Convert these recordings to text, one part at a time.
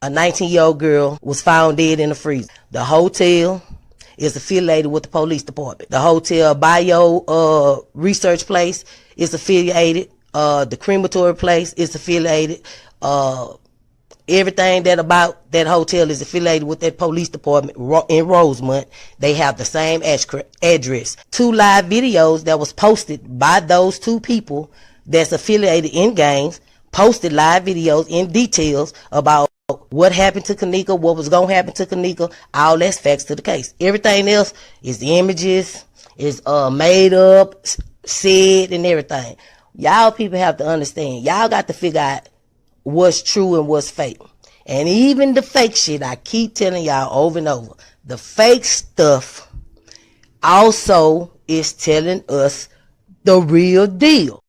A 19-year-old girl was found dead in the freezer. The hotel is affiliated with the police department. The hotel bio research place is affiliated. The crematory place is affiliated. Everything that about that hotel is affiliated with that police department in Rosemont. They have the same address. 2 live videos that was posted by those 2 people that's affiliated in gangs, posted live videos in details about what happened to Kanika, what was going to happen to Kanika. All that's facts to the case. Everything else is the images, is made up, said, and everything. Y'all people have to understand. Y'all got to figure out what's true and what's fake. And even the fake shit, I keep telling y'all over and over, the fake stuff also is telling us the real deal.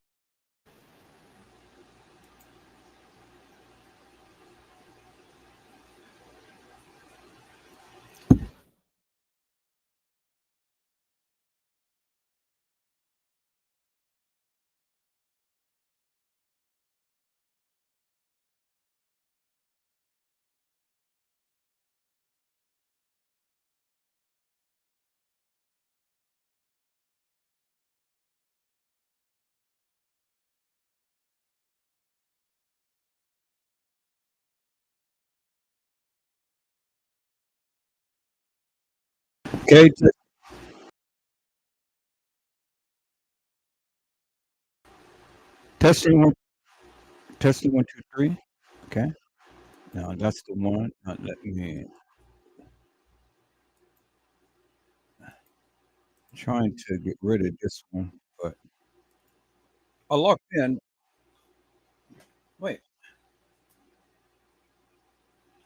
Okay, testing one, testing 1, 2, 3. Okay, now that's the one. Let me trying to get rid of this one, but I locked in. Wait,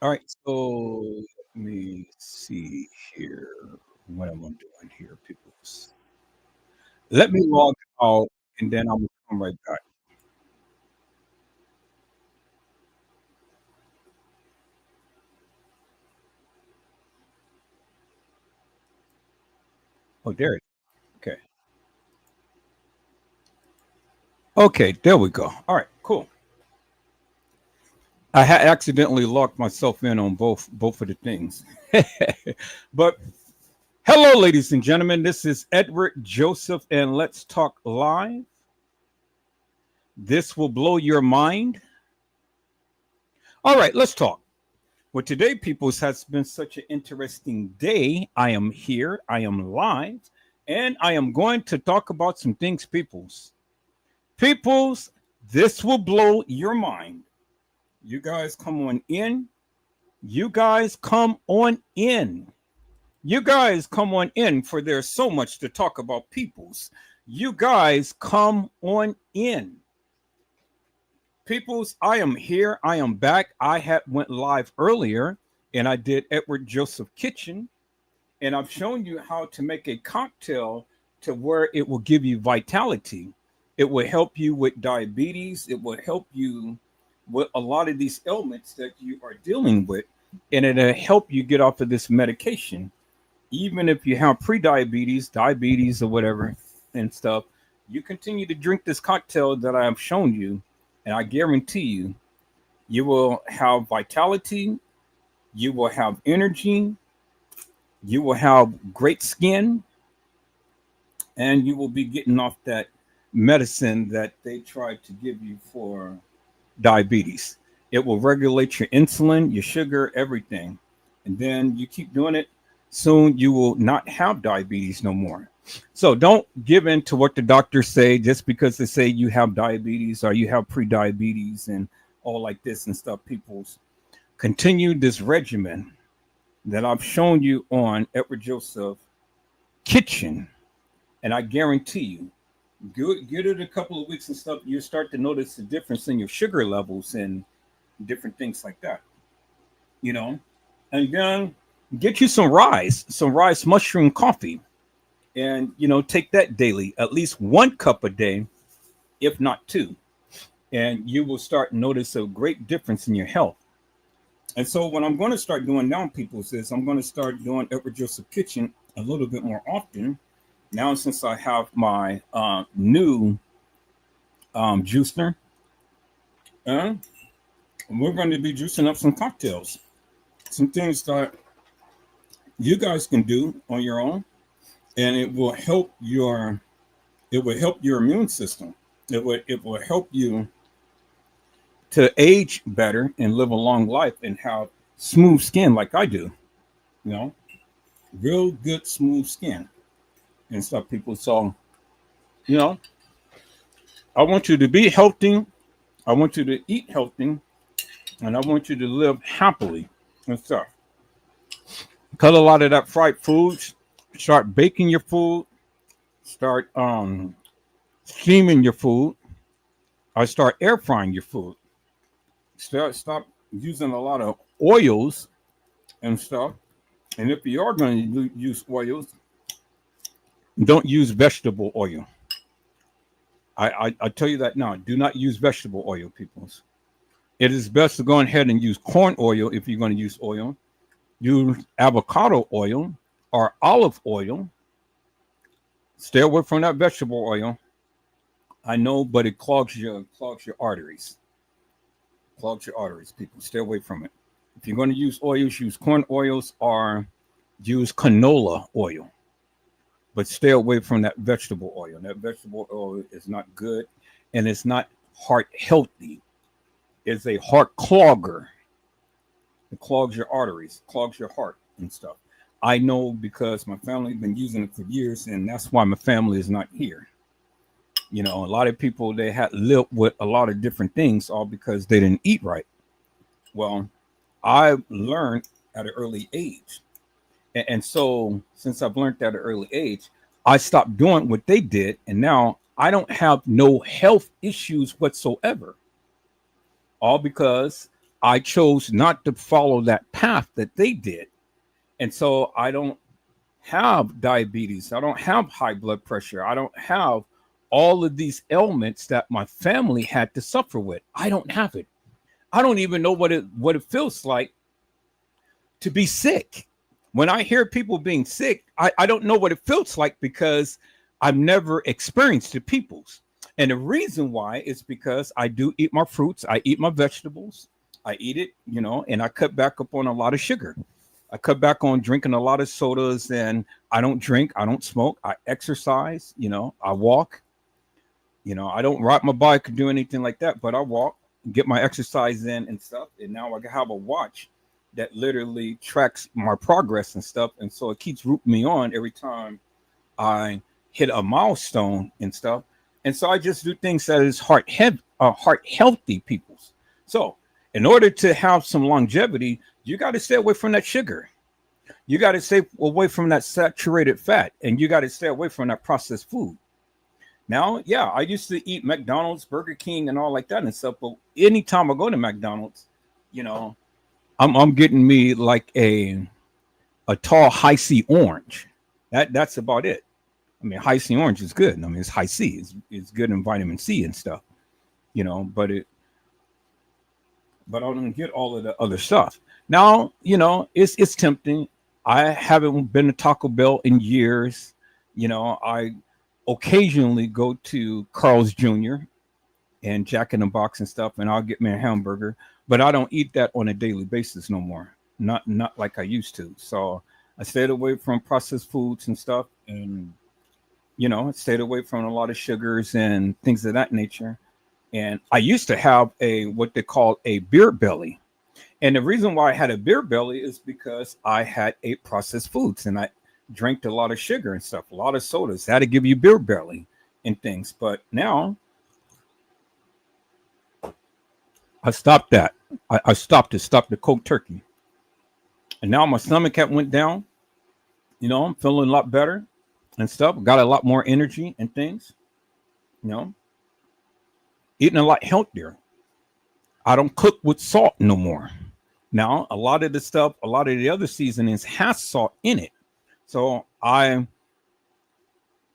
all right. So let me see here. What am I doing here, people? Let me log out, and then I'm gonna come right back. Oh, there it is. Okay. Okay, there we go. All right, cool. I had accidentally locked myself in on both of the things. But hello, ladies and gentlemen. This is Edward Joseph, and let's talk live. This will blow your mind. All right, let's talk. Well, today, peoples, has been such an interesting day. I am here, I am live, and I am going to talk about some things, peoples. Peoples, this will blow your mind. You guys come on in. You guys come on in. You guys come on in, for there's so much to talk about, peoples. You guys come on in. Peoples, I am here. I am back. I had went live earlier and I did Edward Joseph Kitchen, and I've shown you how to make a cocktail to where it will give you vitality. It will help you with diabetes. It will help you with a lot of these ailments that you are dealing with, and it'll help you get off of this medication. Even if you have pre-diabetes, diabetes, or whatever and stuff, you continue to drink this cocktail that I have shown you, and I guarantee you, you will have vitality, you will have energy, you will have great skin, and you will be getting off that medicine that they tried to give you for diabetes. It will regulate your insulin, your sugar, everything. And then you keep doing it, soon you will not have diabetes no more. So don't give in to what the doctors say just because they say you have diabetes or you have pre-diabetes and all like this and stuff. People's continue this regimen that I've shown you on Edward Joseph Kitchen, and I guarantee you, give it a couple of weeks and stuff, you start to notice the difference in your sugar levels and different things like that. You know, and then get you some rice mushroom coffee, and take that daily, at least 1 cup a day, if not 2, and you will start notice a great difference in your health. And so what I'm going to start doing now, people, is I'm going to start doing Edward Joseph Kitchen a little bit more often now, since I have my new juicer. we're going to be juicing up some cocktails, some things that you guys can do on your own, and it will help your immune system. It will help you to age better and live a long life and have smooth skin like I do. You know, real good smooth skin and stuff, people. So, you know, I want you to be healthy. I want you to eat healthy, and I want you to live happily and stuff. Cut a lot of that fried foods. Start baking your food. Start steaming your food. I start air frying your food. Stop using a lot of oils and stuff. And if you are going to use oils, don't use vegetable oil. I tell you that now. Do not use vegetable oil, peoples. It is best to go ahead and use corn oil if you're going to use oil. Use avocado oil or olive oil. Stay away from that vegetable oil. I know, but it clogs your arteries. Clogs your arteries, people. Stay away from it. If you're going to use oils, use corn oils or use canola oil. But stay away from that vegetable oil. That vegetable oil is not good, and it's not heart healthy. It's a heart clogger. It clogs your arteries, clogs your heart and stuff. I know because my family's been using it for years, and that's why my family is not here. You know, a lot of people, they had lived with a lot of different things, all because they didn't eat right. Well, I learned at an early age. And so since I've learned at an early age, I stopped doing what they did. And now I don't have no health issues whatsoever. All because I chose not to follow that path that they did. And so I don't have diabetes. I don't have high blood pressure. I don't have all of these ailments that my family had to suffer with. I don't have it. I don't even know what it feels like to be sick. When I hear people being sick, I don't know what it feels like because I've never experienced it, people's. And the reason why is because I do eat my fruits, I eat my vegetables, I eat it, you know, and I cut back up on a lot of sugar. I cut back on drinking a lot of sodas, and I don't drink, I don't smoke, I exercise, you know, I walk, you know, I don't ride my bike or do anything like that, but I walk, get my exercise in and stuff. And now I have a watch that literally tracks my progress and stuff. And so it keeps rooting me on every time I hit a milestone and stuff. And so I just do things that is heart healthy, peoples. So in order to have some longevity, you got to stay away from that sugar. You got to stay away from that saturated fat, and you got to stay away from that processed food. Now, yeah, I used to eat McDonald's, Burger King, and all like that and stuff. But anytime I go to McDonald's, you know, I'm getting me like a tall Hi-C orange. That's about it. I mean, Hi-C orange is good. I mean, it's high C. It's good in vitamin C and stuff, you know. But I don't get all of the other stuff. Now, you know, it's tempting. I haven't been to Taco Bell in years. You know, I occasionally go to Carl's Jr. and Jack in the Box and stuff, and I'll get me a hamburger. But I don't eat that on a daily basis no more. Not like I used to. So I stayed away from processed foods and stuff, and you know, I stayed away from a lot of sugars and things of that nature. And I used to have what they call a beer belly. And the reason why I had a beer belly is because I had ate processed foods and I drank a lot of sugar and stuff, a lot of sodas. That to give you beer belly and things. But now I stopped that. I stopped the cold turkey. And now my stomach went down. You know, I'm feeling a lot better and stuff. Got a lot more energy and things. You know, eating a lot healthier. I don't cook with salt no more. Now, a lot of the stuff, a lot of the other seasonings has salt in it. So I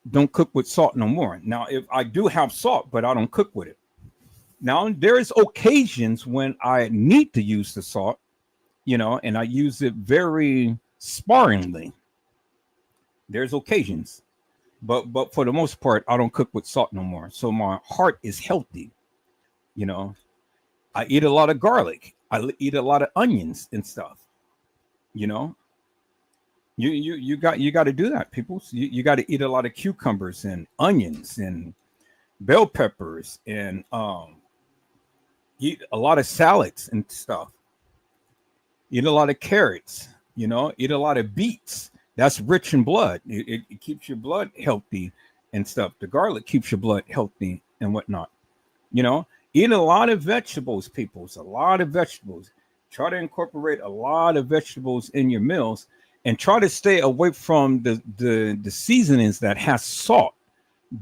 don't cook with salt no more. Now, if I do have salt, but I don't cook with it. Now, there's occasions when I need to use the salt, you know, and I use it very sparingly. There's occasions, but for the most part, I don't cook with salt no more. So my heart is healthy, you know. I eat a lot of garlic. Eat a lot of onions and stuff. You know, you got to do that, people. You got to eat a lot of cucumbers and onions and bell peppers and eat a lot of salads and stuff. Eat a lot of carrots. You know, eat a lot of beets. That's rich in blood. It keeps your blood healthy and stuff. The garlic keeps your blood healthy and whatnot. You know, eat a lot of vegetables, people. A lot of vegetables. Try to incorporate a lot of vegetables in your meals, and try to stay away from the seasonings that has salt.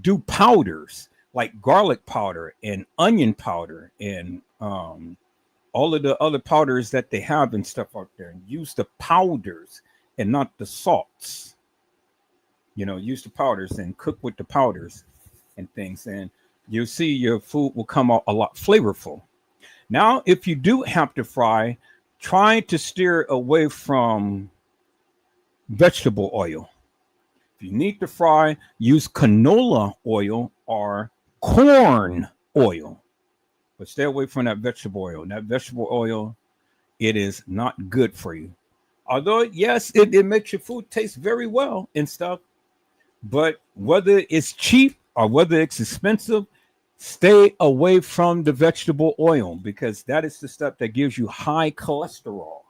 Do powders like garlic powder and onion powder and all of the other powders that they have and stuff out there. And use the powders and not the salts. You know, use the powders and cook with the powders and things, and you'll see your food will come out a lot flavorful. Now, if you do have to fry, try to steer away from vegetable oil. If you need to fry, use canola oil or corn oil, but stay away from that vegetable oil. That vegetable oil, it is not good for you. Although, yes, it makes your food taste very well and stuff, but whether it's cheap or whether it's expensive, stay away from the vegetable oil, because that is the stuff that gives you high cholesterol.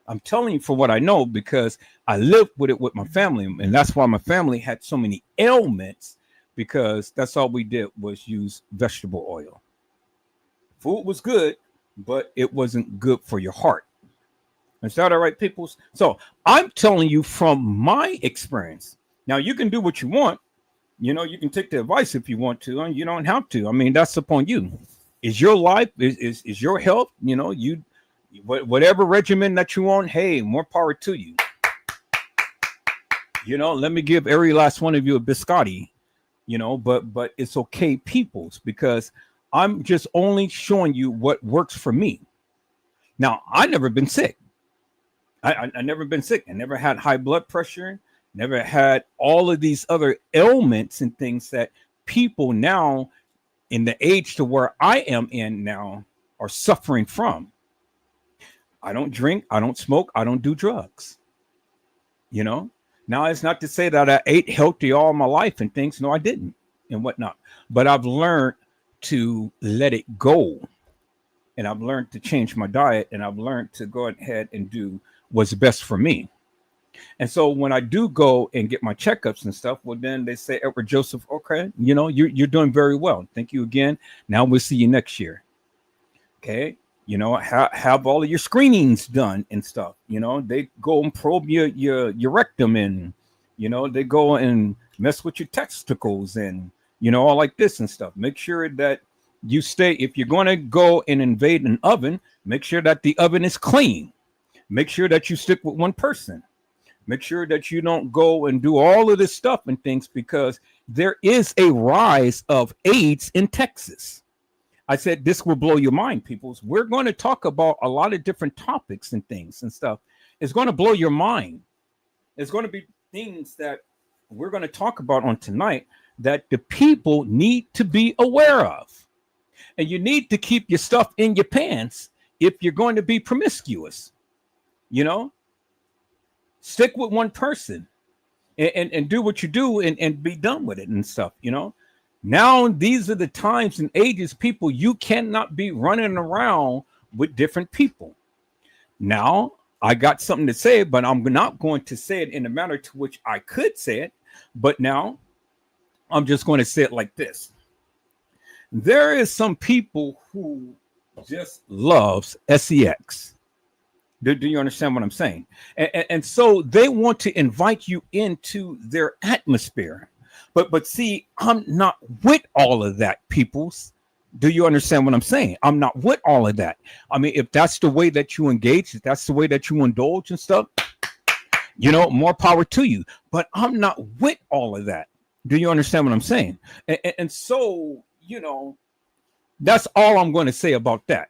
I'm telling you for what I know, because I lived with it with my family, and that's why my family had so many ailments, because that's all we did was use vegetable oil. Food was good, but it wasn't good for your heart. Is that all right, peoples? So I'm telling you from my experience. Now, you can do what you want. You know, you can take the advice if you want to, and you don't have to. I mean, that's upon you. Is your life, is your health, you know, whatever regimen that you want, hey, more power to you. You know, let me give every last one of you a biscotti, you know, but it's okay, peoples, because I'm just only showing you what works for me. Now, I've never been sick. I never been sick. I never had high blood pressure. Never had all of these other ailments and things that people now in the age to where I am in now are suffering from. I don't drink, I don't smoke, I don't do drugs. You know, now it's not to say that I ate healthy all my life and things. No, I didn't and whatnot. But I've learned to let it go. And I've learned to change my diet, and I've learned to go ahead and do what's best for me. And so when I do go and get my checkups and stuff, well, then they say, Edward Joseph, okay, you know, you're doing very well. Thank you again. Now we'll see you next year. Okay. You know, have all of your screenings done and stuff. You know, they go and probe your rectum, and, you know, they go and mess with your testicles and, you know, all like this and stuff. Make sure that you stay, if you're going to go and invade an oven, make sure that the oven is clean. Make sure that you stick with one person. Make sure that you don't go and do all of this stuff and things, because there is a rise of AIDS in Texas. I said this will blow your mind, peoples. We're going to talk about a lot of different topics and things and stuff. It's going to blow your mind. There's going to be things that we're going to talk about on tonight that the people need to be aware of. And you need to keep your stuff in your pants if you're going to be promiscuous. You know? Stick with one person and do what you do and be done with it and stuff, you know. Now, these are the times and ages, people, you cannot be running around with different people. Now, I got something to say, but I'm not going to say it in a manner to which I could say it. But now I'm just going to say it like this. There is some people who just loves sex. Do you understand what I'm saying? And so they want to invite you into their atmosphere. But see, I'm not with all of that, peoples. Do you understand what I'm saying? I'm not with all of that. I mean, if that's the way that you engage, if that's the way that you indulge and stuff, you know, more power to you. But I'm not with all of that. Do you understand what I'm saying? And so, you know, that's all I'm going to say about that.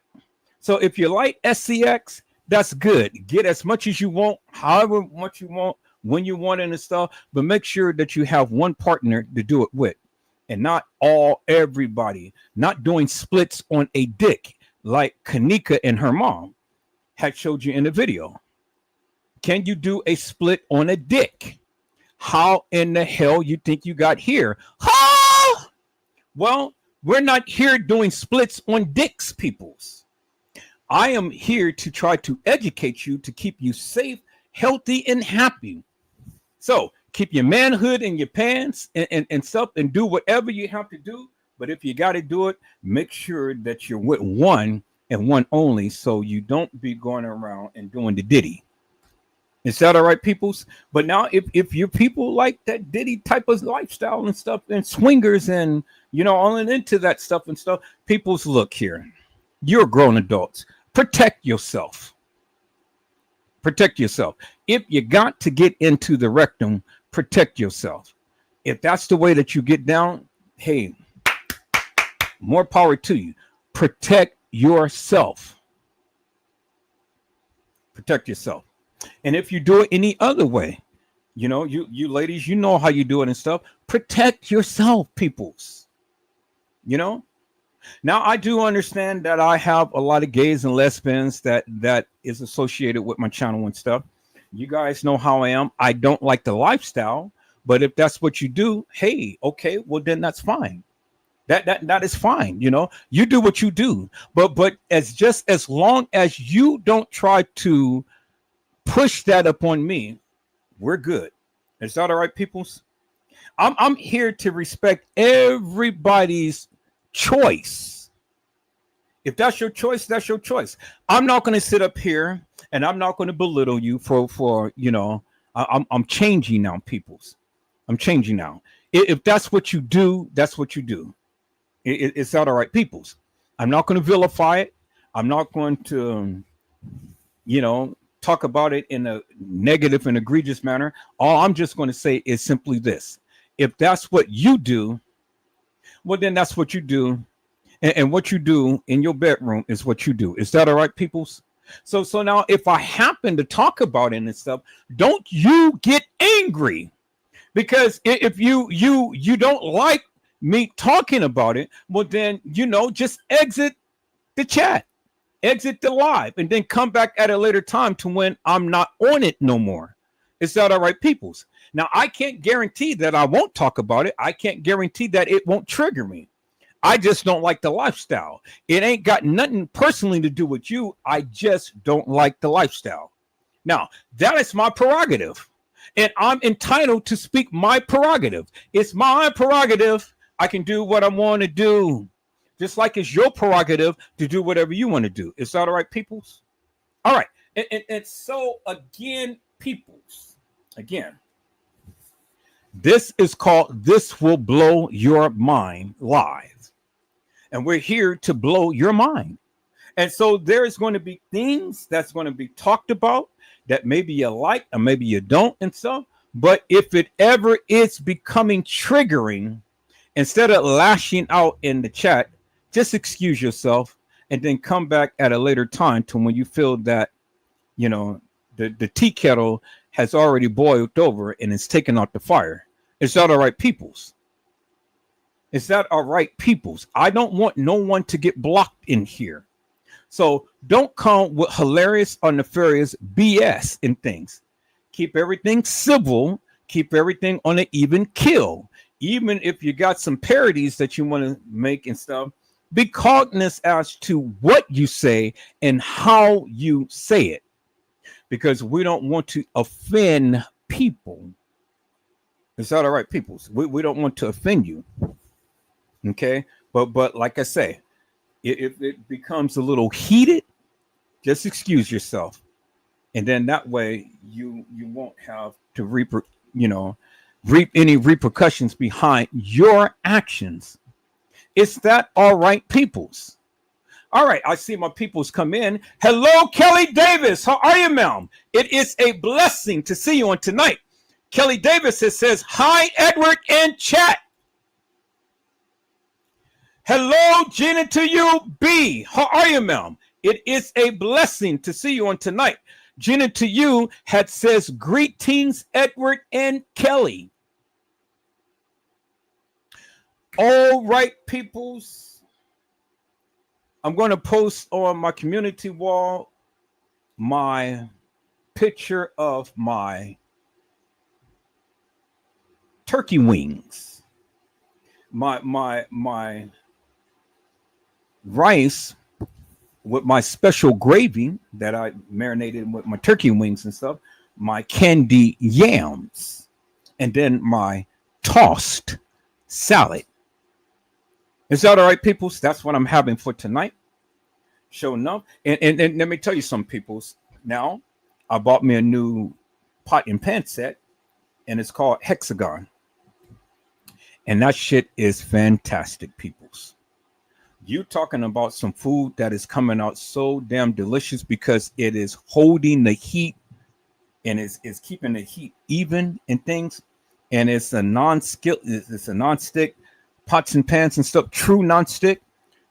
So if you like SCX, that's good. Get as much as you want, however much you want, when you want it and stuff, but make sure that you have one partner to do it with, and not everybody. Not doing splits on a dick like Kanika and her mom had showed you in the video? Can you do a split on a dick? How in the hell you think you got here? Ha! Well, we're not here doing splits on dicks, peoples. I am here to try to educate you to keep you safe, healthy, and happy. So keep your manhood in your pants and stuff, and do whatever you have to do. But if you got to do it, make sure that you're with one and one only, so you don't be going around and doing the ditty. Is that all right, peoples? But now, if your people like that ditty type of lifestyle and stuff, and swingers, and all into that stuff and stuff, peoples, look here. You're grown adults. Protect yourself. Protect yourself. If you got to get into the rectum, protect yourself. If that's the way that you get down, hey, more power to you. Protect yourself. Protect yourself. And if you do it any other way, you ladies, you know how you do it and stuff. Protect yourself, peoples. Now, I do understand that I have a lot of gays and lesbians that is associated with my channel and stuff. You guys know how I am. I don't like the lifestyle, but if that's what you do, hey, okay, well then that's fine. That is fine. You do what you do, but as long as you don't try to push that upon me, we're good. Is that all right, peoples? I'm here to respect everybody's choice. If that's your choice, that's your choice. I'm not going to sit up here and I'm not going to belittle you for I'm changing now, peoples. I'm changing now. If that's what you do, that's what you do. It's all right, peoples. I'm not going to vilify it. I'm not going to, talk about it in a negative and egregious manner. All I'm just going to say is simply this. If that's what you do, well, then that's what you do. And what you do in your bedroom is what you do. Is that all right, peoples? So now if I happen to talk about it and stuff, don't you get angry. Because if you don't like me talking about it, well, then, just exit the chat. Exit the live and then come back at a later time to when I'm not on it no more. Is that all right, peoples? Now, I can't guarantee that I won't talk about it. I can't guarantee that it won't trigger me. I just don't like the lifestyle. It ain't got nothing personally to do with you. I just don't like the lifestyle. Now, that is my prerogative, and I'm entitled to speak my prerogative. It's my prerogative. I can do what I want to do. Just like it's your prerogative to do whatever you want to do. Is that all right, peoples? All right. And so, again, peoples, this is called This Will Blow Your Mind Live. And we're here to blow your mind. And so there's going to be things that's going to be talked about that maybe you like or maybe you don't and stuff. But if it ever is becoming triggering, instead of lashing out in the chat, just excuse yourself and then come back at a later time to when you feel that, the tea kettle has already boiled over and it's taken out the fire. Is that all right, peoples? Is that all right, peoples? I don't want no one to get blocked in here. So don't come with hilarious or nefarious BS and things. Keep everything civil. Keep everything on an even kill. Even if you got some parodies that you want to make and stuff, be cognizant as to what you say and how you say it, because we don't want to offend people. Is that all right, peoples? We don't want to offend you. Okay, but like I say, if it becomes a little heated, just excuse yourself, and then that way you won't have to reap any repercussions behind your actions. Is that all right, peoples? All right, I see my peoples come in. Hello, Kelly Davis. How are you, ma'am? It is a blessing to see you on tonight. Kelly Davis says, hi, Edward in chat. Hello, Gina to you, B. How are you, ma'am? It is a blessing to see you on tonight. Gina to you says, greetings, Edward and Kelly. All right, peoples. I'm going to post on my community wall my picture of my turkey wings, my rice with my special gravy that I marinated with my turkey wings and stuff, my candy yams, and then my tossed salad. Is that all right, peoples? That's what I'm having for tonight. Show enough. And let me tell you some peoples. Now, I bought me a new pot and pan set, and it's called Hexagon. And that shit is fantastic, peoples. You talking about some food that is coming out so damn delicious because it is holding the heat and is keeping the heat even and things. And it's a it's a non-stick pots and pans and stuff, true non-stick.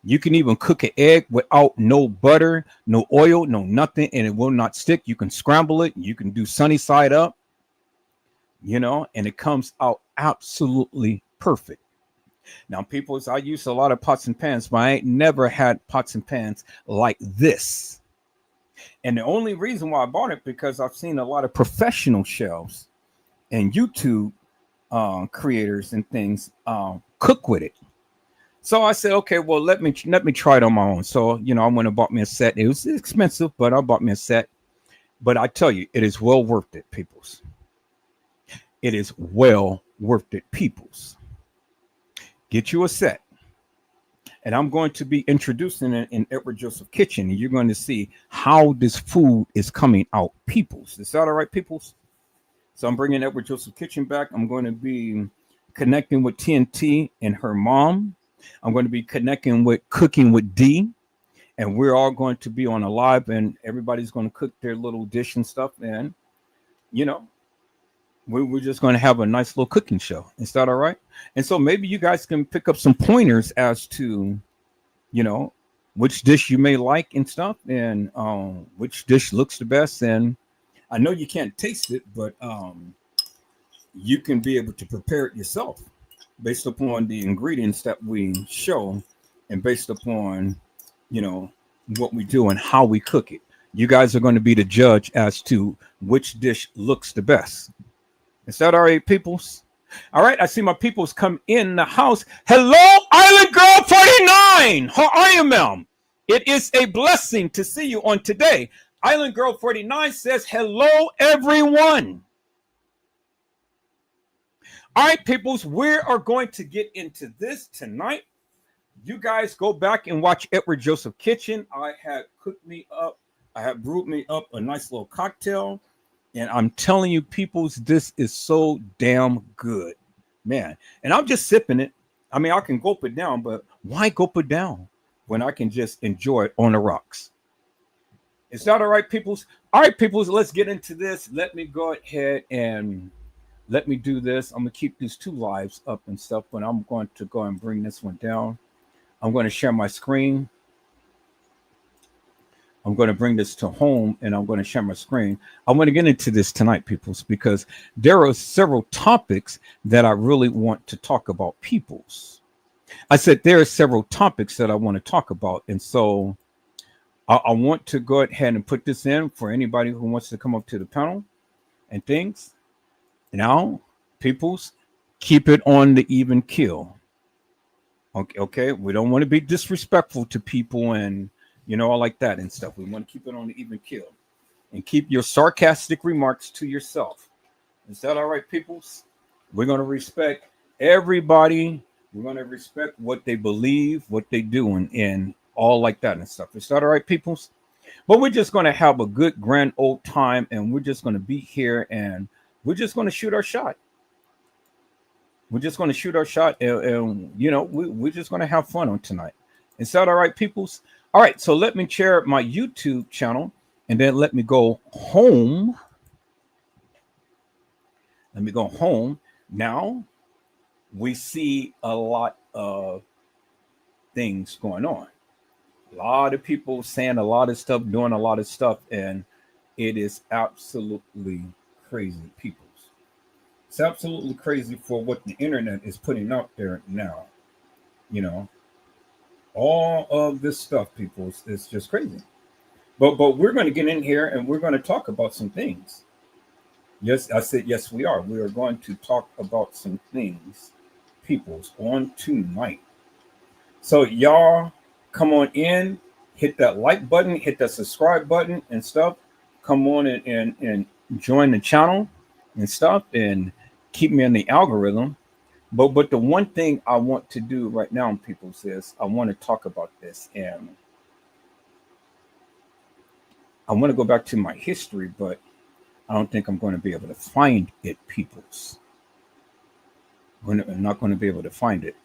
You can even cook an egg without no butter, no oil, no nothing, and it will not stick. You can scramble it. You can do sunny side up, and it comes out absolutely perfect. Now, people, I use a lot of pots and pans, but I ain't never had pots and pans like this. And the only reason why I bought it because I've seen a lot of professional chefs and YouTube creators and things cook with it. So I said, okay, well, let me try it on my own. So, I went and bought me a set. It was expensive, but I bought me a set. But I tell you, it is well worth it, peoples. It is well worth it, peoples. Get you a set. And I'm going to be introducing it in Edward Joseph Kitchen. And you're going to see how this food is coming out, peoples. Is that all right, peoples? So I'm bringing Edward Joseph Kitchen back. I'm going to be connecting with TNT and her mom. I'm going to be connecting with Cooking with D. And we're all going to be on a live, and everybody's going to cook their little dish and stuff. And, we're just going to have a nice little cooking show. Is that all right? And so maybe you guys can pick up some pointers as to, which dish you may like and stuff, and which dish looks the best. And I know you can't taste it, but you can be able to prepare it yourself based upon the ingredients that we show and based upon, what we do and how we cook it. You guys are going to be the judge as to which dish looks the best. Is that all right, peoples? All right, I see my peoples come in the house. Hello, Island Girl 49. How are you, ma'am? It is a blessing to see you on today. Island Girl 49 says, hello, everyone. All right, peoples, we are going to get into this tonight. You guys go back and watch Edward Joseph Kitchen. I had brewed me up a nice little cocktail. And I'm telling you, peoples, this is so damn good, man. And I'm just sipping it. I mean, I can gulp it down, but why gulp it down when I can just enjoy it on the rocks? Is that all right, peoples? All right, peoples, let's get into this. Let me go ahead and let me do this. I'm going to keep these two lives up and stuff, but I'm going to go and bring this one down. I'm going to share my screen. I'm going to bring this to home and I'm going to share my screen. I want to get into this tonight, peoples, because there are several topics that I really want to talk about, peoples. I said there are several topics that I want to talk about. And so I want to go ahead and put this in for anybody who wants to come up to the panel and things. Now, peoples, keep it on the even keel. Okay. We don't want to be disrespectful to people and all like that and stuff. We want to keep it on the even keel and keep your sarcastic remarks to yourself. Is that all right, peoples? We're going to respect everybody. We're going to respect what they believe, what they do, and all like that and stuff. Is that all right, peoples? But we're just going to have a good, grand old time, and we're just going to be here, and we're just going to shoot our shot. We're just going to shoot our shot, and we're just going to have fun on tonight. Is that all right, peoples? All right, so let me share my YouTube channel and then let me go home. Let me go home. Now we see a lot of things going on. A lot of people saying a lot of stuff, doing a lot of stuff, and it is absolutely crazy, people. It's absolutely crazy for what the internet is putting out there now. All of this stuff, people, it's just crazy. But we're going to get in here and we're going to talk about some things. Yes, I said yes. We are. We are going to talk about some things, peoples, on tonight. So y'all, come on in, hit that like button, hit that subscribe button and stuff. Come on and join the channel and stuff, and keep me in the algorithm. But the one thing I want to do right now, people, is I want to talk about this, and I want to go back to my history, but I don't think I'm going to be able to find it, peoples. I'm not going to be able to find it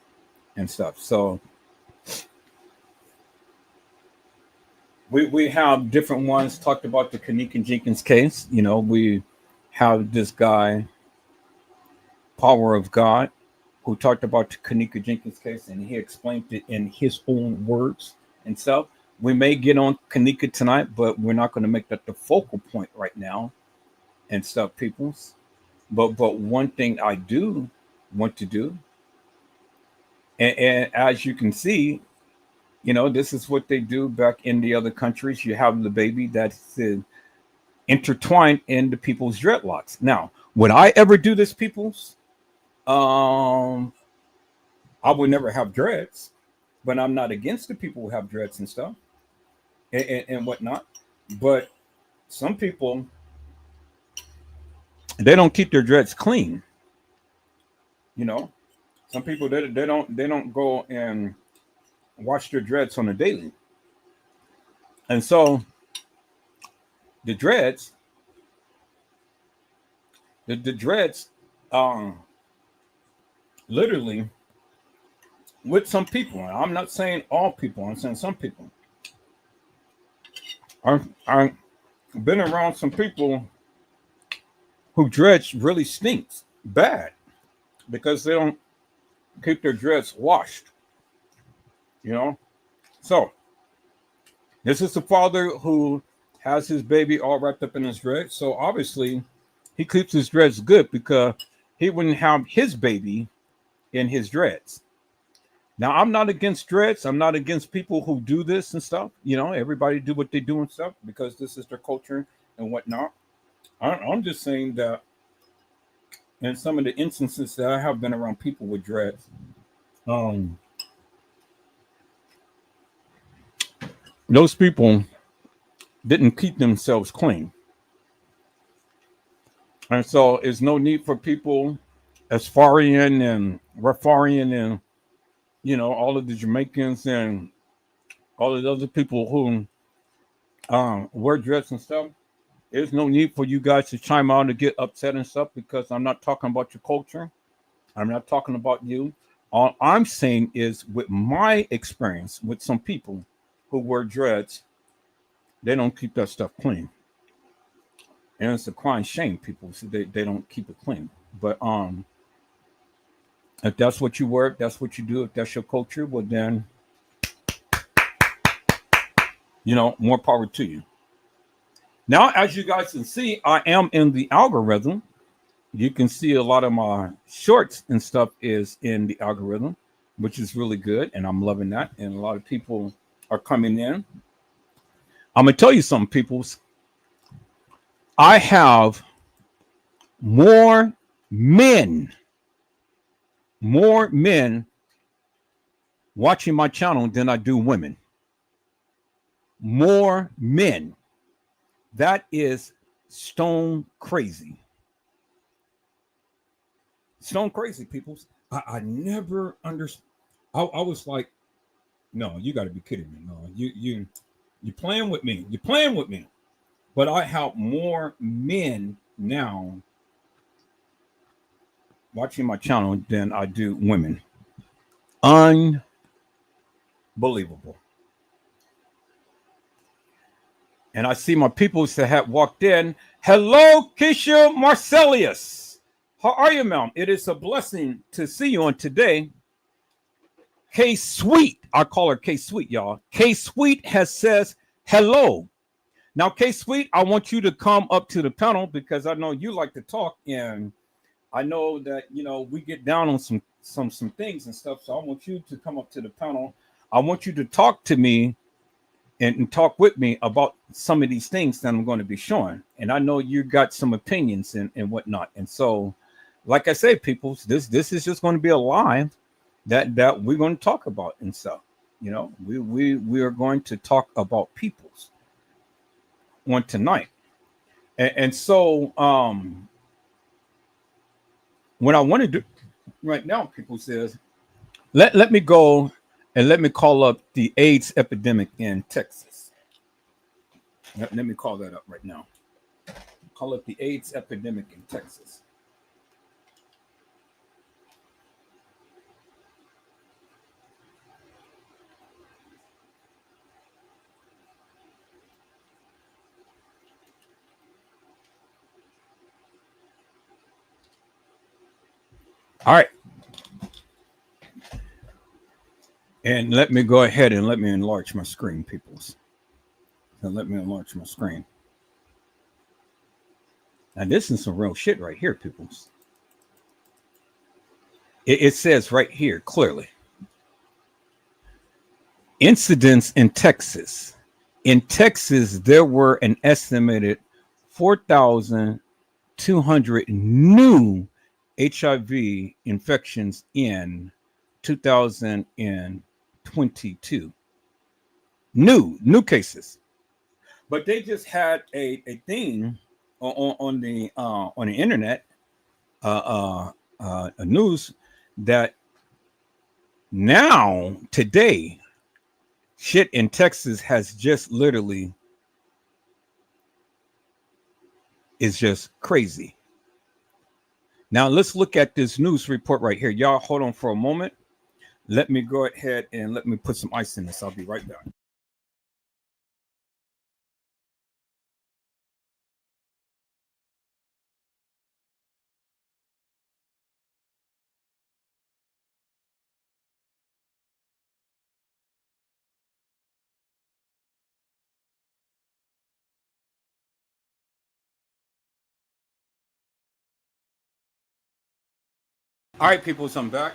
and stuff. So we have different ones talked about the Kenneka Jenkins case. You know, we have this guy, Power of God, who talked about the Kenneka Jenkins case, and he explained it in his own words and stuff. We may get on Kenneka tonight, but we're not going to make that the focal point right now and stuff, peoples. But one thing I do want to do, and as you can see, you know, this is what they do back in the other countries. You have the baby that's intertwined into people's dreadlocks. Now, would I ever do this, peoples? I would never have dreads, but I'm not against the people who have dreads and stuff and whatnot. But some people, they don't keep their dreads clean. You know, some people they don't go and wash their dreads on a daily, and so the dreads, the dreads, literally with some people. I'm not saying all people. I'm saying some people. I've been around some people who dreads really stinks bad because they don't keep their dreads washed. You know, so this is the father who has his baby all wrapped up in his dreads. So obviously, he keeps his dreads good because he wouldn't have his baby in his dreads. Now, I'm not against dreads. I'm not against people who do this and stuff. You know, everybody do what they do and stuff because this is their culture and whatnot. I'm just saying that in some of the instances that I have been around people with dreads, those people didn't keep themselves clean. And so there's no need for people, Asfarian and Rafarian and, you know, all of the Jamaicans and all of the other people who wear dreads and stuff. There's no need for you guys to chime out and get upset and stuff because I'm not talking about your culture. I'm not talking about you. All I'm saying is with my experience with some people who wear dreads, they don't keep that stuff clean. And it's a crying shame, people. So they don't keep it clean. But if that's what you wear, if that's what you do, if that's your culture, well then, you know, more power to you. Now, as you guys can see, I am in the algorithm. You can see a lot of my shorts and stuff is in the algorithm, which is really good. And I'm loving that. And a lot of people are coming in. I'm going to tell you something, peoples. I have more men watching my channel than I do women. More men. That is stone crazy. Stone crazy, people. I never understood. I was like, no, you got to be kidding me. No, you playing with me. You're playing with me. But I have more men now watching my channel than I do women. Unbelievable. And I see my people that have walked in. Hello, Keisha Marcellus. How are you, ma'am? It is a blessing to see you on today. K Sweet, I call her K Sweet, y'all. K Sweet has says hello. Now, K Sweet, I want you to come up to the panel because I know you like to talk, and I know that, you know, we get down on some things and stuff. So I want you to come up to the panel. I want you to talk to me and talk with me about some of these things that I'm going to be showing. And I know you got some opinions and whatnot. And so, like I say, people, this is just going to be a live that we're going to talk about and stuff. You know, we are going to talk about peoples on tonight. And so what I want to do right now, people says, let me go and let me call up the AIDS epidemic in Texas. Let me call that up right now. Call up the AIDS epidemic in Texas. All right. And let me go ahead and let me enlarge my screen, peoples. So let me enlarge my screen. Now, this is some real shit right here, peoples. It says right here clearly. Incidents in Texas. In Texas, there were an estimated 4,200 new HIV infections in 2022. New cases. But they just had a thing on the internet, a news that now today, shit in Texas has just literally is just crazy. Now let's look at this news report right here. Y'all hold on for a moment. Let me go ahead and let me put some ice in this. I'll be right back. All right, people, so I'm back.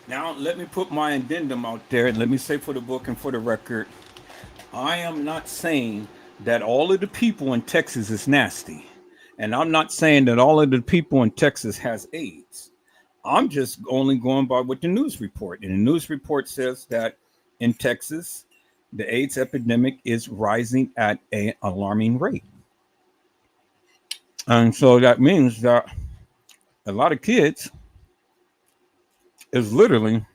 Now, let me put my addendum out there. And let me say for the book and for the record, I am not saying that all of the people in Texas is nasty. And I'm not saying that all of the people in Texas has AIDS. I'm just only going by what the news report. And the news report says that in Texas, the AIDS epidemic is rising at an alarming rate. And so that means that a lot of kids is literally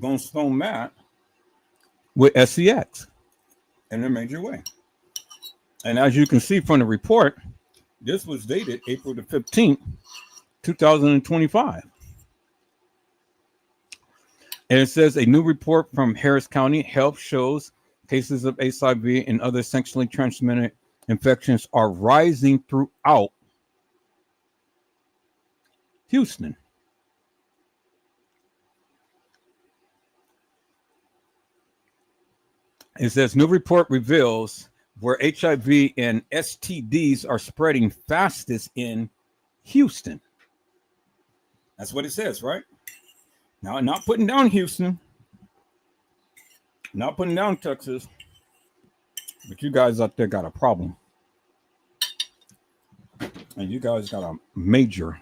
going stone mad with SEX in a major way. And as you can see from the report, this was dated April the 15th, 2025. And it says a new report from Harris County Health shows cases of HIV and other sexually transmitted infections are rising throughout Houston. It says new report reveals where HIV and STDs are spreading fastest in Houston. That's what it says, right? Now, not putting down Houston, not putting down Texas, but you guys out there got a problem. And you guys got a major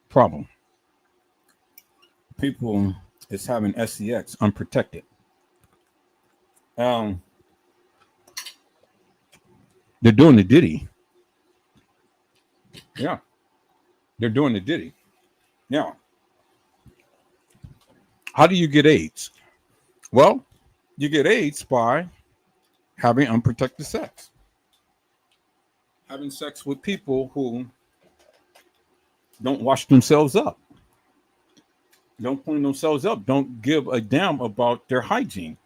problem. People is having SEX unprotected. They're doing the Diddy. Yeah. They're doing the Diddy. Now, how do you get AIDS? Well, you get AIDS by having unprotected sex. Having sex with people who don't wash themselves up. Don't clean themselves up. Don't give a damn about their hygiene.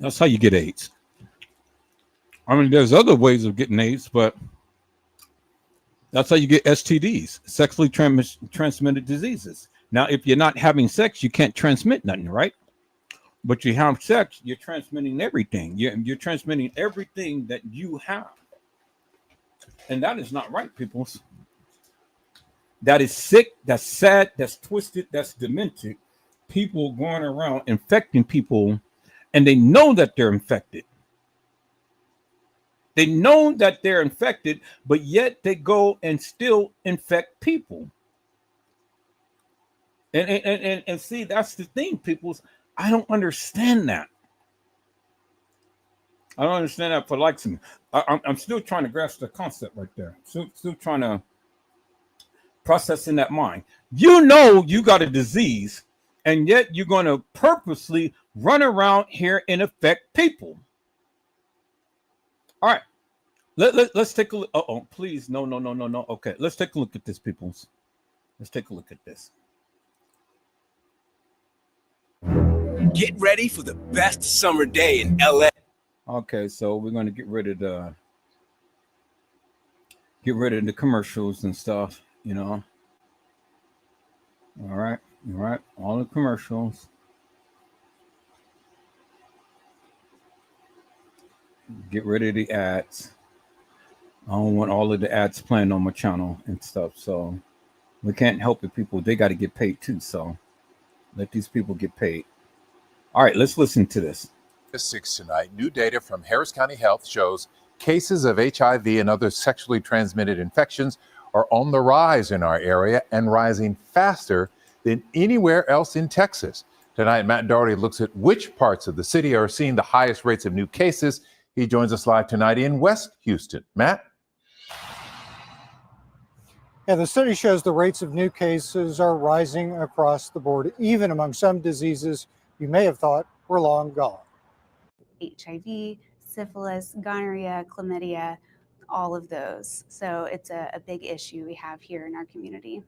That's how you get AIDS. I mean, there's other ways of getting AIDS, but that's how you get STDs, sexually transmitted diseases. Now, if you're not having sex, you can't transmit nothing, right? But you have sex, you're transmitting everything. You're transmitting everything that you have. And that is not right, peoples. That is sick, that's sad, that's twisted, that's demented. People going around infecting people, and they know that they're infected. They know that they're infected, but yet they go and still infect people. And see, that's the thing, peoples. I don't understand that. I don't understand that for likes of me. I'm still trying to grasp the concept right there. Still trying to process in that mind. You know you got a disease, and yet you're going to purposely run around here and affect people. All right. Let's take a look. Oh, please. No. Okay, let's take a look at this, peoples. Let's take a look at this. Get ready for the best summer day in LA. Okay, so we're going to get rid of the commercials and stuff, you know. All right, all the commercials. Get rid of the ads. I don't want all of the ads playing on my channel and stuff. So we can't help it, people. They got to get paid too. So let these people get paid. All right, let's listen to this. 6 tonight, new data from Harris County Health shows cases of HIV and other sexually transmitted infections are on the rise in our area and rising faster than anywhere else in Texas. Tonight, Matt Doherty looks at which parts of the city are seeing the highest rates of new cases. He joins us live tonight in West Houston. Matt? Yeah, the study shows the rates of new cases are rising across the board, even among some diseases you may have thought were long gone. HIV, syphilis, gonorrhea, chlamydia, all of those. So it's a big issue we have here in our community.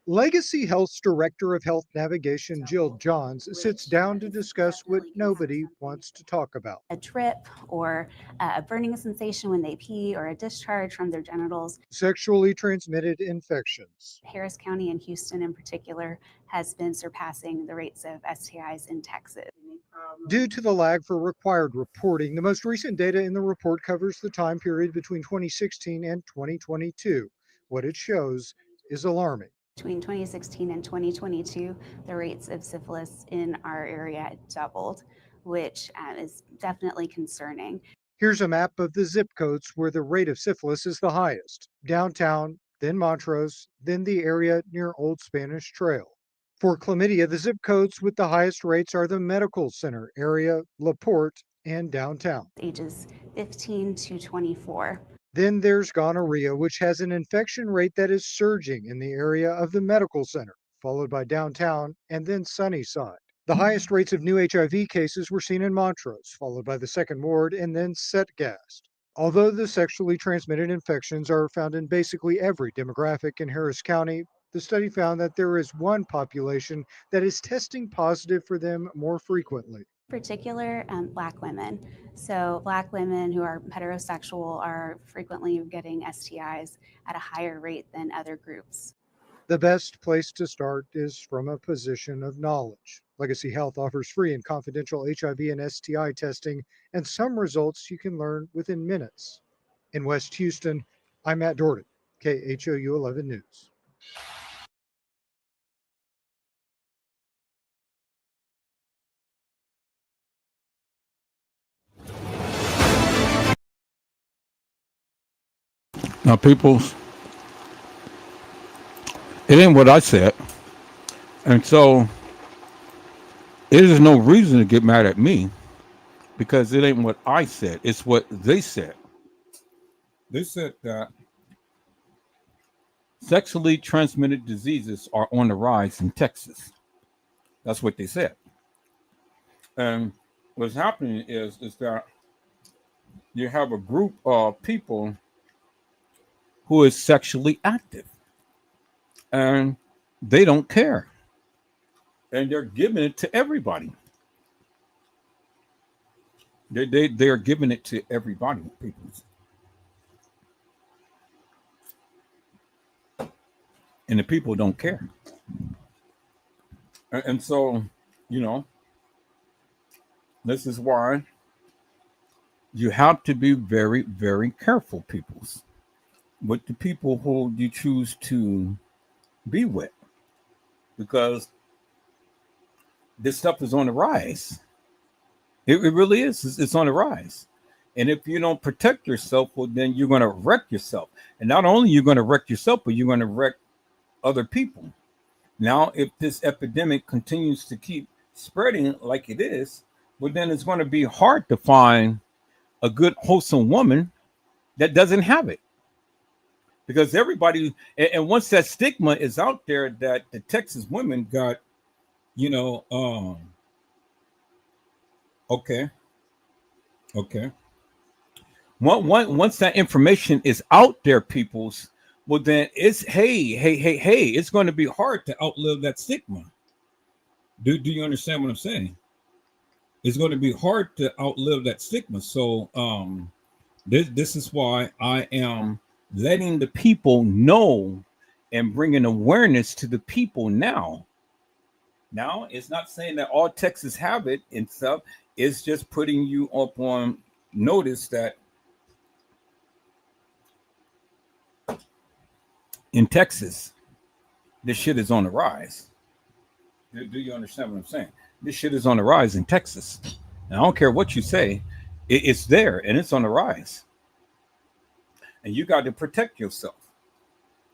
Legacy Health's Director of Health Navigation, Jill Johns, sits down to discuss what nobody wants to talk about. A drip or a burning sensation when they pee or a discharge from their genitals. Sexually transmitted infections. Harris County and Houston in particular has been surpassing the rates of STIs in Texas. Due to the lag for required reporting, the most recent data in the report covers the time period between 2016 and 2022. What it shows is alarming. Between 2016 and 2022, the rates of syphilis in our area doubled, which is definitely concerning. Here's a map of the zip codes where the rate of syphilis is the highest. Downtown, then Montrose, then the area near Old Spanish Trail. For chlamydia, the zip codes with the highest rates are the Medical Center area, LaPorte, and downtown. Ages 15 to 24. Then there's gonorrhea, which has an infection rate that is surging in the area of the Medical Center, followed by downtown and then Sunnyside. The highest rates of new HIV cases were seen in Montrose, followed by the Second Ward and then Setgast. Although the sexually transmitted infections are found in basically every demographic in Harris County, the study found that there is one population that is testing positive for them more frequently. Particular Black women. So Black women who are heterosexual are frequently getting STIs at a higher rate than other groups. The best place to start is from a position of knowledge. Legacy Health offers free and confidential HIV and STI testing, and some results you can learn within minutes. In West Houston, I'm Matt Doherty, KHOU 11 News. Now, peoples, it ain't what I said. And so it is no reason to get mad at me because it ain't what I said. It's what they said. They said that sexually transmitted diseases are on the rise in Texas. That's what they said. And what's happening is that you have a group of people who is sexually active and they don't care. And they're giving it to everybody. They're giving it to everybody, people. And the people don't care. And so, this is why you have to be very, very careful, peoples. with the people who you choose to be with, because this stuff is on the rise. It really is. It's on the rise. And if you don't protect yourself, well, then you're going to wreck yourself. And not only you're going to wreck yourself, but you're going to wreck other people. Now, if this epidemic continues to keep spreading like it is, well, then it's going to be hard to find a good, wholesome woman that doesn't have it. Because everybody, and once that stigma is out there that the Texas women got, okay. Once that information is out there, peoples, well, then it's hey, it's going to be hard to outlive that stigma. Do you understand what I'm saying? It's going to be hard to outlive that stigma. So this is why I am letting the people know and bringing awareness to the people now. Now, it's not saying that all Texas have it and stuff. It's just putting you up on notice that in Texas, this shit is on the rise. Do you understand what I'm saying? This shit is on the rise in Texas. And I don't care what you say, it's there and it's on the rise. And you got to protect yourself.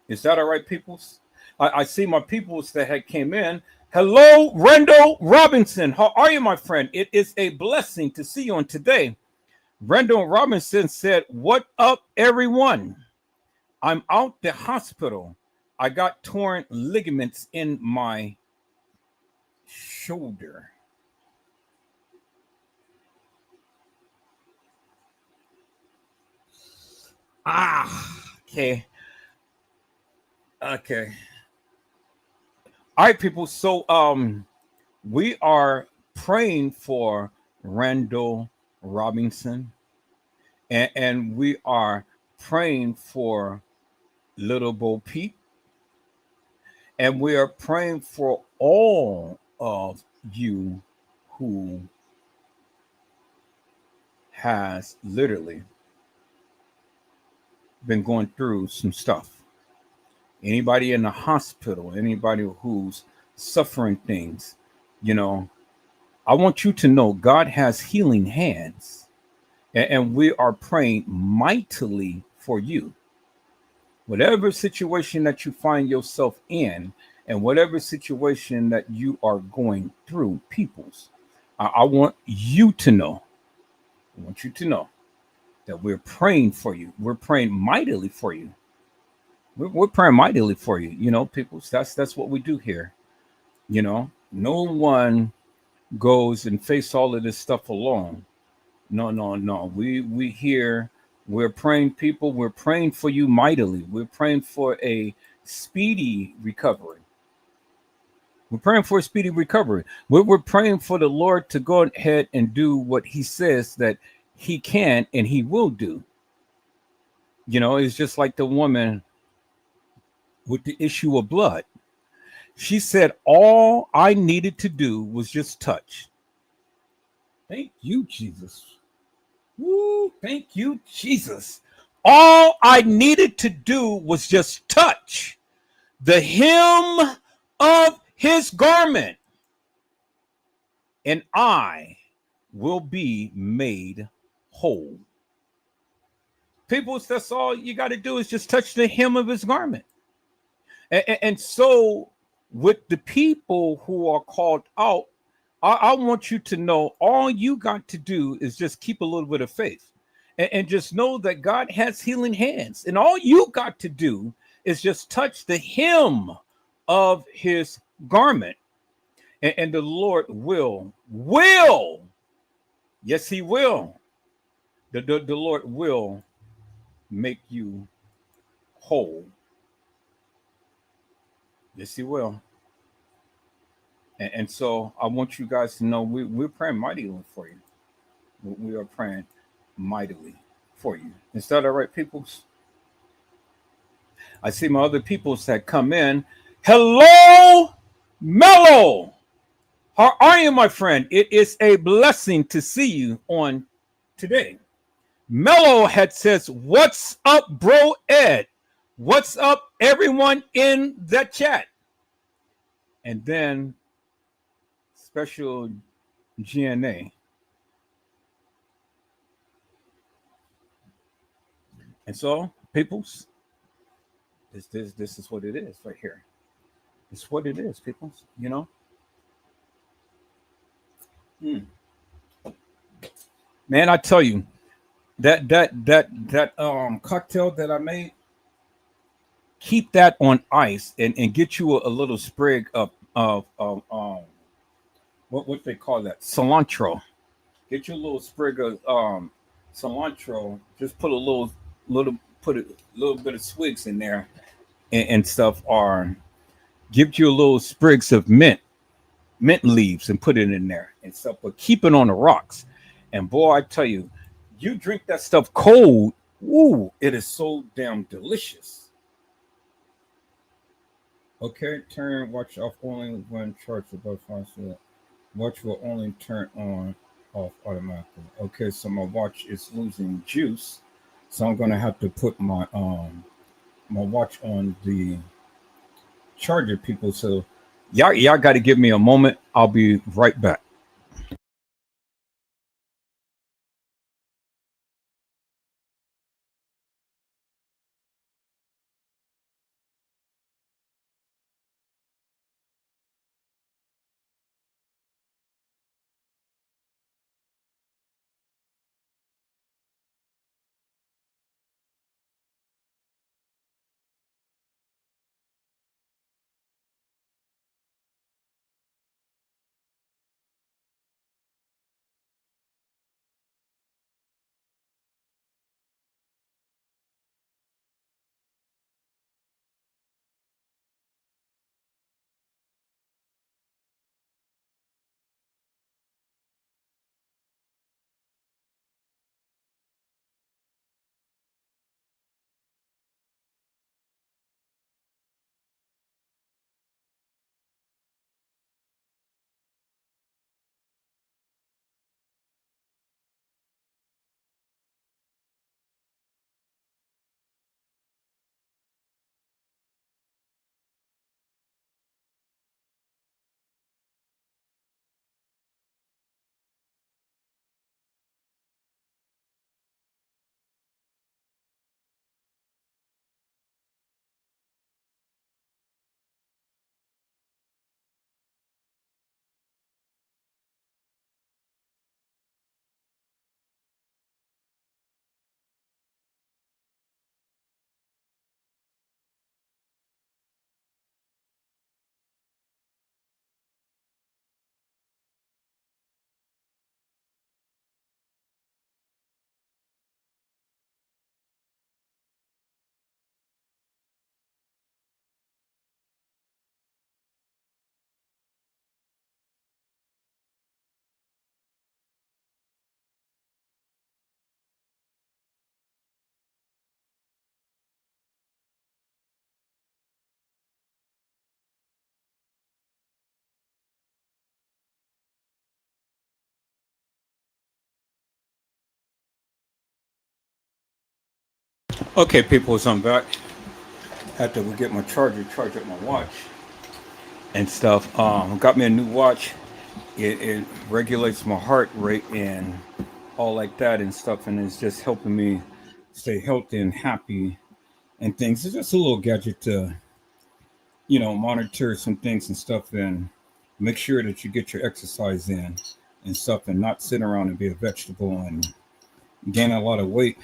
Is that all right, peoples? I see my peoples that had came in. Hello, Randall Robinson. How are you, my friend? It is a blessing to see you on today. Randall Robinson said, "What up, everyone? I'm out the hospital. I got torn ligaments in my shoulder." Okay. All right, people. So we are praying for Randall Robinson, and we are praying for Little Bo Peep, and we are praying for all of you who has literally been going through some stuff. Anybody in the hospital, anybody who's suffering things, I want you to know God has healing hands, and we are praying mightily for you. Whatever situation that you find yourself in, and whatever situation that you are going through, peoples, I want you to know. I want you to know that we're praying for you. We're praying mightily for you. We're praying mightily for you, people. That's what we do here. No one goes and face all of this stuff alone. No. We here. We're praying, people. We're praying for you mightily. We're praying for a speedy recovery. We're praying for a speedy recovery. We're praying for the Lord to go ahead and do what He says that He can and He will do. It's just like the woman with the issue of blood. She said, all I needed to do was just touch. Thank you, Jesus. Woo, thank you, Jesus. All I needed to do was just touch the hem of His garment, and I will be made whole. People, that's all you got to do is just touch the hem of His garment. And so with the people who are called out, I want you to know all you got to do is just keep a little bit of faith and just know that God has healing hands. And all you got to do is just touch the hem of His garment. And the Lord will, yes, He will. The Lord will make you whole. Yes, He will. And so I want you guys to know we're praying mightily for you. We are praying mightily for you. Is that all right, peoples? I see my other peoples that come in. Hello, Mello. How are you, my friend? It is a blessing to see you on today. Mello had says, "What's up, bro, Ed? What's up, everyone in the chat? And then special GNA. And so, peoples, this is what it is right here. It's what it is, peoples. You know. Man, I tell you, that cocktail that I made, keep that on ice and get you a little sprig of what they call that, cilantro. Get you a little sprig of cilantro. Just put a little bit of swigs in there and stuff, or give you a little sprigs of mint leaves and put it in there and stuff, but keep it on the rocks. And boy, I tell you, you drink that stuff cold, ooh, it is so damn delicious. Okay, turn watch off only when charged above 5%. Watch will only turn off automatically. Okay, so my watch is losing juice, so I'm gonna have to put my watch on the charger, people. So y'all got to give me a moment. I'll be right back. Okay, people, so I'm back. Had to get my charge up my watch and stuff. Got me a new watch. It regulates my heart rate and all like that and stuff, and it's just helping me stay healthy and happy and things. It's just a little gadget to, monitor some things and stuff, and make sure that you get your exercise in and stuff, and not sit around and be a vegetable and gain a lot of weight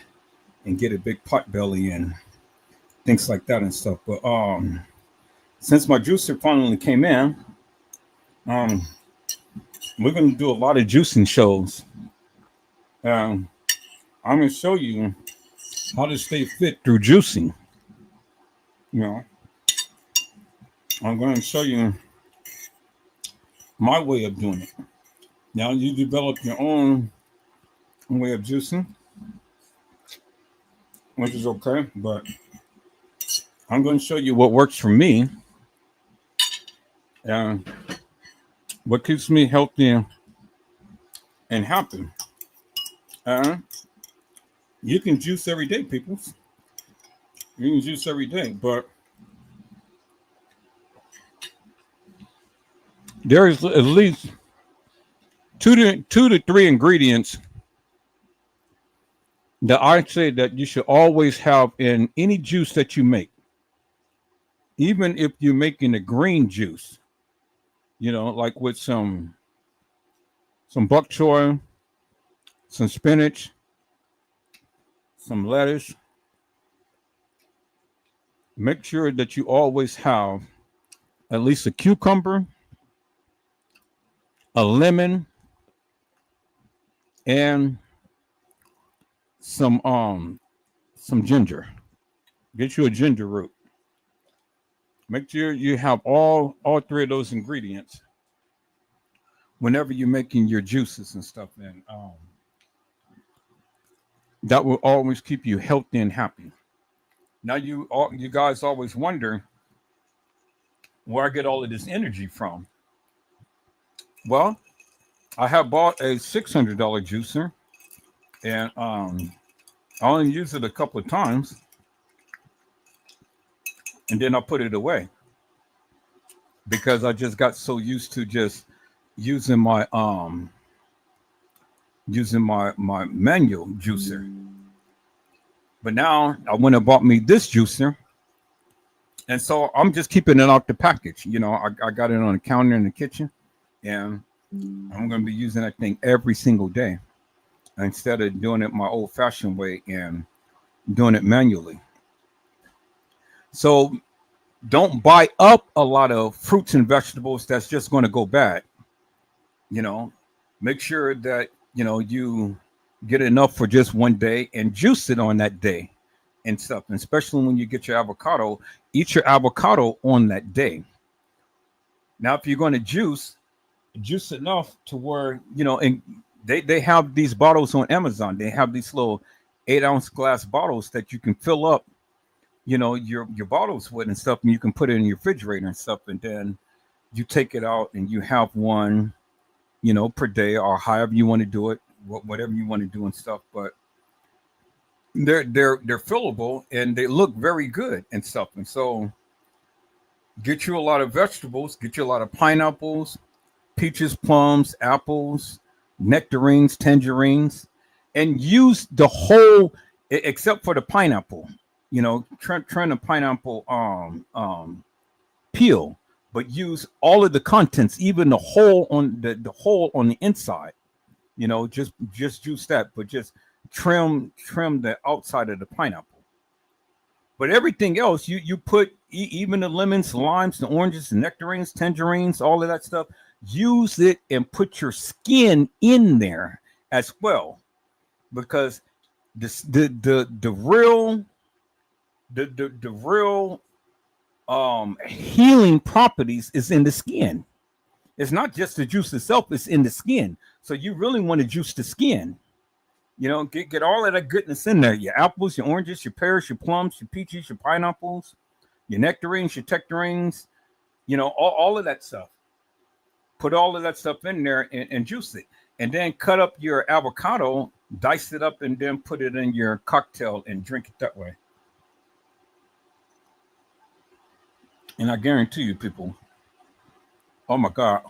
and get a big pot belly and things like that and stuff. But since my juicer finally came in, we're going to do a lot of juicing shows. I'm going to show you how to stay fit through juicing. I'm going to show you my way of doing it. Now you develop your own way of juicing, which is okay, but I'm going to show you what works for me and what keeps me healthy and happy. You can juice every day, people. You can juice every day, but there's at least two to three ingredients that I say that you should always have in any juice that you make, even if you're making a green juice. Like with some bok choy, some spinach, some lettuce. Make sure that you always have at least a cucumber, a lemon, and some ginger. Get you a ginger root. Make sure you have all three of those ingredients whenever you're making your juices and stuff. And that will always keep you healthy and happy. Now you guys always wonder where I get all of this energy from. Well, I have bought a $600 juicer, and I only use it a couple of times, and then I put it away because I just got so used to just using my manual juicer. But now I went and bought me this juicer, and so I'm just keeping it out the package. I got it on the counter in the kitchen, and I'm going to be using that thing every single day instead of doing it my old-fashioned way and doing it manually. So don't buy up a lot of fruits and vegetables that's just going to go bad. Make sure that you get enough for just one day and juice it on that day and stuff. And especially when you get your avocado, eat your avocado on that day. Now, if you're going to juice enough to where and they have these bottles on Amazon. They have these little 8-ounce glass bottles that you can fill up your bottles with and stuff, and you can put it in your refrigerator and stuff, and then you take it out and you have one per day, or however you want to do it, whatever you want to do and stuff. But they're fillable and they look very good and stuff. And so get you a lot of vegetables, get you a lot of pineapples, peaches, plums, apples, nectarines, tangerines, and use the whole, except for the pineapple. Trim the pineapple peel, but use all of the contents, even the hole on the hole on the inside. Just juice that, but just trim the outside of the pineapple. But everything else, you put even the lemons, limes, the oranges, the nectarines, tangerines, all of that stuff. Use it and put your skin in there as well, because the real healing properties is in the skin. It's not just the juice itself; it's in the skin. So you really want to juice the skin. Get all of that goodness in there. Your apples, your oranges, your pears, your plums, your peaches, your pineapples, your nectarines, your nectarines. All of that stuff. Put all of that stuff in there and juice it. And then cut up your avocado, dice it up, and then put it in your cocktail and drink it that way. And I guarantee you, people, oh my God,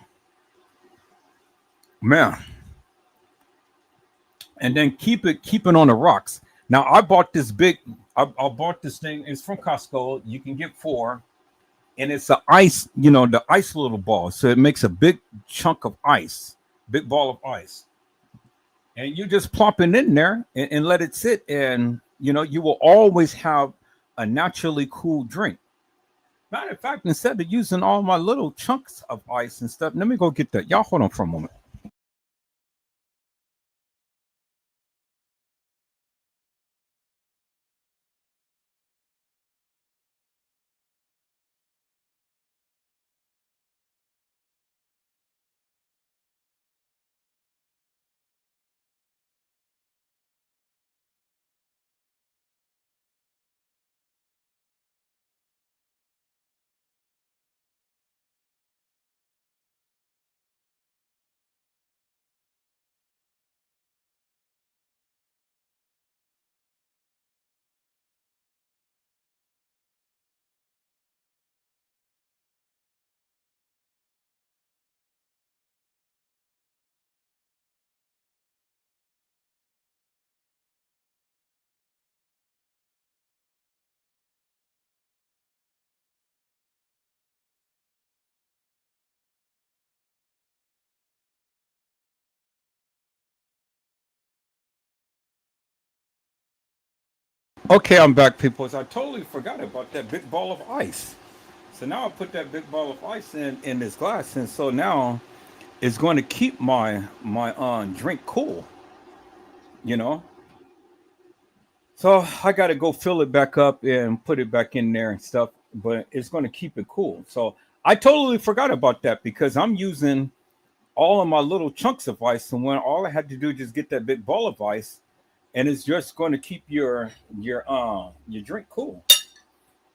man. And then keep it on the rocks. Now I bought this I bought this thing. It's from Costco. You can get 4. And it's the ice, the ice little ball. So it makes a big chunk of ice, big ball of ice. And you just plop it in there and let it sit. And, you will always have a naturally cool drink. Matter of fact, instead of using all my little chunks of ice and stuff, let me go get that. Y'all hold on for a moment. Okay, I'm back, people. I totally forgot about that big ball of ice. So now I put that big ball of ice in this glass, and so now it's going to keep my drink cool. You know, so I got to go fill it back up and put it back in there and stuff. But it's going to keep it cool. So I totally forgot about that because I'm using all of my little chunks of ice, and when all I had to do is just get that big ball of ice, and it's just going to keep your drink cool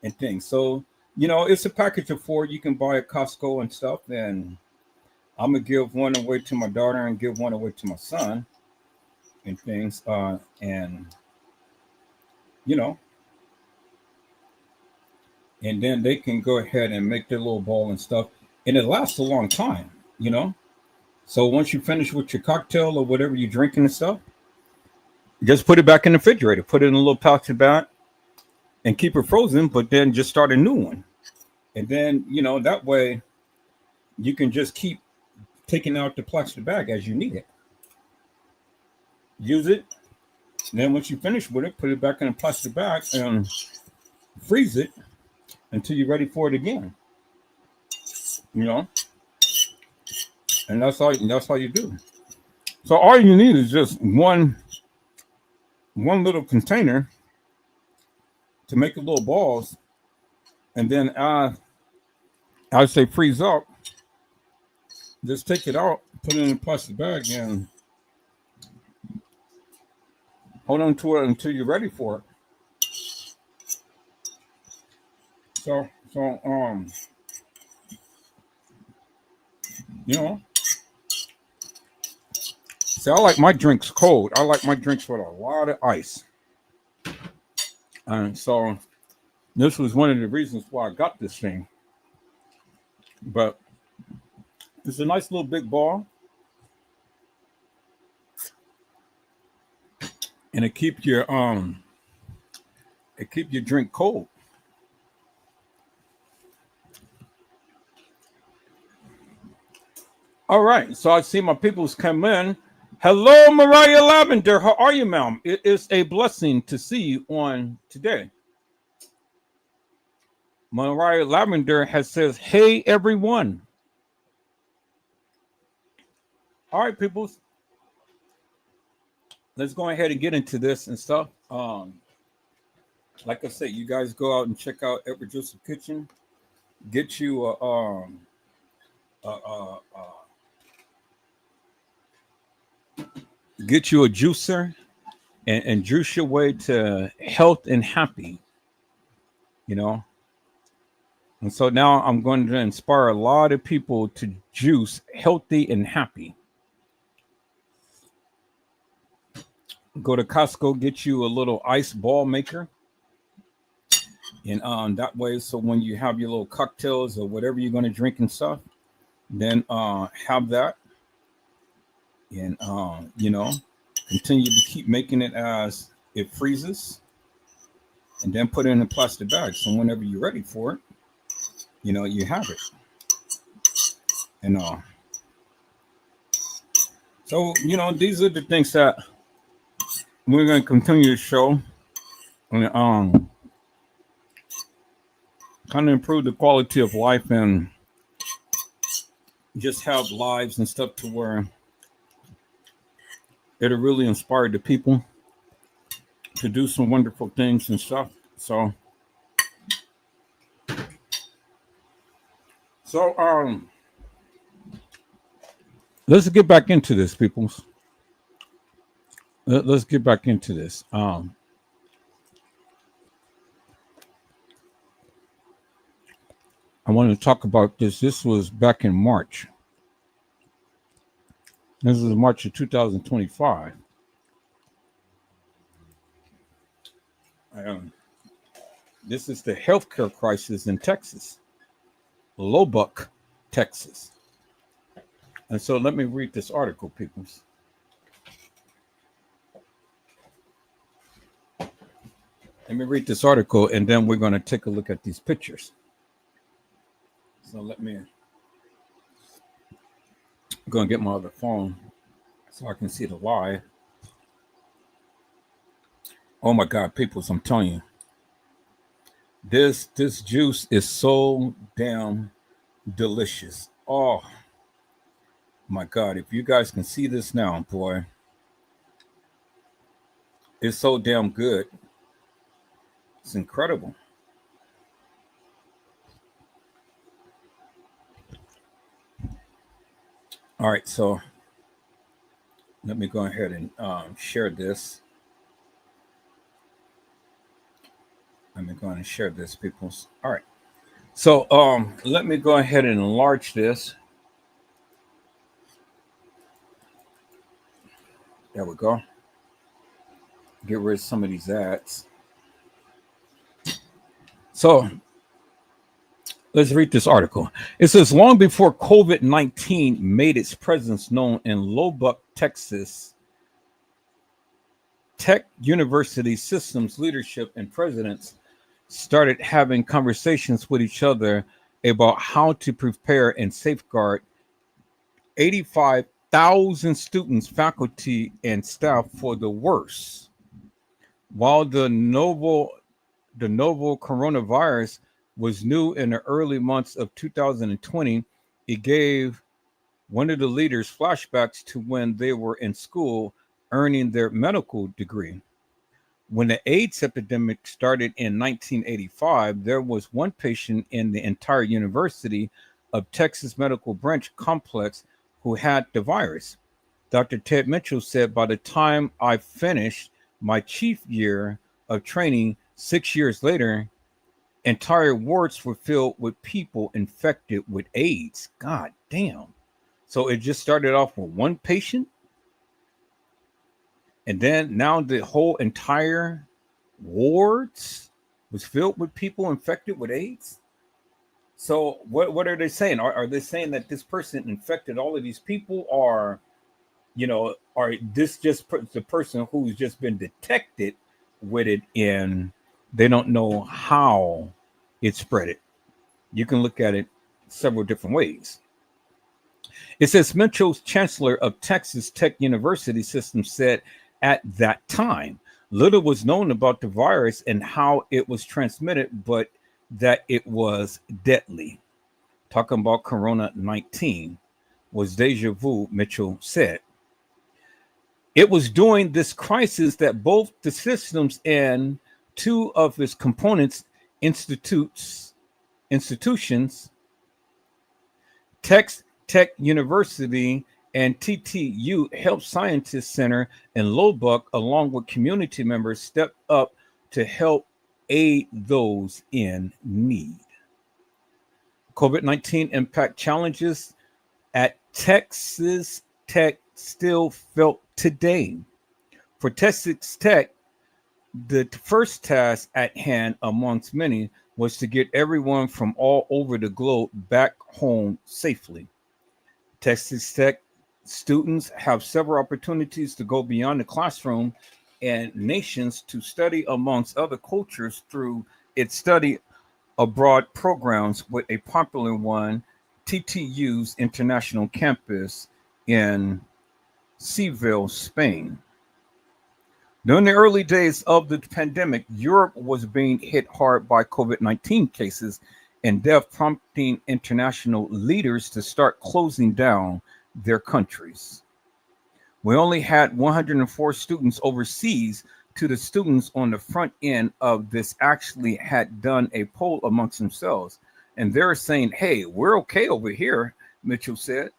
and things. So it's a package of 4 you can buy at Costco and stuff, and I'm gonna give one away to my daughter and give one away to my son and things. And you know, and then they can go ahead and make their little ball and stuff, and it lasts a long time. You know, so once you finish with your cocktail or whatever you're drinking and stuff, just put it back in the refrigerator, put it in a little pouch bag, and keep it frozen. But then just start a new one, and then that way you can just keep taking out the plastic bag as you need it. Use it. And then once you finish with it, put it back in a plastic bag and freeze it until you're ready for it again. You know, and that's all you do. So all you need is just one little container to make the little balls, and then I say freeze up. Just take it out, put it in a plastic bag, and hold on to it until you're ready for it. So you know, see, I like my drinks cold. I like my drinks with a lot of ice, and so this was one of the reasons why I got this thing. But it's a nice little big ball, and it keep your drink cold. All right, so I see my people's come in. Hello, Mariah Lavender. How are you, ma'am? It is a blessing to see you on today. Mariah Lavender has says, "Hey, everyone." All right, peoples. Let's go ahead and get into this and stuff. Like I said, you guys go out and check out Edward Joseph Kitchen. Get you get you a juicer and juice your way to health and happy. And so now I'm going to inspire a lot of people to juice healthy and happy. Go to Costco, get you a little ice ball maker. And that way, so when you have your little cocktails or whatever you're going to drink and stuff, then have that. And, continue to keep making it as it freezes. And then put it in a plastic bag. So whenever you're ready for it, you have it. And so these are the things that we're going to continue to show and kind of improve the quality of life and just have lives and stuff to where it'll really inspire the people to do some wonderful things and stuff. So let's get back into this, peoples. Let's get back into this. I want to talk about this. This was back in March. This was March of 2025. This is the healthcare crisis in Texas, Lubbock, Texas. And so let me read this article, peoples. Let me read this article, and then we're going to take a look at these pictures. So I'm going to get my other phone so I can see the live. Oh my God, peoples, I'm telling you, this juice is so damn delicious. Oh my God, if you guys can see this now, boy, it's so damn good. It's incredible. All right, so let me go ahead and share this. Let me go ahead and share this, peoples. All right. So let me go ahead and enlarge this. There we go. Get rid of some of these ads. So let's read this article. It says, long before COVID-19 made its presence known in Lubbock, Texas, Tech University systems leadership and presidents started having conversations with each other about how to prepare and safeguard 85,000 students, faculty, and staff for the worst. While the novel coronavirus was new in the early months of 2020, it gave one of the leaders flashbacks to when they were in school earning their medical degree. When the AIDS epidemic started in 1985, there was one patient in the entire University of Texas Medical Branch complex who had the virus. Dr. Ted Mitchell said, by the time I finished my chief year of training 6 years later, entire wards were filled with people infected with AIDS. God damn. So it just started off with one patient, and then now the whole entire wards was filled with people infected with AIDS. So what are they saying? Are they saying that this person infected all of these people, or are this just the person who's just been detected with it, and they don't know how it spread it? You can look at it several different ways. It says Mitchell's chancellor of Texas Tech University System said at that time, little was known about the virus and how it was transmitted, but that it was deadly. Talking about Corona-19 was deja vu, Mitchell said. It was during this crisis that both the systems and two of its components institutions, Tech University and TTU Health Sciences Center in Lubbock, along with community members, stepped up to help aid those in need. COVID-19 impact challenges at Texas Tech still felt today. For Texas Tech, the first task at hand amongst many was to get everyone from all over the globe back home safely. Texas Tech students have several opportunities to go beyond the classroom and nations to study amongst other cultures through its study abroad programs, with a popular one, TTU's International Campus in Seville, Spain. During the early days of the pandemic, Europe was being hit hard by COVID-19 cases and death, prompting international leaders to start closing down their countries. We only had 104 students overseas. To the students on the front end of this actually had done a poll amongst themselves, and they're saying, hey, we're okay over here, Mitchell said.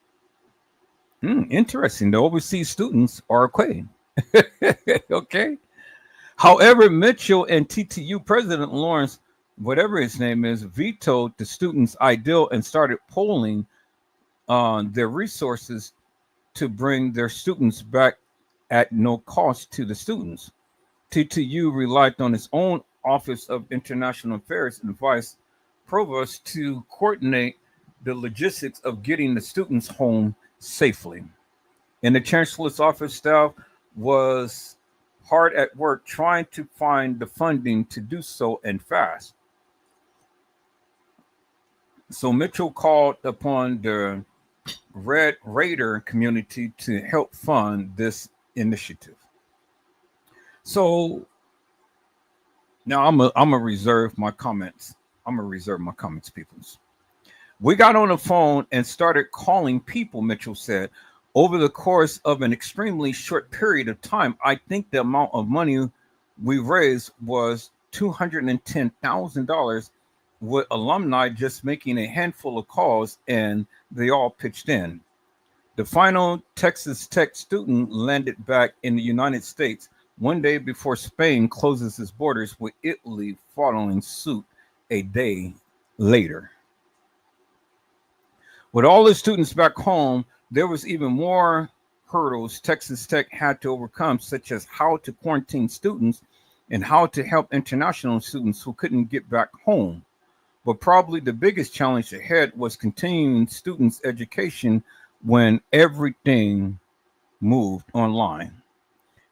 Interesting. The overseas students are okay. Okay. However, Mitchell and TTU President Lawrence, whatever his name is, vetoed the students' ideal and started polling on their resources to bring their students back at no cost to the students. TTU relied on its own Office of International Affairs and Vice Provost to coordinate the logistics of getting the students home safely. And the Chancellor's office staff was hard at work trying to find the funding to do so, and fast. So Mitchell called upon the Red Raider community to help fund this initiative. So Now I'm a reserve my comments. I'm gonna reserve my comments, peoples. We got on the phone and started calling people, Mitchell said. Over the course of an extremely short period of time, I think the amount of money we raised was $210,000, with alumni just making a handful of calls, and they all pitched in. The final Texas Tech student landed back in the United States one day before Spain closes its borders, with Italy following suit a day later. With all the students back home, there was even more hurdles Texas Tech had to overcome, such as how to quarantine students and how to help international students who couldn't get back home. But probably the biggest challenge ahead was continuing students' education when everything moved online.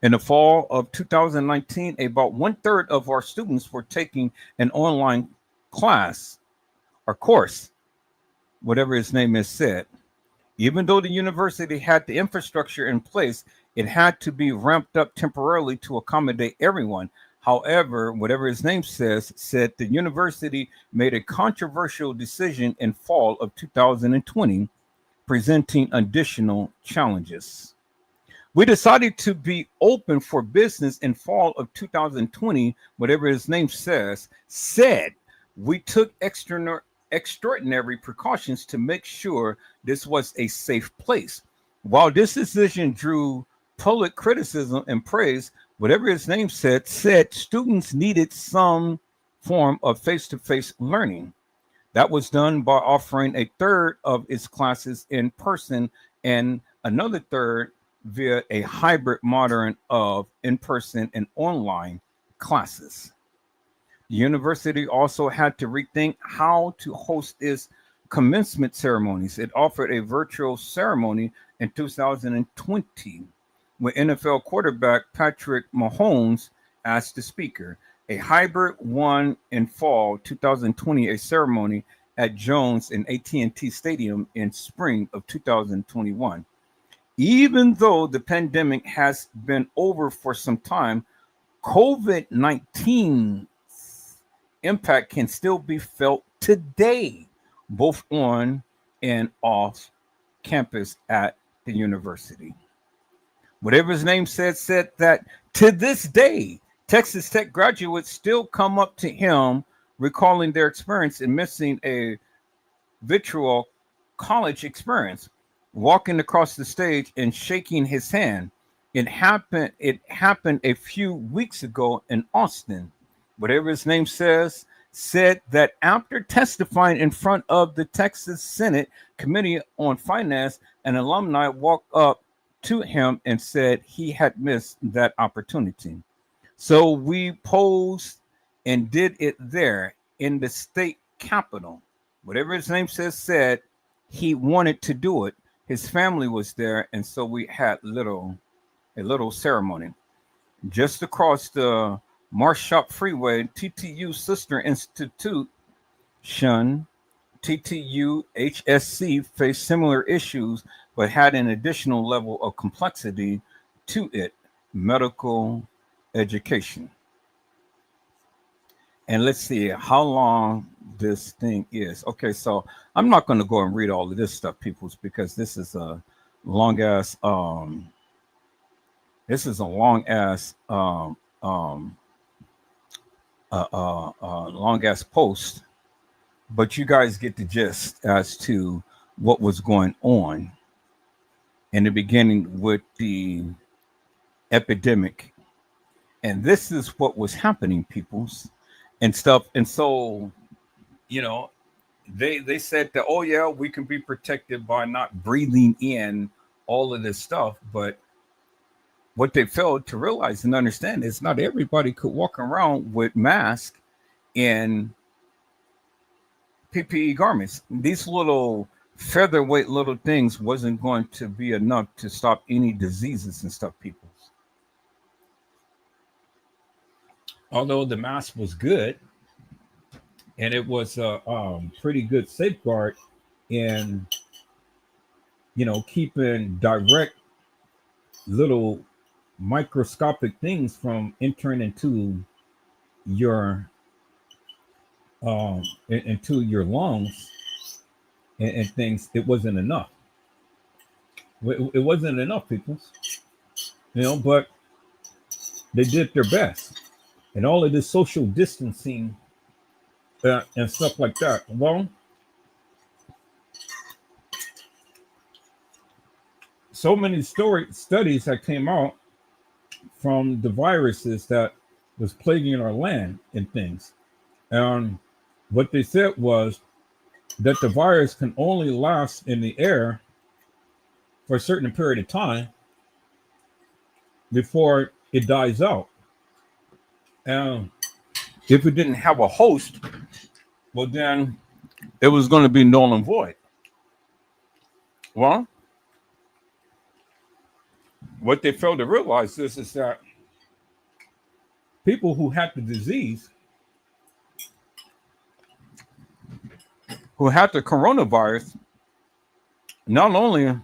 In the fall of 2019, about 1/3 of our students were taking an online class or course, whatever his name is said. Even though the university had the infrastructure in place, it had to be ramped up temporarily to accommodate everyone. However, whatever his name said the university made a controversial decision in fall of 2020, presenting additional challenges. We decided to be open for business in fall of 2020, whatever his name said we took extraordinary precautions to make sure this was a safe place. While this decision drew public criticism and praise, whatever his name said students needed some form of face-to-face learning. That was done by offering a third of its classes in person and another third via a hybrid model of in-person and online classes. The university also had to rethink how to host its commencement ceremonies. It offered a virtual ceremony in 2020 with NFL quarterback Patrick Mahomes as the speaker, a hybrid one in fall 2020, a ceremony at Jones and AT&T Stadium in spring of 2021. Even though the pandemic has been over for some time, COVID-19 impact can still be felt today, both on and off campus at the university. Whatever his name said that to this day, Texas Tech graduates still come up to him recalling their experience in missing a virtual college experience, walking across the stage and shaking his hand. It happened a few weeks ago in Austin. Whatever his name said that after testifying in front of the Texas Senate Committee on Finance, an alumni walked up to him and said he had missed that opportunity. So we posed and did it there in the state capitol. Whatever his name said he wanted to do it. His family was there, and so we had a little ceremony. Just across the Marshall Freeway, TTU Sister Institute, TTU HSC faced similar issues, but had an additional level of complexity to it: medical education. And let's see how long this thing is. Okay, so I'm not going to go and read all of this stuff, peoples, because this is a long ass long ass post, but you guys get the gist as to what was going on in the beginning with the epidemic. And this is what was happening, peoples, and stuff. And so, you know, they said that, oh yeah, we can be protected by not breathing in all of this stuff. But what they failed to realize and understand is not everybody could walk around with masks and PPE garments. These little featherweight little things wasn't going to be enough to stop any diseases and stuff, people. Although the mask was good and it was a pretty good safeguard in, you know, keeping direct little microscopic things from entering into your into your lungs and things, it wasn't enough. It wasn't enough, people. But they did their best, and all of this social distancing and stuff like that. Well, so many studies that came out from the viruses that was plaguing our land and things. And what they said was that the virus can only last in the air for a certain period of time before it dies out. And if it didn't have a host, well, then it was going to be null and void. Well, what they failed to realize is that people who had the disease, who had the coronavirus, not only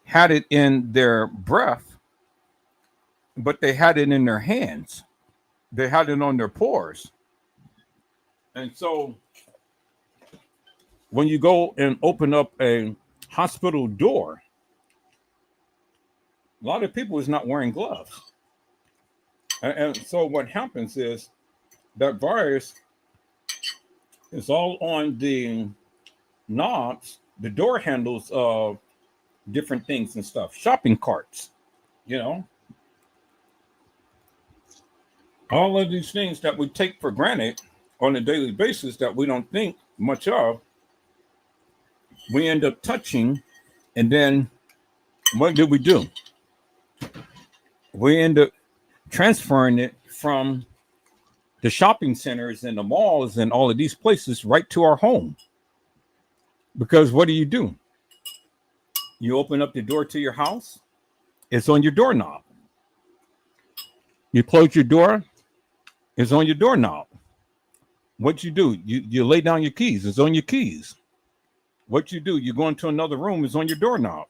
had it in their breath, but they had it in their hands. They had it on their pores. And so when you go and open up a hospital door, a lot of people is not wearing gloves. And so what happens is that virus is all on the knobs, the door handles of different things and stuff, shopping carts, all of these things that we take for granted on a daily basis that we don't think much of, we end up touching. And then what do? We end up transferring it from the shopping centers and the malls and all of these places right to our home. Because what do? You open up the door to your house, it's on your doorknob. You close your door, it's on your doorknob. What you do? You lay down your keys, it's on your keys. What you do? You go into another room, it's on your doorknob.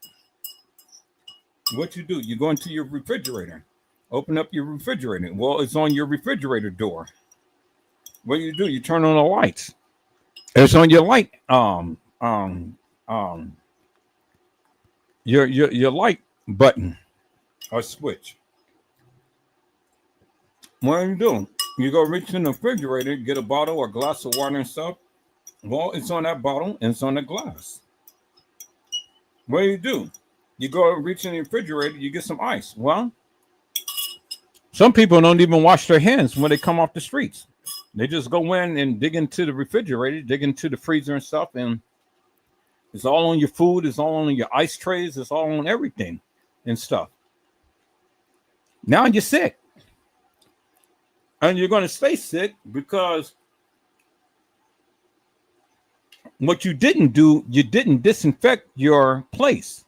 What you do? You go into your refrigerator, open up your refrigerator. Well, it's on your refrigerator door. What do? You turn on the lights. It's on your light. Your light button or switch. What are you doing? You go reach in the refrigerator, get a bottle or glass of water and stuff. Well, it's on that bottle and it's on the glass. What do? You go reach in the refrigerator, you get some ice. Well, some people don't even wash their hands when they come off the streets. They just go in and dig into the refrigerator, dig into the freezer and stuff, and it's all on your food, it's all on your ice trays, it's all on everything and stuff. Now you're sick. And you're going to stay sick because what you didn't do, you didn't disinfect your place.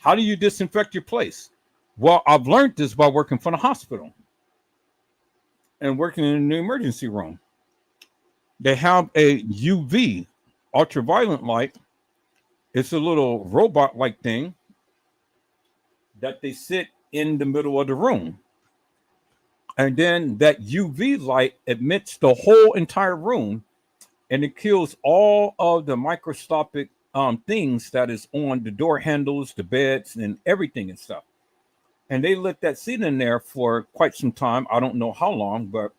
How do you disinfect your place? Well, I've learned this by working for the hospital and working in the emergency room. They have a UV, ultraviolet light. It's a little robot-like thing that they sit in the middle of the room. And then that UV light emits the whole entire room, and it kills all of the microscopic things that is on the door handles, the beds, and everything and stuff. And they let that sit in there for quite some time. I don't know how long, but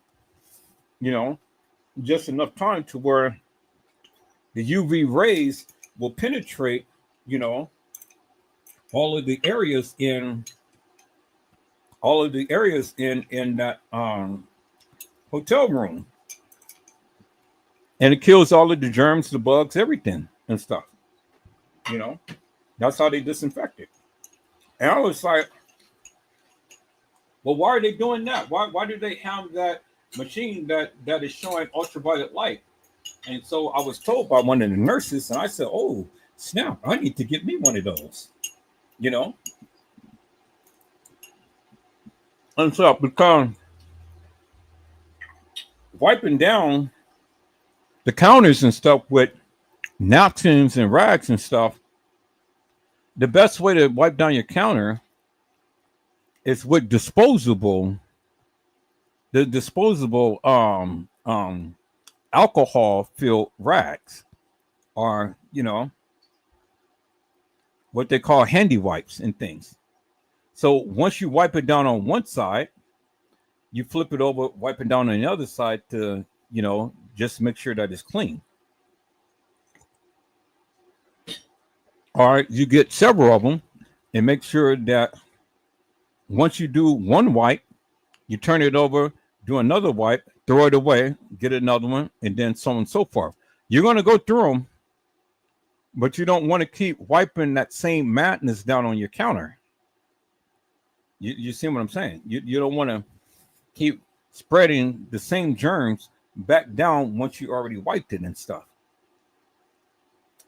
just enough time to where the UV rays will penetrate, all of the areas in that hotel room. And it kills all of the germs, the bugs, everything and stuff. That's how they disinfect it. And I was like, well, why are they doing that? Why do they have that machine that is showing ultraviolet light? And so I was told by one of the nurses, and I said, oh, snap, I need to get me one of those, And so because wiping down the counters and stuff with napkins and rags and stuff, the best way to wipe down your counter is with disposable the disposable alcohol filled rags are, what they call handy wipes and things. So once you wipe it down on one side, you flip it over, wipe it down on the other side to, just make sure that it's clean. All right, you get several of them and make sure that once you do one wipe, you turn it over, do another wipe, throw it away, get another one, and then so on and so forth. You're going to go through them, but you don't want to keep wiping that same madness down on your counter. You see what I'm saying? You don't want to keep spreading the same germs back down once you already wiped it and stuff.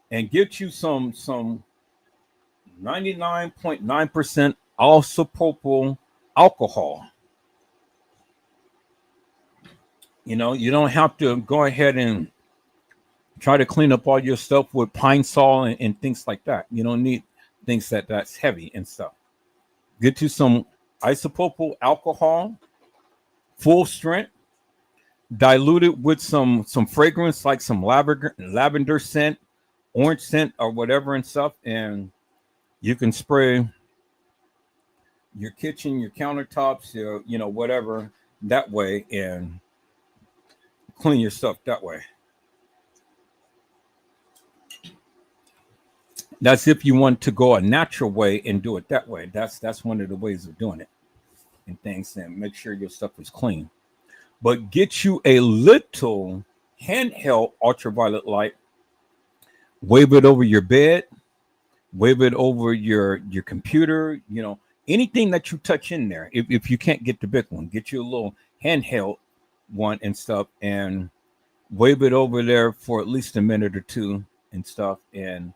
And get you some 99.9% isopropyl alcohol. You don't have to go ahead and try to clean up all your stuff with Pine Sol and things like that. You don't need things that's heavy and stuff. Get you some isopropyl alcohol, full strength, dilute it with some fragrance like some lavender scent, orange scent, or whatever and stuff, and you can spray your kitchen, your countertops, your whatever that way, and clean your stuff that way. That's if you want to go a natural way and do it that way. That's one of the ways of doing it and things, and make sure your stuff is clean. But get you a little handheld ultraviolet light, wave it over your bed, wave it over your computer, anything that you touch in there. If you can't get the big one, get you a little handheld one and stuff, and wave it over there for at least a minute or two and stuff, and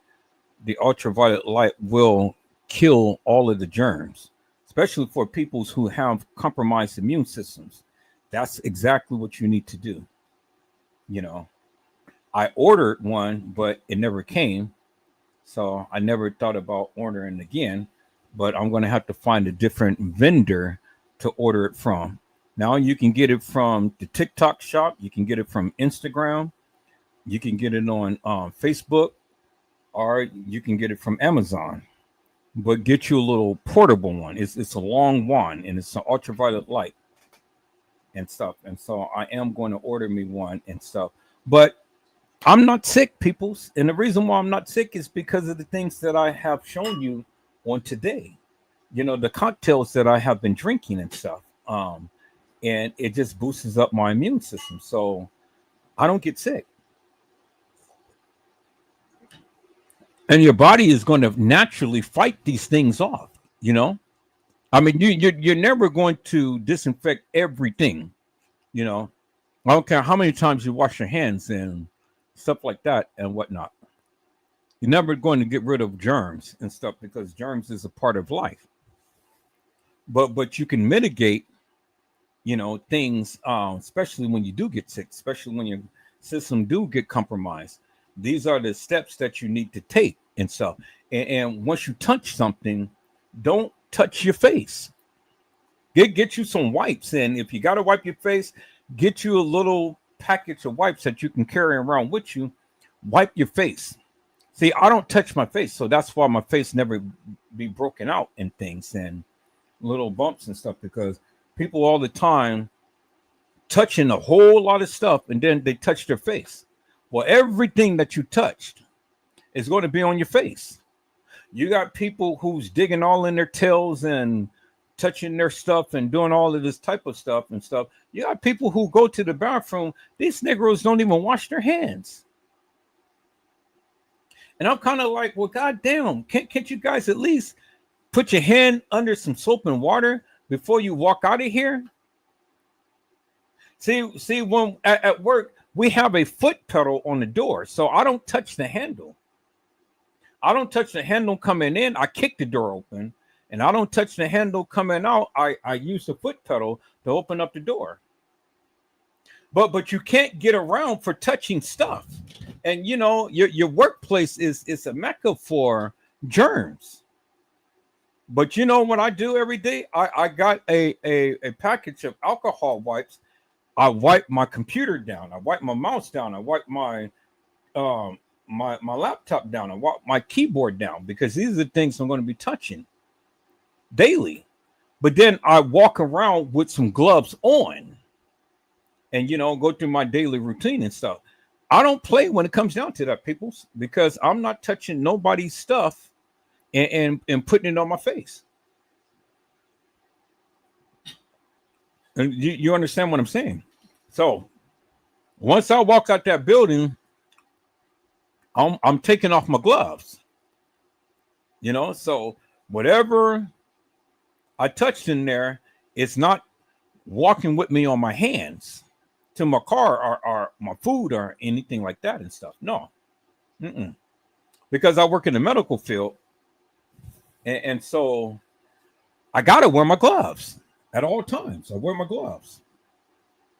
the ultraviolet light will kill all of the germs, especially for people who have compromised immune systems. That's exactly what you need to do. I ordered one, but it never came, so I never thought about ordering again, but I'm going to have to find a different vendor to order it from. Now you can get it from the TikTok shop. You can get it from Instagram. You can get it on Facebook, or you can get it from Amazon. But get you a little portable one. It's a long wand, and it's an ultraviolet light and stuff. And so I am going to order me one and stuff. But I'm not sick, peoples. And the reason why I'm not sick is because of the things that I have shown you on today. The cocktails that I have been drinking and stuff. And it just boosts up my immune system. So I don't get sick. And your body is going to naturally fight these things off, I mean, you're never going to disinfect everything, I don't care how many times you wash your hands and stuff like that and whatnot. You're never going to get rid of germs and stuff, because germs is a part of life. But you can mitigate, things, especially when you do get sick, especially when your system do get compromised. These are the steps that you need to take and stuff. And once you touch something, don't touch your face. Get you some wipes. And if you got to wipe your face, get you a little package of wipes that you can carry around with you. Wipe your face. See, I don't touch my face, so that's why my face never be broken out and things and little bumps and stuff, because people all the time touching a whole lot of stuff and then they touch their face. Well, everything that you touched is going to be on your face. You got people who's digging all in their tails and touching their stuff and doing all of this type of stuff and stuff. You got people who go to the bathroom. These Negroes don't even wash their hands. And I'm kind of like, well, goddamn, can't you guys at least put your hand under some soap and water before you walk out of here? See, when at work, we have a foot pedal on the door, so I don't touch the handle. I don't touch the handle coming in. I kick the door open, and I don't touch the handle coming out. I use the foot pedal to open up the door. But you can't get around for touching stuff. And your workplace is a mecca for germs. But you know what I do every day? I got a package of alcohol wipes. I wipe my computer down. I wipe my mouse down. I wipe um my laptop down. I wipe my keyboard down because these are the things I'm going to be touching daily. But then I walk around with some gloves on and go through my daily routine and stuff. I don't play when it comes down to that, peoples, because I'm not touching nobody's stuff and putting it on my face. And you understand what I'm saying? So once I walk out that building, I'm taking off my gloves. So whatever I touched in there, it's not walking with me on my hands to my car or my food or anything like that and stuff. No. Mm-mm. Because I work in the medical field. And so I got to wear my gloves at all times. I wear my gloves.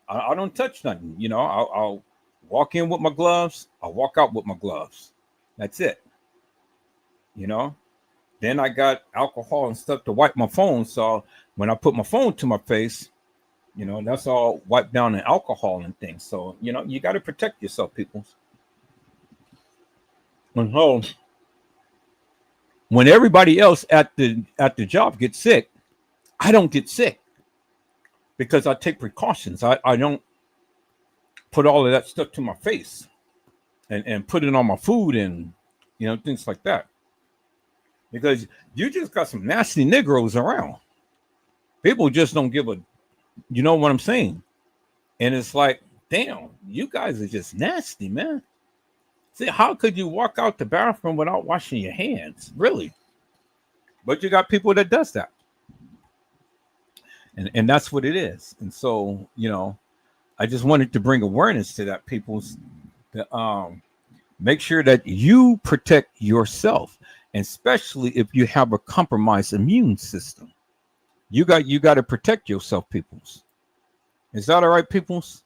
I don't touch nothing. I'll walk in with my gloves. I'll walk out with my gloves. That's it. Then I got alcohol and stuff to wipe my phone. So when I put my phone to my face, that's all wiped down in alcohol and things. So, you got to protect yourself, people. And so when everybody else at the job gets sick, I don't get sick because I take precautions. I don't put all of that stuff to my face and put it on my food and, things like that. Because you just got some nasty Negroes around. People just don't give a, you know what I'm saying? And it's like, damn, you guys are just nasty, man. See, how could you walk out the bathroom without washing your hands? Really? But you got people that does that. And that's what it is. And so, I just wanted to bring awareness to that, people's to make sure that you protect yourself, and especially if you have a compromised immune system. You got to protect yourself, peoples. Is that all right, peoples?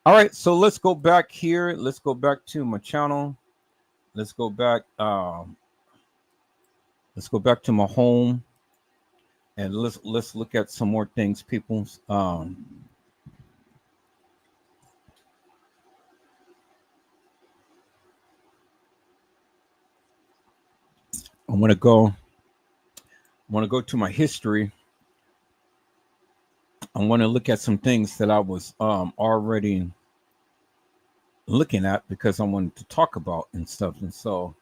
All right, so let's go back here. Let's go back to my channel. Let's go back to my home, and let's look at some more things, peoples. I want to go to my history. I want to look at some things that I was already looking at because I wanted to talk about and stuff. And so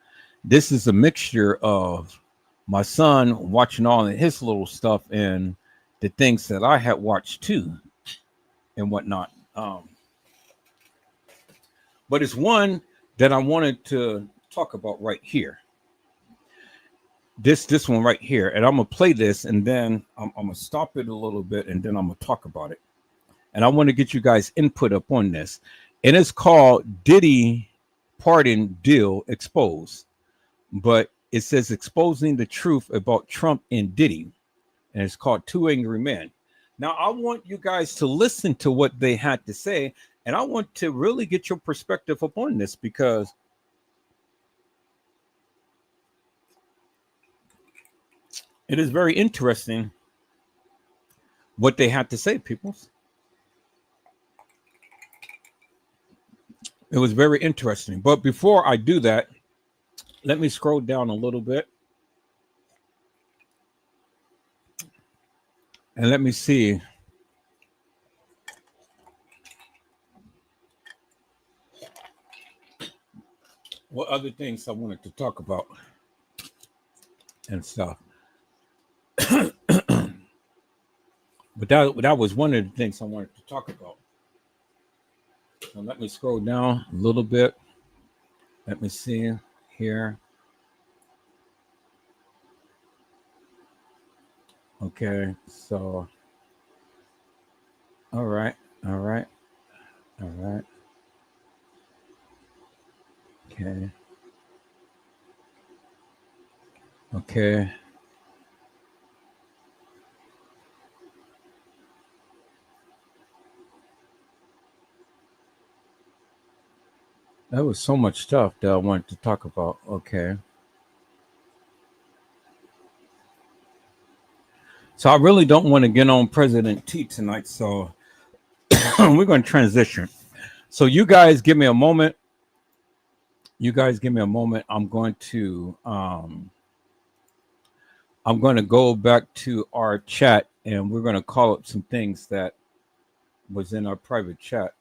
this is a mixture of my son watching all of his little stuff and the things that I had watched too and whatnot. But it's one that I wanted to talk about right here. This one right here, and I'm gonna play this, and then I'm gonna stop it a little bit, and then I'm gonna talk about it. And I want to get you guys input up on this, and it's called Diddy Pardon Deal Exposed, but it says exposing the truth about Trump and Diddy, and it's called Two Angry Men. Now I want you guys to listen to what they had to say, and I want to really get your perspective upon this because it is very interesting what they had to say, people. It was very interesting. But before I do that, let me scroll down a little bit. And let me see. What other things I wanted to talk about and stuff. But that was one of the things I wanted to talk about. So let me scroll down a little bit. Let me see here. Okay, so all right. Okay. That was so much stuff that I wanted to talk about. Okay. So I really don't want to get on President T tonight. So we're going to transition. So you guys give me a moment. I'm going to go back to our chat, and we're going to call up some things that was in our private chat.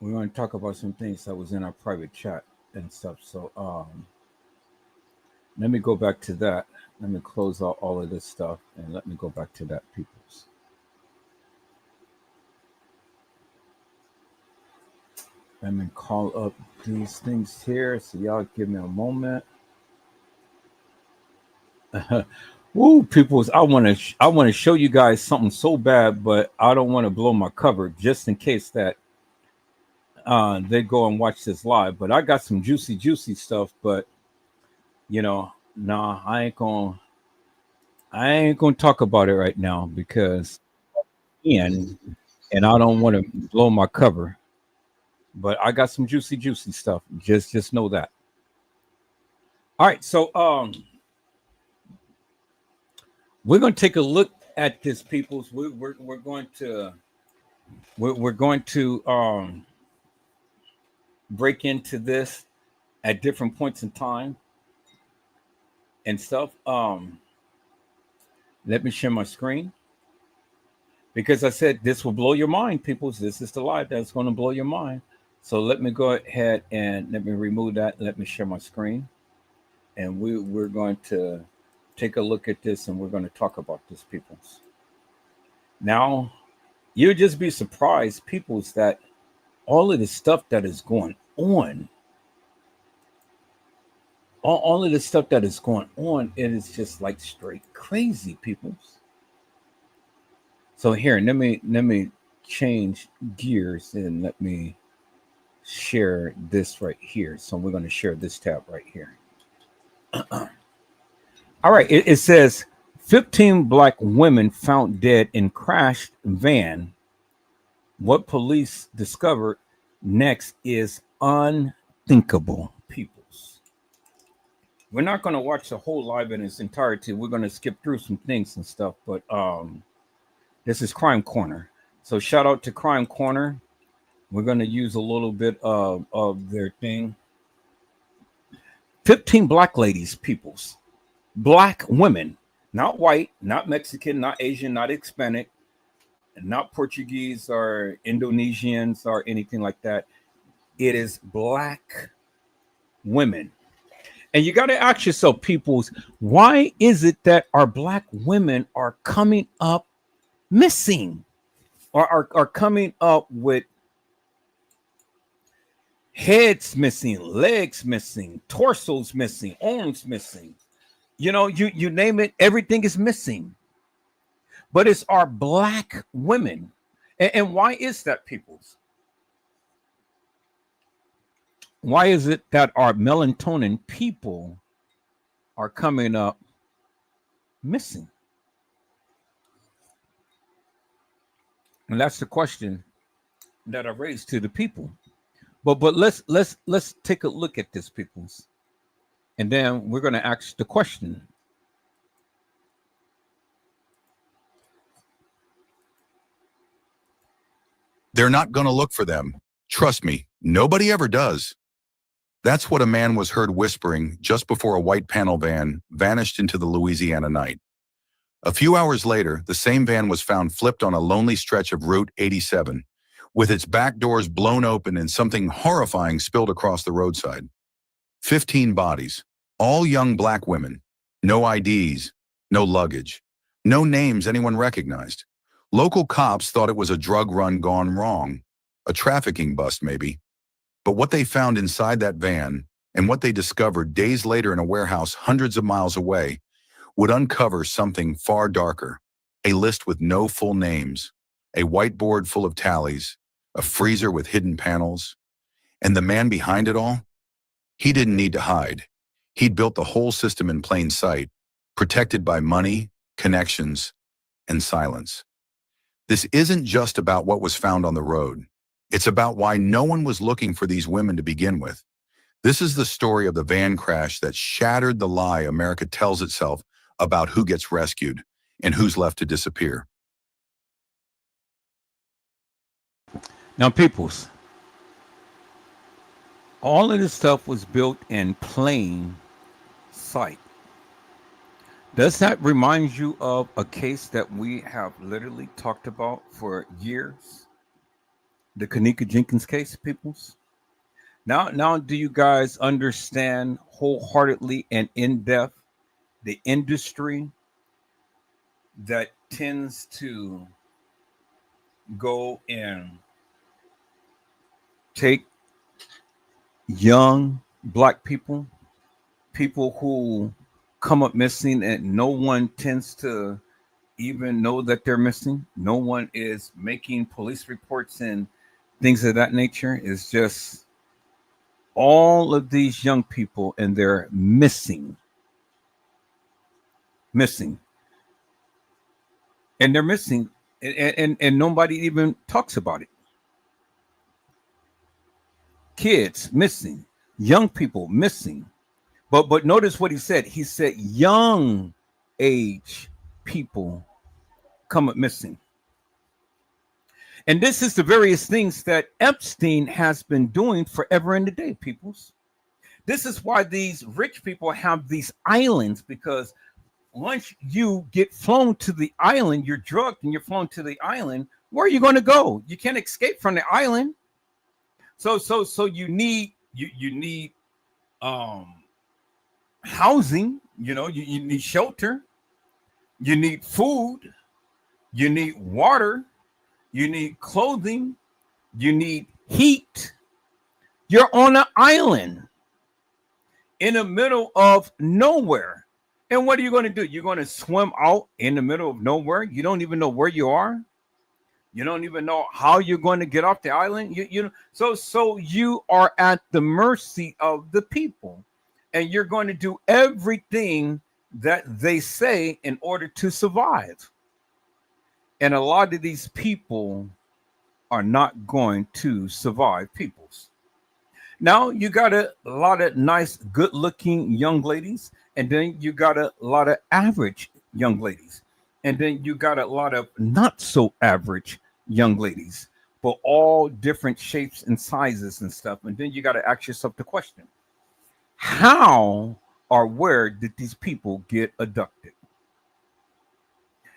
We're going to talk about some things that was in our private chat and stuff. So let me go back to that. Let me close out all of this stuff and let me go back to that, peoples. Let me call up these things here. So y'all give me a moment. Woo, peoples! I want to show you guys something so bad, but I don't want to blow my cover just in case that they go and watch this live. But I got some juicy stuff. But you know, nah, I ain't gonna talk about it right now because and I don't want to blow my cover. But I got some juicy stuff. Just know that. All right, so we're going to take a look at this, peoples. We're going to break into this at different points in time and stuff. Let me share my screen because I said this will blow your mind, peoples. This is the live that's going to blow your mind. So let me go ahead and let me remove that. Let me share my screen, and we're going to take a look at this, and we're going to talk about this, peoples. Now, you'll just be surprised, peoples, that all of the stuff that is going on, all of the stuff that is going on, it is just like straight crazy, peoples. So here, let me change gears and let me share this right here. So we're going to share this tab right here. All right, it says 15 black women found dead in crashed van. What police discovered next is unthinkable, peoples. We're not going to watch the whole live in its entirety. We're going to skip through some things and stuff, but this is Crime Corner. So shout out to Crime Corner. We're going to use a little bit of their thing. 15 black ladies, peoples. Black women, not white, not Mexican, not Asian, not Hispanic, not Portuguese or Indonesians or anything like that. It is black women. And you got to ask yourself, peoples, why is it that our black women are coming up missing or are coming up with heads missing, legs missing, torsos missing, arms missing? You know, you name it, everything is missing. But it's our black women. And why is that, peoples? Why is it that our melatonin people are coming up missing? And that's the question that I raised to the people. But let's take a look at this, peoples. And then we're going to ask the question. They're not going to look for them. Trust me, nobody ever does. That's what a man was heard whispering just before a white panel van vanished into the Louisiana night. A few hours later, the same van was found flipped on a lonely stretch of Route 87, with its back doors blown open and something horrifying spilled across the roadside. 15 bodies, all young black women. No IDs, no luggage, no names anyone recognized. Local cops thought it was a drug run gone wrong, a trafficking bust maybe. But what they found inside that van and what they discovered days later in a warehouse hundreds of miles away would uncover something far darker, a list with no full names, a whiteboard full of tallies, a freezer with hidden panels. And the man behind it all? He didn't need to hide. He'd built the whole system in plain sight, protected by money, connections, and silence. This isn't just about what was found on the road. It's about why no one was looking for these women to begin with. This is the story of the van crash that shattered the lie America tells itself about who gets rescued and who's left to disappear. Now, peoples, all of this stuff was built in plain sight. Does that remind you of a case that we have literally talked about for years? The Kenneka Jenkins case, peoples? Now, do you guys understand wholeheartedly and in depth the industry that tends to go and take young Black people, people who come up missing and no one tends to even know that they're missing? No one is making police reports and things of that nature. It's just all of these young people and they're missing. And they're missing and nobody even talks about it. Kids missing, young people missing. But notice what he said. He said young age people come up missing. And this is the various things that Epstein has been doing forever and a day, peoples. This is why these rich people have these islands, because once you get flown to the island, you're drugged and you're flown to the island, where are you going to go? You can't escape from the island. So you need housing, you need shelter, you need food, you need water, you need clothing, you need heat. You're on an island in the middle of nowhere. And what are you going to do? You're going to swim out in the middle of nowhere. You don't even know where you are. You don't even know how you're going to get off the island. So you are at the mercy of the people, and you're going to do everything that they say in order to survive. And a lot of these people are not going to survive, peoples. Now you got a lot of nice, good-looking young ladies, and then you got a lot of average young ladies. And then you got a lot of not so average young ladies, but all different shapes and sizes and stuff. And then you got to ask yourself the question, how or where did these people get abducted?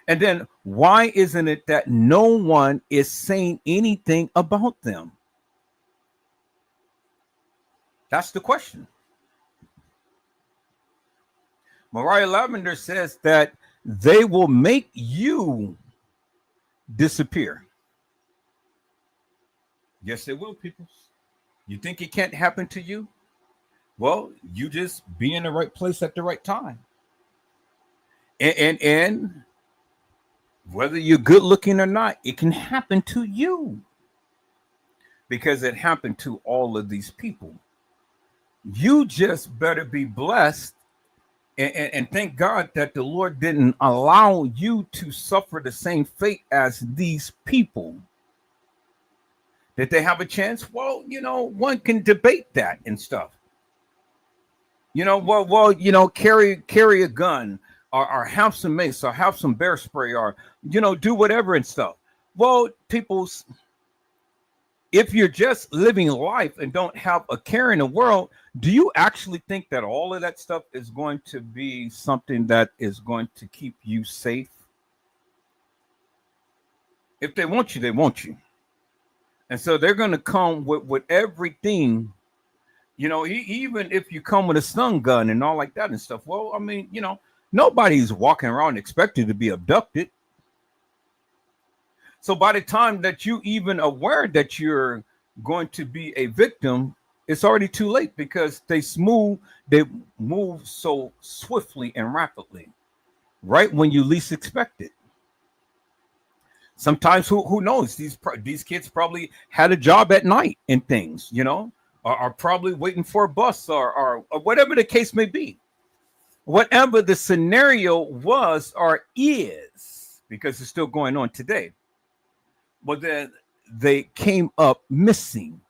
And then why isn't it that no one is saying anything about them? That's the question. Mariah Lavender says that they will make you disappear. Yes, they will, people. You think it can't happen to you? Well, you just be in the right place at the right time. And whether you're good looking or not, it can happen to you. Because it happened to all of these people. You just better be blessed. And thank God that the Lord didn't allow you to suffer the same fate as these people. Did they have a chance? Well, one can debate that and stuff. Carry a gun or have some mace or have some bear spray or, do whatever and stuff. Well, people's, if you're just living life and don't have a care in the world, do you actually think that all of that stuff is going to be something that is going to keep you safe? If they want you, they want you. And so they're going to come with everything, even if you come with a stun gun and all like that and stuff. Well, I mean, nobody's walking around expected to be abducted. So by the time that you even aware that you're going to be a victim, it's already too late because they move so swiftly and rapidly, right when you least expect it. Sometimes who knows? These kids probably had a job at night and things, are probably waiting for a bus or whatever the case may be. Whatever the scenario was or is, because it's still going on today. But then they came up missing.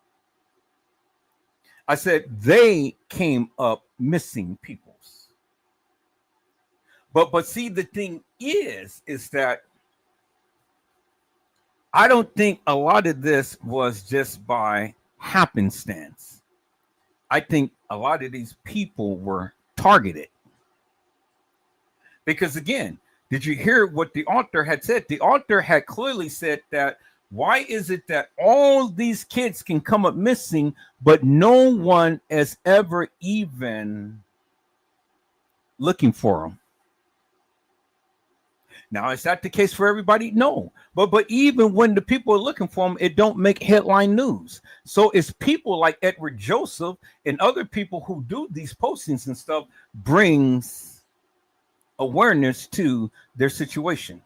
I said they came up missing peoples. But see, the thing is that I don't think a lot of this was just by happenstance. I think a lot of these people were targeted. Because again, did you hear what the author had said? The author had clearly said that why is it that all these kids can come up missing, but no one is ever even looking for them? Now, is that the case for everybody? No. But even when the people are looking for them, it don't make headline news. So it's people like Edward Joseph and other people who do these postings and stuff brings awareness to their situation.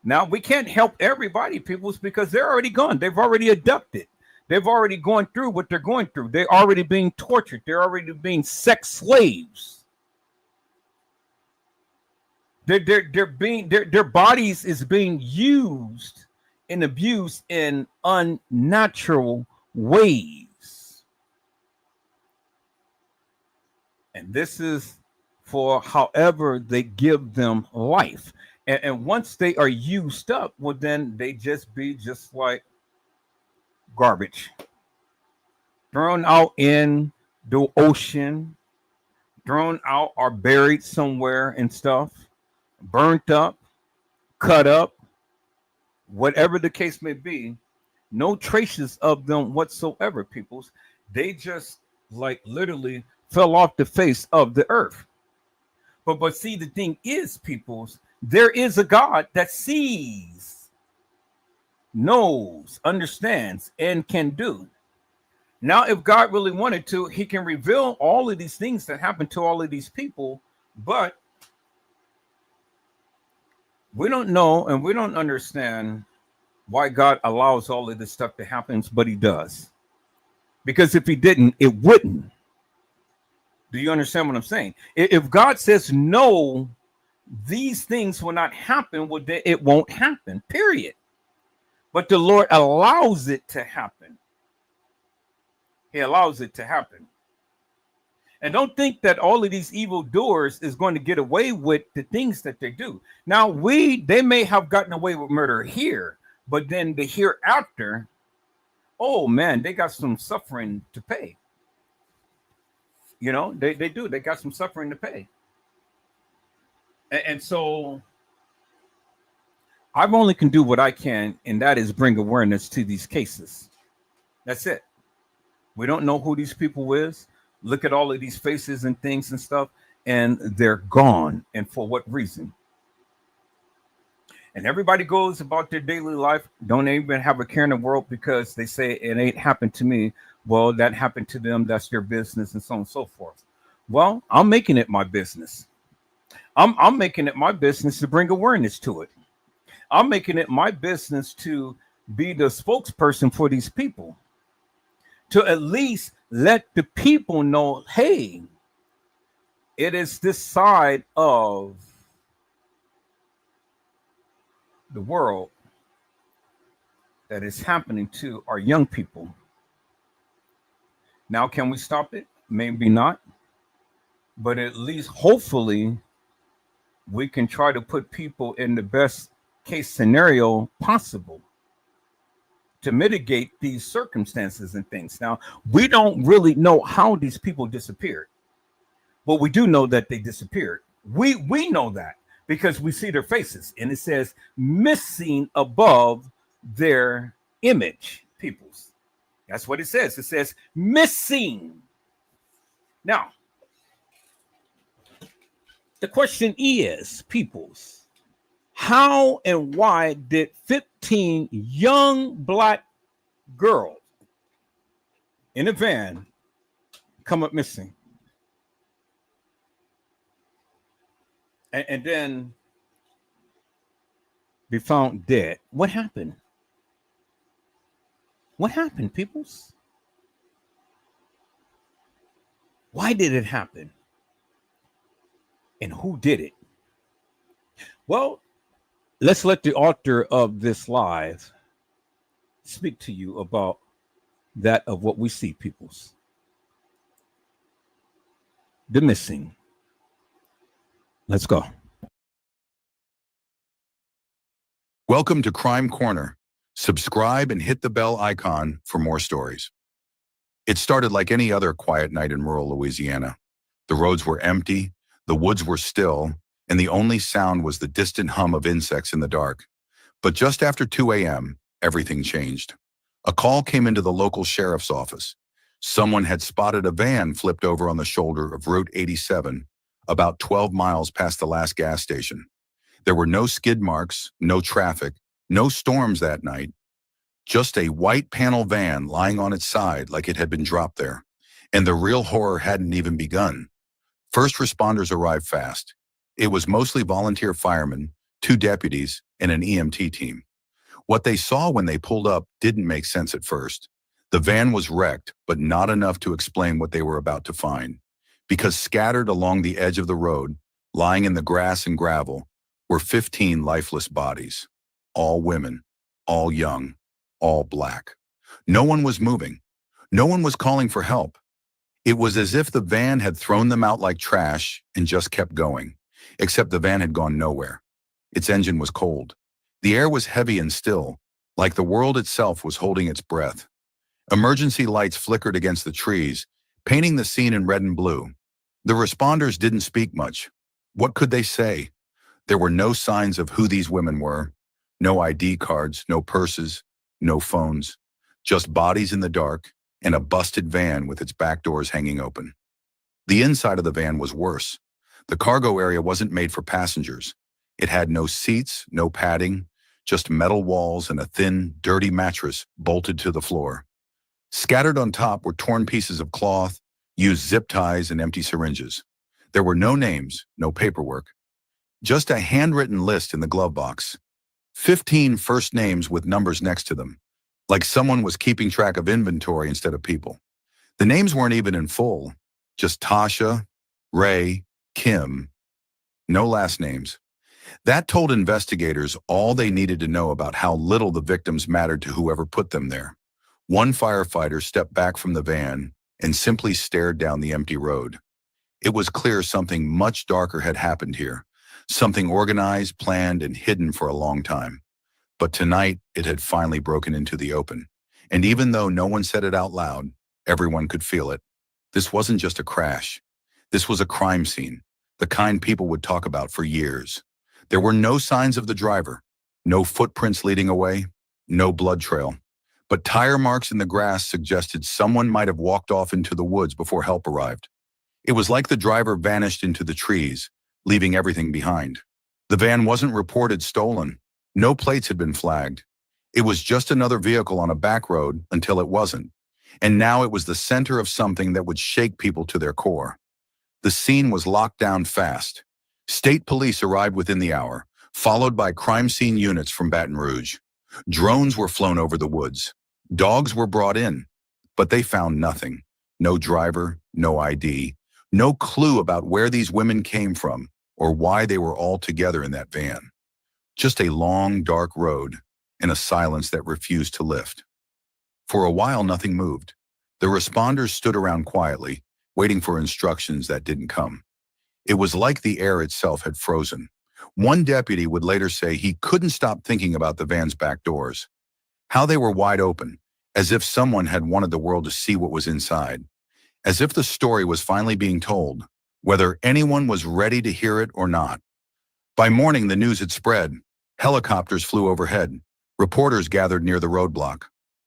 Now, we can't help everybody, peoples, because they're already gone. They've already abducted. They've already gone through what they're going through. They're already being tortured. They're already being sex slaves. Their bodies is being used and abused in unnatural ways. And this is for however they give them life. And once they are used up, well, then they just be just like garbage. Thrown out in the ocean, thrown out or buried somewhere and stuff. Burnt up, cut up, whatever the case may be, no traces of them whatsoever, peoples. They just like literally fell off the face of the earth. But see, the thing is, peoples, there is a God that sees, knows, understands, and can do. Now, if God really wanted to, he can reveal all of these things that happen to all of these people, but we don't know and we don't understand why God allows all of this stuff to happen, but he does. Because if he didn't, it wouldn't. Do you understand what I'm saying? If God says no, these things will not happen, well, it won't happen, period. But the Lord allows it to happen. He allows it to happen. And don't think that all of these evildoers is going to get away with the things that they do. Now, they may have gotten away with murder here, but then the hereafter, oh man, they got some suffering to pay. You know, they do. They got some suffering to pay. And so I only can do what I can, and that is bring awareness to these cases. That's it. We don't know who these people is. Look at all of these faces and things and stuff, and they're gone. And for what reason? And everybody goes about their daily life, don't even have a care in the world because they say it ain't happened to me. Well, that happened to them. That's their business, and so on and so forth. Well, I'm making it my business. I'm making it my business to bring awareness to it. I'm making it my business to be the spokesperson for these people. To at least let the people know, hey, it is this side of the world that is happening to our young people. Now, can we stop it? Maybe not. But at least, hopefully, we can try to put people in the best case scenario possible to mitigate these circumstances and things. Now, we don't really know how these people disappeared, but we do know that they disappeared. We know that because we see their faces, and it says missing above their image, peoples. That's what it says. It says missing. Now, the question is, peoples, how and why did 15 young black girls in a van come up missing? And then be found dead? What happened? What happened, peoples? Why did it happen? And who did it? Well, let's let the author of this live speak to you about that of what we see, peoples. The missing. Let's go. Welcome to Crime Corner. Subscribe and hit the bell icon for more stories. It started like any other quiet night in rural Louisiana. The roads were empty, the woods were still, and the only sound was the distant hum of insects in the dark. But just after 2 a.m., everything changed. A call came into the local sheriff's office. Someone had spotted a van flipped over on the shoulder of Route 87, about 12 miles past the last gas station. There were no skid marks, no traffic, no storms that night. Just a white panel van lying on its side like it had been dropped there. And the real horror hadn't even begun. First responders arrived fast. It was mostly volunteer firemen, 2 deputies, and an EMT team. What they saw when they pulled up didn't make sense at first. The van was wrecked, but not enough to explain what they were about to find. Because scattered along the edge of the road, lying in the grass and gravel, were 15 lifeless bodies. All women, all young, all black. No one was moving. No one was calling for help. It was as if the van had thrown them out like trash and just kept going, except the van had gone nowhere. Its engine was cold. The air was heavy and still, like the world itself was holding its breath. Emergency lights flickered against the trees, painting the scene in red and blue. The responders didn't speak much. What could they say? There were no signs of who these women were. No ID cards, no purses, no phones. Just bodies in the dark and a busted van with its back doors hanging open. The inside of the van was worse. The cargo area wasn't made for passengers. It had no seats, no padding, just metal walls and a thin, dirty mattress bolted to the floor. Scattered on top were torn pieces of cloth, used zip ties, and empty syringes. There were no names, no paperwork. Just a handwritten list in the glove box. 15 first names with numbers next to them, like someone was keeping track of inventory instead of people. The names weren't even in full, just Tasha, Ray, Kim, no last names. That told investigators all they needed to know about how little the victims mattered to whoever put them there. One firefighter stepped back from the van and simply stared down the empty road. It was clear something much darker had happened here, something organized, planned, and hidden for a long time. But tonight, it had finally broken into the open. And even though no one said it out loud, everyone could feel it. This wasn't just a crash. This was a crime scene, the kind people would talk about for years. There were no signs of the driver, no footprints leading away, no blood trail. But tire marks in the grass suggested someone might have walked off into the woods before help arrived. It was like the driver vanished into the trees, leaving everything behind. The van wasn't reported stolen. No plates had been flagged. It was just another vehicle on a back road until it wasn't. And now it was the center of something that would shake people to their core. The scene was locked down fast. State police arrived within the hour, followed by crime scene units from Baton Rouge. Drones were flown over the woods. Dogs were brought in, but they found nothing. No driver, no ID, no clue about where these women came from or why they were all together in that van. Just a long, dark road and a silence that refused to lift. For a while, nothing moved. The responders stood around quietly, waiting for instructions that didn't come. It was like the air itself had frozen. One deputy would later say he couldn't stop thinking about the van's back doors, how they were wide open, as if someone had wanted the world to see what was inside, as if the story was finally being told, whether anyone was ready to hear it or not. By morning, the news had spread. Helicopters flew overhead. Reporters gathered near the roadblock.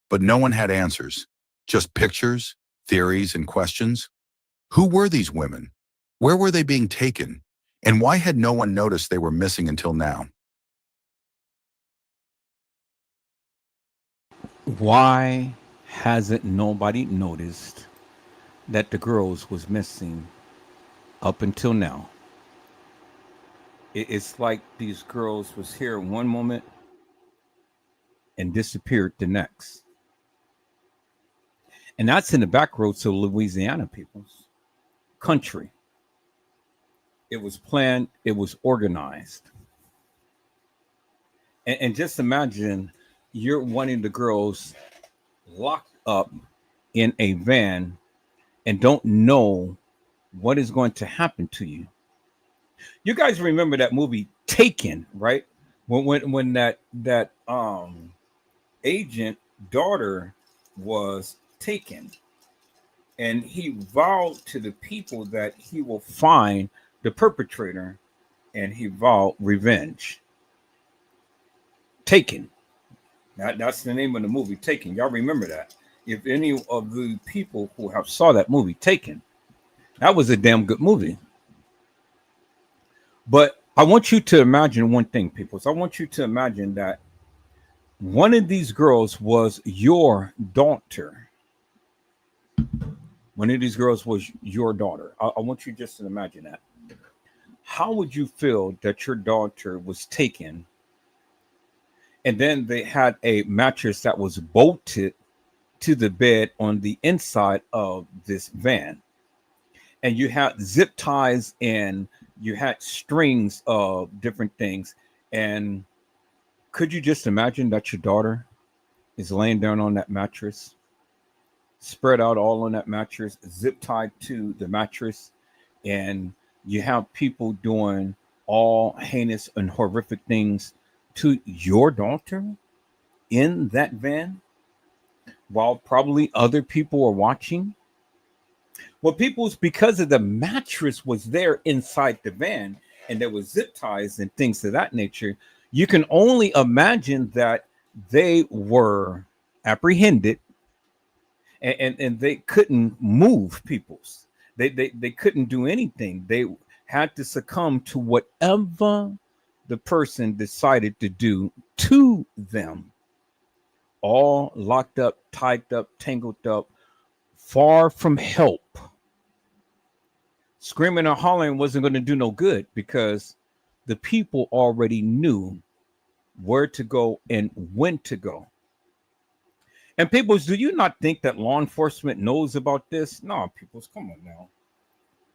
But no one had answers, just pictures, theories, and questions. Who were these women? Where were they being taken? And why had no one noticed they were missing until now? Why hasn't nobody noticed that the girls was missing up until now? It's like these girls was here one moment and disappeared the next. And that's in the back roads of Louisiana, people's country. It was planned, it was organized. And just imagine you're wanting the girls locked up in a van and don't know what is going to happen to you. You guys remember that movie Taken, right? When that agent daughter was taken, and he vowed to the people that he will find the perpetrator, and he vowed revenge. Taken. That's the name of the movie, Taken. Y'all remember that? If any of the people who have saw that movie, Taken, that was a damn good movie. But I want you to imagine one thing, people. So I want you to imagine that one of these girls was your daughter. One of these girls was your daughter. I want you just to imagine that. How would you feel that your daughter was taken, and then they had a mattress that was bolted to the bed on the inside of this van, and you had zip ties and you had strings of different things? And could you just imagine that your daughter is laying down on that mattress, spread out all on that mattress, zip tied to the mattress, and you have people doing all heinous and horrific things to your daughter in that van while probably other people are watching? Well, people's, because of the mattress was there inside the van and there was zip ties and things of that nature, you can only imagine that they were apprehended, and they couldn't move people's. They couldn't do anything. They had to succumb to whatever the person decided to do to them. All locked up, tied up, tangled up, far from help. Screaming and hollering wasn't going to do no good, because the people already knew where to go and when to go. And peoples, do you not think that law enforcement knows about this? No, peoples, come on now.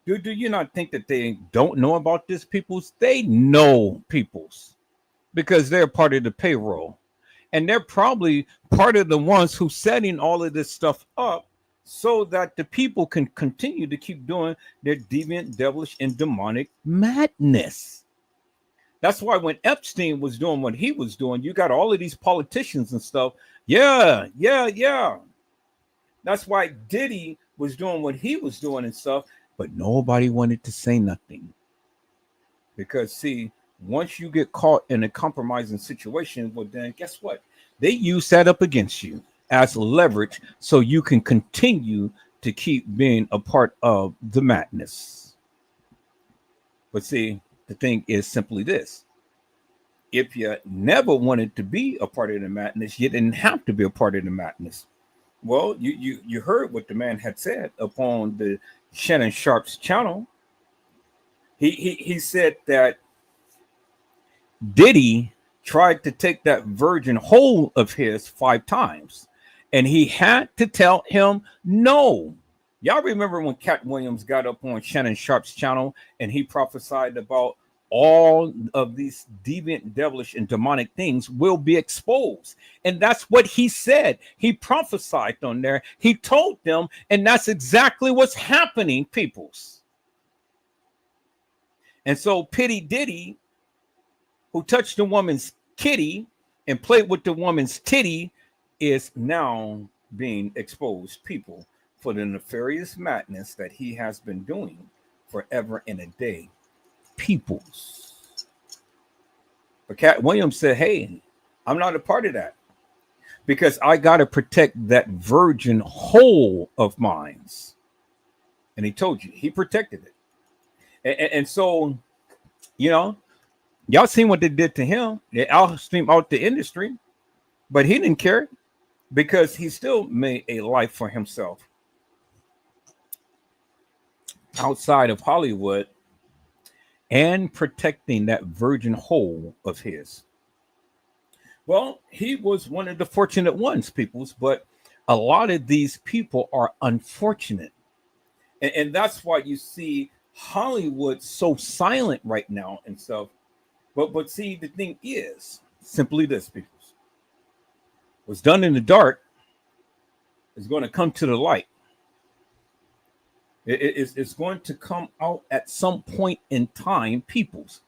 Do you not think that they don't know about this, peoples? They know, peoples, because they're part of the payroll. And they're probably part of the ones who setting all of this stuff up so that the people can continue to keep doing their deviant, devilish, and demonic madness. That's why when Epstein was doing what he was doing, you got all of these politicians and stuff. Yeah. That's why Diddy was doing what he was doing and stuff, but nobody wanted to say nothing. Because, see, once you get caught in a compromising situation, well, then guess what? They use that up against you as leverage so you can continue to keep being a part of the madness. But see, the thing is simply this. If you never wanted to be a part of the madness, you didn't have to be a part of the madness. Well, you heard what the man had said upon the Shannon Sharpe's channel. He said that Diddy tried to take that virgin hold of his 5 times, and he had to tell him no. Y'all remember when Cat Williams got up on Shannon Sharpe's channel and he prophesied about all of these deviant, devilish, and demonic things will be exposed. And that's what he said. He prophesied on there. He told them, and that's exactly what's happening, peoples. And so Pitty Diddy, who touched the woman's kitty and played with the woman's titty, is now being exposed, people, for the nefarious madness that he has been doing forever and a day. Peoples. But Cat Williams said, hey, I'm not a part of that, because I got to protect that virgin whole of mine. And he told you, he protected it. And so, you know, y'all seen what they did to him. They out-streamed out the industry, but he didn't care, because he still made a life for himself outside of Hollywood and protecting that virgin whole of his. Well, he was one of the fortunate ones, peoples, but a lot of these people are unfortunate. And that's why you see Hollywood so silent right now and stuff. But see, the thing is simply this, peoples. What's done in the dark is going to come to the light. It's going to come out at some point in time, peoples.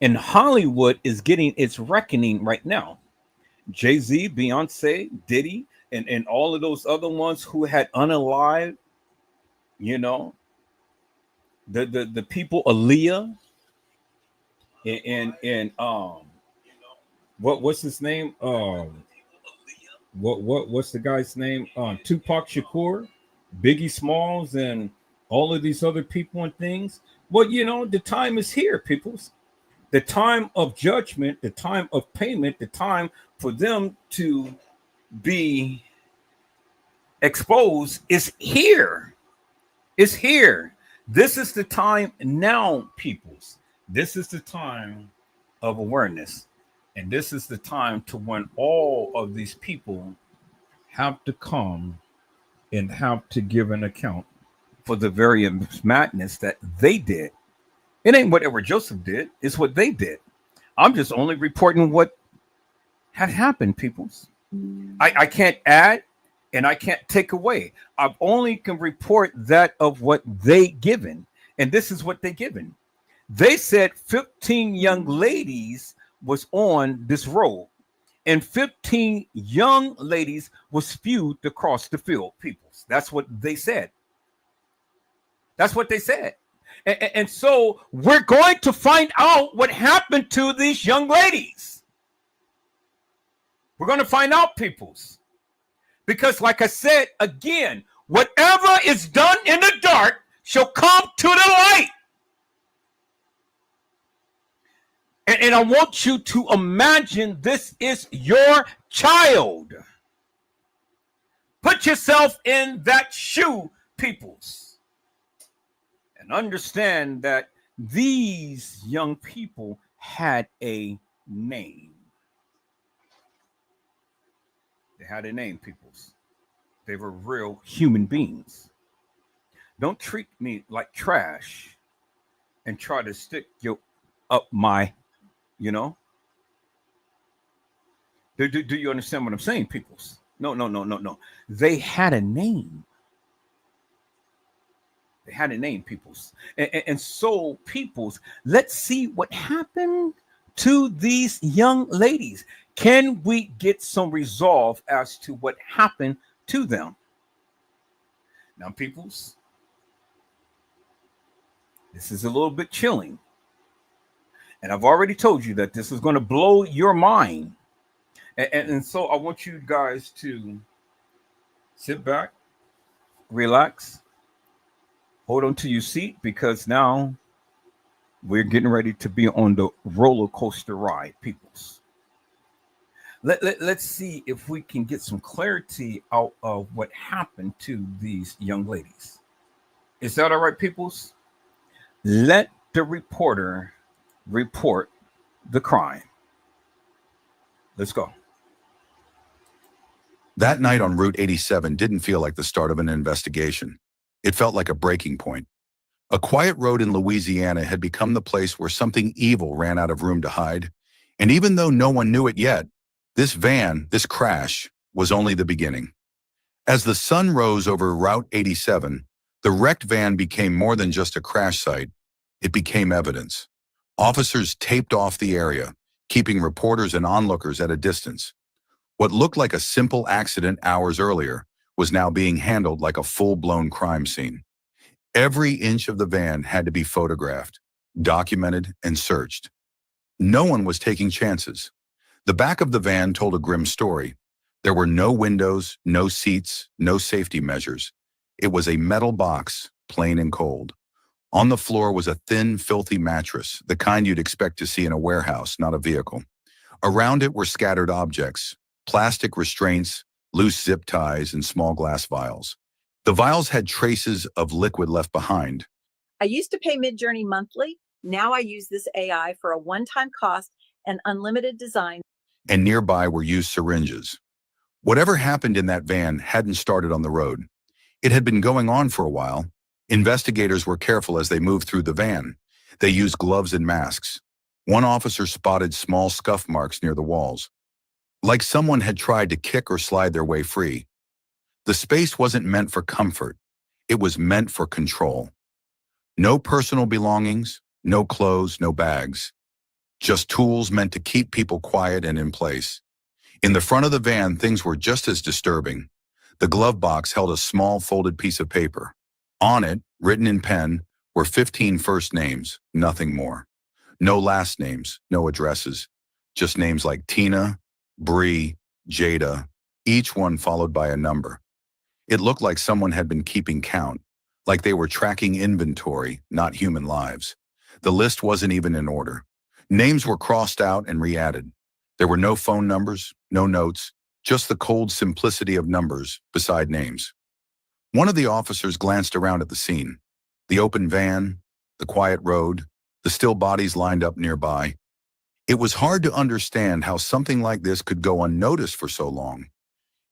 And Hollywood is getting its reckoning right now. Jay-Z, Beyonce, Diddy, and all of those other ones who had unalived, you know, the people, Aaliyah, and what's his name? What's the guy's name? Tupac Shakur, Biggie Smalls, and all of these other people and things. Well, you know, the time is here, peoples. The time of judgment, the time of payment, the time for them to be exposed is here. It's here. This is the time now, peoples. This is the time of awareness. And this is the time to when all of these people have to come and have to give an account for the various madness that they did. It ain't whatever Joseph did, it's what they did. I'm just only reporting what had happened, peoples. I can't add and I can't take away. I only can report that of what they given. And this is what they given. They said 15 young ladies was on this road, and 15 young ladies was spewed across the field, peoples. That's what they said. That's what they said. And so we're going to find out what happened to these young ladies. We're going to find out, peoples. Because like I said, again, whatever is done in the dark shall come to the light. And I want you to imagine this is your child. Put yourself in that shoe, peoples. And understand that these young people had a name. They had a name, peoples. They were real human beings. Don't treat me like trash and try to stick you up my, you know. Do you understand what I'm saying, peoples? No. They had a name. They had a name, peoples. And so, peoples, let's see what happened to these young ladies. Can we get some resolve as to what happened to them? Now, peoples, this is a little bit chilling. And I've already told you that this is going to blow your mind. And so I want you guys to sit back, relax, hold on to your seat, because now we're getting ready to be on the roller coaster ride, peoples. Let's see if we can get some clarity out of what happened to these young ladies. Is that all right, peoples? Let the reporter report the crime. Let's go. That night on Route 87 didn't feel like the start of an investigation. It felt like a breaking point. A quiet road in Louisiana had become the place where something evil ran out of room to hide. And even though no one knew it yet, this crash, was only the beginning. As the sun rose over Route 87, the wrecked van became more than just a crash site. It became evidence. Officers taped off the area, keeping reporters and onlookers at a distance. What looked like a simple accident hours earlier was now being handled like a full-blown crime scene. Every inch of the van had to be photographed, documented, and searched. No one was taking chances. The back of the van told a grim story. There were no windows, no seats, no safety measures. It was a metal box, plain and cold. On the floor was a thin, filthy mattress, the kind you'd expect to see in a warehouse, not a vehicle. Around it were scattered objects, plastic restraints, loose zip ties, and small glass vials. The vials had traces of liquid left behind. I used to pay Midjourney monthly. Now I use this AI for a one-time cost and unlimited design. And nearby were used syringes. Whatever happened in that van hadn't started on the road. It had been going on for a while. Investigators were careful as they moved through the van. They used gloves and masks. One officer spotted small scuff marks near the walls, like someone had tried to kick or slide their way free. The space wasn't meant for comfort. It was meant for control. No personal belongings, no clothes, no bags. Just tools meant to keep people quiet and in place. In the front of the van, things were just as disturbing. The glove box held a small folded piece of paper. On it, written in pen, were 15 first names, nothing more. No last names, no addresses. Just names like Tina, Bree, Jada, each one followed by a number. It looked like someone had been keeping count, like they were tracking inventory, not human lives. The list wasn't even in order. Names were crossed out and re-added. There were no phone numbers, no notes, just the cold simplicity of numbers beside names. One of the officers glanced around at the scene. The open van, the quiet road, the still bodies lined up nearby. It was hard to understand how something like this could go unnoticed for so long.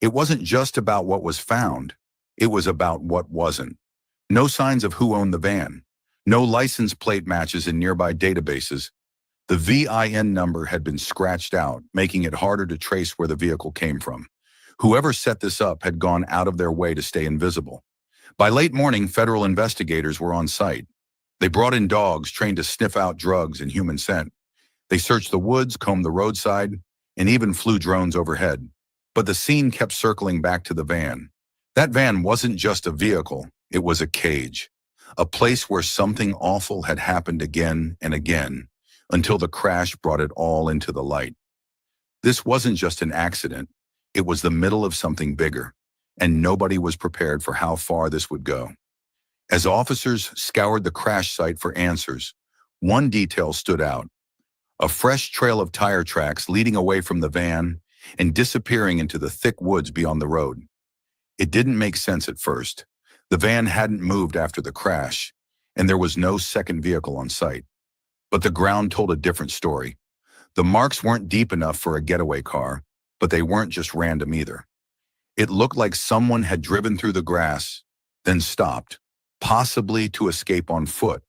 It wasn't just about what was found. It was about what wasn't. No signs of who owned the van. No license plate matches in nearby databases. The VIN number had been scratched out, making it harder to trace where the vehicle came from. Whoever set this up had gone out of their way to stay invisible. By late morning, federal investigators were on site. They brought in dogs trained to sniff out drugs and human scent. They searched the woods, combed the roadside, and even flew drones overhead. But the scene kept circling back to the van. That van wasn't just a vehicle, it was a cage. A place where something awful had happened again and again, until the crash brought it all into the light. This wasn't just an accident, it was the middle of something bigger, and nobody was prepared for how far this would go. As officers scoured the crash site for answers, one detail stood out: a fresh trail of tire tracks leading away from the van and disappearing into the thick woods beyond the road. It didn't make sense at first. The van hadn't moved after the crash, and there was no second vehicle on site. But the ground told a different story. The marks weren't deep enough for a getaway car, but they weren't just random either. It looked like someone had driven through the grass, then stopped, possibly to escape on foot.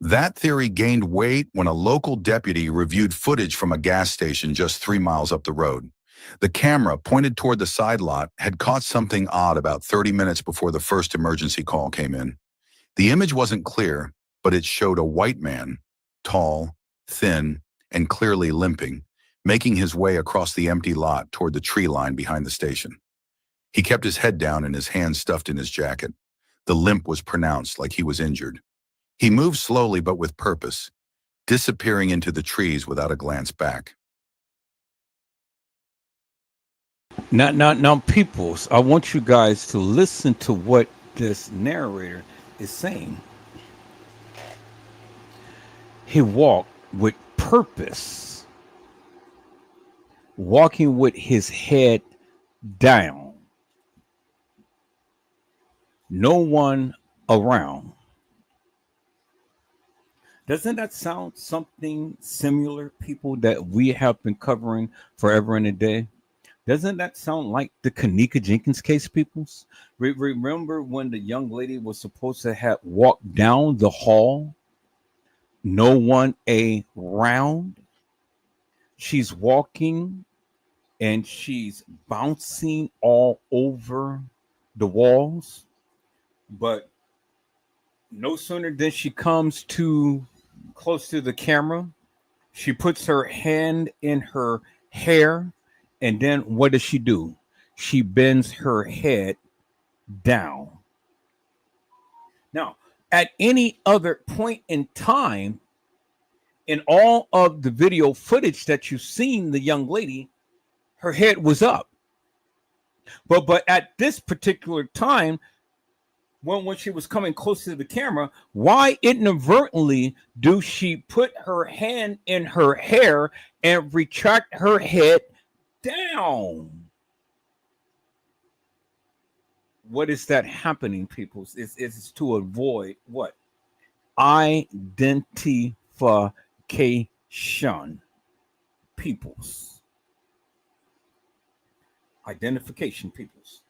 That theory gained weight when a local deputy reviewed footage from a gas station just 3 miles up the road. The camera, pointed toward the side lot, had caught something odd about 30 minutes before the first emergency call came in. The image wasn't clear, but it showed a white man, tall, thin, and clearly limping, making his way across the empty lot toward the tree line behind the station. He kept his head down and his hands stuffed in his jacket. The limp was pronounced, like he was injured. He moved slowly but with purpose, disappearing into the trees without a glance back. Now, peoples, I want you guys to listen to what this narrator is saying. He walked with purpose, walking with his head down. No one around. Doesn't that sound something similar, people, that we have been covering forever and a day? Doesn't that sound like the Kenneka Jenkins case, peoples? Remember when the young lady was supposed to have walked down the hall? No one around. She's walking and she's bouncing all over the walls. But no sooner than she comes too close to the camera, she puts her hand in her hair. And then what does she do? She bends her head down. Now, at any other point in time, in all of the video footage that you've seen, the young lady, her head was up. But at this particular time, when she was coming close to the camera, why inadvertently do she put her hand in her hair and retract her head down? What is that happening, people? It's to avoid what? Identification, peoples. Identification, peoples.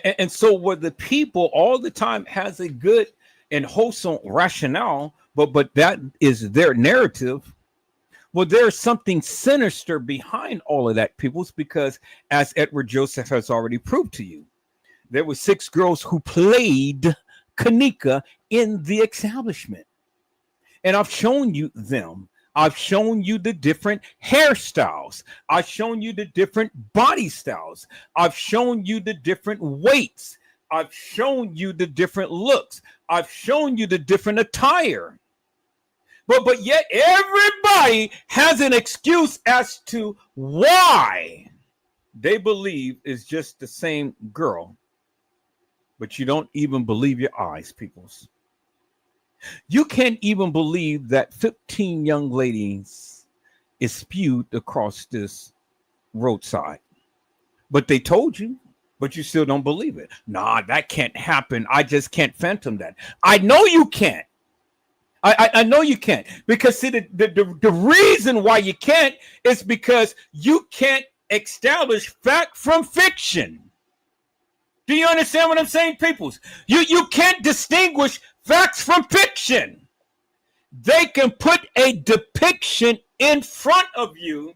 And so where the people all the time has a good and wholesome rationale, but that is their narrative. Well, there's something sinister behind all of that, peoples, because as Edward Joseph has already proved to you, there were 6 girls who played Kanika in the establishment. And I've shown you them. I've shown you the different hairstyles. I've shown you the different body styles. I've shown you the different weights. I've shown you the different looks. I've shown you the different attire. But yet everybody has an excuse as to why they believe it's just the same girl. But you don't even believe your eyes, peoples. You can't even believe that 15 young ladies is spewed across this roadside. But they told you, but you still don't believe it. Nah, that can't happen. I just can't phantom that. I know you can't. I know you can't, because see, the reason why you can't is because you can't establish fact from fiction. Do you understand what I'm saying, peoples? You can't distinguish facts from fiction. They can put a depiction in front of you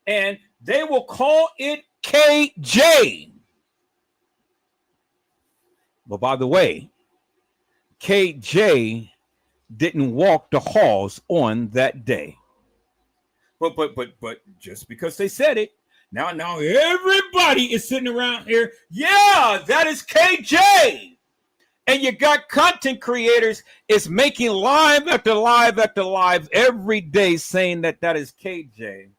and they will call it KJ. But by the way, KJ didn't walk the halls on that day. But just because they said it, now everybody is sitting around here. Yeah, that is KJ. And you got content creators is making live after live after live every day saying that that is KJ.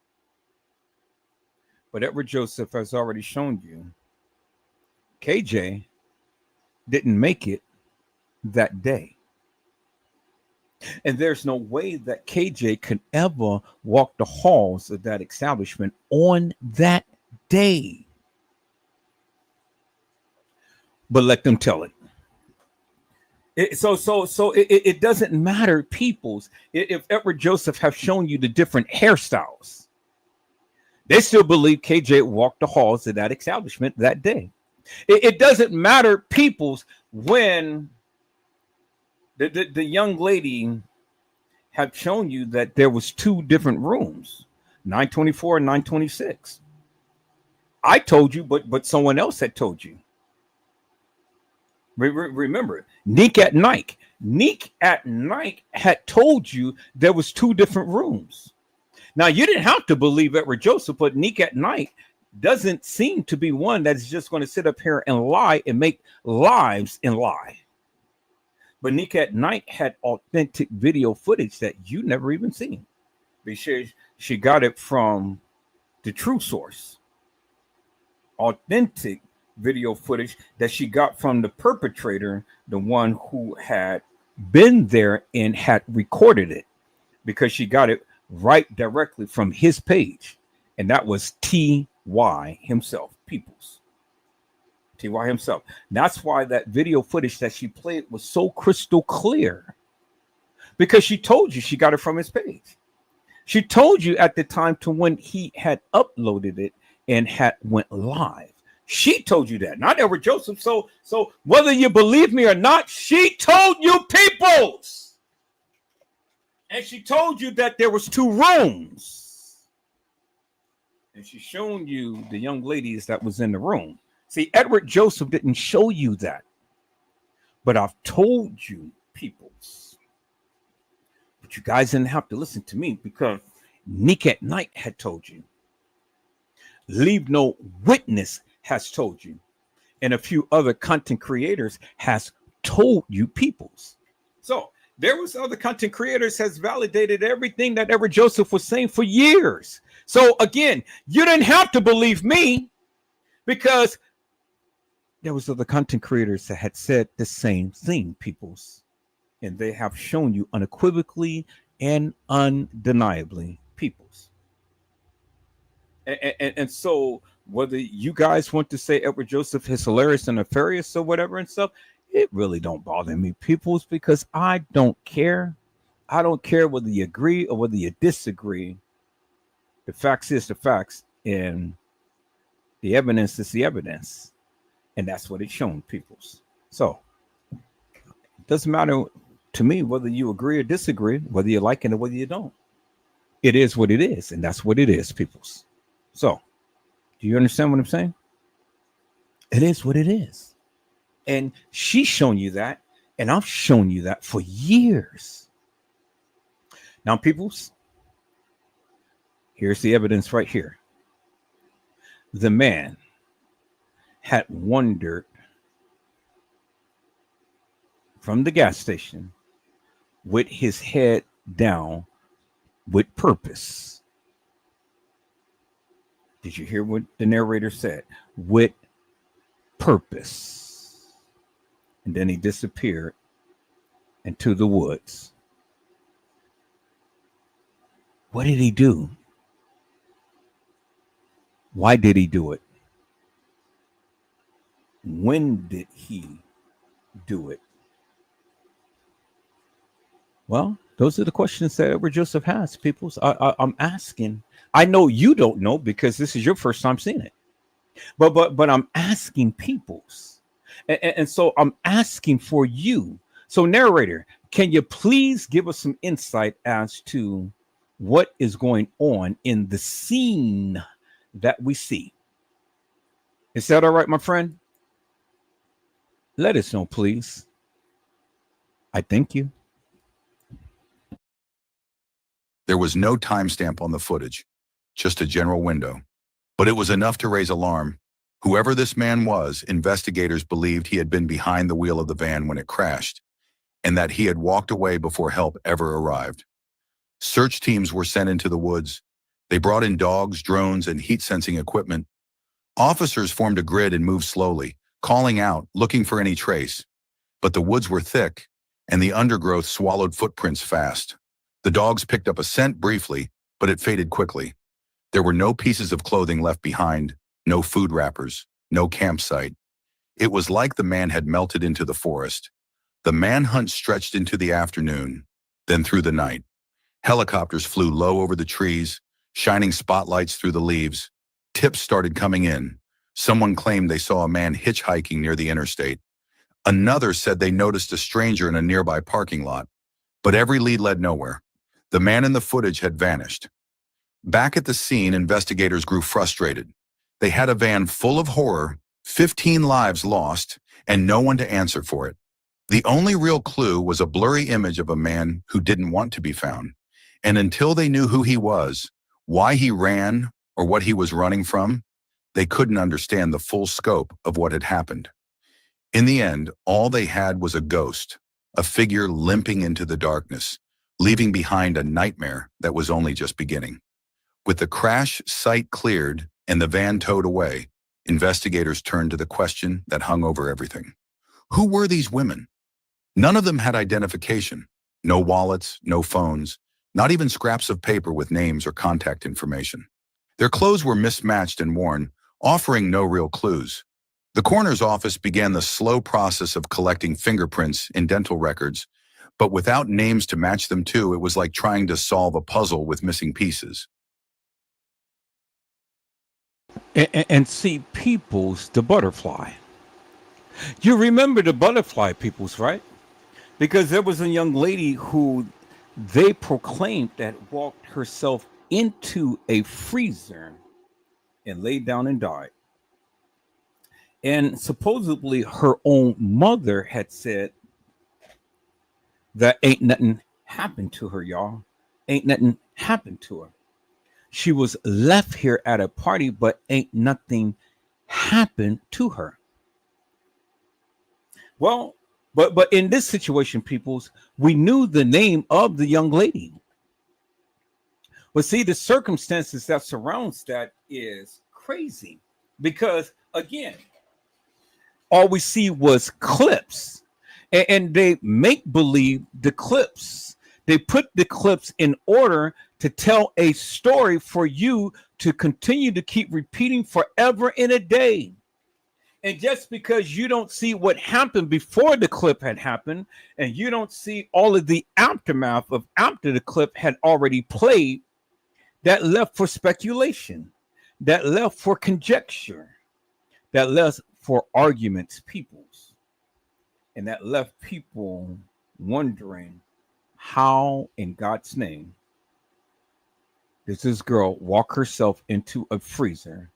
But Edward Joseph has already shown you KJ didn't make it that day. And there's no way that KJ could ever walk the halls of that establishment on that day. But let them tell it. It doesn't matter, peoples. If Edward Joseph have shown you the different hairstyles, they still believe KJ walked the halls of that establishment that day. It doesn't matter, peoples, when the young lady have shown you that there was 2 different rooms, 924 and 926. I told you, but someone else had told you. Remember, Neek at Night. Neek at Night had told you there was 2 different rooms. Now, you didn't have to believe Edward Joseph, but Neek at Night doesn't seem to be one that's just going to sit up here and lie and make lives and lie. But Neek at Night had authentic video footage that you never even seen. Because she got it from the true source. Authentic video footage that she got from the perpetrator, the one who had been there and had recorded it, because she got it right directly from his page. And that was T.Y. himself, peoples. T.Y. himself. That's why that video footage that she played was so crystal clear, because she told you she got it from his page. She told you at the time to when he had uploaded it and had went live. She told you that, not Edward Joseph. So whether you believe me or not, she told you, peoples. And she told you that there was 2 rooms. And she shown you the young ladies that was in the room. See, Edward Joseph didn't show you that. But I've told you, peoples. But you guys didn't have to listen to me, because Neek at Night had told you. Leave No Witness has told you. And a few other content creators has told you, peoples. So there was other content creators has validated everything that Edward Joseph was saying for years. So again, you didn't have to believe me, because there was other content creators that had said the same thing, peoples. And they have shown you unequivocally and undeniably, peoples. And so whether you guys want to say Edward Joseph is hilarious and nefarious or whatever and stuff, it really don't bother me, peoples, because I don't care. I don't care whether you agree or whether you disagree. The facts is the facts, and the evidence is the evidence. And that's what it's shown, peoples. So it doesn't matter to me whether you agree or disagree, whether you like it or whether you don't. it is what it is, and that's what it is, peoples. So, do you understand what I'm saying? It is what it is. And she's shown you that, and I've shown you that for years. Now, peoples, here's the evidence right here. The man had wandered from the gas station with his head down with purpose. Did you hear what the narrator said? With purpose. And then he disappeared into the woods. What did he do? Why did he do it? When did he do it? Well, those are the questions that Edward Joseph has, people. I'm asking. I know you don't know because this is your first time seeing it. But I'm asking peoples. And so I'm asking for you. So, narrator, can you please give us some insight as to what is going on in the scene that we see? Is that all right, my friend? Let us know, please. I thank you. There was no timestamp on the footage, just a general window. But it was enough to raise alarm. Whoever this man was, investigators believed he had been behind the wheel of the van when it crashed, and that he had walked away before help ever arrived. Search teams were sent into the woods. They brought in dogs, drones, and heat-sensing equipment. Officers formed a grid and moved slowly, calling out, looking for any trace. But the woods were thick, and the undergrowth swallowed footprints fast. The dogs picked up a scent briefly, but it faded quickly. There were no pieces of clothing left behind, no food wrappers, no campsite. It was like the man had melted into the forest. The manhunt stretched into the afternoon, then through the night. Helicopters flew low over the trees, shining spotlights through the leaves. Tips started coming in. Someone claimed they saw a man hitchhiking near the interstate. Another said they noticed a stranger in a nearby parking lot. But every lead led nowhere. The man in the footage had vanished. Back at the scene, investigators grew frustrated. They had a van full of horror, 15 lives lost, and no one to answer for it. The only real clue was a blurry image of a man who didn't want to be found. And until they knew who he was, why he ran, or what he was running from, they couldn't understand the full scope of what had happened. In the end, all they had was a ghost, a figure limping into the darkness, leaving behind a nightmare that was only just beginning. With the crash site cleared and the van towed away, investigators turned to the question that hung over everything. Who were these women? None of them had identification. No wallets, no phones, not even scraps of paper with names or contact information. Their clothes were mismatched and worn, offering no real clues. The coroner's office began the slow process of collecting fingerprints and dental records, but without names to match them to, it was like trying to solve a puzzle with missing pieces. And see, peoples, the butterfly. You remember the butterfly, peoples, right? Because there was a young lady who they proclaimed that walked herself into a freezer and laid down and died. And supposedly her own mother had said that ain't nothing happened to her, y'all. Ain't nothing happened to her. She was left here at a party, but ain't nothing happened to her. Well, but in this situation, peoples, we knew the name of the young lady. But see, the circumstances that surrounds that is crazy. Because again, all we see was clips. And they make believe the clips. They put the clips in order to tell a story for you to continue to keep repeating forever in a day. And just because you don't see what happened before the clip had happened, and you don't see all of the aftermath of after the clip had already played, that left for speculation, that left for conjecture, that left for arguments, peoples. And that left people wondering how, in God's name, Does this girl walk herself into a freezer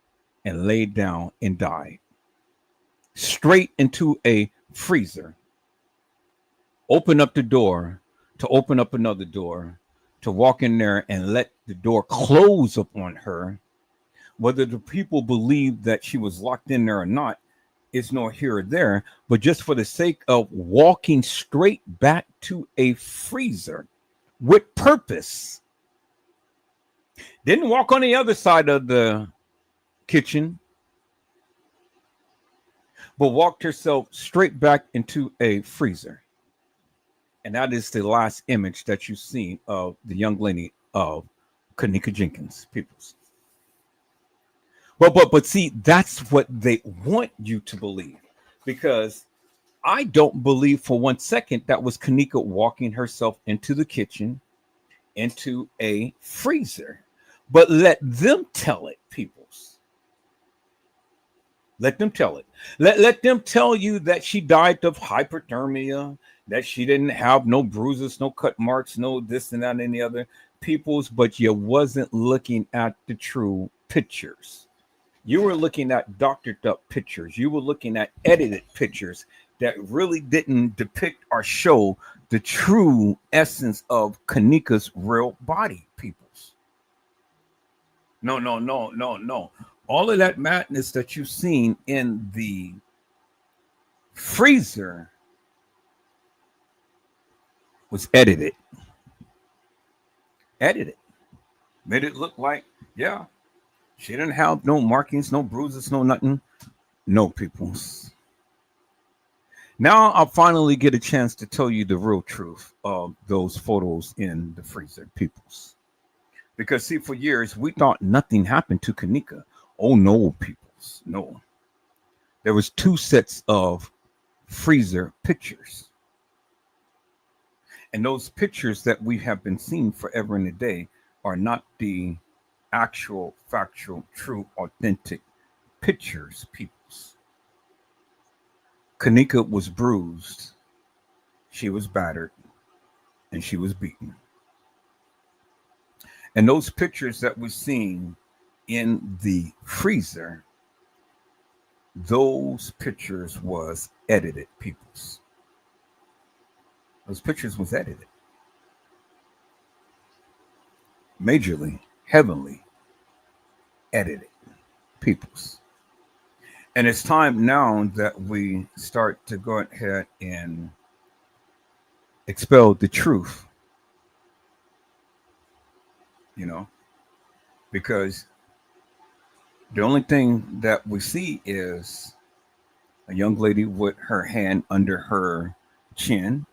and lay down and died? Straight into a freezer. Open up the door to open up another door, to walk in there and let the door close upon her. Whether the people believe that she was locked in there or not is nor here or there, but just for the sake of walking straight back to a freezer with purpose. Didn't walk on the other side of the kitchen, but walked herself straight back into a freezer. And that is the last image that you've seen of the young lady of Kenneka Jenkins, peoples. But see, that's what they want you to believe, because I don't believe for 1 second that was Kenneka walking herself into the kitchen, into a freezer. But let them tell it, peoples. Let them tell it. Let them tell you that she died of hypothermia, that she didn't have no bruises, no cut marks, no this and that and the other, peoples, but you wasn't looking at the true pictures. You were looking at doctored up pictures. You were looking at edited pictures that really didn't depict or show the true essence of Kenneka's real body, peoples. No. All of that madness that you've seen in the freezer was edited. Made it look like, yeah, she didn't have no markings, no bruises, no nothing. No, peoples. Now I'll finally get a chance to tell you the real truth of those photos in the freezer, peoples. Because see, for years we thought nothing happened to Kenneka. Oh no, peoples, no. There was 2 sets of freezer pictures. And those pictures that we have been seeing forever and a day are not the actual, factual, true, authentic pictures, peoples. Kenneka was bruised, she was battered, and she was beaten. And those pictures that we're seeing in the freezer, those pictures was edited, peoples. Those pictures was edited. Majorly, heavily edited, peoples. And it's time now that we start to go ahead and expel the truth. You know, because the only thing that we see is a young lady with her hand under her chin,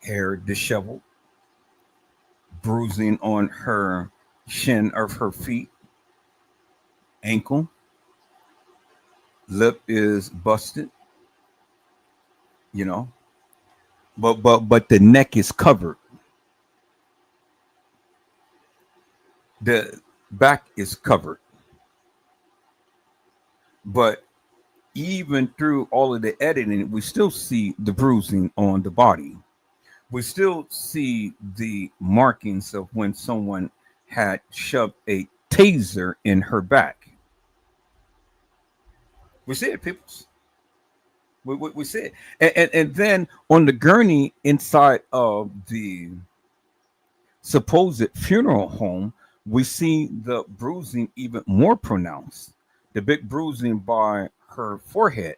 hair disheveled, bruising on her shin of her feet, ankle, lip is busted, you know, but the neck is covered. The back is covered. But even through all of the editing, we still see the bruising on the body. We still see the markings of when someone had shoved a taser in her back. We see it, people. We see it. And then on the gurney inside of the supposed funeral home, we see the bruising even more pronounced. The big bruising by her forehead,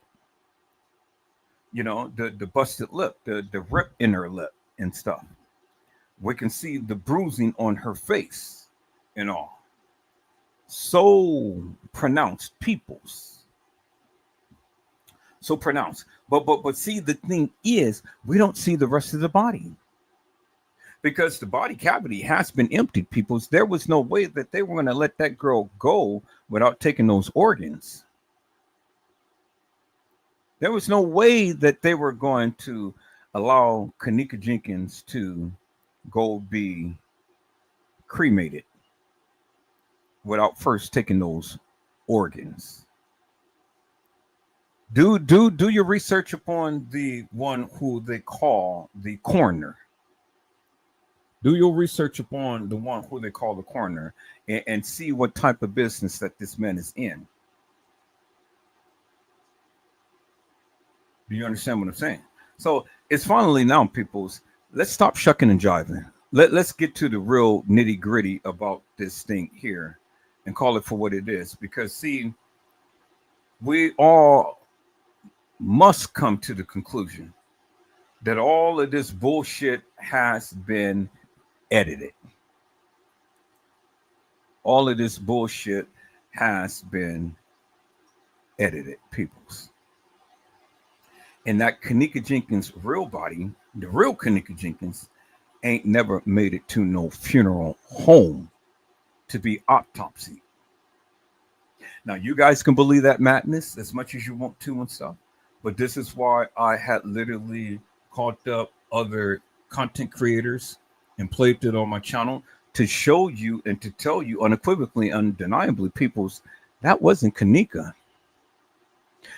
you know, the busted lip, the rip in her lip and stuff. We can see the bruising on her face and all. So pronounced, peoples. So pronounced. But see, the thing is, we don't see the rest of the body. Because the body cavity has been emptied, peoples. There was no way that they were going to let that girl go without taking those organs. There was no way that they were going to allow Kenneka Jenkins to go be cremated without first taking those organs. Do your research upon the one who they call the coroner. Do your research upon the one who they call the coroner, and see what type of business that this man is in. Do you understand what I'm saying? So it's finally now, peoples. Let's stop shucking and jiving. Let's get to the real nitty gritty about this thing here and call it for what it is. Because, see, we all must come to the conclusion that all of this bullshit has been edited. All of this bullshit has been edited, peoples. And that Kenneka Jenkins real body, the real Kenneka Jenkins, ain't never made it to no funeral home to be autopsied. Now, you guys can believe that madness as much as you want to and stuff, but this is why I had literally called up other content creators and played it on my channel to show you and to tell you unequivocally, undeniably, peoples, that wasn't Kenneka.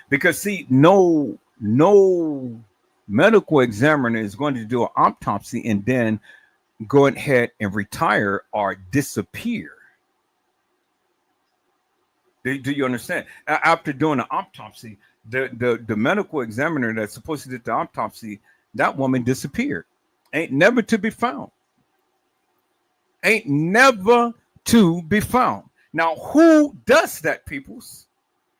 Because, see, no medical examiner is going to do an autopsy and then go ahead and retire or disappear. Do you understand? After doing an autopsy, the medical examiner that's supposed to do the autopsy, that woman disappeared. Ain't never to be found. Ain't never to be found. Now, who does that, peoples?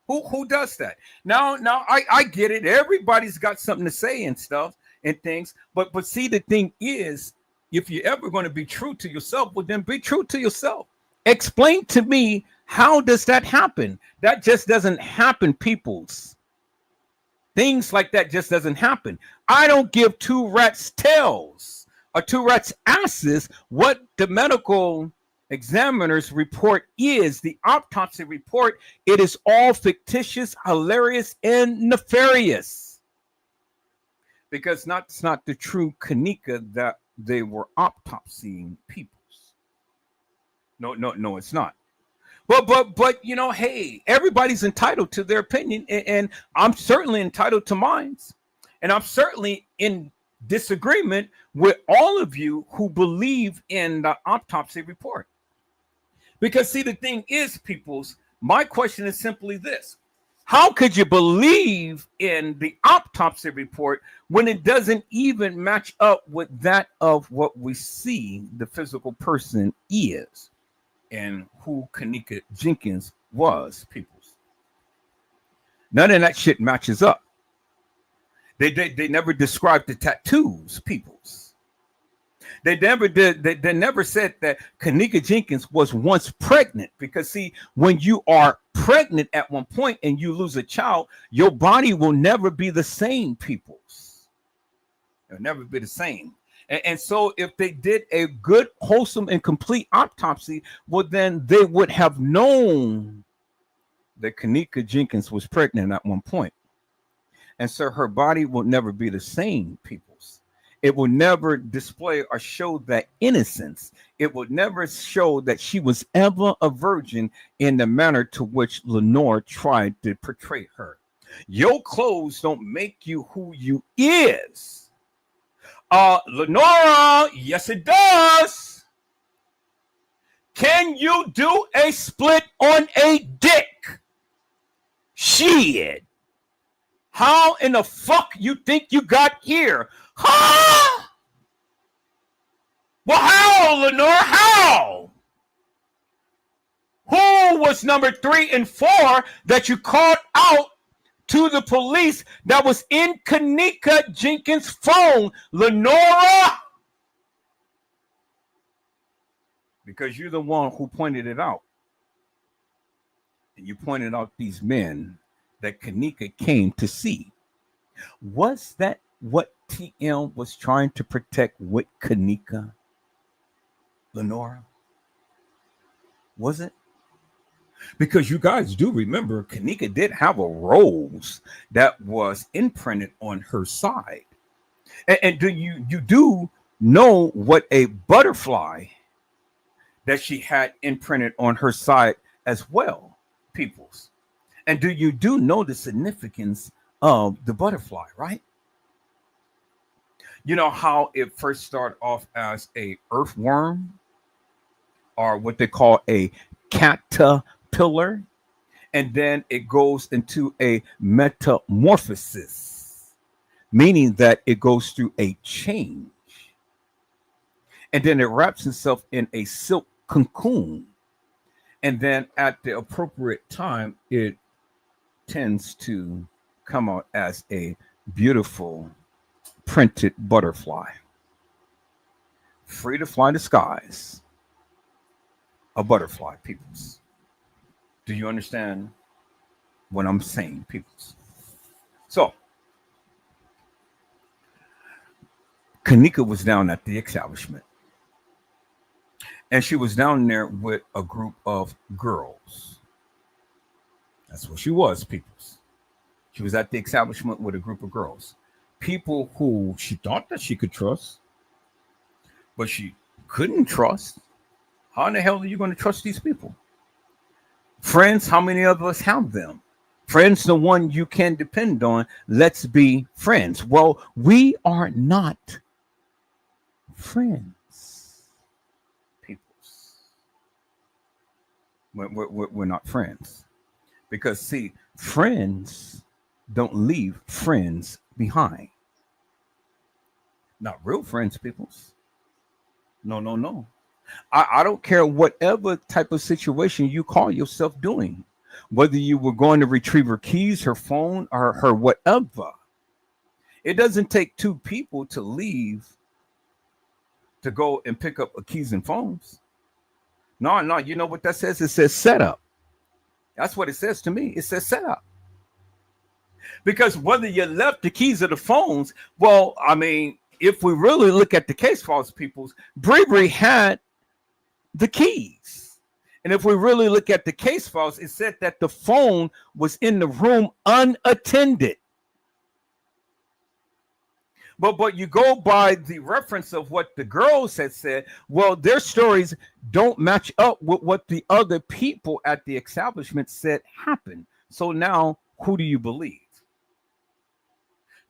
Who does that? Now I get it. Everybody's got something to say and stuff and things. But see, the thing is, if you're ever going to be true to yourself, well, then be true to yourself. Explain to me, how does that happen? That just doesn't happen, peoples. Things like that just doesn't happen. I don't give two rats tails or two rats asses what the medical examiner's report is. The autopsy report, it is all fictitious, hilarious, and nefarious. Because it's not the true Kenneka that they were autopsying peoples. No, it's not. But you know, hey, everybody's entitled to their opinion, and I'm certainly entitled to mine. And I'm certainly in disagreement with all of you who believe in the autopsy report. Because, see, the thing is, peoples, my question is simply this. How could you believe in the autopsy report when it doesn't even match up with that of what we see the physical person is and who Kenneka Jenkins was, peoples? None of that shit matches up. They never described the tattoos, peoples. They never did. They never said that Kenneka Jenkins was once pregnant, because, see, when you are pregnant at one point and you lose a child, your body will never be the same, peoples. It'll never be the same. And so if they did a good, wholesome, and complete autopsy, well, then they would have known that Kenneka Jenkins was pregnant at one point. And so her body will never be the same, peoples. It will never display or show that innocence. It will never show that she was ever a virgin in the manner to which Lenore tried to portray her. Your clothes don't make you who you is. Lenora, yes it does. Can you do a split on a dick? Shit. How in the fuck you think you got here? Huh? Well, how, Lenore? How? Who was number 3 and 4 that you called out to the police that was in Kenneka Jenkins' phone, Lenora? Because you're the one who pointed it out. And you pointed out these men that Kenneka came to see. Was that what TM was trying to protect with Kenneka, Lenora? Was it? Because you guys do remember Kenneka did have a rose that was imprinted on her side. And do you do know what a butterfly that she had imprinted on her side as well, peoples? And do you know the significance of the butterfly, right? You know how it first started off as a earthworm, or what they call a caterpillar, and then it goes into a metamorphosis, meaning that it goes through a change, and then it wraps itself in a silk cocoon, and then at the appropriate time it tends to come out as a beautiful printed butterfly, free to fly the skies. A butterfly, peoples. Do you understand what I'm saying, peoples? So Kanika was down at the establishment, and she was down there with a group of girls. That's what she was, peoples. She was at the establishment with a group of girls, people who she thought that she could trust, but she couldn't trust. How in the hell are you going to trust these people? Friends, how many of us have them? Friends, the one you can depend on. Let's be friends. Well, we are not friends, people. We're not friends. Because, see, friends don't leave friends behind. Not real friends, peoples. No, no, no. I don't care whatever type of situation you call yourself doing, whether you were going to retrieve her keys, her phone, or her whatever. It doesn't take two people to leave to go and pick up keys and phones. No, no, you know what that says? It says setup. That's what it says to me. It says setup. Because whether you left the keys or the phones, well, I mean, if we really look at the case files, peoples, Bree had the keys. And if we really look at the case files, it said that the phone was in the room unattended. But you go by the reference of what the girls had said, well, their stories don't match up with what the other people at the establishment said happened. So now, who do you believe?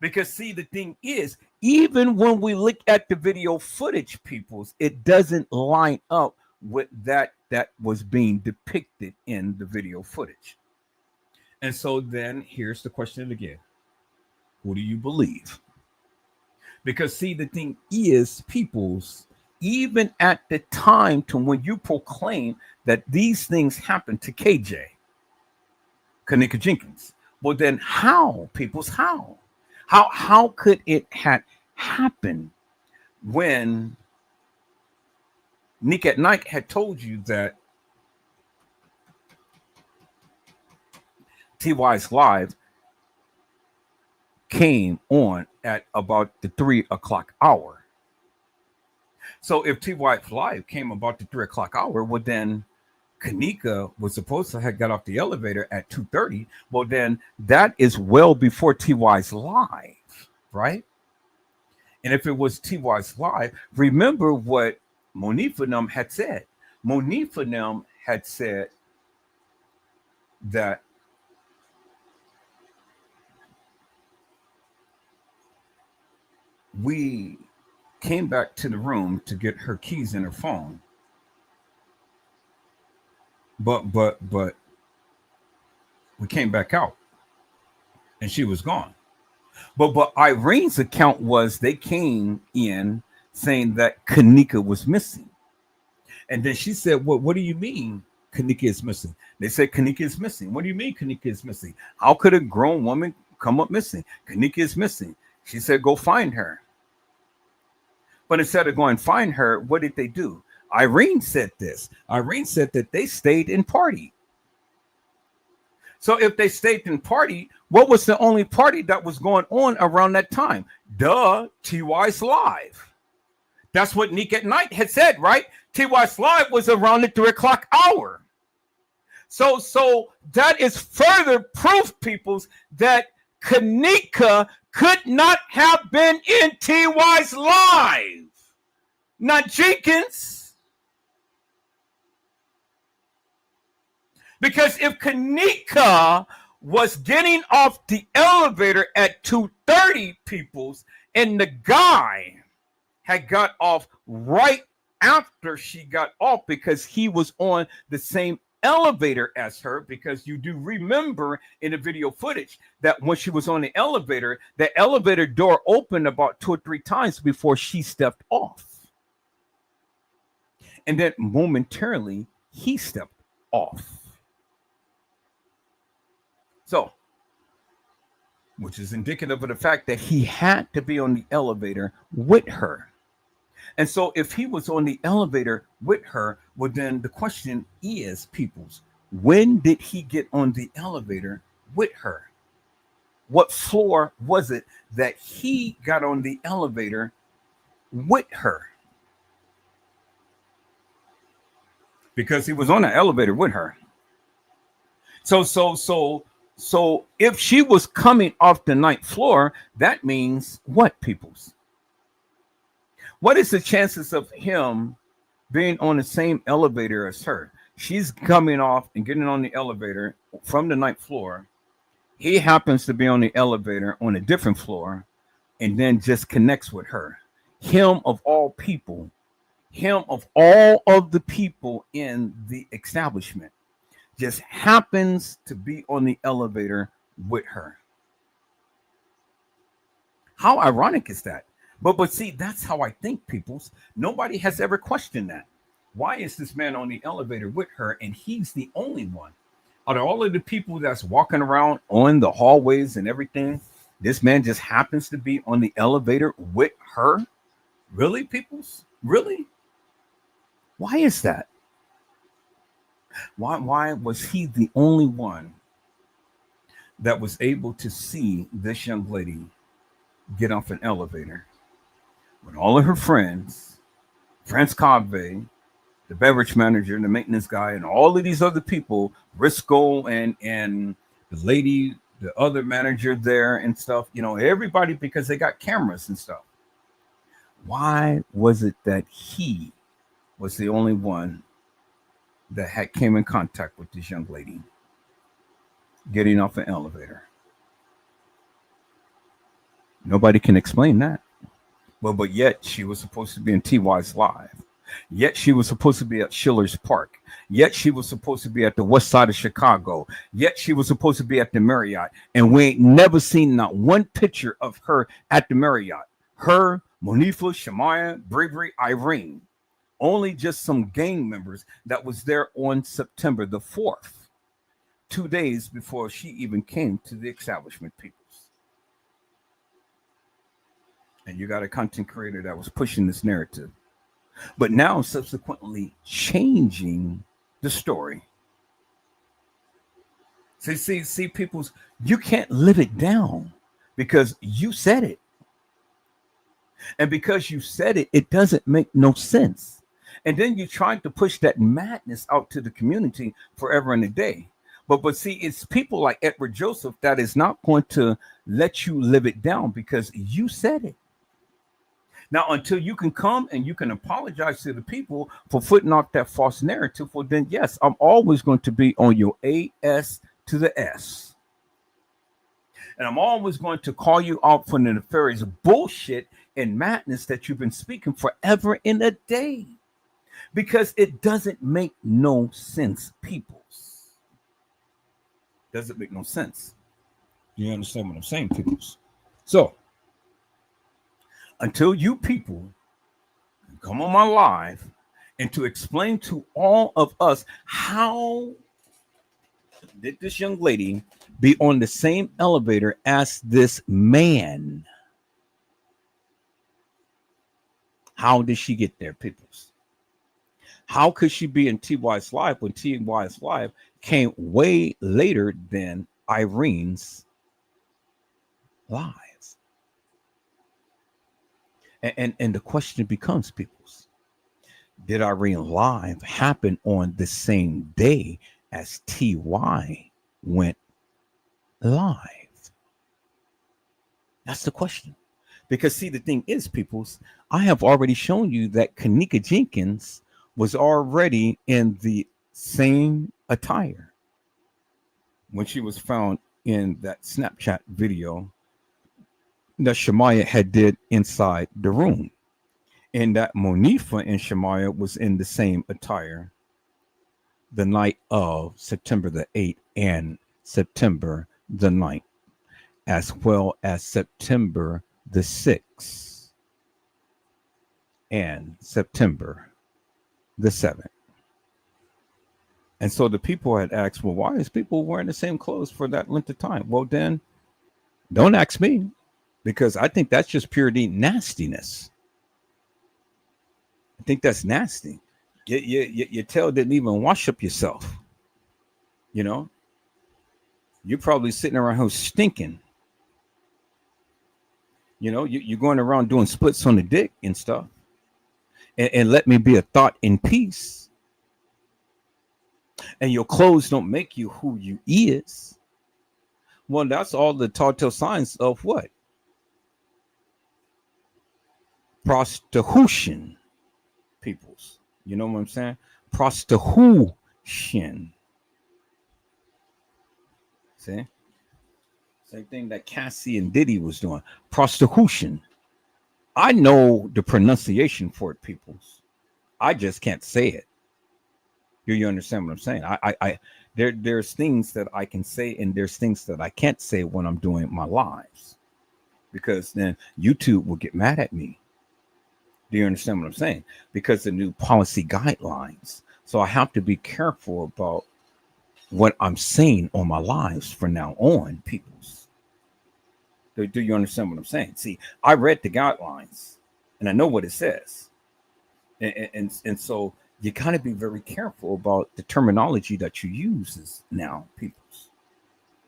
Because, see, the thing is, even when we look at the video footage, peoples, it doesn't line up with that was being depicted in the video footage. And so then here's the question again. Who do you believe? Because, see, the thing is, peoples, even at the time to when you proclaim that these things happened to KJ, Kanika Jenkins, well, then how, peoples, how? How could it have happened when Nick at Night had told you that TY's Live came on at about the 3 o'clock hour? So if TY's Live came about the 3 o'clock hour, well, then Kanika was supposed to have got off the elevator at 2:30. Well, then that is well before TY's Live, right? And if it was TY's Live, remember what Monifa had said. Monifa had said that we came back to the room to get her keys and her phone. But we came back out and she was gone. But Irene's account was they came in saying that Kanika was missing. And then she said, what do you mean Kanika is missing? They said Kanika is missing. What do you mean Kanika is missing? How could a grown woman come up missing? Kanika is missing. She said, go find her. But instead of going find her, what did they do? Irene said this. Irene said that they stayed and partied. So if they stayed and partied, what was the only party that was going on around that time? Duh, TY's Live. That's what Nick at Night had said, right? TY's Live was around the 3 o'clock hour. So that is further proof, peoples, that Kanika could not have been in TY's Live. Not Jenkins. Because if Kanika was getting off the elevator at 2:30, peoples, And the guy had got off right after she got off because he was on the same elevator as her, because you do remember in the video footage that when she was on the elevator door opened about 2 or 3 times before she stepped off. And then momentarily he stepped off. So, which is indicative of the fact that he had to be on the elevator with her. And so if he was on the elevator with her, well, then the question is, peoples, when did he get on the elevator with her? What floor was it that he got on the elevator with her? Because he was on the elevator with her. So if she was coming off the 9th floor, that means what, peoples? What is the chances of him being on the same elevator as her? She's coming off and getting on the elevator from the 9th floor. He happens to be on the elevator on a different floor and then just connects with her. Him of all people, him of all of the people in the establishment, just happens to be on the elevator with her. How ironic is that? But see, that's how I think, peoples. Nobody has ever questioned that. Why is this man on the elevator with her and he's the only one? Out of all of the people that's walking around on the hallways and everything, this man just happens to be on the elevator with her? Really, peoples? Really? Why is that? Why was he the only one that was able to see this young lady get off an elevator when all of her friends, France Cobbe, the beverage manager, the maintenance guy, and all of these other people, Risco and the lady, the other manager there and stuff, you know, everybody, because they got cameras and stuff. Why was it that he was the only one that had came in contact with this young lady getting off an elevator? Nobody can explain that. But yet she was supposed to be in TY's Live. Yet she was supposed to be at Schiller's Park. Yet she was supposed to be at the west side of Chicago. Yet she was supposed to be at the Marriott. And we ain't never seen not one picture of her at the Marriott. Her, Monifa, Shamaya, Bravery, Irene. Only just some gang members that was there on September the 4th, 2 days before she even came to the establishment, peoples. And you got a content creator that was pushing this narrative, but now subsequently changing the story. See, peoples, you can't live it down because you said it. And because you said it, it doesn't make no sense. And then you try to push that madness out to the community forever and a day. But see, it's people like Edward Joseph that is not going to let you live it down because you said it. Now, until you can come and you can apologize to the people for putting out that false narrative, well, then, yes, I'm always going to be on your AS to the S. And I'm always going to call you out for the nefarious bullshit and madness that you've been speaking forever in a day. Because it doesn't make no sense, peoples. Doesn't make no sense. You understand what I'm saying, peoples? So, until you people come on my live and to explain to all of us how did this young lady be on the same elevator as this man? How did she get there, peoples? How could she be in TY's Live when TY's Live came way later than Irene's Live? And the question becomes, peoples, did Irene Live happen on the same day as TY went live? That's the question. Because see, the thing is, peoples, I have already shown you that Kenneka Jenkins was already in the same attire when she was found in that Snapchat video that Shemaiah had did inside the room, and that Monifa and Shemaiah was in the same attire the night of September the 8th and September the 9th, as well as September the 6th and September the 7th. And so the people had asked, well, why is people wearing the same clothes for that length of time? Well, then don't ask me, because I think that's just purely nastiness. I think that's nasty. Your tail didn't even wash up yourself. You know, you're probably sitting around here stinking. You know, you're going around doing splits on the dick and stuff. And let me be a thought in peace. And your clothes don't make you who you is. Well, that's all the telltale signs of what? Prostitution, peoples. You know what I'm saying? Prostitution. See? Same thing that Cassie and Diddy was doing. Prostitution. I know the pronunciation for it, peoples. I just can't say it. Do you understand what I'm saying? There's things that I can say and there's things that I can't say when I'm doing my lives, because then YouTube will get mad at me. Do you understand what I'm saying? Because the new policy guidelines. So I have to be careful about what I'm saying on my lives from now on, peoples. Do you understand what I'm saying? See, I read the guidelines and I know what it says. And so you got to be very careful about the terminology that you use now, peoples.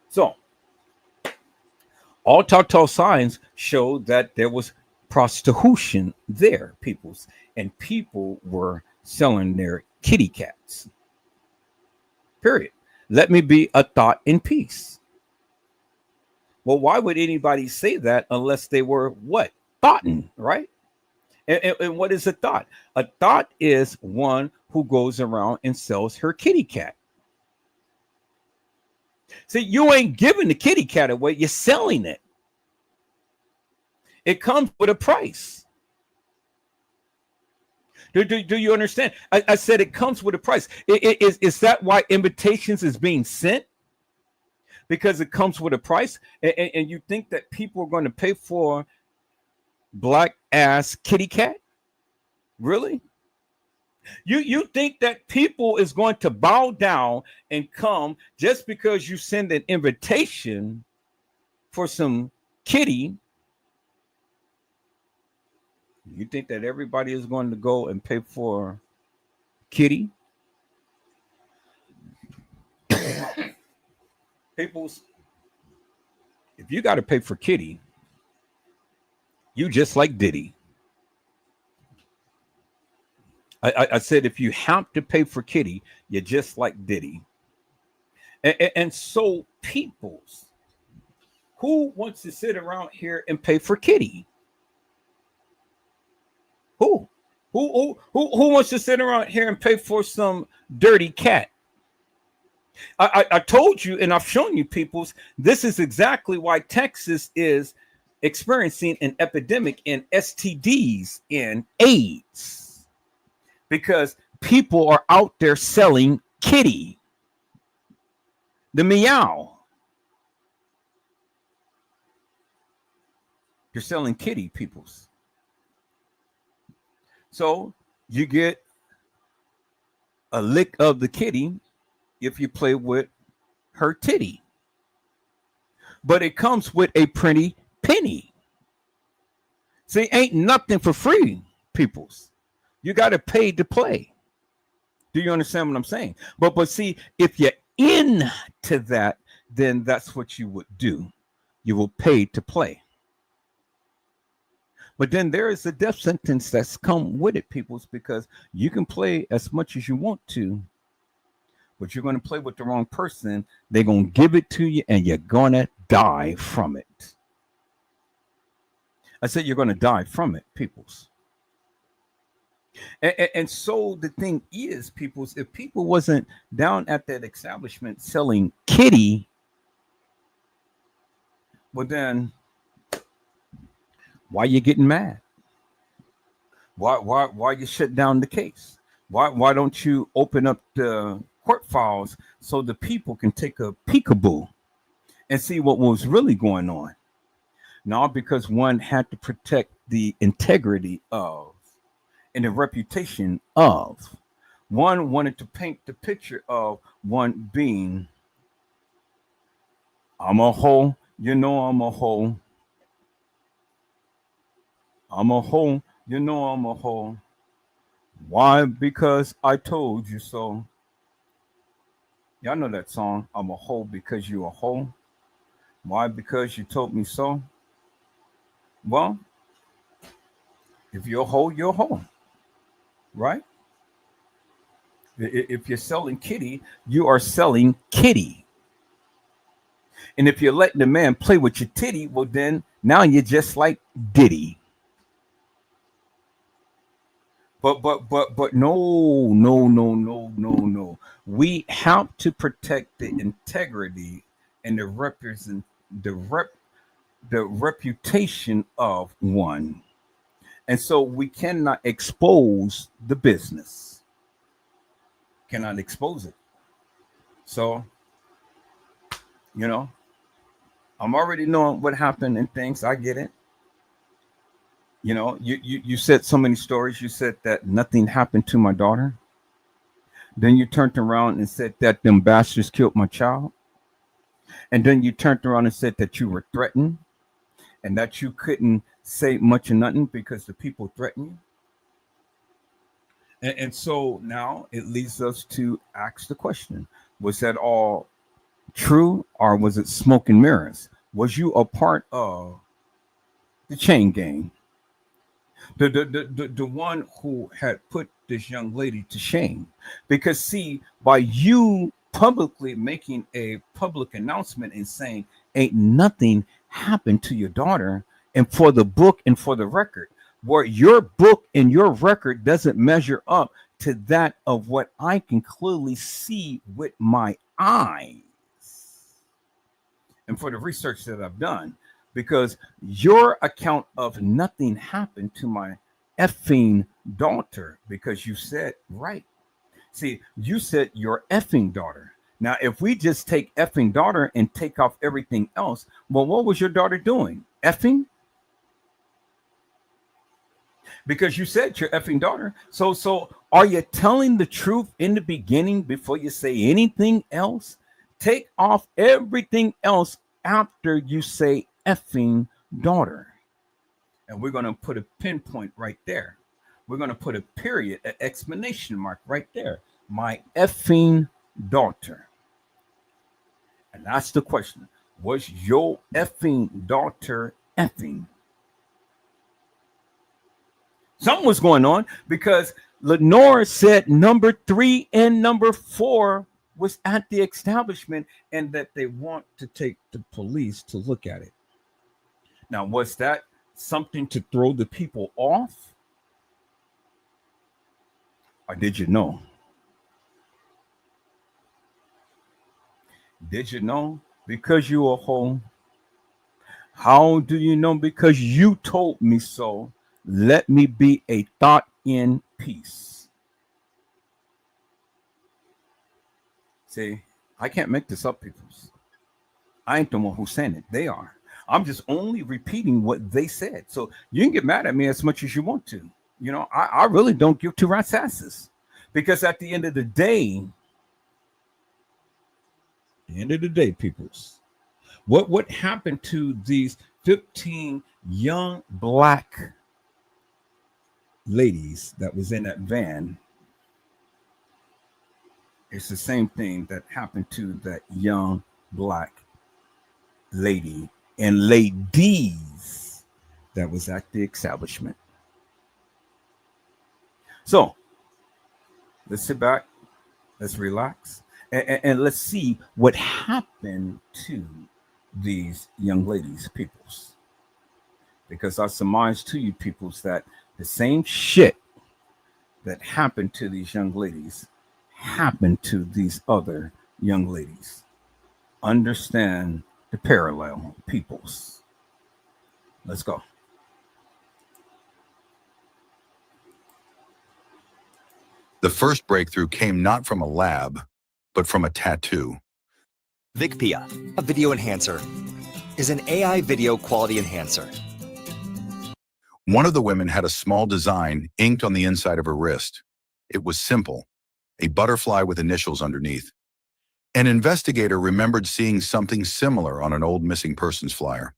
So all telltale signs show that there was prostitution there, peoples, and people were selling their kitty cats. Period. Let me be a thought in peace. Well, why would anybody say that unless they were what? Thoughtin', right? And what is a thought? A thought is one who goes around and sells her kitty cat. See, you ain't giving the kitty cat away, you're selling it. It comes with a price. Do you understand? I said it comes with a price. Is that why invitations is being sent? Because it comes with a price? And you think that people are going to pay for black ass kitty cat? Really? You think that people is going to bow down and come just because you send an invitation for some kitty? You think that everybody is going to go and pay for kitty? People's, if you got to pay for kitty, you just like Diddy. I said, if you have to pay for kitty, you're just like Diddy. And so peoples, who wants to sit around here and pay for kitty? Who wants to sit around here and pay for some dirty cat? I told you, and I've shown you, peoples, this is exactly why Texas is experiencing an epidemic in STDs and AIDS, because people are out there selling kitty, the meow. You're selling kitty, peoples. So you get a lick of the kitty if you play with her titty. But it comes with a pretty penny. See, ain't nothing for free, peoples. You got to pay to play. Do you understand what I'm saying? But see, if you're into that, then that's what you would do. You will pay to play. But then there is a death sentence that's come with it, peoples, because you can play as much as you want to, but you're going to play with the wrong person. They're going to give it to you and you're going to die from it. I said you're going to die from it, peoples. And so the thing is, peoples, if people wasn't down at that establishment selling kitty, well then Why you getting mad? Why you shut down the case? Why don't you open up the court files so the people can take a peekaboo and see what was really going on? Now, because one had to protect the integrity of and the reputation of. One wanted to paint the picture of one being, I'm a hoe, you know I'm a hoe. I'm a hoe, you know I'm a hoe. Why? Because I told you so. Y'all know that song, I'm a hoe because you a hoe. Why? Because you told me so. Well, if you're a hoe, you're a hoe, right? If you're selling kitty, you are selling kitty. And if you're letting the man play with your titty, well, then now you're just like Diddy. But no. We have to protect the integrity and the reputation of one. And so we cannot expose the business. Cannot expose it. So, I'm already knowing what happened and things. I get it. You said so many stories. You said that nothing happened to my daughter. Then you turned around and said that them bastards killed my child. And then you turned around and said that you were threatened and that you couldn't say much or nothing because the people threatened you. And so now it leads us to ask the question, was that all true or was it smoke and mirrors? Was you a part of the chain gang? The one who had put this young lady to shame? Because see, by you publicly making a public announcement and saying ain't nothing happened to your daughter, and for the book and for the record, where your book and your record doesn't measure up to that of what I can clearly see with my eyes, and for the research that I've done, because your account of nothing happened to my effing daughter, because you said right. See, you said your effing daughter. Now, if we just take effing daughter and take off everything else, well, what was your daughter doing? Effing? Because you said your effing daughter. So are you telling the truth in the beginning before you say anything else? Take off everything else after you say effing daughter. And we're going to put a pinpoint right there. We're going to put a period, an exclamation mark right there. My effing daughter. And that's the question. Was your effing daughter effing? Something was going on because Lenore said number 3 and number 4 was at the establishment and that they want to take the police to look at it. Now, was that something to throw the people off? Or did you know? Did you know? Because you are home. How do you know? Because you told me so. Let me be a thought in peace. See, I can't make this up, people. I ain't the one who's saying it. They are. I'm just only repeating what they said. So you can get mad at me as much as you want to. I really don't give two rat's asses. Because at the end of the day, peoples, what happened to these 15 young black ladies that was in that van? It's the same thing that happened to that young black lady and ladies that was at the establishment. So let's sit back, let's relax, and let's see what happened to these young ladies, peoples. Because I surmise to you, peoples, that the same shit that happened to these young ladies happened to these other young ladies. Understand the parallel, peoples. Let's go. The first breakthrough came not from a lab, but from a tattoo. VicPia, a video enhancer, is an AI video quality enhancer. One of the women had a small design inked on the inside of her wrist. It was simple, a butterfly with initials underneath. An investigator remembered seeing something similar on an old missing persons flyer.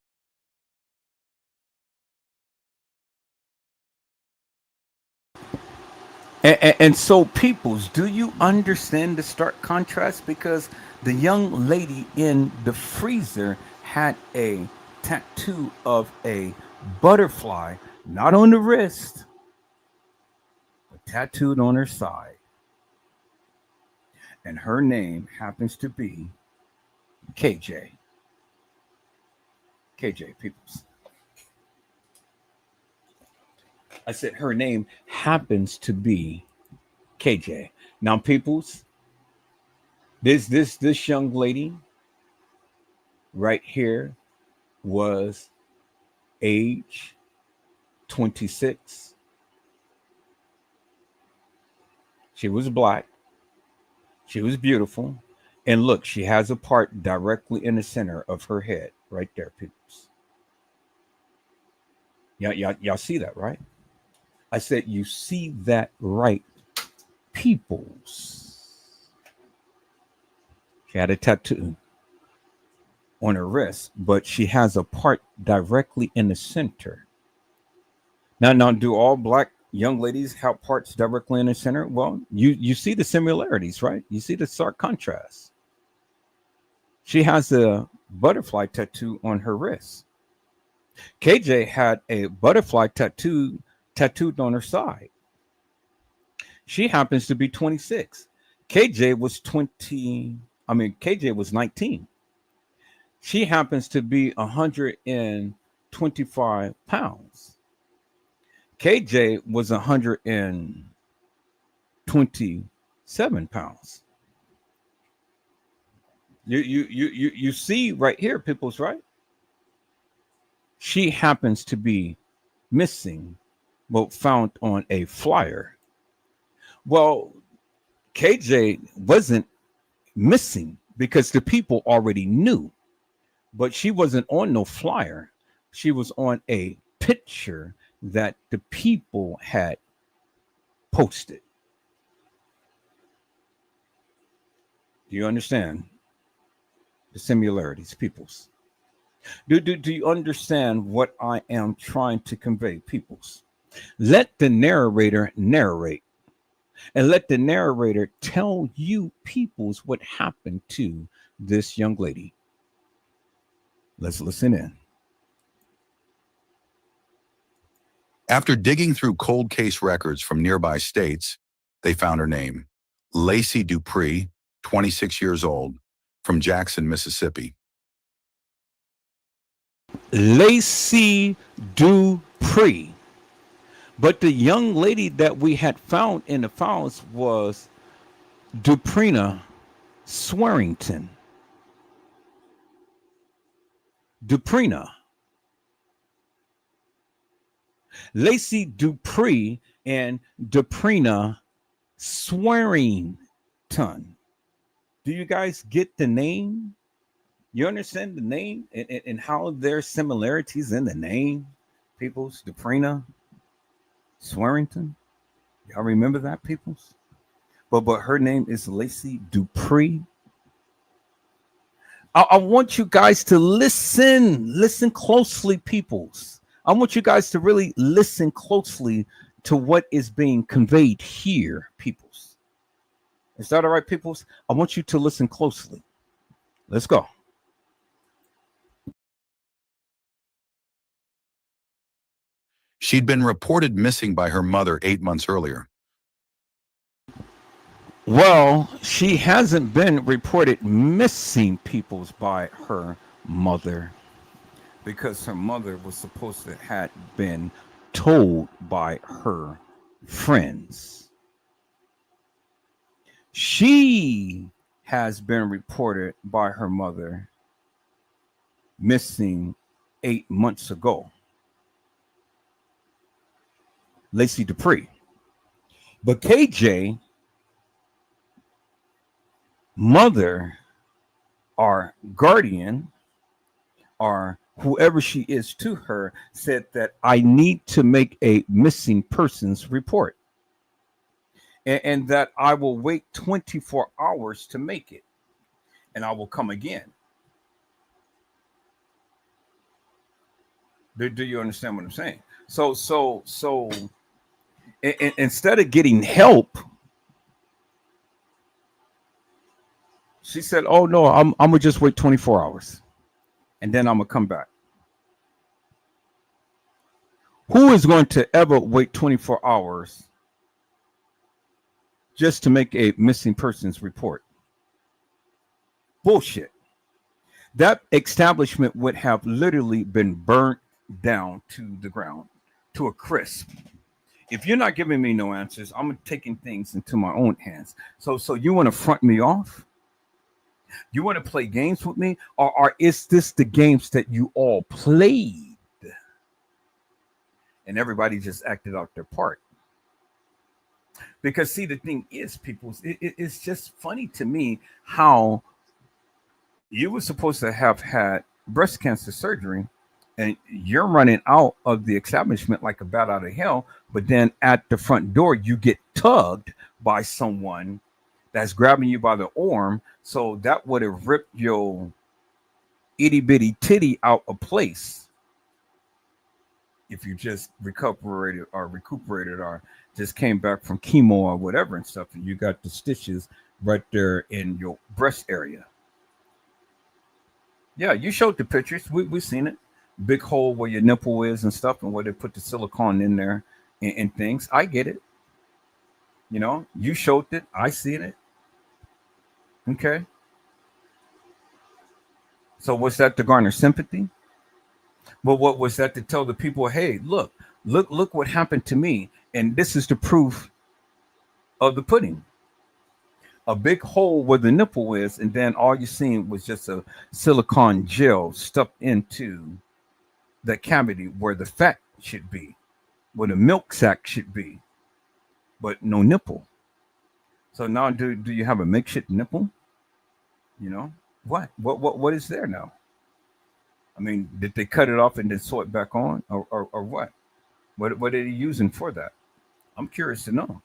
And so, peoples, do you understand the stark contrast? Because the young lady in the freezer had a tattoo of a butterfly, not on the wrist, but tattooed on her side. And her name happens to be KJ. KJ, peoples. I said her name happens to be KJ. Now, peoples, this young lady right here was age 26. She was black. She was beautiful. And look, she has a part directly in the center of her head, right there, peoples. Y'all see that, right? I said, you see that right, peoples. She had a tattoo on her wrist, but she has a part directly in the center. Now, do all black young ladies have parts directly in the center? Well, you see the similarities, right? You see the stark contrast. She has a butterfly tattoo on her wrist. KJ had a butterfly tattooed on her side. She happens to be 26. KJ was 19. She happens to be 125 pounds. KJ was 127 pounds. You see right here, people's right? She happens to be missing, well, found on a flyer. Well, KJ wasn't missing because the people already knew, but she wasn't on no flyer. She was on a picture that the people had posted. Do you understand the similarities, peoples? Do you understand what I am trying to convey, peoples? Let the narrator narrate, and let the narrator tell you, peoples, what happened to this young lady. Let's listen in. After digging through cold case records from nearby states, they found her name, Lacey Dupree, 26 years old, from Jackson, Mississippi. Lacey Dupree. But the young lady that we had found in the files was Duprina Swearington. Duprina. Lacey Dupree and Duprina Swearington. Do you guys get the name? You understand the name and how there's similarities in the name? Peoples, Duprina Swearington. Y'all remember that, peoples? But her name is Lacey Dupree. I want you guys to listen closely, peoples. I want you guys to really listen closely to what is being conveyed here, peoples. Is that all right, peoples? I want you to listen closely. Let's go. She'd been reported missing by her mother 8 months earlier. Well, she hasn't been reported missing, peoples, by her mother, because her mother was supposed to have been told by her friends. She has been reported by her mother missing 8 months ago. Lacey Dupree. But KJ mother or guardian or whoever she is to her said that I need to make a missing persons report, and that I will wait 24 hours to make it, and I will come again. Do you understand what I'm saying? So instead of getting help, she said, "Oh no, I'm gonna just wait 24 hours, and then I'm gonna come back." Who is going to ever wait 24 hours just to make a missing persons report? Bullshit. That establishment would have literally been burnt down to the ground, to a crisp. If you're not giving me no answers, I'm taking things into my own hands. So you want to front me off? You want to play games with me? Or is this the games that you all played? And everybody just acted out their part. Because see, the thing is, people, it's just funny to me how you were supposed to have had breast cancer surgery, and you're running out of the establishment like a bat out of hell. But then at the front door, you get tugged by someone that's grabbing you by the arm. So that would have ripped your itty bitty titty out of place if you just recuperated or just came back from chemo or whatever and stuff, and you got the stitches right there in your breast area. Yeah, you showed the pictures. We've seen it. Big hole where your nipple is and stuff, and where they put the silicone in there and things. I get it. You know, you showed it. I seen it. Okay. So was that to garner sympathy? But what was that to tell the people, hey, look what happened to me, and this is the proof of the pudding. A big hole where the nipple is, and then all you seen was just a silicone gel stuffed into the cavity where the fat should be, where the milk sac should be, but no nipple. So now do you have a makeshift nipple? You know, what is there now? I mean, did they cut it off and then sew it back on, or what? What are they using for that? I'm curious to know.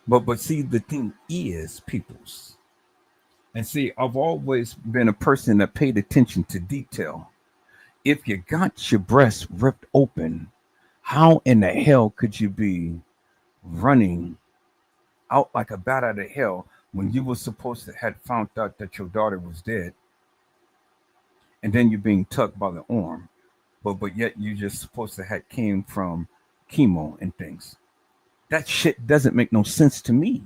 But see, the thing is, peoples, and see, I've always been a person that paid attention to detail. If you got your breast ripped open, how in the hell could you be running out like a bat out of hell when you were supposed to have found out that your daughter was dead, and then you're being tugged by the arm, but yet you just supposed to have came from chemo and things? That shit doesn't make no sense to me.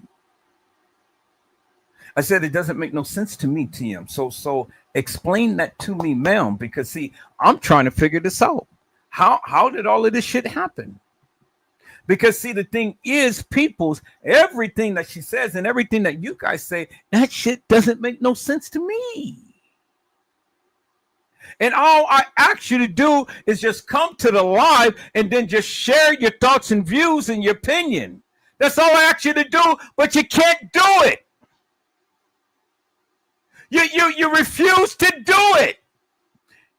I said it doesn't make no sense to me, TM. So explain that to me, ma'am, because see, I'm trying to figure this out. How did all of this shit happen? Because see, the thing is, people's, everything that she says and everything that you guys say, that shit doesn't make no sense to me. And all I ask you to do is just come to the live and then just share your thoughts and views and your opinion. That's all I ask you to do, but you can't do it. You refuse to do it.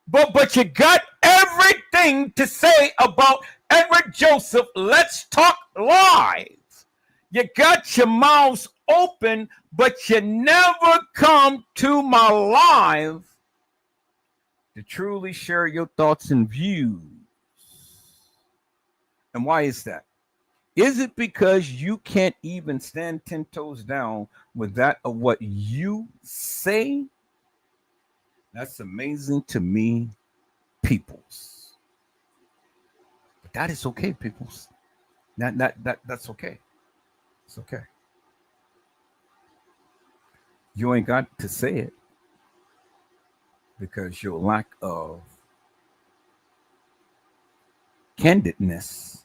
But you got everything to say about Edward Joseph. Let's talk live. You got your mouths open, but you never come to my live to truly share your thoughts and views. And why is that? Is it because you can't even stand 10 toes down with that of what you say? That's amazing to me, peoples. But that is okay, peoples. That's okay. It's okay. You ain't got to say it because your lack of candidness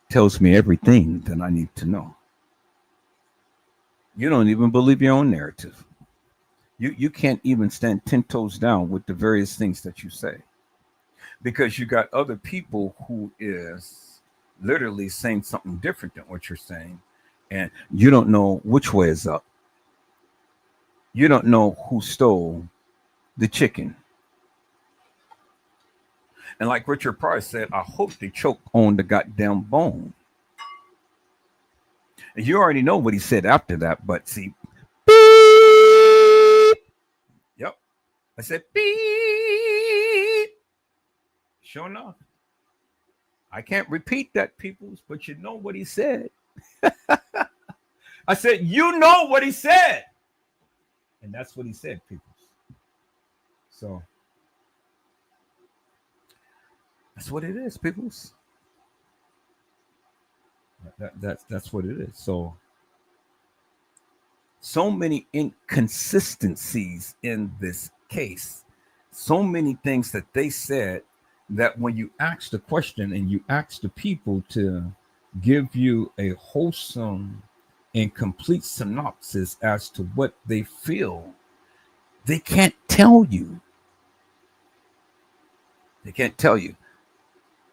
tells me everything that I need to know. You don't even believe your own narrative. You can't even stand 10 toes down with the various things that you say, because you got other people who is literally saying something different than what you're saying, and you don't know which way is up. You don't know who stole the chicken. And like Richard Pryor said, I hope they choke on the goddamn bone. And you already know what he said after that, but see, beep. Yep. I said beep. Sure enough. I can't repeat that, peoples, but you know what he said. I said, you know what he said. And that's what he said, peoples. So that's what it is, peoples. That's what it is. So many inconsistencies in this case, so many things that they said that when you ask the question and you ask the people to give you a wholesome and complete synopsis as to what they feel, they can't tell you. They can't tell you.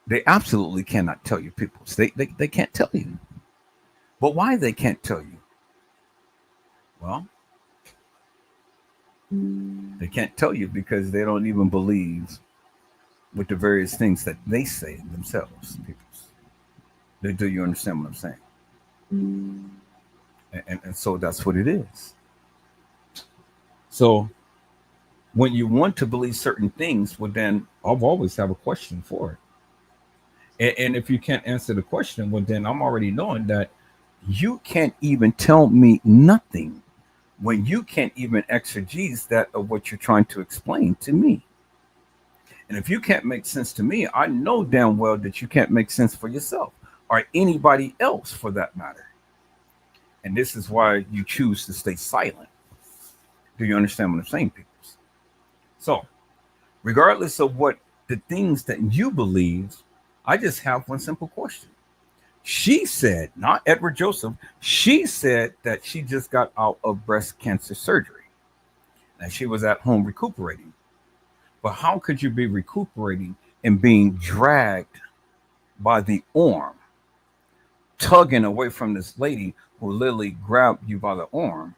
They absolutely cannot tell you, people. They can't tell you. But why they can't tell you? Well, they can't tell you because they don't even believe with the various things that they say themselves, people. Do you understand what I'm saying? And so that's what it is. So when you want to believe certain things, well, then I'll always have a question for it. And if you can't answer the question, well, then I'm already knowing that you can't even tell me nothing when you can't even exegese that of what you're trying to explain to me. And if you can't make sense to me, I know damn well that you can't make sense for yourself or anybody else for that matter. And this is why you choose to stay silent. Do you understand what I'm saying, people? So, regardless of what the things that you believe, I just have one simple question. She said, not Edward Joseph, she said that she just got out of breast cancer surgery and she was at home recuperating. But how could you be recuperating and being dragged by the arm, tugging away from this lady who literally grabbed you by the arm?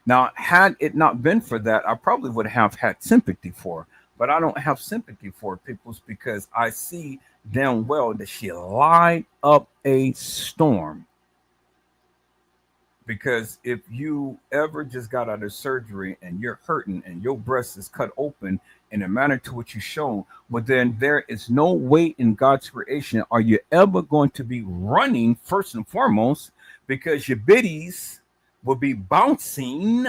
Now, had it not been for that, I probably would have had sympathy for her, but I don't have sympathy for people because I see damn well that she lied up a storm. Because if you ever just got out of surgery and you're hurting and your breast is cut open in a manner to which you shown, well, then there is no way in God's creation are you ever going to be running first and foremost, because your biddies will be bouncing.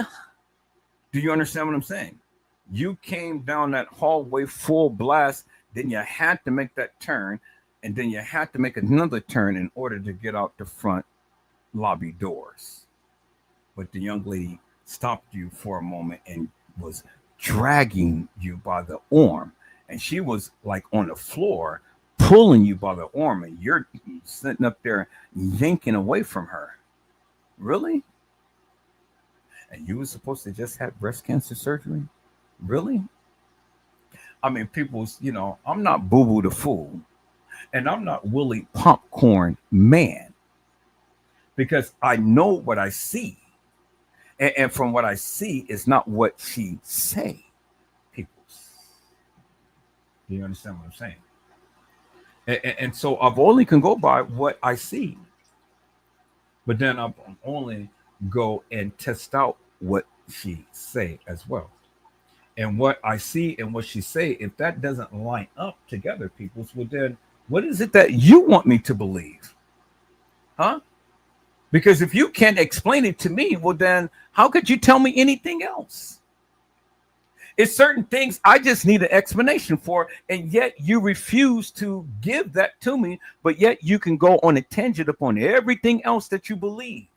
Do you understand what I'm saying? You came down that hallway full blast, then you had to make that turn, and then you had to make another turn in order to get out the front lobby doors. But the young lady stopped you for a moment and was dragging you by the arm, and she was like on the floor pulling you by the arm, and you're sitting up there yanking away from her. Really? And you were supposed to just have breast cancer surgery? Really? I mean, people's, I'm not Boo Boo the Fool, and I'm not Willie Popcorn Man, because I know what I see. And from what I see is not what she say, people. Do you understand what I'm saying? And so I've only can go by what I see. But then I'll only go and test out what she say as well. And what I see and what she say, if that doesn't line up together, people, well then what is it that you want me to believe? Huh? Because if you can't explain it to me, well, then how could you tell me anything else? It's certain things I just need an explanation for, and yet you refuse to give that to me, but yet you can go on a tangent upon everything else that you believe,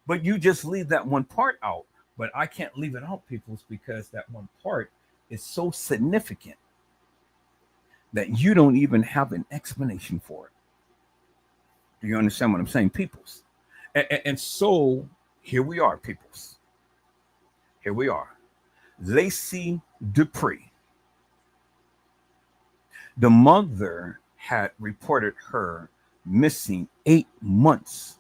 but you just leave that one part out. But I can't leave it out, peoples, because that one part is so significant that you don't even have an explanation for it. Do you understand what I'm saying, peoples? And so here we are, peoples. Here we are. Lacey Dupree. The mother had reported her missing 8 months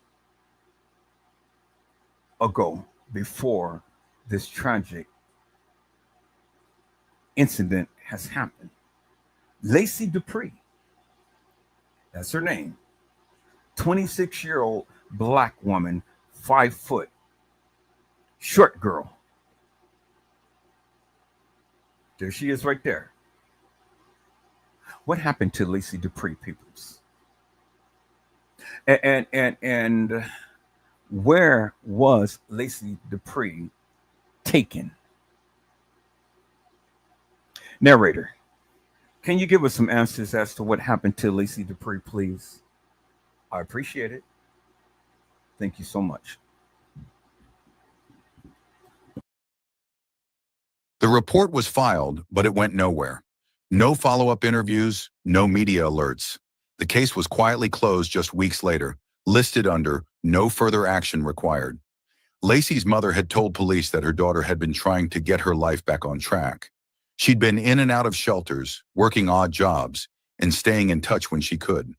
ago before this tragic incident has happened. Lacey Dupree, that's her name, 26-year-old black woman, 5 foot, short girl. There she is right there. What happened to Lacey Dupree, peoples? And where was Lacey Dupree taken? Narrator, can you give us some answers as to what happened to Lacey Dupree, please? I appreciate it. Thank you so much. The report was filed, but it went nowhere. No follow-up interviews, no media alerts. The case was quietly closed just weeks later, listed under no further action required. Lacey's mother had told police that her daughter had been trying to get her life back on track. She'd been in and out of shelters, working odd jobs, and staying in touch when she could.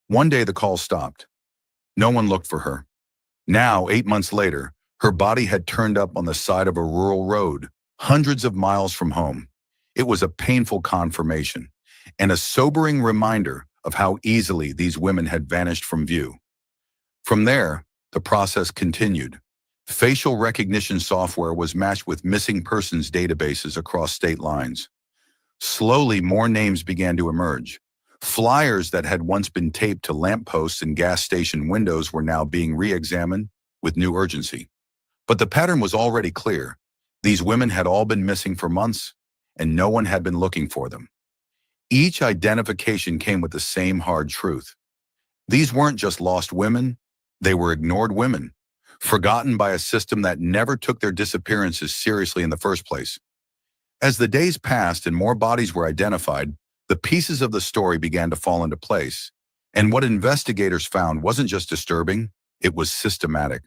One day the call stopped. No one looked for her. Now, 8 months later, her body had turned up on the side of a rural road, hundreds of miles from home. It was a painful confirmation and a sobering reminder of how easily these women had vanished from view. From there, the process continued. Facial recognition software was matched with missing persons databases across state lines. Slowly, more names began to emerge. Flyers that had once been taped to lampposts and gas station windows were now being re-examined with new urgency. But the pattern was already clear. These women had all been missing for months, and no one had been looking for them. Each identification came with the same hard truth. These weren't just lost women, they were ignored women, forgotten by a system that never took their disappearances seriously in the first place. As the days passed and more bodies were identified, the pieces of the story began to fall into place. And what investigators found wasn't just disturbing, it was systematic.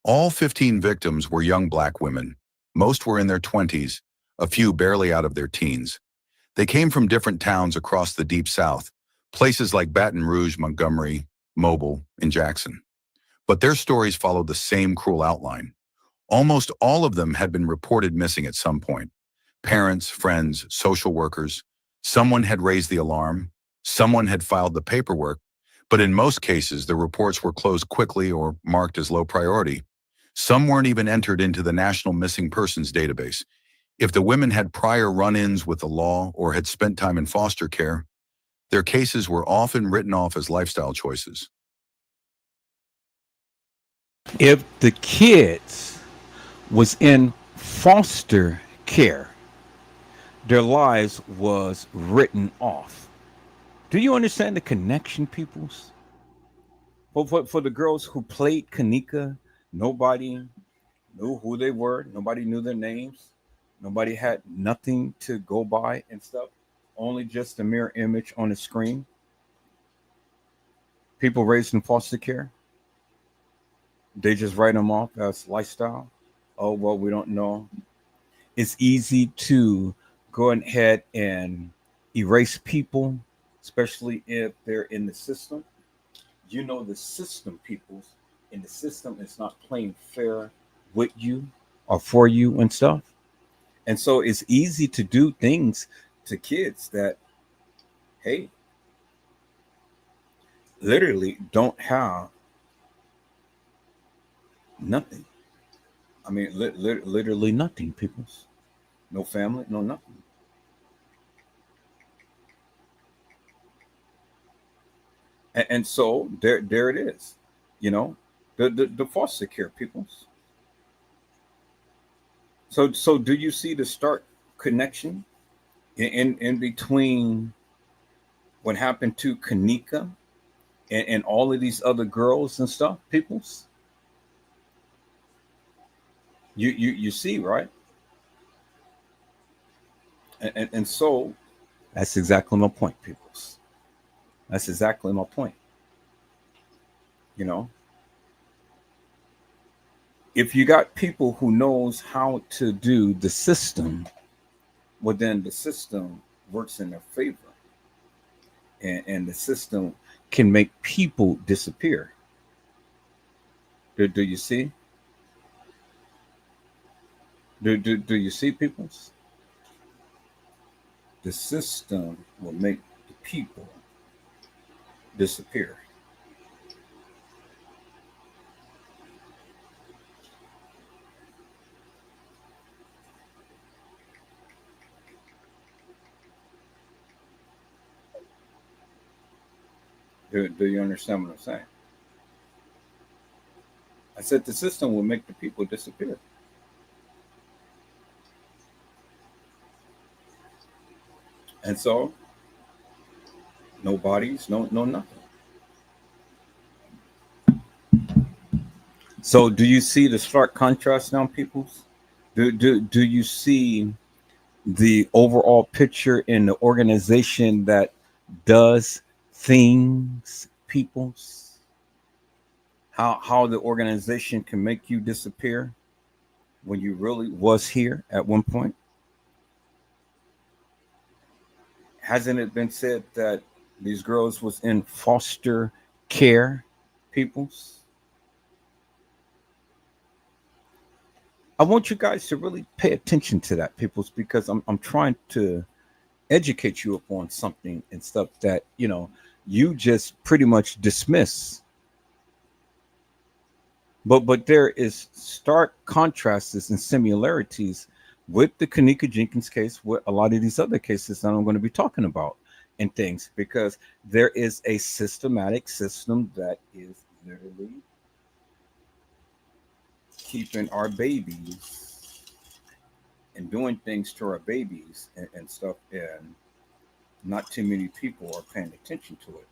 All 15 victims were young black women. Most were in their 20s, a few barely out of their teens. They came from different towns across the Deep South, places like Baton Rouge, Montgomery, Mobile, and Jackson. But their stories followed the same cruel outline. Almost all of them had been reported missing at some point. Parents, friends, social workers. Someone had raised the alarm. Someone had filed the paperwork. But in most cases, the reports were closed quickly or marked as low priority. Some weren't even entered into the National Missing Persons database. If the women had prior run-ins with the law or had spent time in foster care, their cases were often written off as lifestyle choices. If the kids was in foster care, their lives was written off. Do you understand the connection, peoples? For the girls who played Kanika, nobody knew who they were. Nobody knew their names. Nobody had nothing to go by and stuff. Only just a mere image on the screen. People raised in foster care, they just write them off as lifestyle. Oh, well, we don't know. It's easy to go ahead and erase people, especially if they're in the system. You know, the system, peoples, and the system is not playing fair with you or for you and stuff. And so it's easy to do things to kids that, hey, literally don't have nothing. I mean, literally nothing, peoples. No family, no nothing. And so there it is. You know, the foster care peoples. So do you see the stark connection in between what happened to Kanika and all of these other girls and stuff, peoples? You see, right? And so that's exactly my point, peoples. That's exactly my point. You know, if you got people who knows how to do the system, well, then the system works in their favor. And the system can make people disappear. Do you see? Do you see, peoples? The system will make the people disappear. Do you understand what I'm saying? I said the system will make the people disappear. And so, no bodies, no nothing. So, do you see the stark contrast now, peoples? Do you see the overall picture in the organization that does things, peoples? How the organization can make you disappear when you really was here at one point? Hasn't it been said that these girls was in foster care, peoples? I want you guys to really pay attention to that, peoples, because I'm trying to educate you upon something and stuff that, you know, you just pretty much dismiss. But there is stark contrasts and similarities with the Kanika Jenkins case, with a lot of these other cases that I'm going to be talking about and things, because there is a systematic system that is literally keeping our babies and doing things to our babies and stuff, and not too many people are paying attention to it.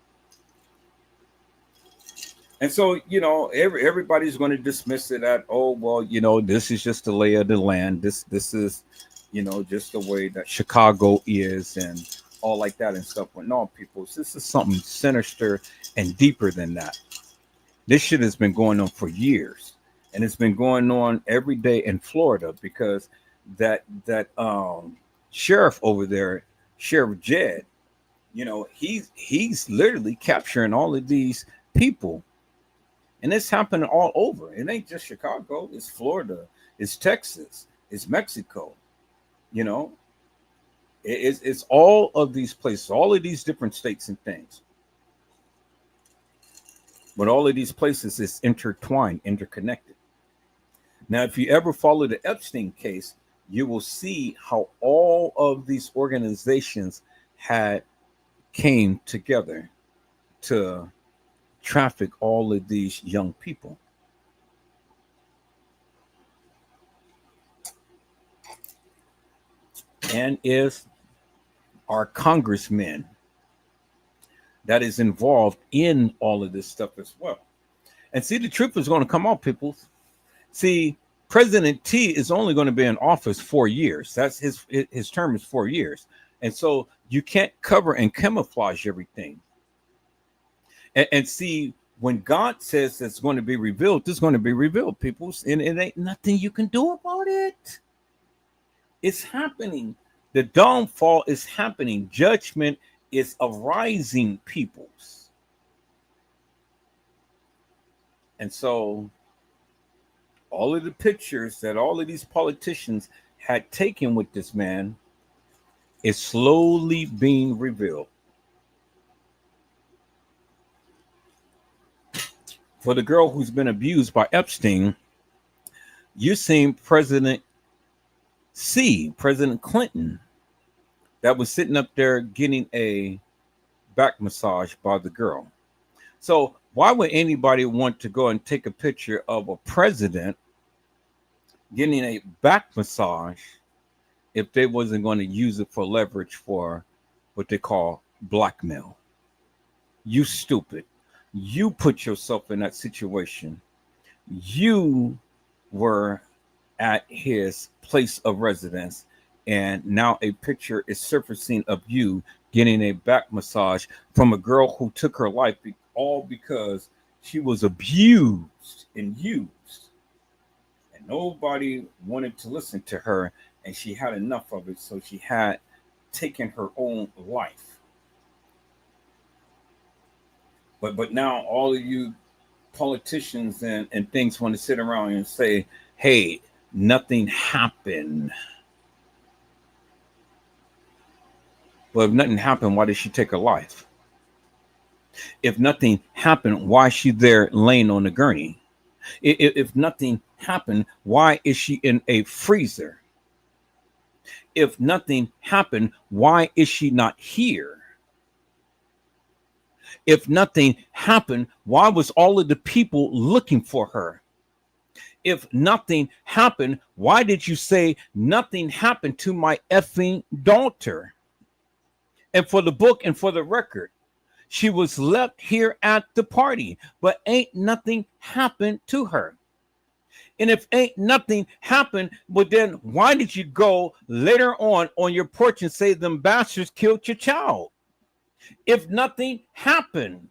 And so, you know, everybody's going to dismiss it at, oh, well, you know, this is just the lay of the land. This is, you know, just the way that Chicago is and all like that and stuff. But no, people, this is something sinister and deeper than that. This shit has been going on for years, and it's been going on every day in Florida, because that sheriff over there, Sheriff Jed, you know, he's literally capturing all of these people. And it's happening all over. It ain't just Chicago. It's Florida. It's Texas. It's Mexico. You know, it's all of these places, all of these different states and things. But all of these places is intertwined, interconnected. Now, if you ever follow the Epstein case, you will see how all of these organizations had came together to traffic all of these young people. And is our congressmen that is involved in all of this stuff as well. And see, the truth is going to come out, people. See, President T is only going to be in office 4 years. That's his term is 4 years. And so you can't cover and camouflage everything. And see, when God says it's going to be revealed, it's going to be revealed, people. And it ain't nothing you can do about it. It's happening. The downfall is happening. Judgment is arising, peoples. And so all of the pictures that all of these politicians had taken with this man is slowly being revealed. For the girl who's been abused by Epstein, you seen President Clinton, that was sitting up there getting a back massage by the girl. So why would anybody want to go and take a picture of a president getting a back massage if they wasn't going to use it for leverage for what they call blackmail? You stupid. You put yourself in that situation. You were at his place of residence, and now a picture is surfacing of you getting a back massage from a girl who took her life, all because she was abused and used, and nobody wanted to listen to her, and she had enough of it, so she had taken her own life. But now all of you politicians and things want to sit around and say, hey, nothing happened. Well, if nothing happened, why did she take her life? If nothing happened, why is she there laying on the gurney? If nothing happened, why is she in a freezer? If nothing happened, why is she not here? If nothing happened, why was all of the people looking for her? If nothing happened, why did you say nothing happened to my effing daughter? And for the book and for the record, she was left here at the party, but ain't nothing happened to her. And if ain't nothing happened, well, then why did you go later on your porch and say them bastards killed your child? If nothing happened.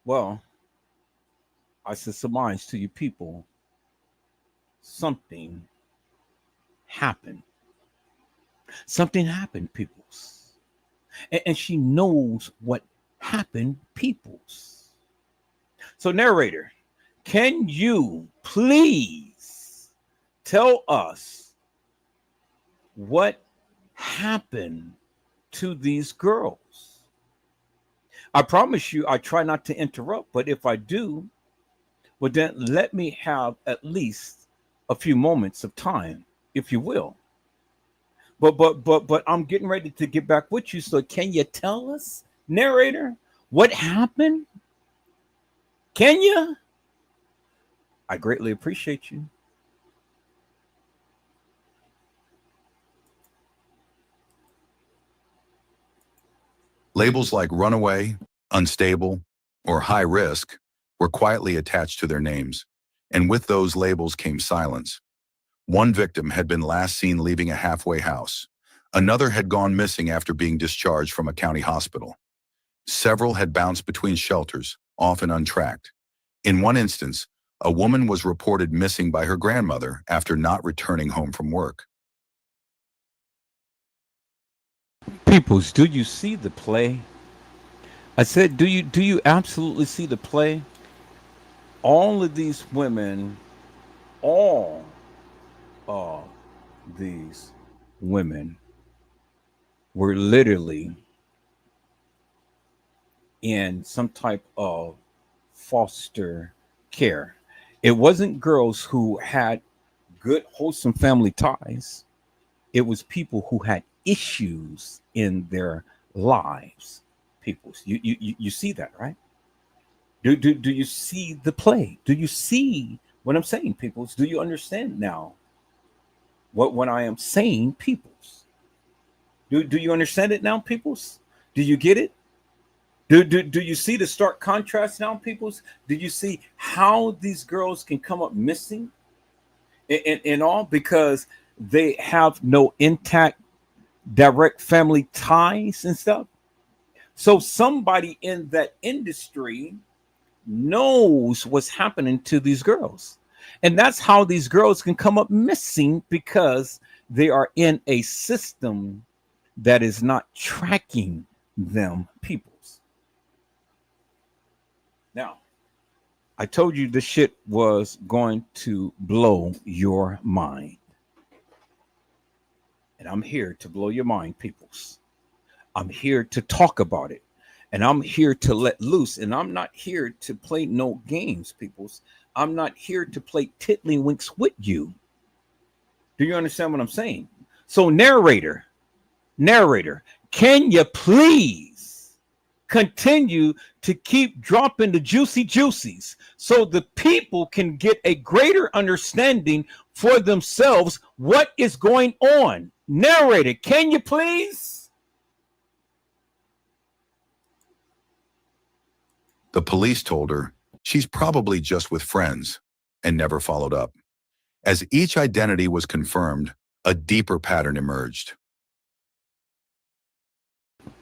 Well, I should surmise to you people, something happened. Something happened, peoples. And she knows what happened, peoples. So, narrator, can you please tell us what happened to these girls? I promise you, I try not to interrupt, but if I do, well, then let me have at least a few moments of time, if you will. But I'm getting ready to get back with you. So can you tell us, narrator, what happened? Can you? I greatly appreciate you. Labels like runaway, unstable, or high risk were quietly attached to their names, and with those labels came silence. One victim had been last seen leaving a halfway house. Another had gone missing after being discharged from a county hospital. Several had bounced between shelters, often untracked. In one instance, a woman was reported missing by her grandmother after not returning home from work. Peoples, do you see the play? I said, do you absolutely see the play? All of these women, all of these women were literally in some type of foster care. It wasn't girls who had good, wholesome family ties. It was people who had issues in their lives. People, you see that, right? Do you see the play? Do you see what I'm saying, peoples? Do you understand now what I am saying, peoples? Do you understand it now, peoples? Do you get it? Do you see the stark contrast now, peoples? Do you see how these girls can come up missing and all because they have no intact direct family ties and stuff? So somebody in that industry knows what's happening to these girls. And that's how these girls can come up missing, because they are in a system that is not tracking them, peoples. Now, I told you this shit was going to blow your mind. And I'm here to blow your mind, peoples. I'm here to talk about it. And I'm here to let loose. And I'm not here to play no games, peoples. I'm not here to play tiddlywinks with you. Do you understand what I'm saying? So narrator, can you please continue to keep dropping the juicies so the people can get a greater understanding for themselves what is going on? Narrator, can you please? The police told her she's probably just with friends and never followed up. As each identity was confirmed, a deeper pattern emerged.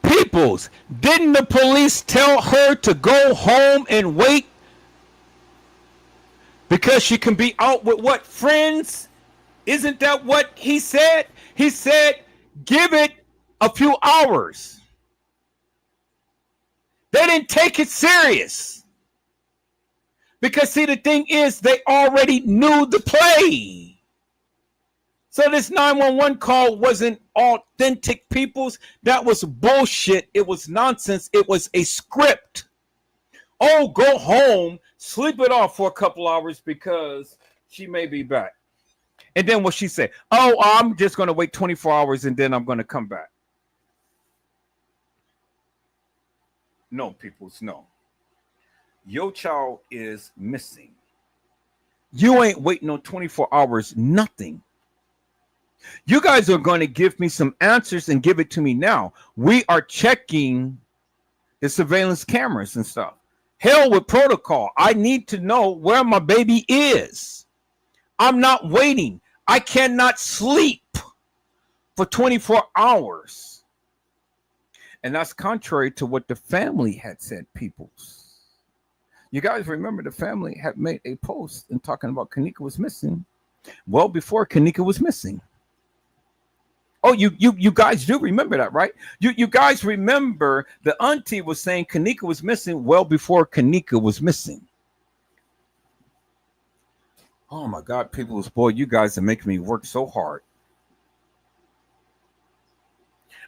Peoples, didn't the police tell her to go home and wait? Because she can be out with what, friends? Isn't that what he said? He said, give it a few hours. They didn't take it serious. Because see, the thing is, they already knew the play. So this 911 call wasn't authentic, peoples. That was bullshit. It was nonsense. It was a script. Oh, go home, sleep it off for a couple hours because she may be back. And then what she said, oh, I'm just going to wait 24 hours and then I'm going to come back. No, peoples, no. Your child is missing. You ain't waiting on 24 hours, nothing. You guys are going to give me some answers and give it to me now. We are checking the surveillance cameras and stuff. Hell with protocol. I need to know where my baby is. I'm not waiting. I cannot sleep for 24 hours. And that's contrary to what the family had said, peoples. You guys remember the family had made a post and talking about Kenneka was missing well before Kenneka was missing. Oh, you guys do remember that, right? You guys remember the auntie was saying Kenneka was missing well before Kenneka was missing. Oh my God, people, boy, you guys are making me work so hard.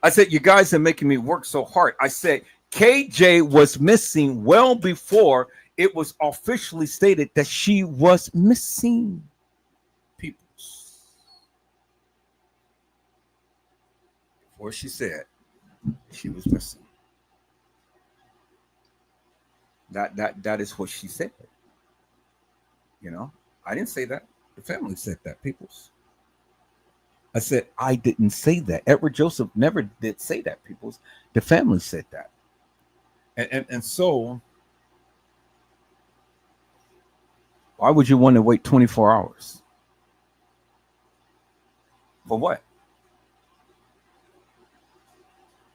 I said, you guys are making me work so hard. I said, KJ was missing well before it was officially stated that she was missing. Before she said she was missing. That is what she said. You know, I didn't say that. The family said that, peoples. I said I didn't say that. Edward Joseph never did say that, peoples. The family said that. And so why would you want to wait 24 hours? For what?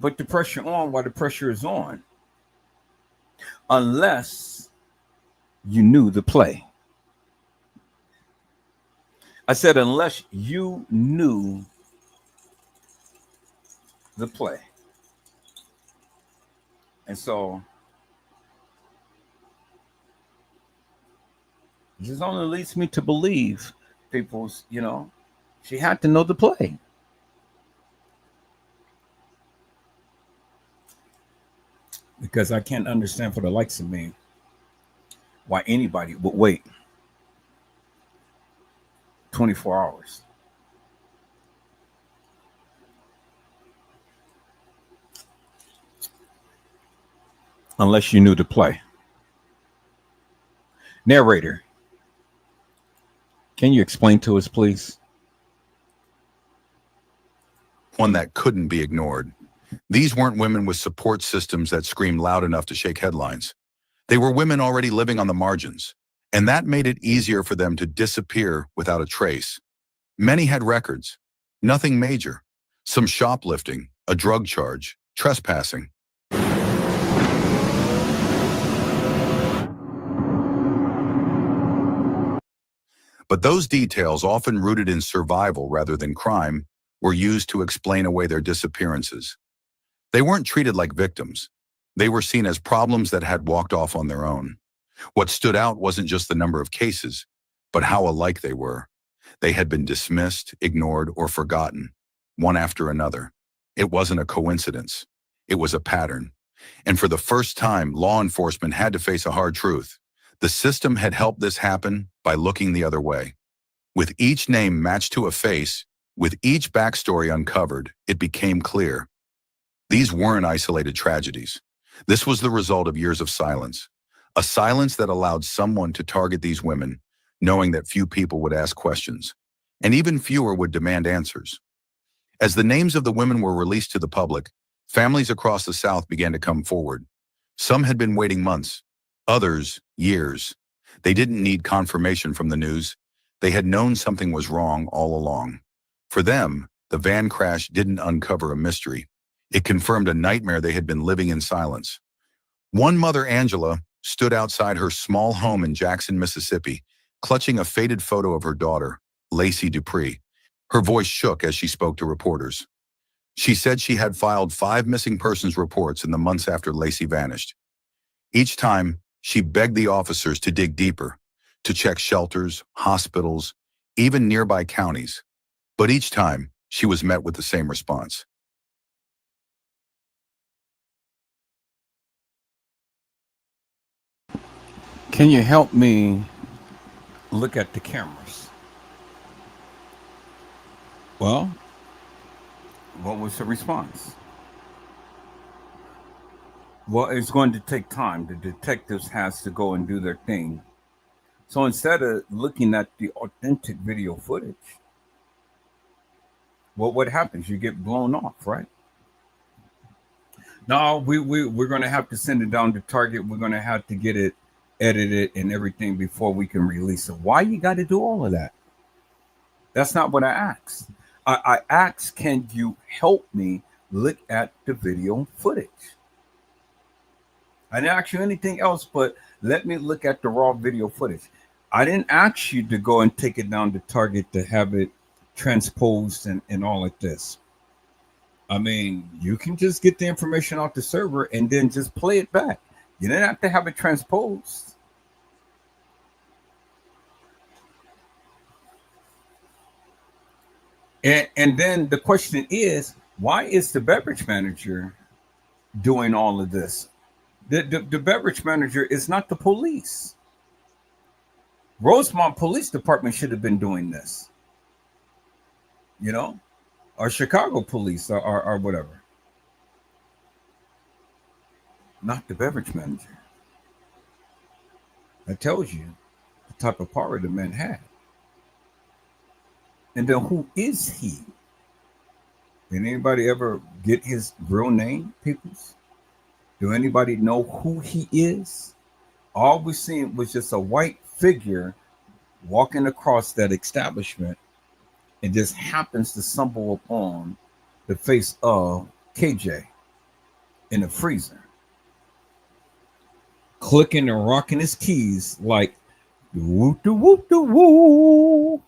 Put the pressure on while the pressure is on. Unless you knew the play. I said, unless you knew the play. And so, this only leads me to believe, people's, you know, she had to know the play. Because I can't understand for the likes of me why anybody would wait 24 hours. Unless you knew the play. Narrator, can you explain to us, please? One that couldn't be ignored. These weren't women with support systems that screamed loud enough to shake headlines. They were women already living on the margins, and that made it easier for them to disappear without a trace. Many had records, nothing major, some shoplifting, a drug charge, trespassing. But those details, often rooted in survival rather than crime, were used to explain away their disappearances. They weren't treated like victims. They were seen as problems that had walked off on their own. What stood out wasn't just the number of cases, but how alike they were. They had been dismissed, ignored, or forgotten, one after another. It wasn't a coincidence. It was a pattern. And for the first time, law enforcement had to face a hard truth. The system had helped this happen by looking the other way. With each name matched to a face, with each backstory uncovered, it became clear. These weren't isolated tragedies. This was the result of years of silence, a silence that allowed someone to target these women, knowing that few people would ask questions, and even fewer would demand answers. As the names of the women were released to the public, families across the South began to come forward. Some had been waiting months, others years. They didn't need confirmation from the news. They had known something was wrong all along. For them, the van crash didn't uncover a mystery. It confirmed a nightmare they had been living in silence. One mother, Angela, stood outside her small home in Jackson, Mississippi, clutching a faded photo of her daughter, Lacey Dupree. Her voice shook as she spoke to reporters. She said she had filed 5 missing persons reports in the months after Lacey vanished. Each time, she begged the officers to dig deeper, to check shelters, hospitals, even nearby counties. But each time, she was met with the same response. Can you help me look at the cameras? Well, what was the response? Well, it's going to take time. The detectives has to go and do their thing. So instead of looking at the authentic video footage, well, what happens? You get blown off, right? No, we're going to have to send it down to Target. We're going to have to get it edited and everything before we can release it. Why you got to do all of that? That's not what I asked. I asked, can you help me look at the video footage? I didn't ask you anything else, but let me look at the raw video footage. I didn't ask you to go and take it down to Target to have it transposed and all of this. I mean, you can just get the information off the server and then just play it back. You didn't have to have it transposed. And then the question is, why is the beverage manager doing all of this? The beverage manager is not the police. Rosemont Police Department should have been doing this, you know, or Chicago Police or whatever. Not the beverage manager. That tells you the type of power the man had. And then who is he? Did anybody ever get his real name, peoples? Do anybody know who he is? All we seen was just a white figure walking across that establishment and just happens to stumble upon the face of KJ in the freezer, clicking and rocking his keys like woo doo woo doo woo.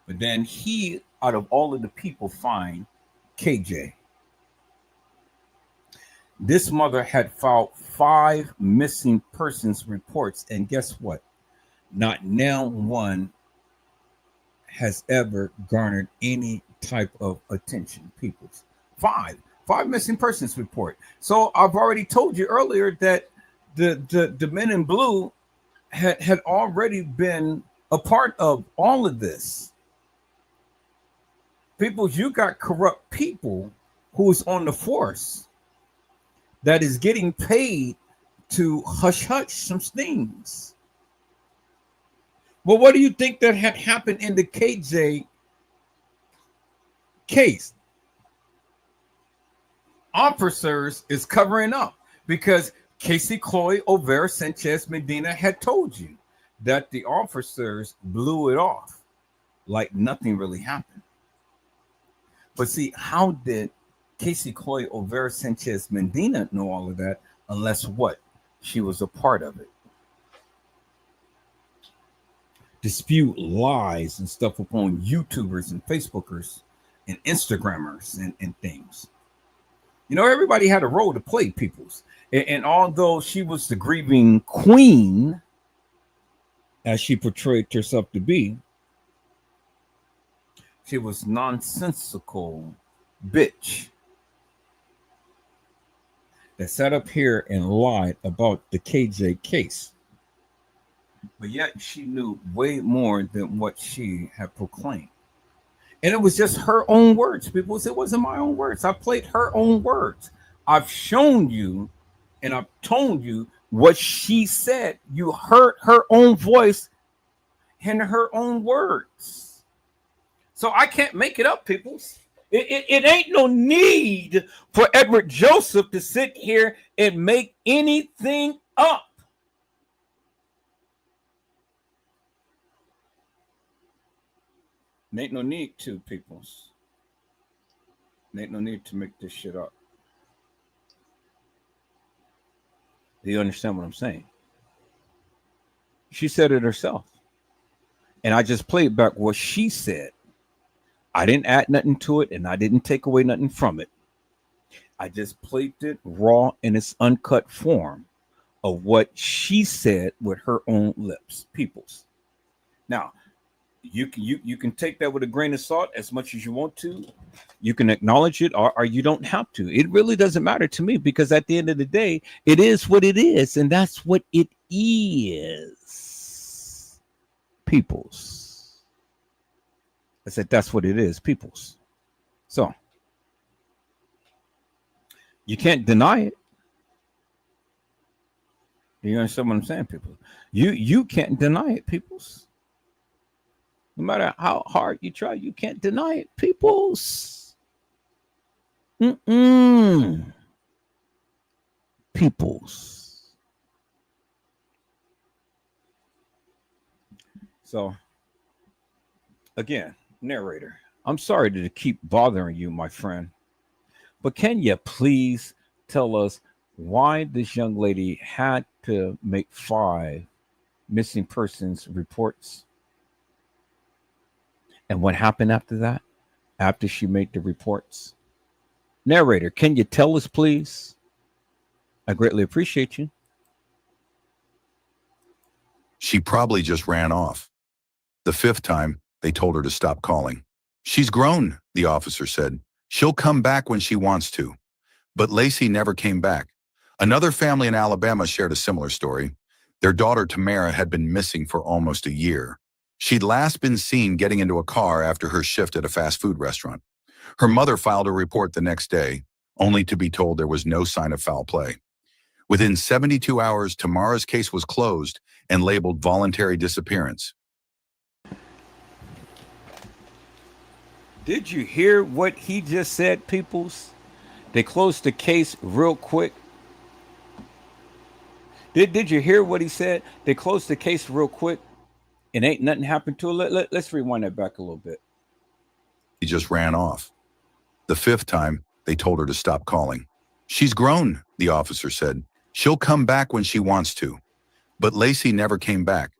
But then he, out of all of the people, find KJ. This mother had filed 5 missing persons reports, and guess what? Not now one has ever garnered any type of attention. Peoples, 5 missing persons report. So I've already told you earlier that the men in blue had already been a part of all of this. People, you got corrupt people who's on the force that is getting paid to hush some things. Well, what do you think that had happened in the KJ case? Officers is covering up because Casey Chloe Olvera Sanchez Medina had told you that the officers blew it off like nothing really happened. But see, how did Casey Chloe Olvera Sanchez Medina know all of that unless what? She was a part of it. Dispute lies and stuff upon YouTubers and Facebookers and Instagrammers and things. You know, everybody had a role to play, peoples. And although she was the grieving queen, as she portrayed herself to be, she was nonsensical bitch that sat up here and lied about the KJ case. But yet she knew way more than what she had proclaimed. And it was just her own words, people. It wasn't my own words. I played her own words. I've shown you and I've told you what she said. You heard her own voice and her own words. So I can't make it up, peoples. It ain't no need for Edward Joseph to sit here and make anything up. Ain't no need to, peoples. Ain't no need to make this shit up. Do you understand what I'm saying? She said it herself. And I just played back what she said. I didn't add nothing to it, and I didn't take away nothing from it. I just played it raw in its uncut form of what she said with her own lips, peoples. Now, you can take that with a grain of salt as much as you want to. You can acknowledge it, or you don't have to. It really doesn't matter to me, because at the end of the day, it is what it is, and that's what it is. Peoples. I said that's what it is, peoples. So you can't deny it. You understand what I'm saying, people? You can't deny it, peoples. No matter how hard you try, you can't deny it, peoples. Peoples. So, again, narrator, I'm sorry to keep bothering you, my friend, but can you please tell us why this young lady had to make 5 missing persons reports? And what happened after that? After she made the reports? Narrator, can you tell us, please? I greatly appreciate you. She probably just ran off. The 5th time, they told her to stop calling. She's grown, the officer said. She'll come back when she wants to. But Lacey never came back. Another family in Alabama shared a similar story. Their daughter, Tamara, had been missing for almost a year. She'd last been seen getting into a car after her shift at a fast food restaurant. Her mother filed a report the next day, only to be told there was no sign of foul play. Within 72 hours, Tamara's case was closed and labeled voluntary disappearance. Did you hear what he just said, peoples? They closed the case real quick. Did you hear what he said? They closed the case real quick and ain't nothing happened to her. Let's rewind that back a little bit. He just ran off. The 5th time, they told her to stop calling. She's grown, the officer said. She'll come back when she wants to. But Lacey never came back.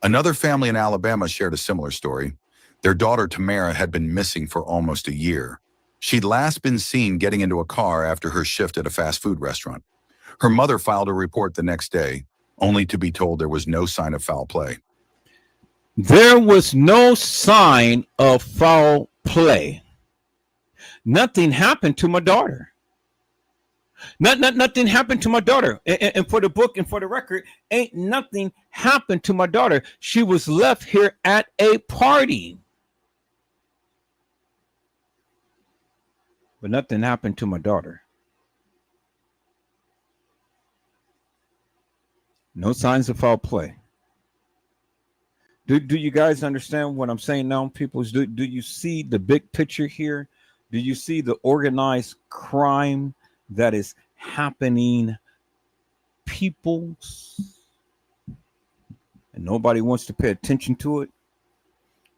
Another family in Alabama shared a similar story. Their daughter, Tamara, had been missing for almost a year. She'd last been seen getting into a car after her shift at a fast food restaurant. Her mother filed a report the next day, only to be told there was no sign of foul play. There was no sign of foul play. Nothing happened to my daughter. Nothing happened to my daughter. And for the book and for the record, ain't nothing happened to my daughter. She was left here at a party. But nothing happened to my daughter. No signs of foul play. Do you guys understand what I'm saying now, people? Do you see the big picture here? Do you see the organized crime that is happening, peoples? And nobody wants to pay attention to it.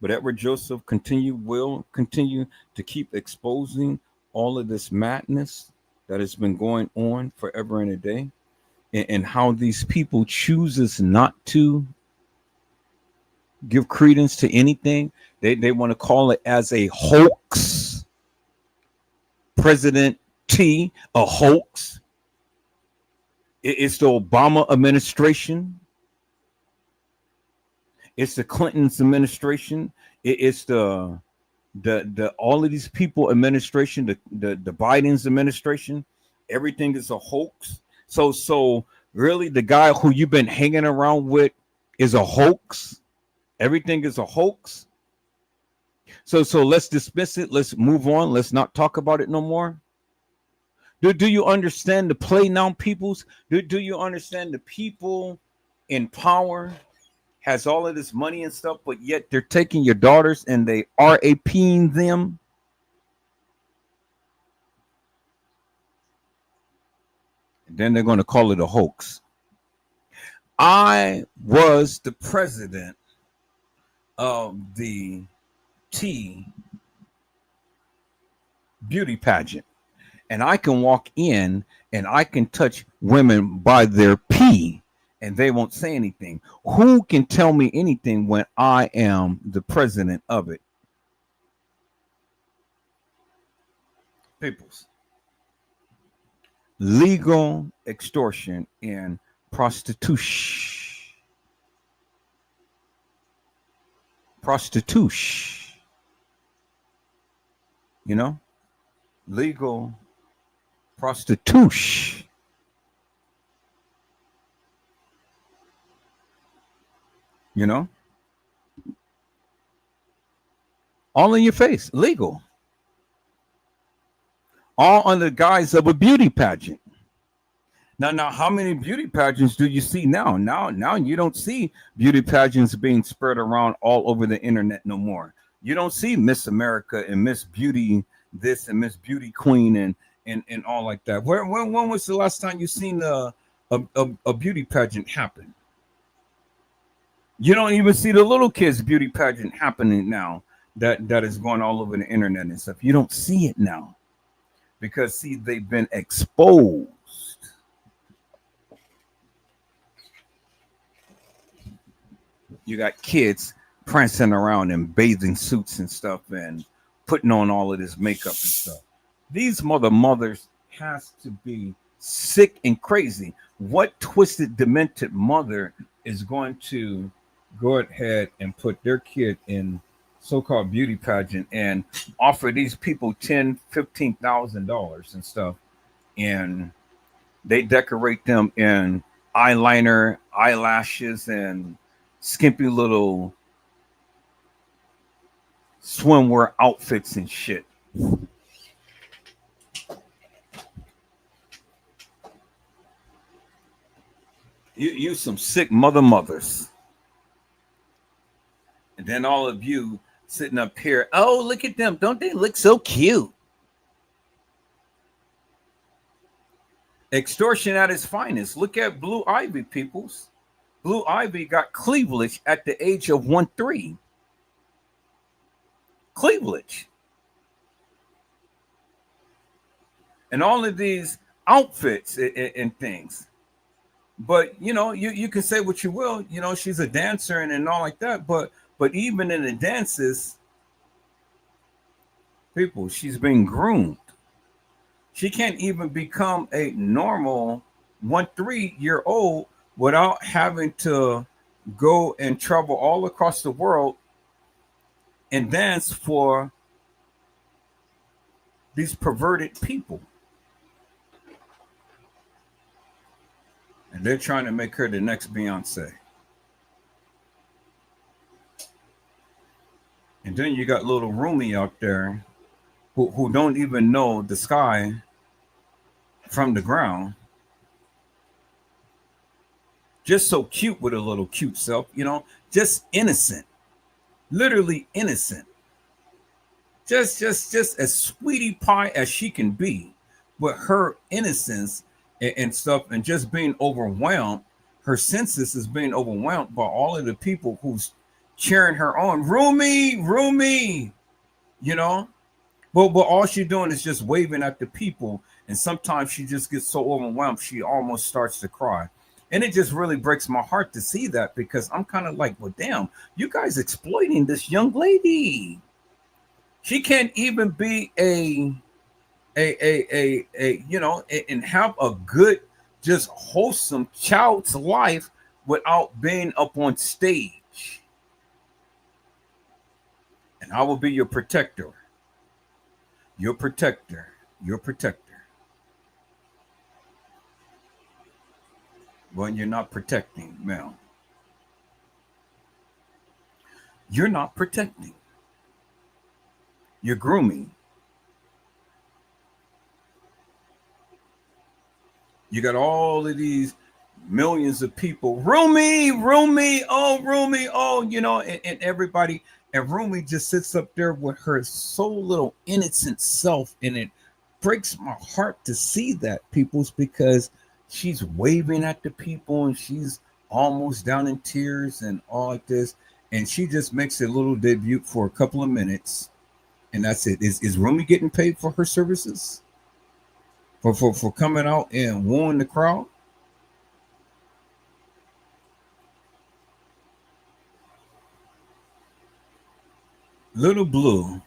But Edward Joseph will continue to keep exposing all of this madness that has been going on forever and a day, and how these people chooses not to give credence to anything. They want to call it as a hoax. President T, a hoax. It's the Obama administration. It's the Clinton's administration. It's the all of these people administration, the Biden's administration. Everything is a hoax. So really the guy who you've been hanging around with is a hoax. Everything is a hoax. So let's dismiss it. Let's move on. Let's not talk about it no more. Do you understand the play now, peoples? Do you understand the people in power has all of this money and stuff, but yet they're taking your daughters and they RAPing them? And then they're going to call it a hoax. I was the president of the T beauty pageant, and I can walk in and I can touch women by their pee and they won't say anything. Who can tell me anything when I am the president of it? Peoples. legal extortion and prostitution. Prostitution. You know, legal prostitution. You know, all in your face, legal, all under the guise of a beauty pageant. Now, how many beauty pageants do you see now? Now, you don't see beauty pageants being spread around all over the internet no more. You don't see Miss America and Miss Beauty this and Miss Beauty Queen and all like that. When was the last time you seen a beauty pageant happen? You don't even see the little kids beauty pageant happening now that is going all over the internet and stuff. You don't see it now because, see, they've been exposed. You got kids prancing around in bathing suits and stuff and putting on all of this makeup and stuff. These mothers has to be sick and crazy. What twisted, demented mother is going to go ahead and put their kid in so-called beauty pageant and offer these people $10,000-$15,000 and stuff, and they decorate them in eyeliner, eyelashes, and skimpy little swimwear outfits and shit. You some sick mothers. And then all of you sitting up here, oh, look at them. Don't they look so cute? Extortion at its finest. Look at Blue Ivy, peoples. Blue Ivy got cleavage at the age of 13. Cleavage. And all of these outfits and things. But, you know, you can say what you will. You know, she's a dancer and all like that. But even in the dances, people, she's being groomed. She can't even become a normal 13-year-old without having to go and travel all across the world and dance for these perverted people. And they're trying to make her the next Beyonce. And then you got little Rumi out there who don't even know the sky from the ground. Just so cute with a little cute self, you know, just innocent, literally innocent. Just as sweetie pie as she can be, but her innocence and stuff, and just being overwhelmed, her senses is being overwhelmed by all of the people who's cheering her on. Rumi, you know. But all she's doing is just waving at the people, and sometimes she just gets so overwhelmed she almost starts to cry. And it just really breaks my heart to see that, because I'm kind of like, well, damn, you guys exploiting this young lady. She can't even be a you know, and have a good, just wholesome child's life without being up on stage. And I will be your protector. Your protector. Your protector. Well, you're not protecting, Mel. You're not protecting. You're grooming. You got all of these millions of people. Rumi, oh, you know, and everybody. And Rumi just sits up there with her so little innocent self. And it breaks my heart to see that, peoples, because she's waving at the people and she's almost down in tears and all like this. And she just makes a little debut for a couple of minutes. And that's it. Is Rumi getting paid for her services? For coming out and wooing the crowd? Little Blue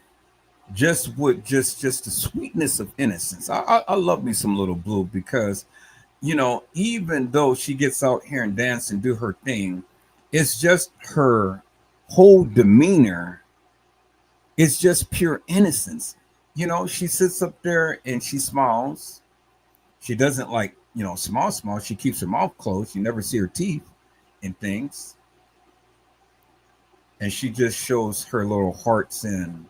just with just the sweetness of innocence. I love me some Little Blue because, you know, even though she gets out here and dance and do her thing, it's just her whole demeanor is just pure innocence. You know, she sits up there and she smiles. She doesn't like, you know, smile. She keeps her mouth closed. You never see her teeth and things. And she just shows her little hearts and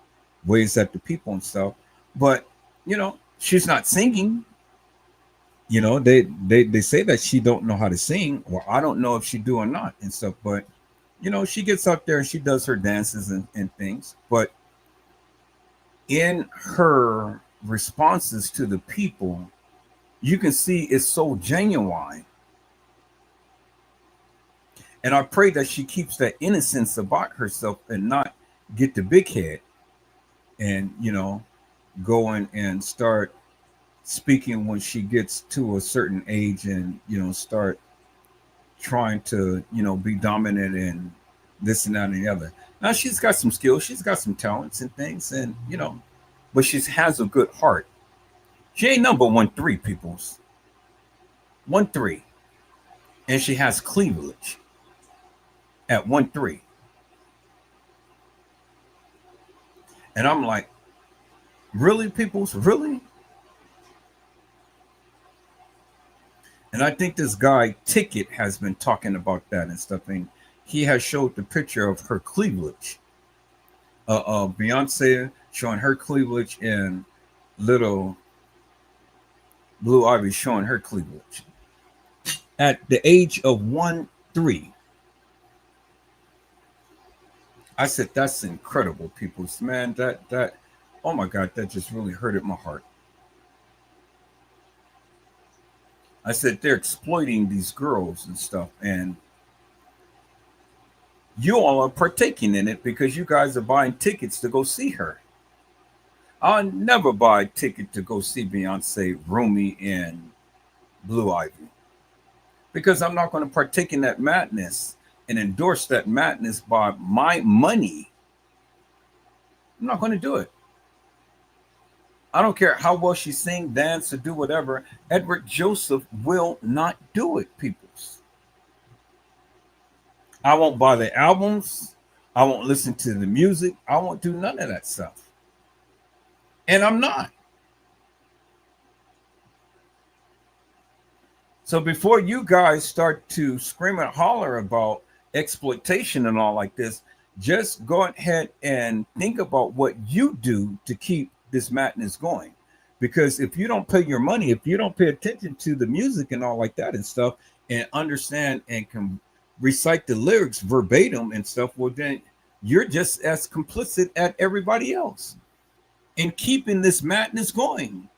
waves at the people and stuff. But, you know, she's not singing. You know, they say that she don't know how to sing. Well, I don't know if she do or not and stuff. But, you know, she gets up there and she does her dances and things. But in her responses to the people, you can see it's so genuine. And I pray that she keeps that innocence about herself and not get the big head and, you know, go in and start speaking when she gets to a certain age and, you know, start trying to, you know, be dominant and this and that and the other. Now she's got some skills, she's got some talents and things, and, you know, but she has a good heart. She ain't number 1-3, peoples. 1-3. And she has cleavage at 1-3. And I'm like, really, peoples? Really? And I think this guy Ticket has been talking about that and stuff. And he has showed the picture of her cleavage. Beyonce showing her cleavage and little Blue Ivy showing her cleavage at the age of 1-3. I said, that's incredible, people. Man, that, oh my God, that just really hurted my heart. I said, they're exploiting these girls and stuff. And you all are partaking in it because you guys are buying tickets to go see her. I'll never buy a ticket to go see Beyonce, Rumi, and Blue Ivy because I'm not going to partake in that madness and endorse that madness by my money. I'm not going to do it. I don't care how well she sing, dance, or do whatever. Edward Joseph will not do it, peoples. I won't buy the albums. I won't listen to the music. I won't do none of that stuff. And I'm not. So before you guys start to scream and holler about exploitation and all like this, just go ahead and think about what you do to keep this madness going. Because if you don't pay your money, if you don't pay attention to the music and all like that and stuff, and understand and can recite the lyrics verbatim and stuff, well, then you're just as complicit as everybody else in keeping this madness going.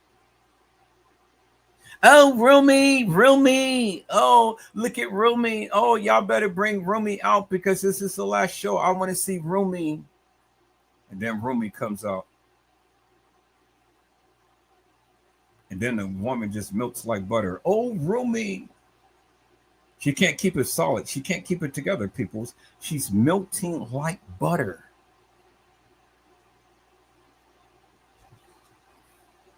Oh, Rumi. Oh, look at Rumi. Oh, y'all better bring Rumi out because this is the last show. I want to see Rumi. And then Rumi comes out. And then the woman just melts like butter. Oh, Rumi. She can't keep it solid. She can't keep it together, peoples. She's melting like butter.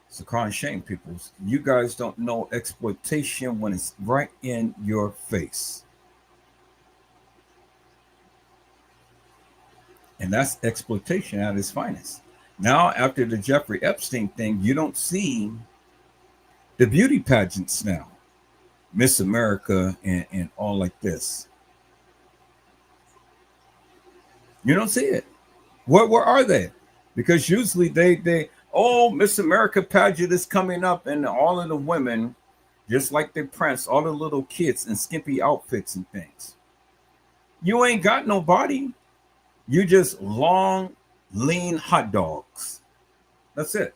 It's a crying shame, peoples. You guys don't know exploitation when it's right in your face. And that's exploitation at its finest. Now, after the Jeffrey Epstein thing, you don't see the beauty pageants now. Miss America and all like this. You don't see it. Where are they? Because usually they oh, Miss America pageant is coming up, and all of the women, just like the prince, all the little kids in skimpy outfits and things. You ain't got no body. You just long, lean hot dogs. That's it.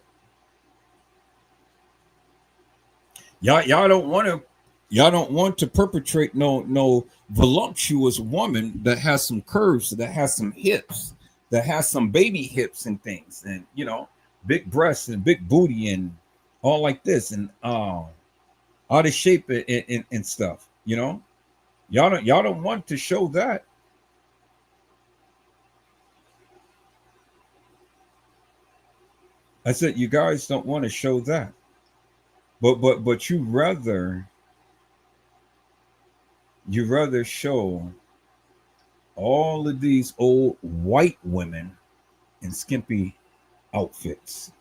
Y'all don't want to perpetrate no voluptuous woman that has some curves, that has some hips, that has some baby hips and things, and you know, big breasts and big booty and all like this and out of shape and stuff. You know, y'all don't want to show that. I said, you guys don't want to show that. But you rather show all of these old white women in skimpy outfits.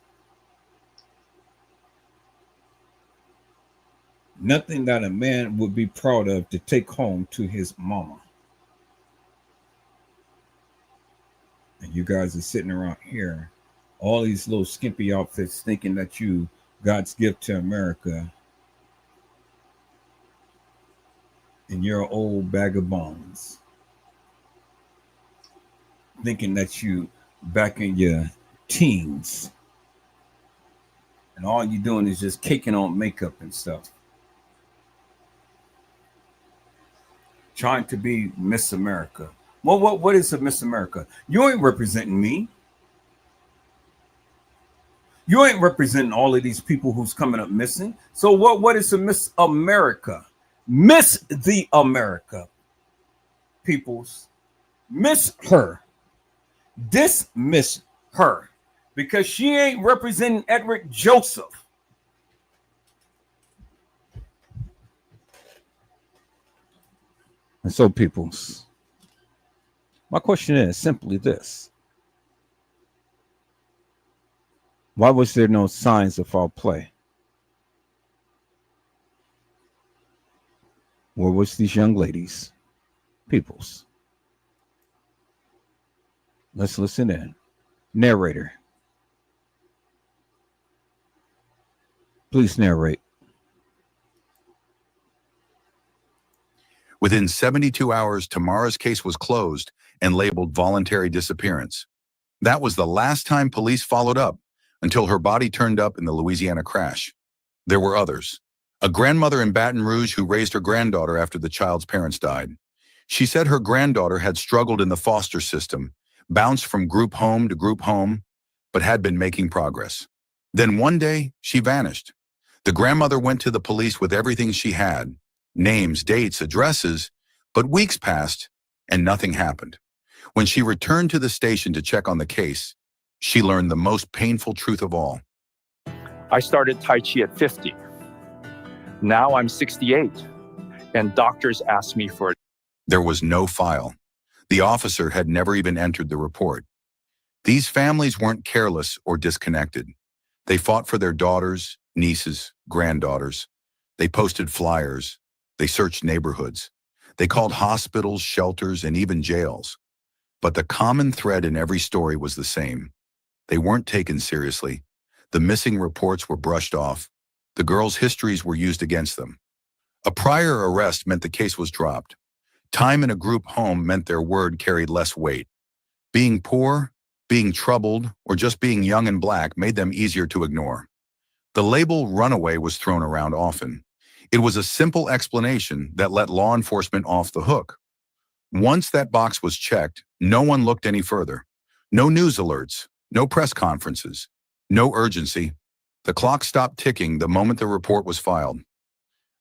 Nothing that a man would be proud of to take home to his mama. And you guys are sitting around here, all these little skimpy outfits, thinking that you God's gift to America, and you're an old bag of bones, thinking that you back in your teens, and all you're doing is just caking on makeup and stuff, trying to be Miss America. Well, what is a Miss America? You ain't representing me. You ain't representing all of these people who's coming up missing. So what is a Miss America? Miss the America, peoples. Miss her. Dismiss her. Because she ain't representing Edward Joseph. And so, peoples, my question is simply this. Why was there no signs of foul play? Where was these young ladies? Peoples. Let's listen in. Narrator. Please narrate. Within 72 hours, Tamara's case was closed and labeled voluntary disappearance. That was the last time police followed up until her body turned up in the Louisiana crash. There were others. A grandmother in Baton Rouge who raised her granddaughter after the child's parents died. She said her granddaughter had struggled in the foster system, bounced from group home to group home, but had been making progress. Then one day, she vanished. The grandmother went to the police with everything she had, names, dates, addresses, but weeks passed and nothing happened. When she returned to the station to check on the case, she learned the most painful truth of all. I started Tai Chi at 50. Now I'm 68, and doctors asked me for it. There was no file. The officer had never even entered the report. These families weren't careless or disconnected. They fought for their daughters, nieces, granddaughters. They posted flyers. They searched neighborhoods. They called hospitals, shelters, and even jails. But the common thread in every story was the same. They weren't taken seriously. The missing reports were brushed off. The girls' histories were used against them. A prior arrest meant the case was dropped. Time in a group home meant their word carried less weight. Being poor, being troubled, or just being young and black made them easier to ignore. The label runaway was thrown around often. It was a simple explanation that let law enforcement off the hook. Once that box was checked, no one looked any further. No news alerts, no press conferences, no urgency. The clock stopped ticking the moment the report was filed.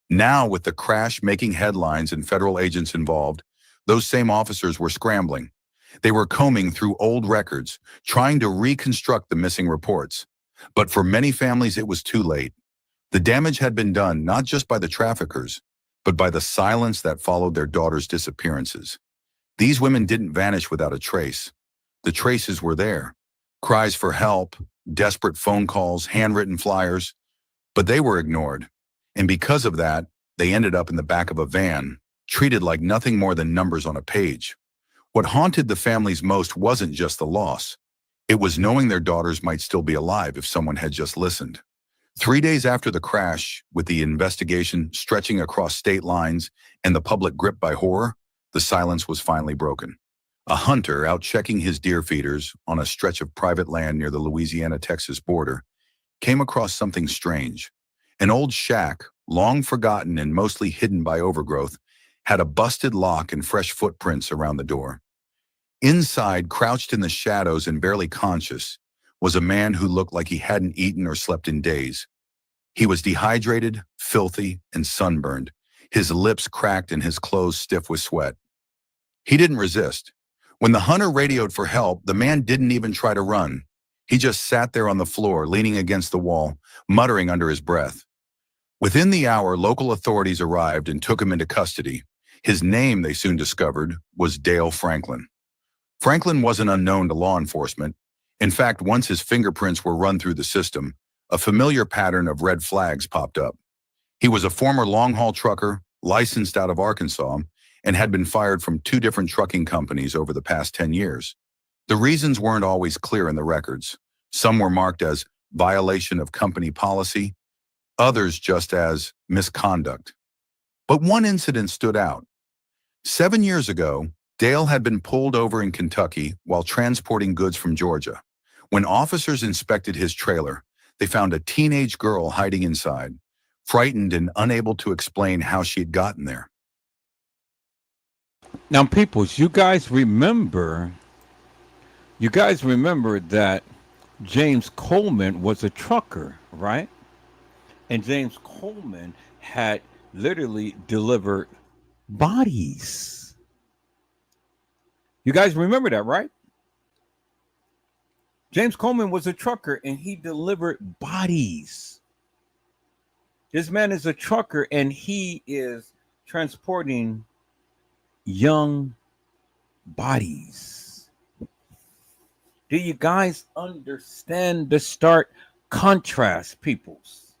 Now, with the crash making headlines and federal agents involved, those same officers were scrambling. They were combing through old records, trying to reconstruct the missing reports. But for many families, it was too late. The damage had been done not just by the traffickers, but by the silence that followed their daughters' disappearances. These women didn't vanish without a trace. The traces were there. Cries for help, desperate phone calls, handwritten flyers, but they were ignored. And because of that, they ended up in the back of a van, treated like nothing more than numbers on a page. What haunted the families most wasn't just the loss. It was knowing their daughters might still be alive if someone had just listened. 3 days after the crash, with the investigation stretching across state lines and the public gripped by horror, the silence was finally broken. A hunter out checking his deer feeders on a stretch of private land near the Louisiana-Texas border came across something strange. An old shack, long forgotten and mostly hidden by overgrowth, had a busted lock and fresh footprints around the door. Inside, crouched in the shadows and barely conscious, was a man who looked like he hadn't eaten or slept in days. He was dehydrated, filthy, and sunburned, his lips cracked and his clothes stiff with sweat. He didn't resist. When the hunter radioed for help, the man didn't even try to run. He just sat there on the floor, leaning against the wall, muttering under his breath. Within the hour, local authorities arrived and took him into custody. His name, they soon discovered, was Dale Franklin. Franklin wasn't unknown to law enforcement. In fact, once his fingerprints were run through the system, a familiar pattern of red flags popped up. He was a former long-haul trucker, licensed out of Arkansas, and had been fired from 2 different trucking companies over the past 10 years. The reasons weren't always clear in the records. Some were marked as violation of company policy, others just as misconduct. But one incident stood out. 7 years ago, Dale had been pulled over in Kentucky while transporting goods from Georgia. When officers inspected his trailer, they found a teenage girl hiding inside, frightened and unable to explain how she had gotten there. Now, peoples, you guys remember that James Coleman was a trucker, right? And James Coleman had literally delivered bodies. You guys remember that, right? James Coleman was a trucker and he delivered bodies. This man is a trucker and he is transporting young bodies. Do you guys understand the stark contrast, peoples?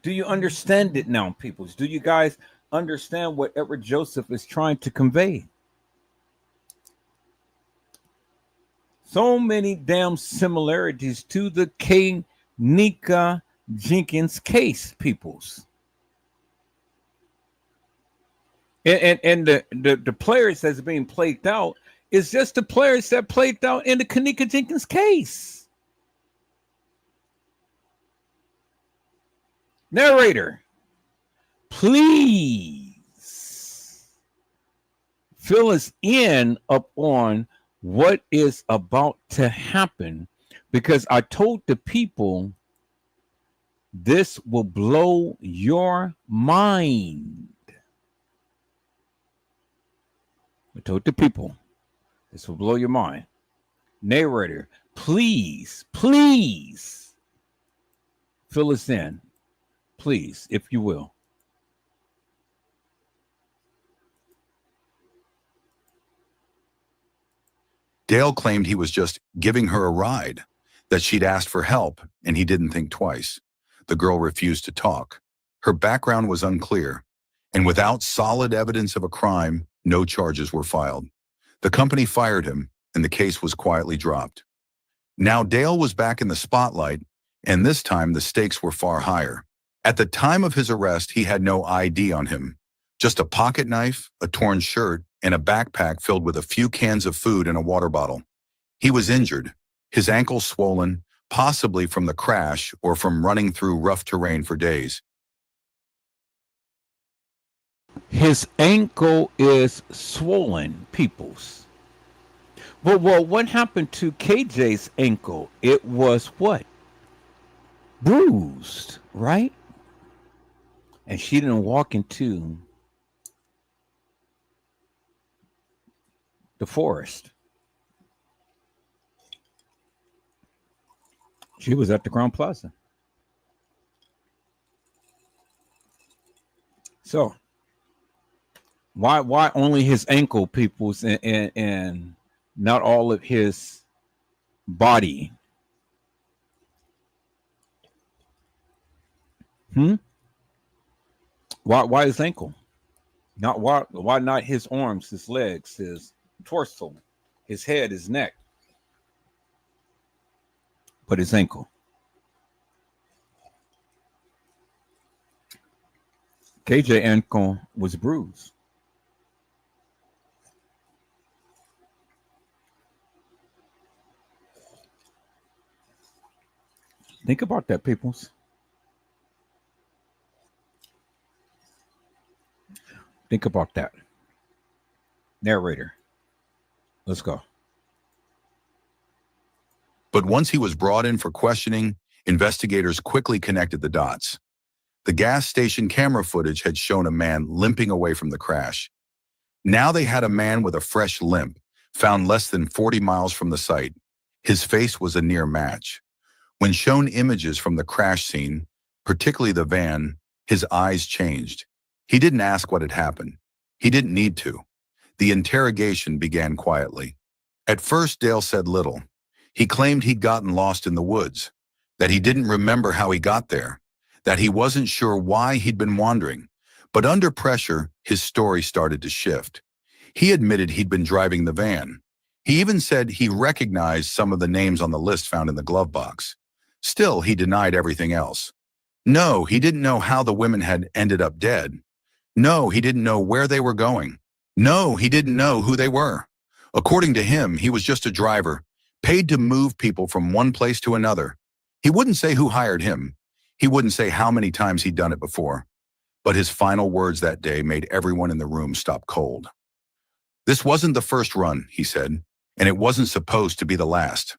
Do you understand it now, peoples? Do you guys understand what Edward Joseph is trying to convey? So many damn similarities to the Kenneka Jenkins case, peoples. And the players that's being played out is just the players that played out in the Kenneka Jenkins case. Narrator, please fill us in up on what is about to happen, because I told the people this will blow your mind. I told the people this will blow your mind. Narrator, please fill us in, please, if you will. Dale claimed he was just giving her a ride, that she'd asked for help, and he didn't think twice. The girl refused to talk. Her background was unclear, and without solid evidence of a crime, no charges were filed. The company fired him, and the case was quietly dropped. Now Dale was back in the spotlight, and this time the stakes were far higher. At the time of his arrest, he had no ID on him, just a pocket knife, a torn shirt, and a backpack filled with a few cans of food and a water bottle. He was injured, his ankle swollen, possibly from the crash or from running through rough terrain for days. His ankle is swollen, peoples. Well, what happened to KJ's ankle? It was what? Bruised, right? And she didn't walk into the forest. She was at the Crowne Plaza. So why only his ankle, peoples, and not all of his body? Why his ankle? Not why not his arms, his legs, his torso, his head, his neck, but his ankle. KJ ankle was bruised. Think about that, peoples. Think about that. Narrator, let's go. But once he was brought in for questioning, investigators quickly connected the dots. The gas station camera footage had shown a man limping away from the crash. Now they had a man with a fresh limp, found less than 40 miles from the site. His face was a near match. When shown images from the crash scene, particularly the van, his eyes changed. He didn't ask what had happened. He didn't need to. The interrogation began quietly. At first, Dale said little. He claimed he'd gotten lost in the woods, that he didn't remember how he got there, that he wasn't sure why he'd been wandering. But under pressure, his story started to shift. He admitted he'd been driving the van. He even said he recognized some of the names on the list found in the glove box. Still, he denied everything else. No, he didn't know how the women had ended up dead. No, he didn't know where they were going. No, he didn't know who they were. According to him, he was just a driver, paid to move people from one place to another. He wouldn't say who hired him. He wouldn't say how many times he'd done it before. But his final words that day made everyone in the room stop cold. This wasn't the first run, he said, and it wasn't supposed to be the last.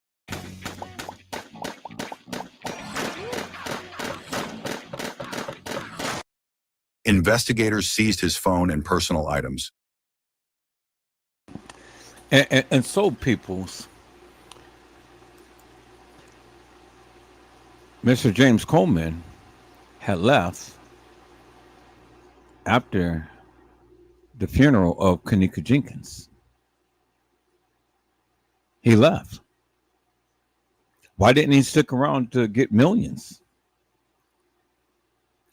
Investigators seized his phone and personal items. And so, peoples, Mr. James Coleman had left after the funeral of Kenneka Jenkins. He left. Why didn't he stick around to get millions?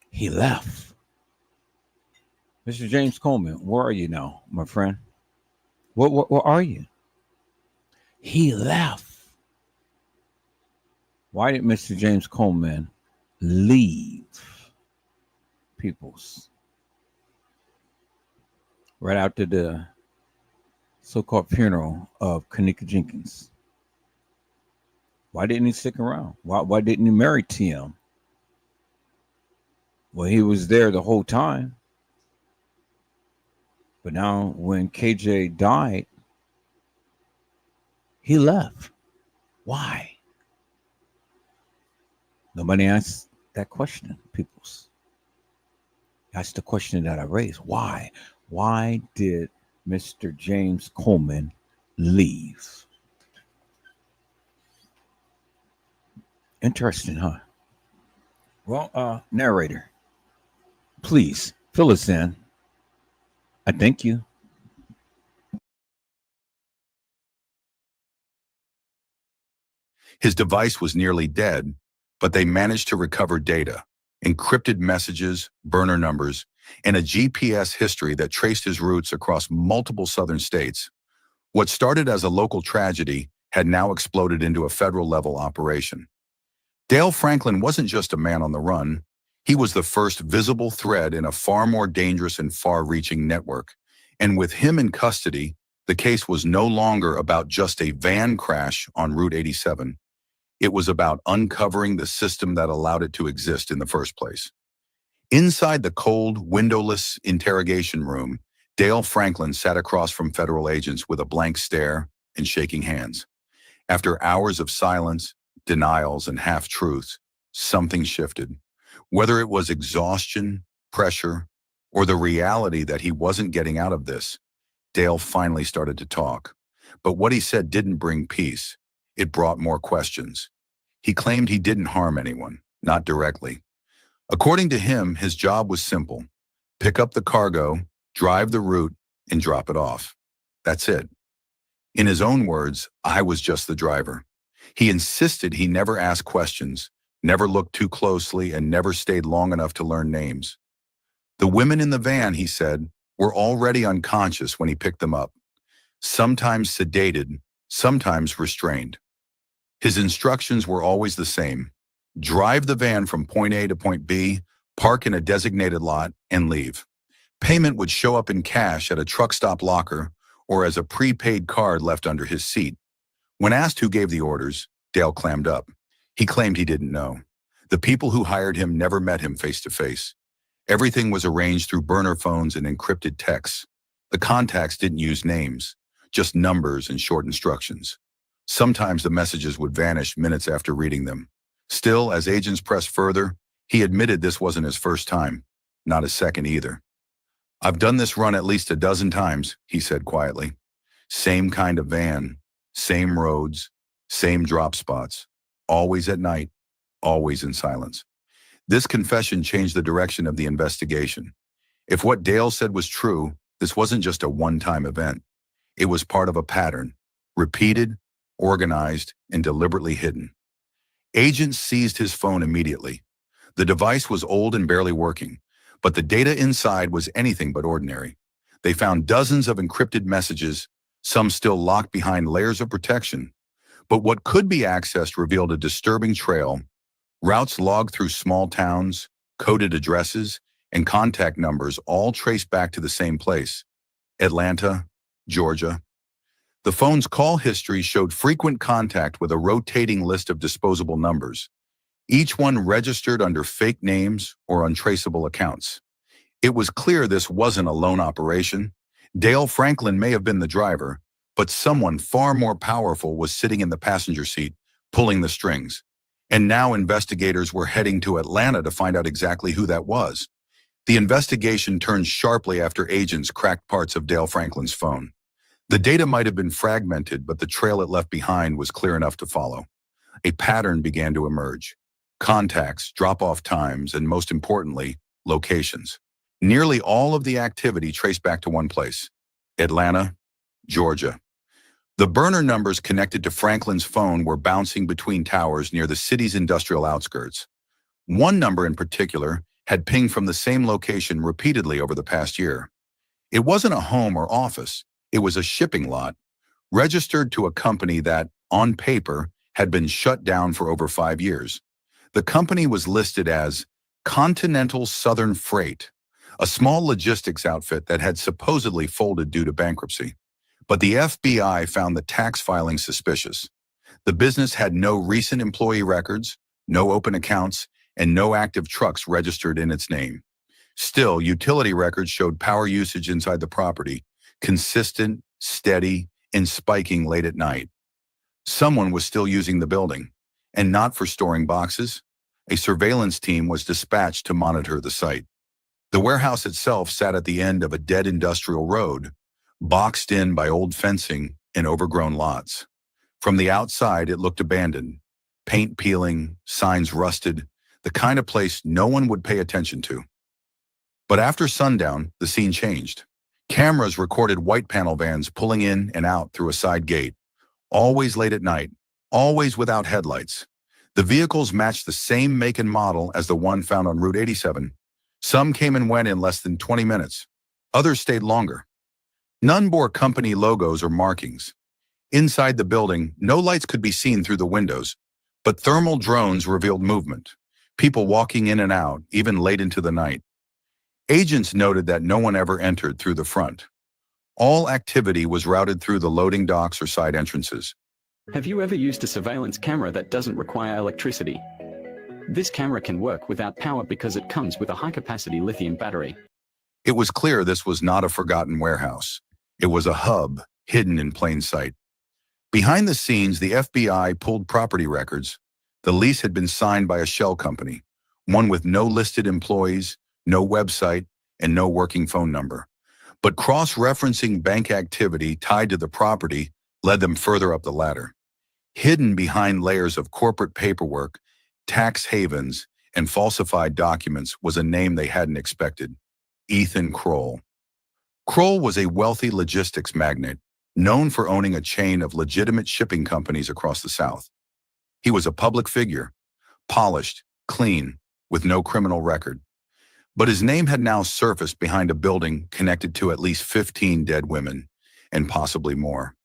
He left. Mr. James Coleman, where are you now, my friend? Where are you? He left. Why did Mr. James Coleman leave, peoples? Right after the so-called funeral of Kenneka Jenkins. Why didn't he stick around? Why didn't he marry TM? Well, he was there the whole time. But now when KJ died, he left. Why? Nobody asked that question, peoples. That's the question that I raised. Why? Why did Mr. James Coleman leave? Interesting, huh? Well, narrator, please fill us in. I thank you. His device was nearly dead, but they managed to recover data, encrypted messages, burner numbers, and a GPS history that traced his routes across multiple southern states. What started as a local tragedy had now exploded into a federal-level operation. Dale Franklin wasn't just a man on the run. He was the first visible thread in a far more dangerous and far-reaching network. And with him in custody, the case was no longer about just a van crash on Route 87. It was about uncovering the system that allowed it to exist in the first place. Inside the cold, windowless interrogation room, Dale Franklin sat across from federal agents with a blank stare and shaking hands. After hours of silence, denials, and half-truths, something shifted. Whether it was exhaustion, pressure, or the reality that he wasn't getting out of this, Dale finally started to talk. But what he said didn't bring peace. It brought more questions. He claimed he didn't harm anyone, not directly. According to him, his job was simple. Pick up the cargo, drive the route, and drop it off. That's it. In his own words, I was just the driver. He insisted he never asked questions, never looked too closely, and never stayed long enough to learn names. The women in the van, he said, were already unconscious when he picked them up, sometimes sedated, sometimes restrained. His instructions were always the same. Drive the van from point A to point B, park in a designated lot, and leave. Payment would show up in cash at a truck stop locker or as a prepaid card left under his seat. When asked who gave the orders, Dale clammed up. He claimed he didn't know. The people who hired him never met him face to face. Everything was arranged through burner phones and encrypted texts. The contacts didn't use names, just numbers and short instructions. Sometimes the messages would vanish minutes after reading them. Still, as agents pressed further, he admitted this wasn't his first time, not his second either. I've done this run at least a dozen times, he said quietly. Same kind of van, same roads, Same drop spots, always at night, always in silence. This confession changed the direction of the investigation. If what Dale said was true, this wasn't just a one-time event. It was part of a pattern, repeated, organized, and deliberately hidden. Agents seized his phone immediately. The device was old and barely working, but the data inside was anything but ordinary. They found dozens of encrypted messages, some still locked behind layers of protection. But what could be accessed revealed a disturbing trail, routes logged through small towns, coded addresses, and contact numbers all traced back to the same place, Atlanta, Georgia. The phone's call history showed frequent contact with a rotating list of disposable numbers, each one registered under fake names or untraceable accounts. It was clear this wasn't a lone operation. Dale Franklin may have been the driver, but someone far more powerful was sitting in the passenger seat, pulling the strings. And now investigators were heading to Atlanta to find out exactly who that was. The investigation turned sharply after agents cracked parts of Dale Franklin's phone. The data might have been fragmented, but the trail it left behind was clear enough to follow. A pattern began to emerge. Contacts, drop-off times, and most importantly, locations. Nearly all of the activity traced back to one place, Atlanta, Georgia. The burner numbers connected to Franklin's phone were bouncing between towers near the city's industrial outskirts. One number in particular had pinged from the same location repeatedly over the past year. It wasn't a home or office. It was a shipping lot, registered to a company that, on paper, had been shut down for over 5 years. The company was listed as Continental Southern Freight, a small logistics outfit that had supposedly folded due to bankruptcy. But the FBI found the tax filing suspicious. The business had no recent employee records, no open accounts, and no active trucks registered in its name. Still, utility records showed power usage inside the property, consistent, steady, and spiking late at night. Someone was still using the building, and not for storing boxes. A surveillance team was dispatched to monitor the site. The warehouse itself sat at the end of a dead industrial road, boxed in by old fencing and overgrown lots. From the outside, it looked abandoned, paint peeling, signs rusted, the kind of place no one would pay attention to. But after sundown, the scene changed. Cameras recorded white panel vans pulling in and out through a side gate, always late at night, always without headlights. The vehicles matched the same make and model as the one found on Route 87. Some came and went in less than 20 minutes. Others stayed longer. None bore company logos or markings. Inside the building, no lights could be seen through the windows, but thermal drones revealed movement, people walking in and out, even late into the night. Agents noted that no one ever entered through the front. All activity was routed through the loading docks or side entrances. Have you ever used a surveillance camera that doesn't require electricity? This camera can work without power because it comes with a high-capacity lithium battery. It was clear this was not a forgotten warehouse. It was a hub hidden in plain sight. Behind the scenes, the FBI pulled property records. The lease had been signed by a shell company, one with no listed employees, no website, and no working phone number. But cross-referencing bank activity tied to the property led them further up the ladder. Hidden behind layers of corporate paperwork, tax havens, and falsified documents was a name they hadn't expected: Ethan Kroll. Kroll was a wealthy logistics magnate, known for owning a chain of legitimate shipping companies across the South. He was a public figure, polished, clean, with no criminal record. But his name had now surfaced behind a building connected to at least 15 dead women, and possibly more.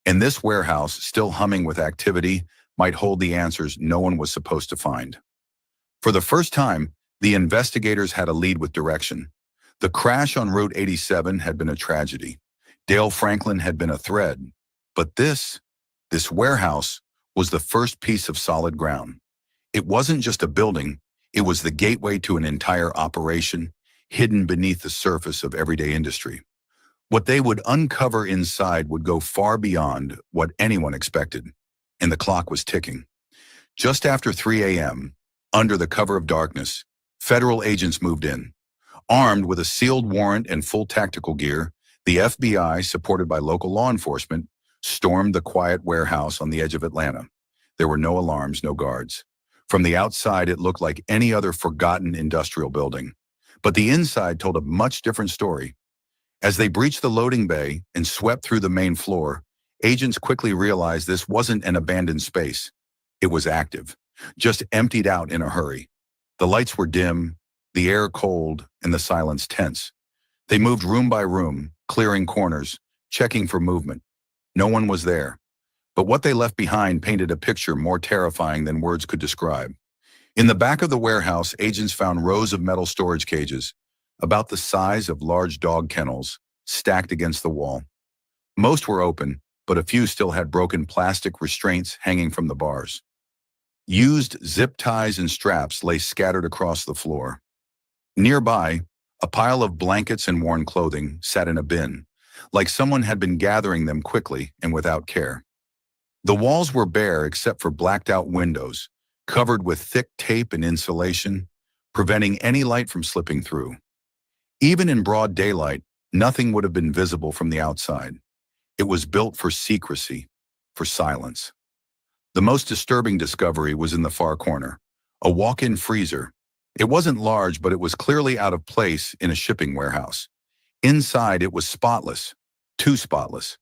And this warehouse, still humming with activity, might hold the answers no one was supposed to find. For the first time, the investigators had a lead with direction. The crash on Route 87 had been a tragedy. Dale Franklin had been a thread. But this warehouse was the first piece of solid ground. It wasn't just a building, it was the gateway to an entire operation, hidden beneath the surface of everyday industry. What they would uncover inside would go far beyond what anyone expected, and the clock was ticking. Just after 3 a.m., under the cover of darkness, federal agents moved in. Armed with a sealed warrant and full tactical gear, the FBI, supported by local law enforcement, stormed the quiet warehouse on the edge of Atlanta. There were no alarms, no guards. From the outside, it looked like any other forgotten industrial building. But the inside told a much different story. As they breached the loading bay and swept through the main floor, agents quickly realized this wasn't an abandoned space. It was active, just emptied out in a hurry. The lights were dim, the air cold, and the silence tense. They moved room by room, clearing corners, checking for movement. No one was there. But what they left behind painted a picture more terrifying than words could describe. In the back of the warehouse, agents found rows of metal storage cages, about the size of large dog kennels, stacked against the wall. Most were open, but a few still had broken plastic restraints hanging from the bars. Used zip ties and straps lay scattered across the floor. Nearby, a pile of blankets and worn clothing sat in a bin, like someone had been gathering them quickly and without care. The walls were bare except for blacked-out windows, covered with thick tape and insulation, preventing any light from slipping through. Even in broad daylight, nothing would have been visible from the outside. It was built for secrecy, for silence. The most disturbing discovery was in the far corner, a walk-in freezer. It wasn't large, but it was clearly out of place in a shipping warehouse. Inside, it was spotless, too spotless.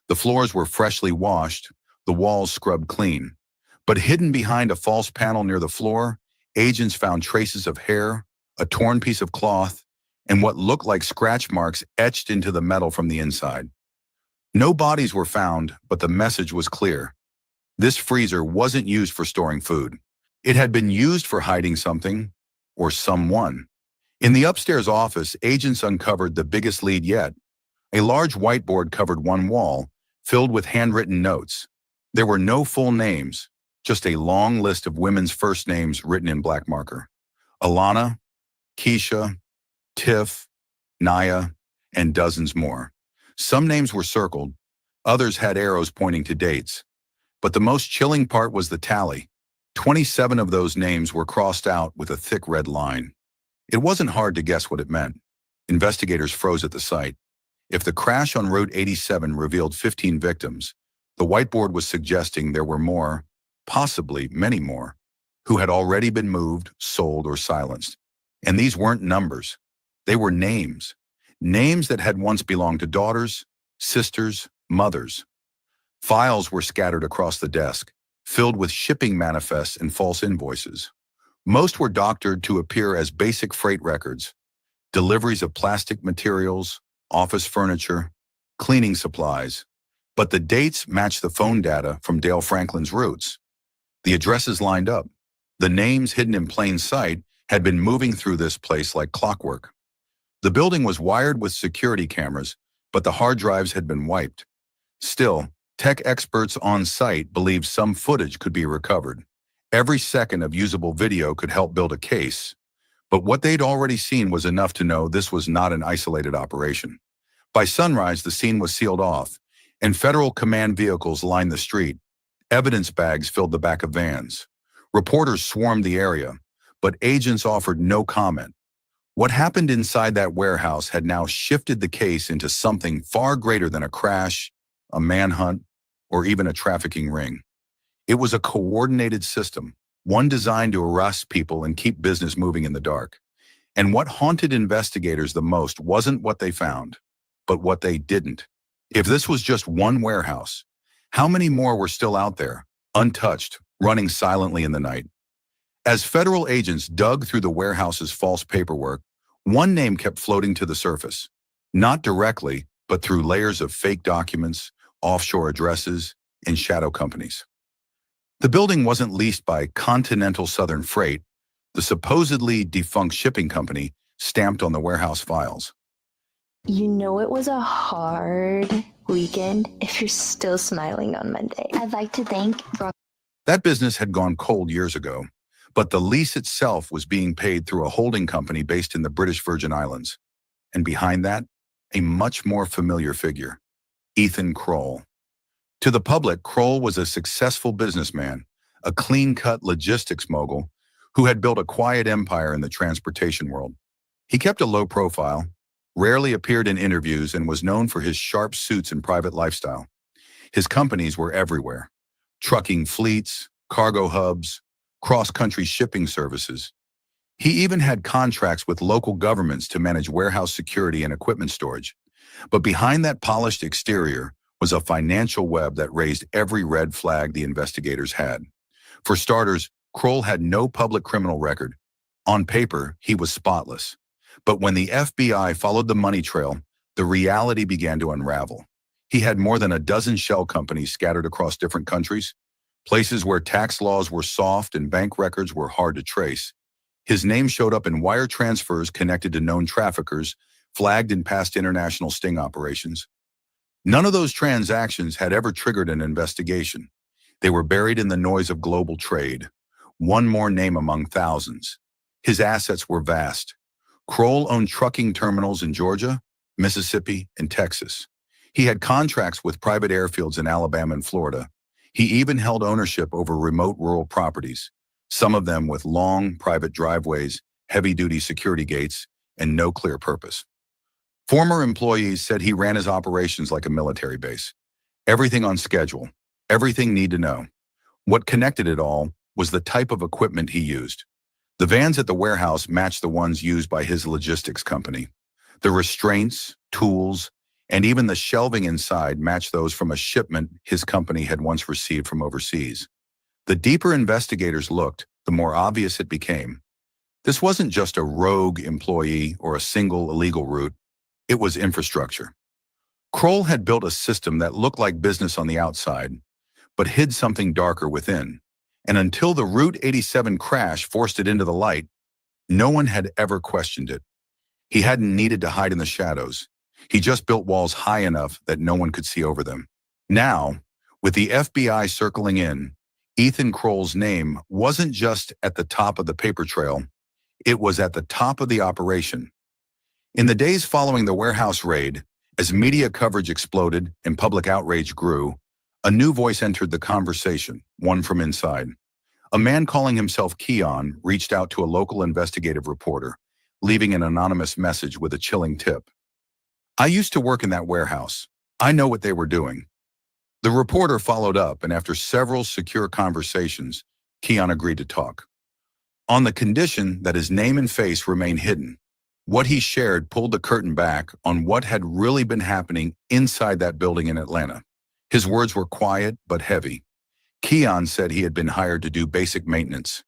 The floors were freshly washed, the walls scrubbed clean. But hidden behind a false panel near the floor, agents found traces of hair, a torn piece of cloth, and what looked like scratch marks etched into the metal from the inside. No bodies were found, but the message was clear. This freezer wasn't used for storing food. It had been used for hiding something, or someone. In the upstairs office, agents uncovered the biggest lead yet. A large whiteboard covered one wall, filled with handwritten notes. There were no full names, just a long list of women's first names written in black marker. Alana, Keisha, Tiff, Naya, and dozens more. Some names were circled, others had arrows pointing to dates. But the most chilling part was the tally. 27 of those names were crossed out with a thick red line. It wasn't hard to guess what it meant. Investigators froze at the sight. If the crash on Route 87 revealed 15 victims, the whiteboard was suggesting there were more, possibly many more, who had already been moved, sold, or silenced. And these weren't numbers. They were names. Names that had once belonged to daughters, sisters, mothers. Files were scattered across the desk, filled with shipping manifests and false invoices. Most were doctored to appear as basic freight records, deliveries of plastic materials, office furniture, cleaning supplies. But the dates matched the phone data from Dale Franklin's routes. The addresses lined up. The names hidden in plain sight had been moving through this place like clockwork. The building was wired with security cameras, but the hard drives had been wiped. Still, tech experts on site believed some footage could be recovered. Every second of usable video could help build a case. But what they'd already seen was enough to know this was not an isolated operation. By sunrise, the scene was sealed off, and federal command vehicles lined the street. Evidence bags filled the back of vans. Reporters swarmed the area, but agents offered no comment. What happened inside that warehouse had now shifted the case into something far greater than a crash, a manhunt, or even a trafficking ring. It was a coordinated system, one designed to arrest people and keep business moving in the dark. And what haunted investigators the most wasn't what they found, but what they didn't. If this was just one warehouse, how many more were still out there, untouched, running silently in the night? As federal agents dug through the warehouse's false paperwork, one name kept floating to the surface. Not directly, but through layers of fake documents, offshore addresses, and shadow companies. The building wasn't leased by Continental Southern Freight, the supposedly defunct shipping company stamped on the warehouse files. You know it was a hard weekend if you're still smiling on Monday. I'd like to thank Brock. That business had gone cold years ago, but the lease itself was being paid through a holding company based in the British Virgin Islands. And behind that, a much more familiar figure, Ethan Kroll. To the public, Kroll was a successful businessman, a clean-cut logistics mogul who had built a quiet empire in the transportation world. He kept a low profile, rarely appeared in interviews, and was known for his sharp suits and private lifestyle. His companies were everywhere: trucking fleets, cargo hubs, cross-country shipping services. He even had contracts with local governments to manage warehouse security and equipment storage. But behind that polished exterior was a financial web that raised every red flag the investigators had. For starters, Kroll had no public criminal record. On paper, he was spotless. But when the FBI followed the money trail, the reality began to unravel. He had more than a dozen shell companies scattered across different countries, places where tax laws were soft and bank records were hard to trace. His name showed up in wire transfers connected to known traffickers, flagged in past international sting operations. None of those transactions had ever triggered an investigation. They were buried in the noise of global trade. One more name among thousands. His assets were vast. Kroll owned trucking terminals in Georgia, Mississippi, and Texas. He had contracts with private airfields in Alabama and Florida. He even held ownership over remote rural properties, some of them with long private driveways, heavy-duty security gates, and no clear purpose. Former employees said he ran his operations like a military base. Everything on schedule, everything need to know. What connected it all was the type of equipment he used. The vans at the warehouse matched the ones used by his logistics company. The restraints, tools, and even the shelving inside matched those from a shipment his company had once received from overseas. The deeper investigators looked, the more obvious it became. This wasn't just a rogue employee or a single illegal route. It was infrastructure. Kroll had built a system that looked like business on the outside, but hid something darker within. And until the Route 87 crash forced it into the light, no one had ever questioned it. He hadn't needed to hide in the shadows. He just built walls high enough that no one could see over them. Now, with the FBI circling in, Ethan Kroll's name wasn't just at the top of the paper trail, it was at the top of the operation. In the days following the warehouse raid, as media coverage exploded and public outrage grew, a new voice entered the conversation, one from inside. A man calling himself Keon reached out to a local investigative reporter, leaving an anonymous message with a chilling tip. "I used to work in that warehouse. I know what they were doing." The reporter followed up, and after several secure conversations, Keon agreed to talk. On the condition that his name and face remain hidden. What he shared pulled the curtain back on what had really been happening inside that building in Atlanta. His words were quiet but heavy. Keon said he had been hired to do basic maintenance,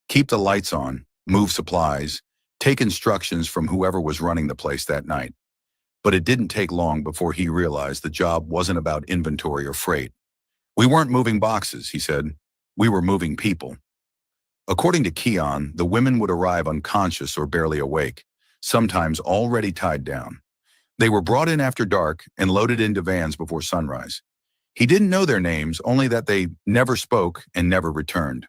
keep the lights on, move supplies, take instructions from whoever was running the place that night. But it didn't take long before he realized the job wasn't about inventory or freight. "We weren't moving boxes," he said. "We were moving people." According to Keon, the women would arrive unconscious or barely awake, sometimes already tied down. They were brought in after dark and loaded into vans before sunrise. He didn't know their names, only that they never spoke and never returned.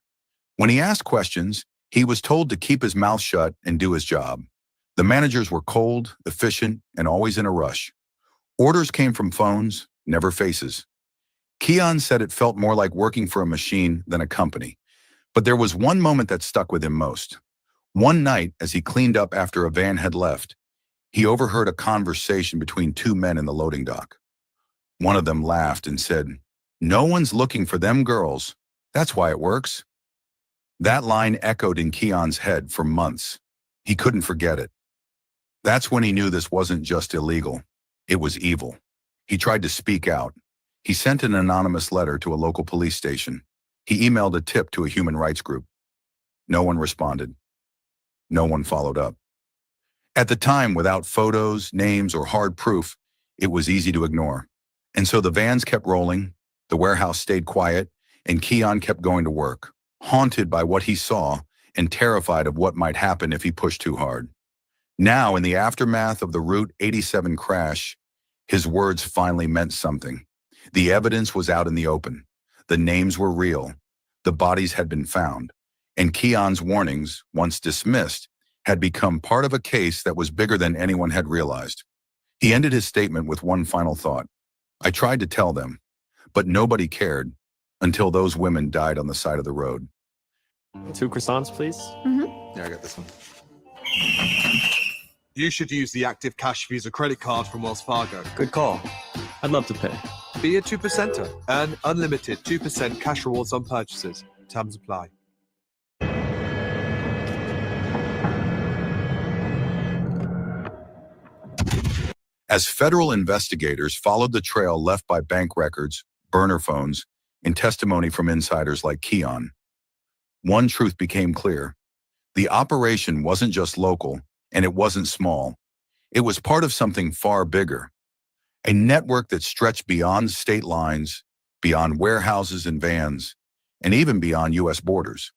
When he asked questions, he was told to keep his mouth shut and do his job. The managers were cold, efficient, and always in a rush. Orders came from phones, never faces. Keon said it felt more like working for a machine than a company. But there was one moment that stuck with him most. One night, as he cleaned up after a van had left, he overheard a conversation between two men in the loading dock. One of them laughed and said, "No one's looking for them girls. That's why it works." That line echoed in Keon's head for months. He couldn't forget it. That's when he knew this wasn't just illegal. It was evil. He tried to speak out. He sent an anonymous letter to a local police station. He emailed a tip to a human rights group. No one responded. No one followed up. At the time, without photos, names, or hard proof, it was easy to ignore. And so the vans kept rolling, the warehouse stayed quiet, and Keon kept going to work, haunted by what he saw and terrified of what might happen if he pushed too hard. Now, in the aftermath of the Route 87 crash, his words finally meant something. The evidence was out in the open. The names were real. The bodies had been found. And Keon's warnings, once dismissed, had become part of a case that was bigger than anyone had realized. He ended his statement with one final thought. "I tried to tell them, but nobody cared until those women died on the side of the road." 2 croissants, please. Yeah, I got this one. You should use the Active Cash Visa credit card from Wells Fargo. Good call. I'd love to pay. Be a 2%er. Earn unlimited 2% cash rewards on purchases. Terms apply. As federal investigators followed the trail left by bank records, burner phones, and testimony from insiders like Keon, one truth became clear. The operation wasn't just local, and it wasn't small. It was part of something far bigger, a network that stretched beyond state lines, beyond warehouses and vans, and even beyond U.S. borders.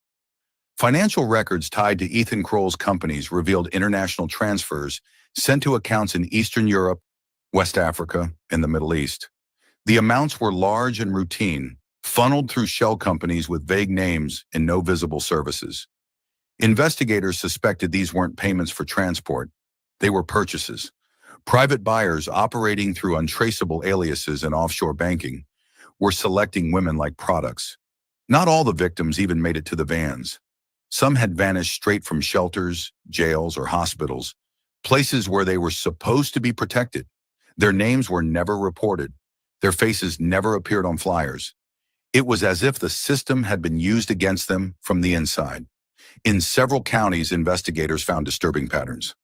Financial records tied to Ethan Kroll's companies revealed international transfers sent to accounts in Eastern Europe, West Africa, and the Middle East. The amounts were large and routine, funneled through shell companies with vague names and no visible services. Investigators suspected these weren't payments for transport. They were purchases. Private buyers operating through untraceable aliases and offshore banking were selecting women like products. Not all the victims even made it to the vans. Some had vanished straight from shelters, jails, or hospitals, places where they were supposed to be protected. Their names were never reported. Their faces never appeared on flyers. It was as if the system had been used against them from the inside. In several counties, investigators found disturbing patterns.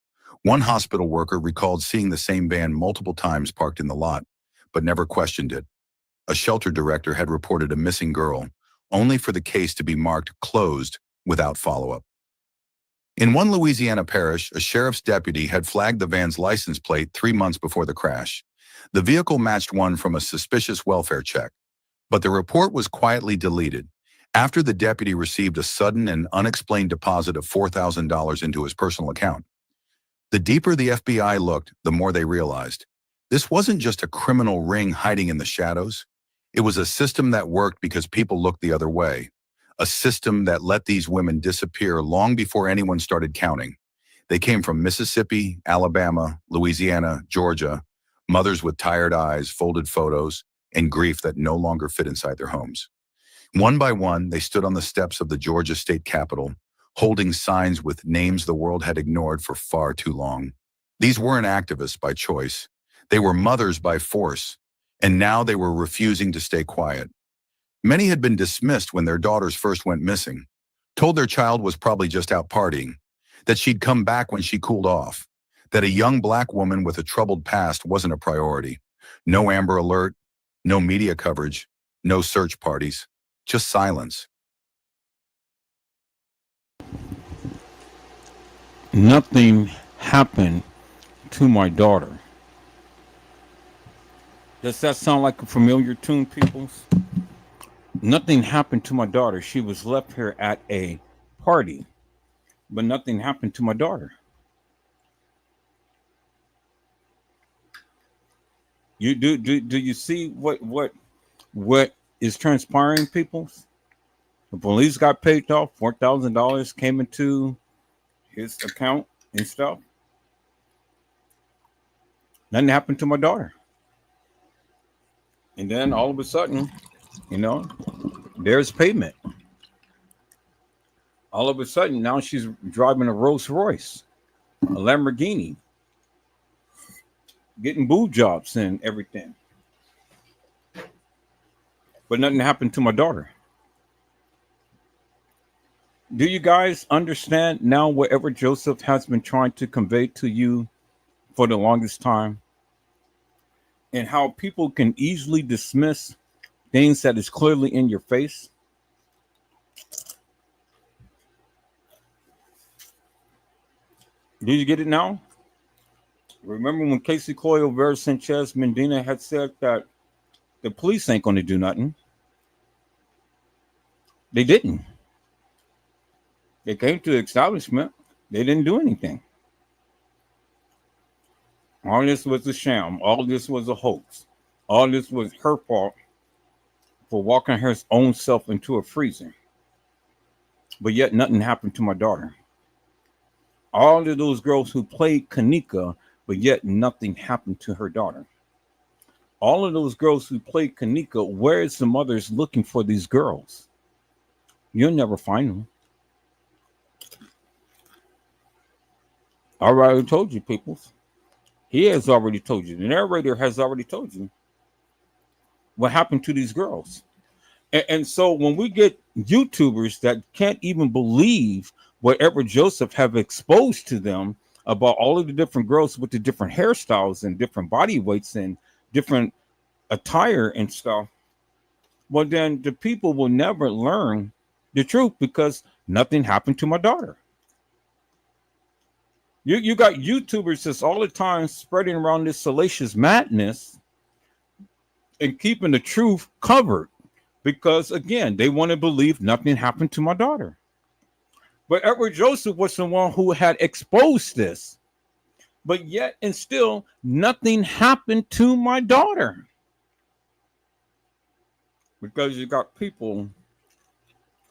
One hospital worker recalled seeing the same van multiple times parked in the lot, but never questioned it. A shelter director had reported a missing girl, only for the case to be marked closed without follow-up. In one Louisiana parish, a sheriff's deputy had flagged the van's license plate 3 months before the crash. The vehicle matched one from a suspicious welfare check, but the report was quietly deleted after the deputy received a sudden and unexplained deposit of $4,000 into his personal account. The deeper the FBI looked, the more they realized this wasn't just a criminal ring hiding in the shadows. It was a system that worked because people looked the other way. A system that let these women disappear long before anyone started counting. They came from Mississippi, Alabama, Louisiana, Georgia, mothers with tired eyes, folded photos, and grief that no longer fit inside their homes. One by one, they stood on the steps of the Georgia state capitol, holding signs with names the world had ignored for far too long. These weren't activists by choice. They were mothers by force, and now they were refusing to stay quiet. Many had been dismissed when their daughters first went missing, told their child was probably just out partying, that she'd come back when she cooled off, that a young black woman with a troubled past wasn't a priority. No Amber Alert, no media coverage, no search parties, just silence. Nothing happened to my daughter. Does that sound like a familiar tune, peoples? Nothing happened to my daughter. She was left here at a party, but nothing happened to my daughter. You do you see what is transpiring, peoples? The police got paid off. $4,000 came into his account and stuff. Nothing happened to my daughter. And then all of a sudden, there's payment. All of a sudden, now she's driving a Rolls Royce, a Lamborghini, getting boob jobs and everything. But nothing happened to my daughter. Do you guys understand now whatever Joseph has been trying to convey to you for the longest time? And how people can easily dismiss things that is clearly in your face? Do you get it now? Remember when Casey Coyle versus Sanchez Medina had said that the police ain't going to do nothing? They didn't. They came to the establishment. They didn't do anything. All this was a sham. All this was a hoax. All this was her fault for walking her own self into a freezer. But yet nothing happened to my daughter. All of those girls who played Kanika, but yet nothing happened to her daughter. All of those girls who played Kanika, where is the mothers looking for these girls? You'll never find them. I already told you, people. He has already told you. The narrator has already told you. what happened to these girls. And so when we get YouTubers that can't even believe what Edward Joseph have exposed to them about all of the different girls with the different hairstyles and different body weights and different attire and stuff, well, then the people will never learn the truth because nothing happened to my daughter. You got YouTubers that's all the time spreading around this salacious madness and keeping the truth covered because, again, they want to believe nothing happened to my daughter. But Edward Joseph was the one who had exposed this. But yet and still, nothing happened to my daughter. Because you got people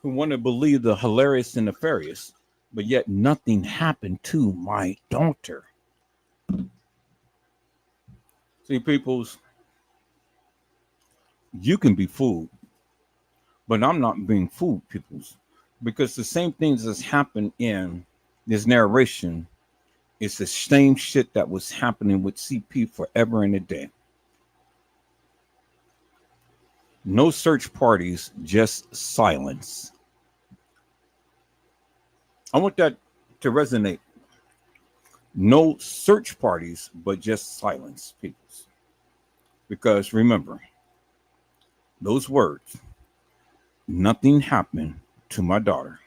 who want to believe the hilarious and nefarious, but yet nothing happened to my daughter. See, peoples, you can be fooled, but I'm not being fooled, peoples, because the same things that's happened in this narration is the same shit that was happening with CP forever and a day. No search parties, just silence. I want that to resonate. No search parties, but just silence, people. Because remember, those words, nothing happened to my daughter.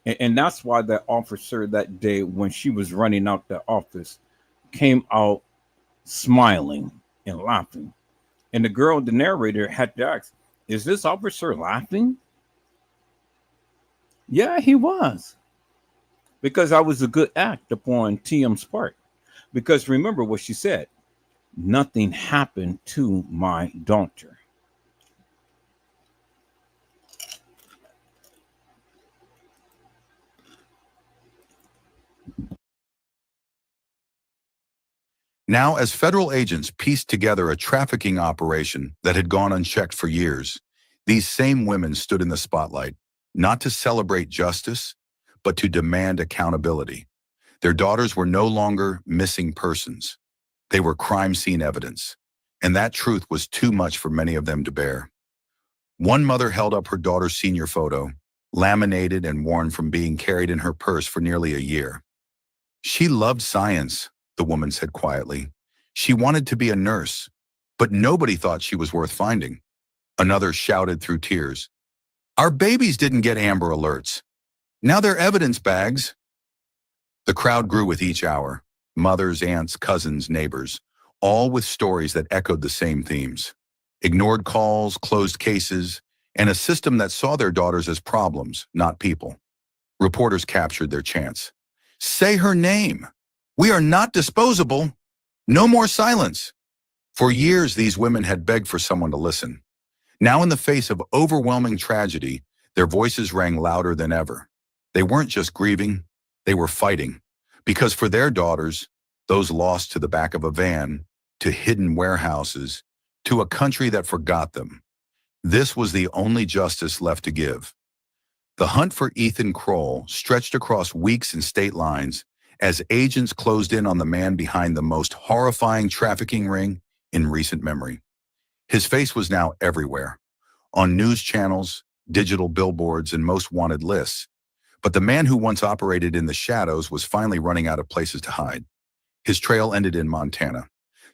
And that's why that officer that day, when she was running out the office, came out smiling and laughing. And the girl, the narrator, had to ask, is this officer laughing? Yeah, he was. Because that was a good act upon TM's part. Because remember what she said, nothing happened to my daughter. Now, as federal agents pieced together a trafficking operation that had gone unchecked for years, these same women stood in the spotlight, not to celebrate justice, but to demand accountability. Their daughters were no longer missing persons. They were crime scene evidence, and that truth was too much for many of them to bear. One mother held up her daughter's senior photo, laminated and worn from being carried in her purse for nearly a year. She loved science, the woman said quietly. She wanted to be a nurse, but nobody thought she was worth finding. Another shouted through tears, "Our babies didn't get Amber Alerts. Now they're evidence bags." The crowd grew with each hour. Mothers, aunts, cousins, neighbors, all with stories that echoed the same themes. Ignored calls, closed cases, and a system that saw their daughters as problems, not people. Reporters captured their chance. Say her name. We are not disposable. No more silence. For years, these women had begged for someone to listen. Now, in the face of overwhelming tragedy, their voices rang louder than ever. They weren't just grieving, they were fighting. Because for their daughters, those lost to the back of a van, to hidden warehouses, to a country that forgot them, this was the only justice left to give. The hunt for Ethan Kroll stretched across weeks and state lines as agents closed in on the man behind the most horrifying trafficking ring in recent memory. His face was now everywhere, on news channels, digital billboards, and most wanted lists. But the man who once operated in the shadows was finally running out of places to hide. His trail ended in Montana.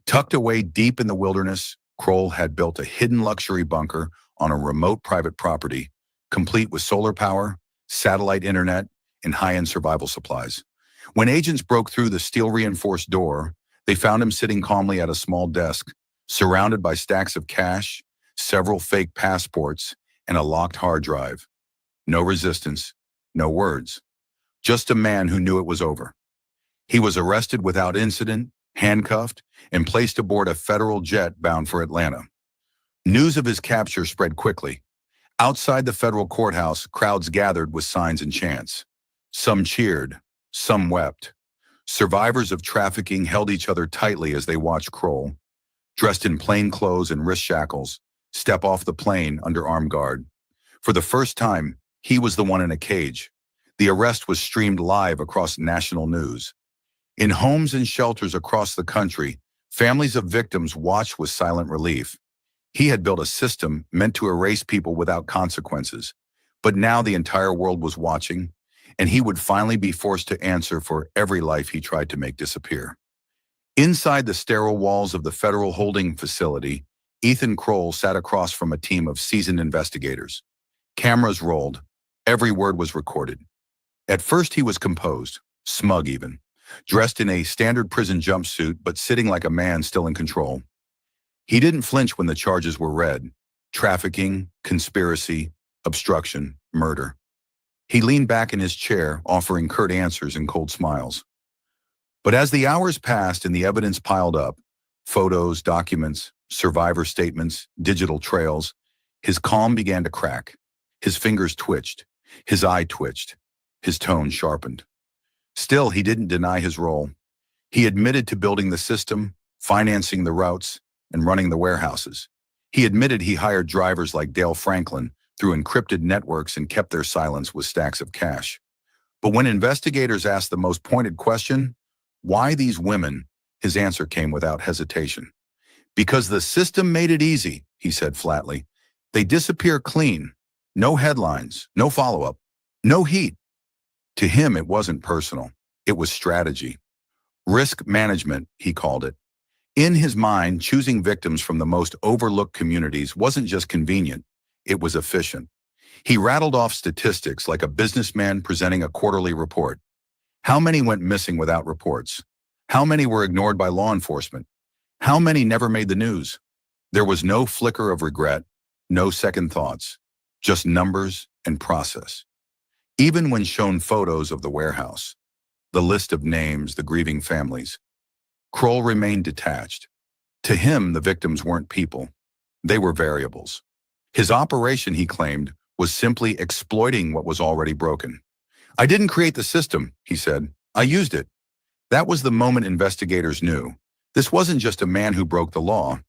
Tucked away deep in the wilderness, Kroll had built a hidden luxury bunker on a remote private property, complete with solar power, satellite internet, and high-end survival supplies. When agents broke through the steel-reinforced door, they found him sitting calmly at a small desk, surrounded by stacks of cash, several fake passports, and a locked hard drive. No resistance, no words. Just a man who knew it was over. He was arrested without incident, handcuffed, and placed aboard a federal jet bound for Atlanta. News of his capture spread quickly. Outside the federal courthouse, crowds gathered with signs and chants. Some cheered, some wept. Survivors of trafficking held each other tightly as they watched Kroll, dressed in plain clothes and wrist shackles, step off the plane under armed guard. For the first time, he was the one in a cage. The arrest was streamed live across national news. In homes and shelters across the country, Families of victims watched with silent relief. He had built a system meant to erase people without consequences. But now the entire world was watching, and he would finally be forced to answer for every life he tried to make disappear. Inside the sterile walls of the federal holding facility, Ethan Kroll sat across from a team of seasoned investigators. Cameras rolled. Every word was recorded. At first he was composed, smug even, dressed in a standard prison jumpsuit but sitting like a man still in control. He didn't flinch when the charges were read: trafficking, conspiracy, obstruction, murder. He leaned back in his chair, offering curt answers and cold smiles. But as the hours passed and the evidence piled up, photos, documents, survivor statements, digital trails, his calm began to crack. His fingers twitched. His eye twitched. His tone sharpened. Still, he didn't deny his role. He admitted to building the system, financing the routes, and running the warehouses. He admitted he hired drivers like Dale Franklin through encrypted networks and kept their silence with stacks of cash. But when investigators asked the most pointed question, why these women, his answer came without hesitation. Because the system made it easy, he said flatly. They disappear clean. No headlines, no follow-up, no heat. To him, it wasn't personal. It was strategy. Risk management, he called it. In his mind, choosing victims from the most overlooked communities wasn't just convenient, it was efficient. He rattled off statistics like a businessman presenting a quarterly report. How many went missing without reports? How many were ignored by law enforcement? How many never made the news? There was no flicker of regret, no second thoughts, just numbers and process. Even when shown photos of the warehouse, the list of names, the grieving families, Kroll remained detached. To him, the victims weren't people. They were variables. His operation, he claimed, was simply exploiting what was already broken. I didn't create the system, he said. I used it. That was the moment investigators knew. This wasn't just a man who broke the law.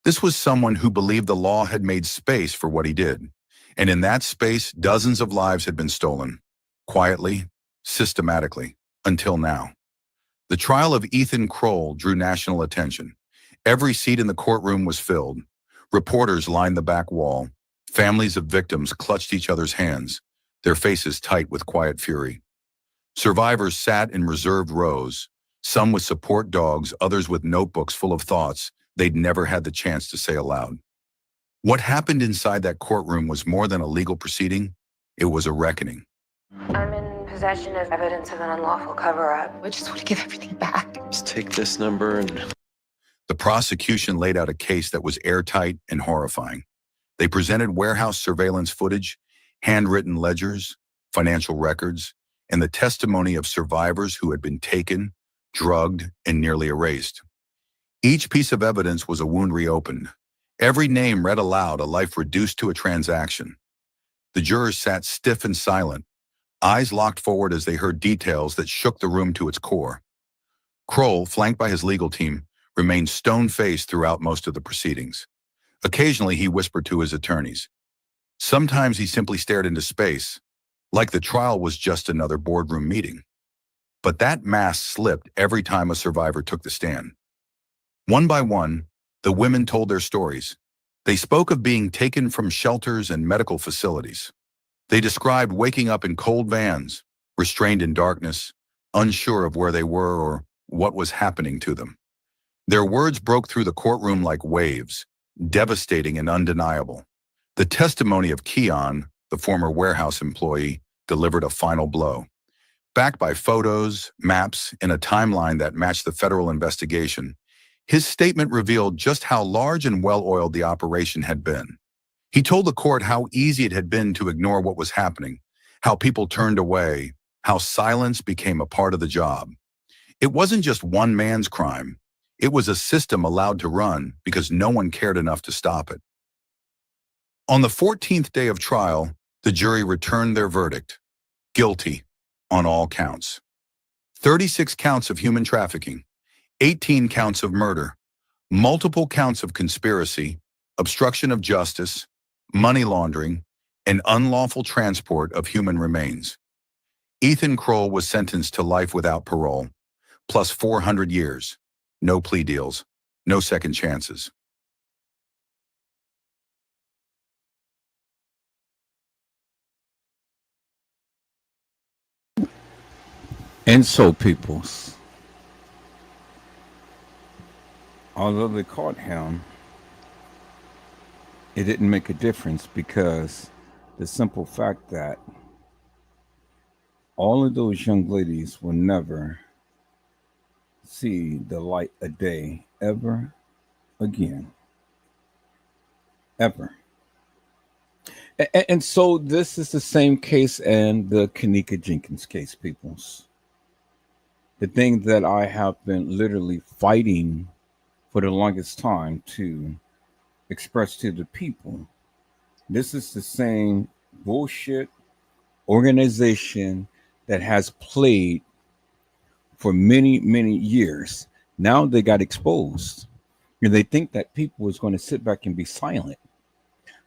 This was someone who believed the law had made space for what he did. And in that space, dozens of lives had been stolen. Quietly, systematically, until now. The trial of Ethan Kroll drew national attention. Every seat in the courtroom was filled. Reporters lined the back wall. Families of victims clutched each other's hands, their faces tight with quiet fury. Survivors sat in reserved rows, some with support dogs, others with notebooks full of thoughts they'd never had the chance to say aloud. What happened inside that courtroom was more than a legal proceeding. It was a reckoning. I'm in possession of evidence of an unlawful cover-up. I just want to give everything back. Just take this number and... The prosecution laid out a case that was airtight and horrifying. They presented warehouse surveillance footage, handwritten ledgers, financial records, and the testimony of survivors who had been taken, drugged, and nearly erased. Each piece of evidence was a wound reopened. Every name read aloud, a life reduced to a transaction. The jurors sat stiff and silent, eyes locked forward as they heard details that shook the room to its core. Kroll, flanked by his legal team, remained stone-faced throughout most of the proceedings. Occasionally, he whispered to his attorneys. Sometimes he simply stared into space, like the trial was just another boardroom meeting. But that mask slipped every time a survivor took the stand. One by one, the women told their stories. They spoke of being taken from shelters and medical facilities. They described waking up in cold vans, restrained in darkness, unsure of where they were or what was happening to them. Their words broke through the courtroom like waves, devastating and undeniable. The testimony of Keon, the former warehouse employee, delivered a final blow. Backed by photos, maps, and a timeline that matched the federal investigation, his statement revealed just how large and well-oiled the operation had been. He told the court how easy it had been to ignore what was happening, how people turned away, how silence became a part of the job. It wasn't just one man's crime. It was a system allowed to run because no one cared enough to stop it. On the 14th day of trial, the jury returned their verdict: guilty on all counts. 36 counts of human trafficking, 18 counts of murder, multiple counts of conspiracy, obstruction of justice, money laundering, and unlawful transport of human remains. Ethan Kroll was sentenced to life without parole, plus 400 years, no plea deals, No second chances. And so, peoples, although they caught him, it didn't make a difference, because the simple fact that all of those young ladies will never see the light of day ever again. Ever. And so this is the same case and the Kenneka Jenkins case, peoples. The thing that I have been literally fighting for the longest time to express to the people. This is the same bullshit organization that has played for many, many years. Now they got exposed, and they think that people is going to sit back and be silent.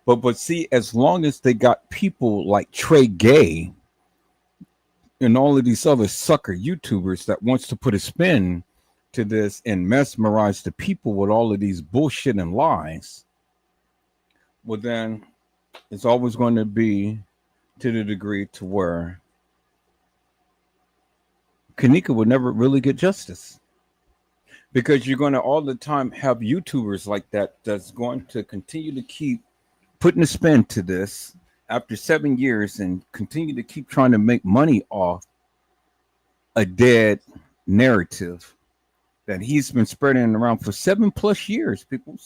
But see, as long as they got people like Trey Gay and all of these other sucker YouTubers that wants to put a spin to this and mesmerize the people with all of these bullshit and lies, well, then it's always going to be to the degree to where Kenneka would never really get justice, because you're going to all the time have YouTubers like that that's going to continue to keep putting a spin to this after 7 years and continue to keep trying to make money off a dead narrative that he's been spreading around for 7+ years, people.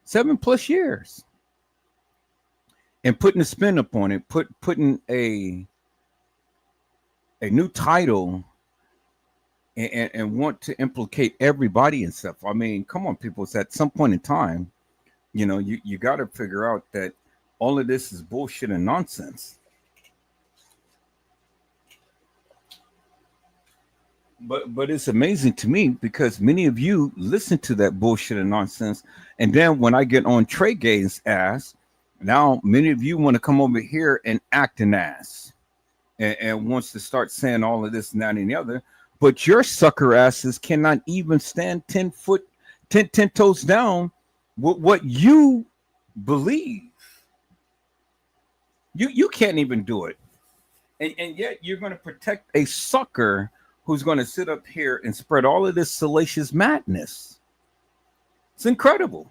7+ years. And putting a spin up on it, putting a new title and want to implicate everybody and stuff. I mean, come on, people. It's at some point in time, you know, you got to figure out that all of this is bullshit and nonsense. But it's amazing to me, because many of you listen to that bullshit and nonsense, and then when I get on Trey Gay's ass, now many of you want to come over here and act an ass and wants to start saying all of this and that and the other. But your sucker asses cannot even stand 10 toes down with what you believe. You can't even do it. And yet you're going to protect a sucker who's going to sit up here and spread all of this salacious madness. It's incredible.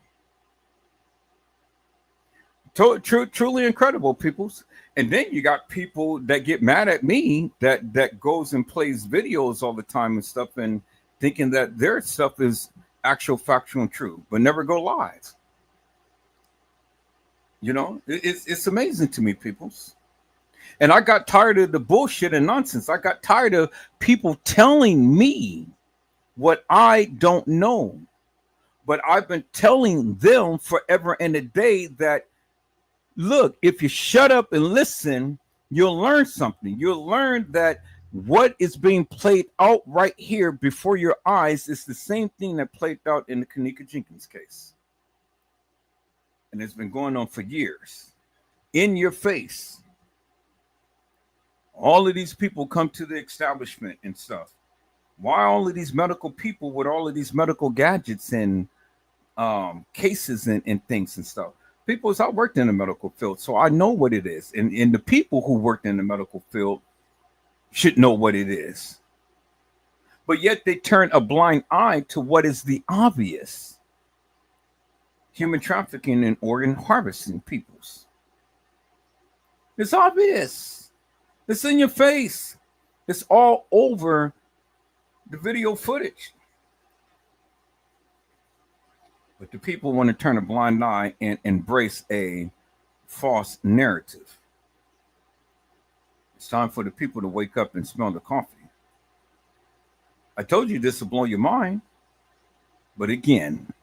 Truly incredible, peoples. And then you got people that get mad at me that goes and plays videos all the time and stuff, and thinking that their stuff is actual, factual, and true, but never go live. You know, it's amazing to me, peoples. And I got tired of the bullshit and nonsense. I got tired of people telling me what I don't know. But I've been telling them forever and a day that, look, if you shut up and listen, you'll learn something. You'll learn that what is being played out right here before your eyes is the same thing that played out in the Kenneka Jenkins case. And it's been going on for years. In your face. All of these people come to the establishment and stuff. Why all of these medical people with all of these medical gadgets and cases and things and stuff? People, I worked in the medical field, so I know what it is. And the people who worked in the medical field should know what it is. But yet they turn a blind eye to what is the obvious. Human trafficking and organ harvesting, peoples. It's obvious. It's in your face. It's all over the video footage. But the people want to turn a blind eye and embrace a false narrative. It's time for the people to wake up and smell the coffee. I told you this will blow your mind. But again,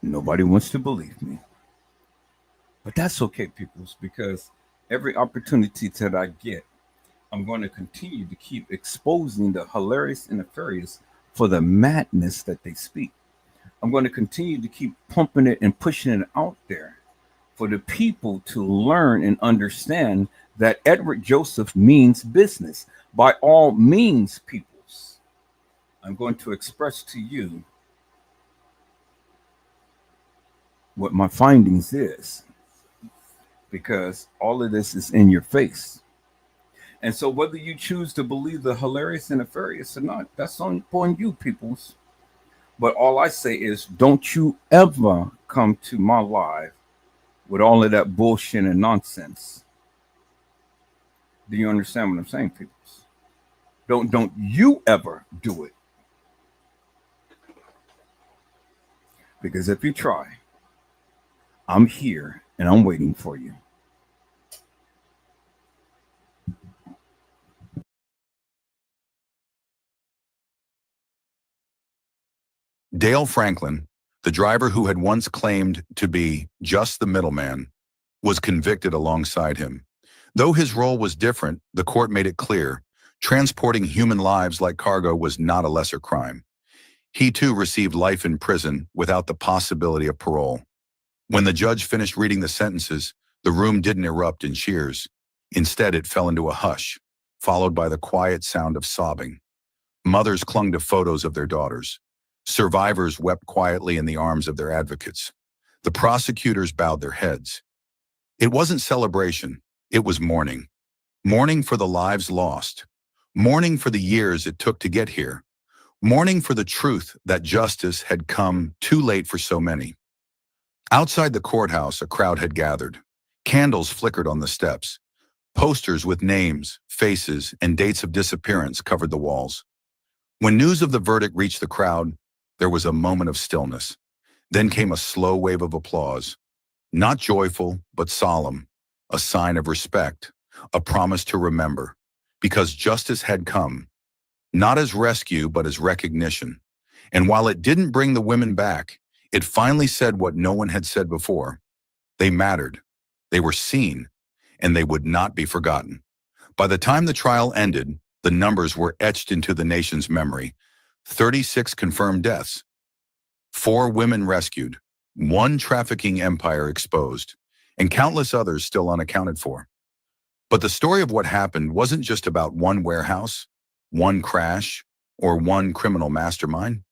nobody wants to believe me. But that's okay, peoples, because every opportunity that I get, I'm going to continue to keep exposing the hilarious and nefarious for the madness that they speak. I'm going to continue to keep pumping it and pushing it out there for the people to learn and understand that Edward Joseph means business. By all means, peoples, I'm going to express to you what my findings is, because all of this is in your face. And so whether you choose to believe the hilarious and nefarious or not, that's on you, peoples. But all I say is, don't you ever come to my live with all of that bullshit and nonsense. Do you understand what I'm saying, peoples? Don't you ever do it. Because if you try, I'm here and I'm waiting for you. Dale Franklin, the driver who had once claimed to be just the middleman, was convicted alongside him. Though his role was different, the court made it clear transporting human lives like cargo was not a lesser crime. He too received life in prison without the possibility of parole. When the judge finished reading the sentences, the room didn't erupt in cheers. Instead, it fell into a hush, followed by the quiet sound of sobbing. Mothers clung to photos of their daughters. Survivors wept quietly in the arms of their advocates. The prosecutors bowed their heads. It wasn't celebration, it was mourning. Mourning for the lives lost. Mourning for the years it took to get here. Mourning for the truth that justice had come too late for so many. Outside the courthouse, a crowd had gathered. Candles flickered on the steps. Posters with names, faces, and dates of disappearance covered the walls. When news of the verdict reached the crowd, there was a moment of stillness. Then came a slow wave of applause. Not joyful, but solemn. A sign of respect. A promise to remember. Because justice had come. Not as rescue, but as recognition. And while it didn't bring the women back, it finally said what no one had said before. They mattered. They were seen. And they would not be forgotten. By the time the trial ended, the numbers were etched into the nation's memory. 36 confirmed deaths. 4 women rescued. 1 trafficking empire exposed. And countless others still unaccounted for. But the story of what happened wasn't just about one warehouse, one crash, or one criminal mastermind.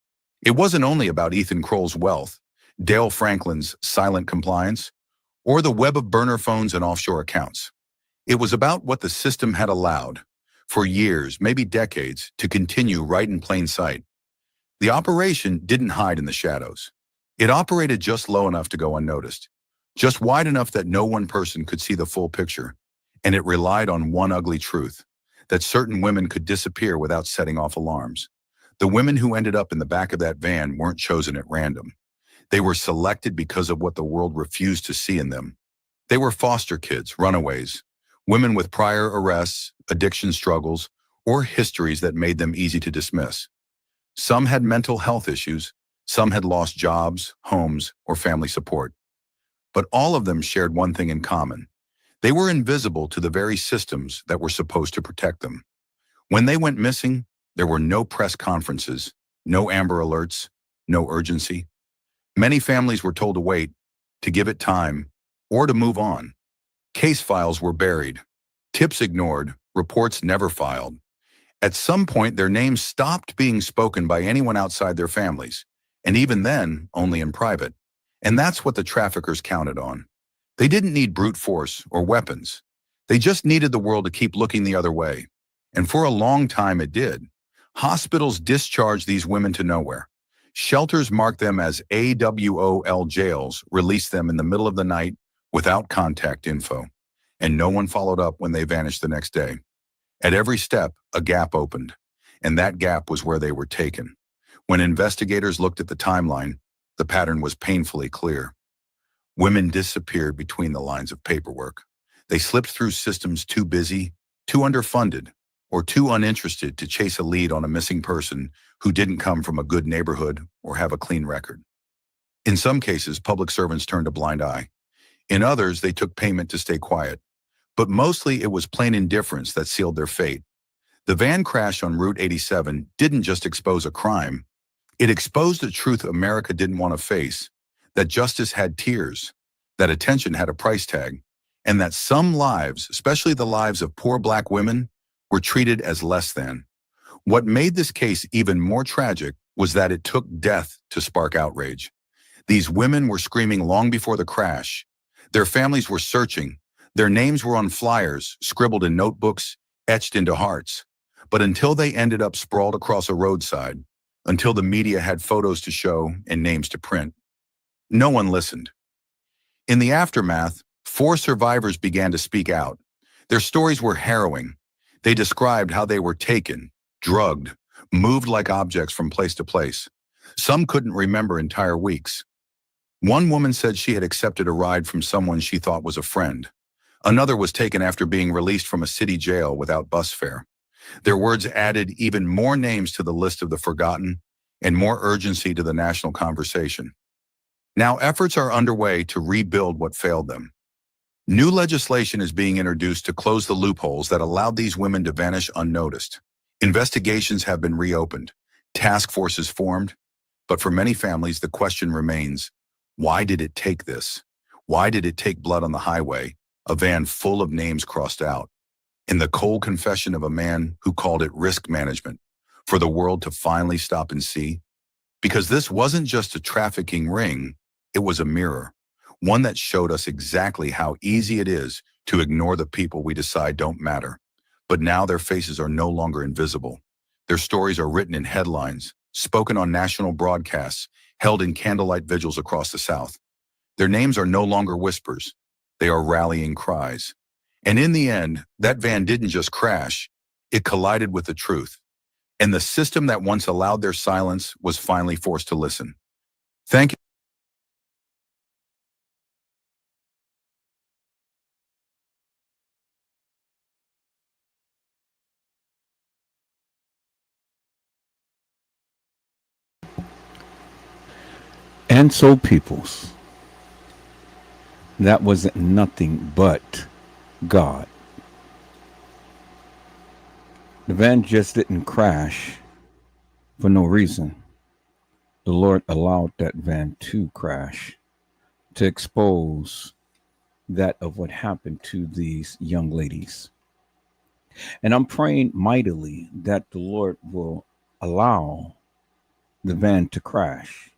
It wasn't only about Ethan Kroll's wealth, Dale Franklin's silent compliance, or the web of burner phones and offshore accounts. It was about what the system had allowed, for years, maybe decades, to continue right in plain sight. The operation didn't hide in the shadows. It operated just low enough to go unnoticed, just wide enough that no one person could see the full picture, and it relied on one ugly truth, that certain women could disappear without setting off alarms. The women who ended up in the back of that van weren't chosen at random. They were selected because of what the world refused to see in them. They were foster kids, runaways, women with prior arrests, addiction struggles, or histories that made them easy to dismiss. Some had mental health issues, some had lost jobs, homes, or family support. But all of them shared one thing in common. They were invisible to the very systems that were supposed to protect them. When they went missing, there were no press conferences, no Amber Alerts, no urgency. Many families were told to wait, to give it time, or to move on. Case files were buried, tips ignored, reports never filed. At some point, their names stopped being spoken by anyone outside their families, and even then, only in private. And that's what the traffickers counted on. They didn't need brute force or weapons. They just needed the world to keep looking the other way. And for a long time it did. Hospitals discharged these women to nowhere. Shelters marked them as AWOL jails, released them in the middle of the night without contact info. And no one followed up when they vanished the next day. At every step, a gap opened. And that gap was where they were taken. When investigators looked at the timeline, the pattern was painfully clear. Women disappeared between the lines of paperwork. They slipped through systems too busy, too underfunded, or too uninterested to chase a lead on a missing person who didn't come from a good neighborhood or have a clean record. In some cases, public servants turned a blind eye. In others, they took payment to stay quiet. But mostly it was plain indifference that sealed their fate. The van crash on Route 87 didn't just expose a crime. It exposed a truth America didn't want to face, that justice had tears, that attention had a price tag, and that some lives, especially the lives of poor Black women, were treated as less than. What made this case even more tragic was that it took death to spark outrage. These women were screaming long before the crash. Their families were searching. Their names were on flyers, scribbled in notebooks, etched into hearts. But until they ended up sprawled across a roadside, until the media had photos to show and names to print, no one listened. In the aftermath, 4 survivors began to speak out. Their stories were harrowing. They described how they were taken, drugged, moved like objects from place to place. Some couldn't remember entire weeks. One woman said she had accepted a ride from someone she thought was a friend. Another was taken after being released from a city jail without bus fare. Their words added even more names to the list of the forgotten and more urgency to the national conversation. Now efforts are underway to rebuild what failed them. New legislation is being introduced to close the loopholes that allowed these women to vanish unnoticed. Investigations have been reopened, task forces formed, but for many families the question remains, why did it take this? Why did it take blood on the highway, a van full of names crossed out, and the cold confession of a man who called it risk management, for the world to finally stop and see? Because this wasn't just a trafficking ring, it was a mirror, one that showed us exactly how easy it is to ignore the people we decide don't matter. But now their faces are no longer invisible. Their stories are written in headlines, spoken on national broadcasts, held in candlelight vigils across the South. Their names are no longer whispers. They are rallying cries. And in the end, that van didn't just crash, it collided with the truth. And the system that once allowed their silence was finally forced to listen. Thank you. And so, peoples, that wasn't nothing but God. The van just didn't crash for no reason. The Lord allowed that van to crash to expose that of what happened to these young ladies. And I'm praying mightily that the Lord will allow the van to crash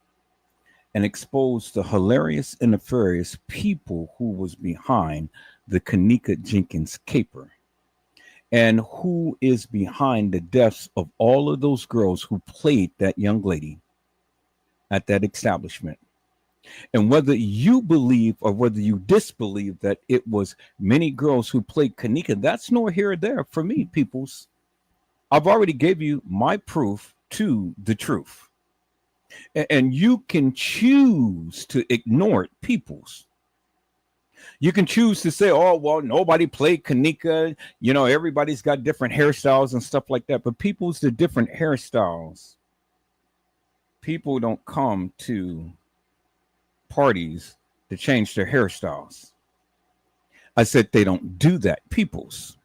and expose the hilarious and nefarious people who was behind the Kenneka Jenkins caper and who is behind the deaths of all of those girls who played that young lady at that establishment. And whether you believe or whether you disbelieve that it was many girls who played Kenneka, that's nor here or there for me, peoples. I've already gave you my proof to the truth. And you can choose to ignore it, peoples. You can choose to say, oh, well, nobody played Kenneka. You know, everybody's got different hairstyles and stuff like that. But people's the different hairstyles. People don't come to parties to change their hairstyles. I said they don't do that, peoples.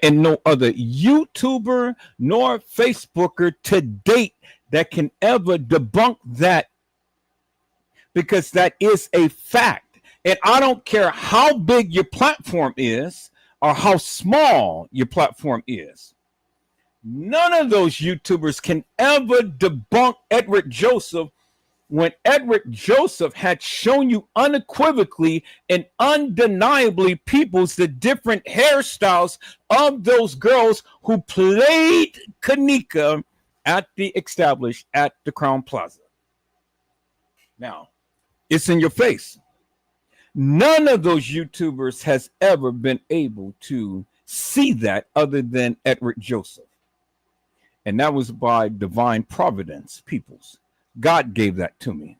And no other YouTuber nor Facebooker to date that can ever debunk that, because that is a fact. And I don't care how big your platform is or how small your platform is. None of those YouTubers can ever debunk Edward Joseph when Edward Joseph had shown you unequivocally and undeniably, peoples, the different hairstyles of those girls who played Kenneka at the established at the Crown Plaza. Now, it's in your face. None of those YouTubers has ever been able to see that other than Edward Joseph. And that was by divine providence, peoples. God gave that to me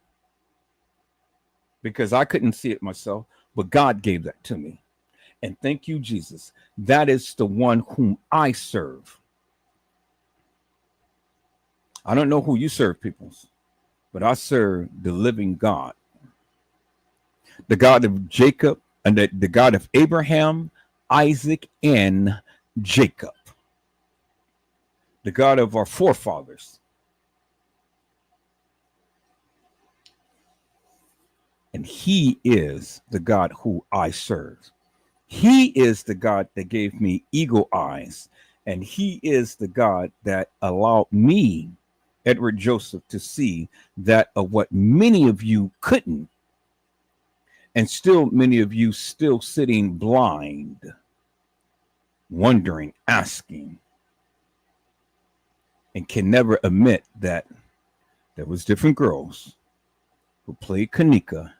because I couldn't see it myself, but God gave that to me. And thank you, Jesus. That is the one whom I serve. I don't know who you serve, peoples, but I serve the living God, the God of Jacob and the God of Abraham, Isaac, and Jacob, the God of our forefathers. And he is the God who I serve. He is the God that gave me eagle eyes. And he is the God that allowed me Edward Joseph to see that of what many of you couldn't, and still many of you still sitting blind, wondering, asking, and can never admit that there was different girls who played Kanika,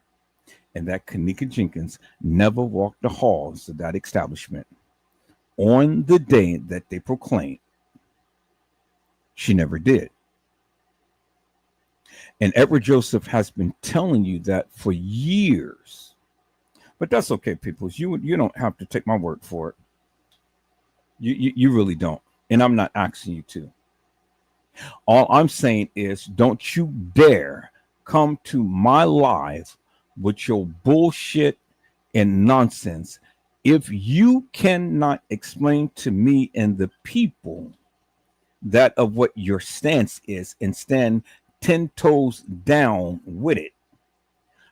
and that Kanika Jenkins never walked the halls of that establishment on the day that they proclaimed. She never did. And Edward Joseph has been telling you that for years. But that's okay, people. You don't have to take my word for it. You really don't. And I'm not asking you to. All I'm saying is, don't you dare come to my live with your bullshit and nonsense if you cannot explain to me and the people that of what your stance is and stand 10 toes down with it.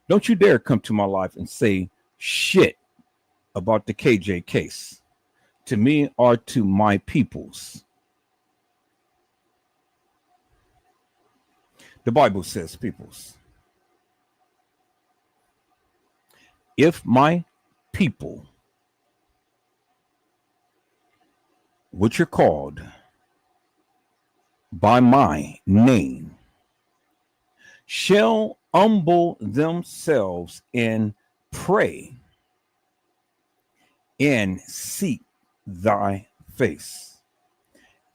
Don't you dare come to my life and say shit about the KJ case to me or to my peoples. The Bible says, peoples, if my people, which are called by my name, shall humble themselves and pray and seek thy face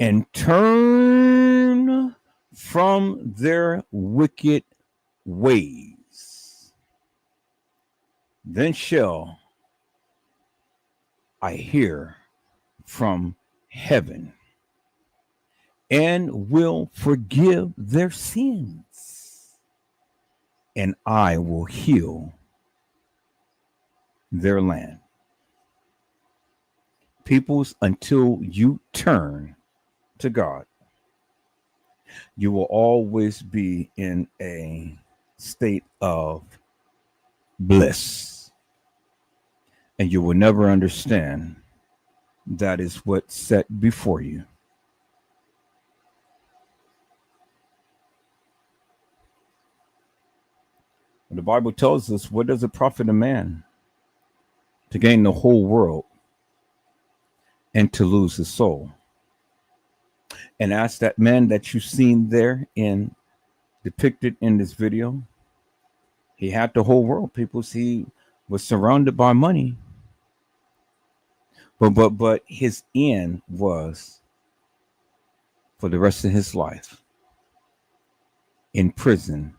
and turn from their wicked ways, then shall I hear from heaven and will forgive their sins, and I will heal their land. Peoples, until you turn to God, you will always be in a state of bliss, and you will never understand that is what's set before you. The Bible tells us, what does it profit a man to gain the whole world and to lose his soul? And ask that man that you've seen there in depicted in this video, he had the whole world, people. He was surrounded by money, but his end was for the rest of his life in prison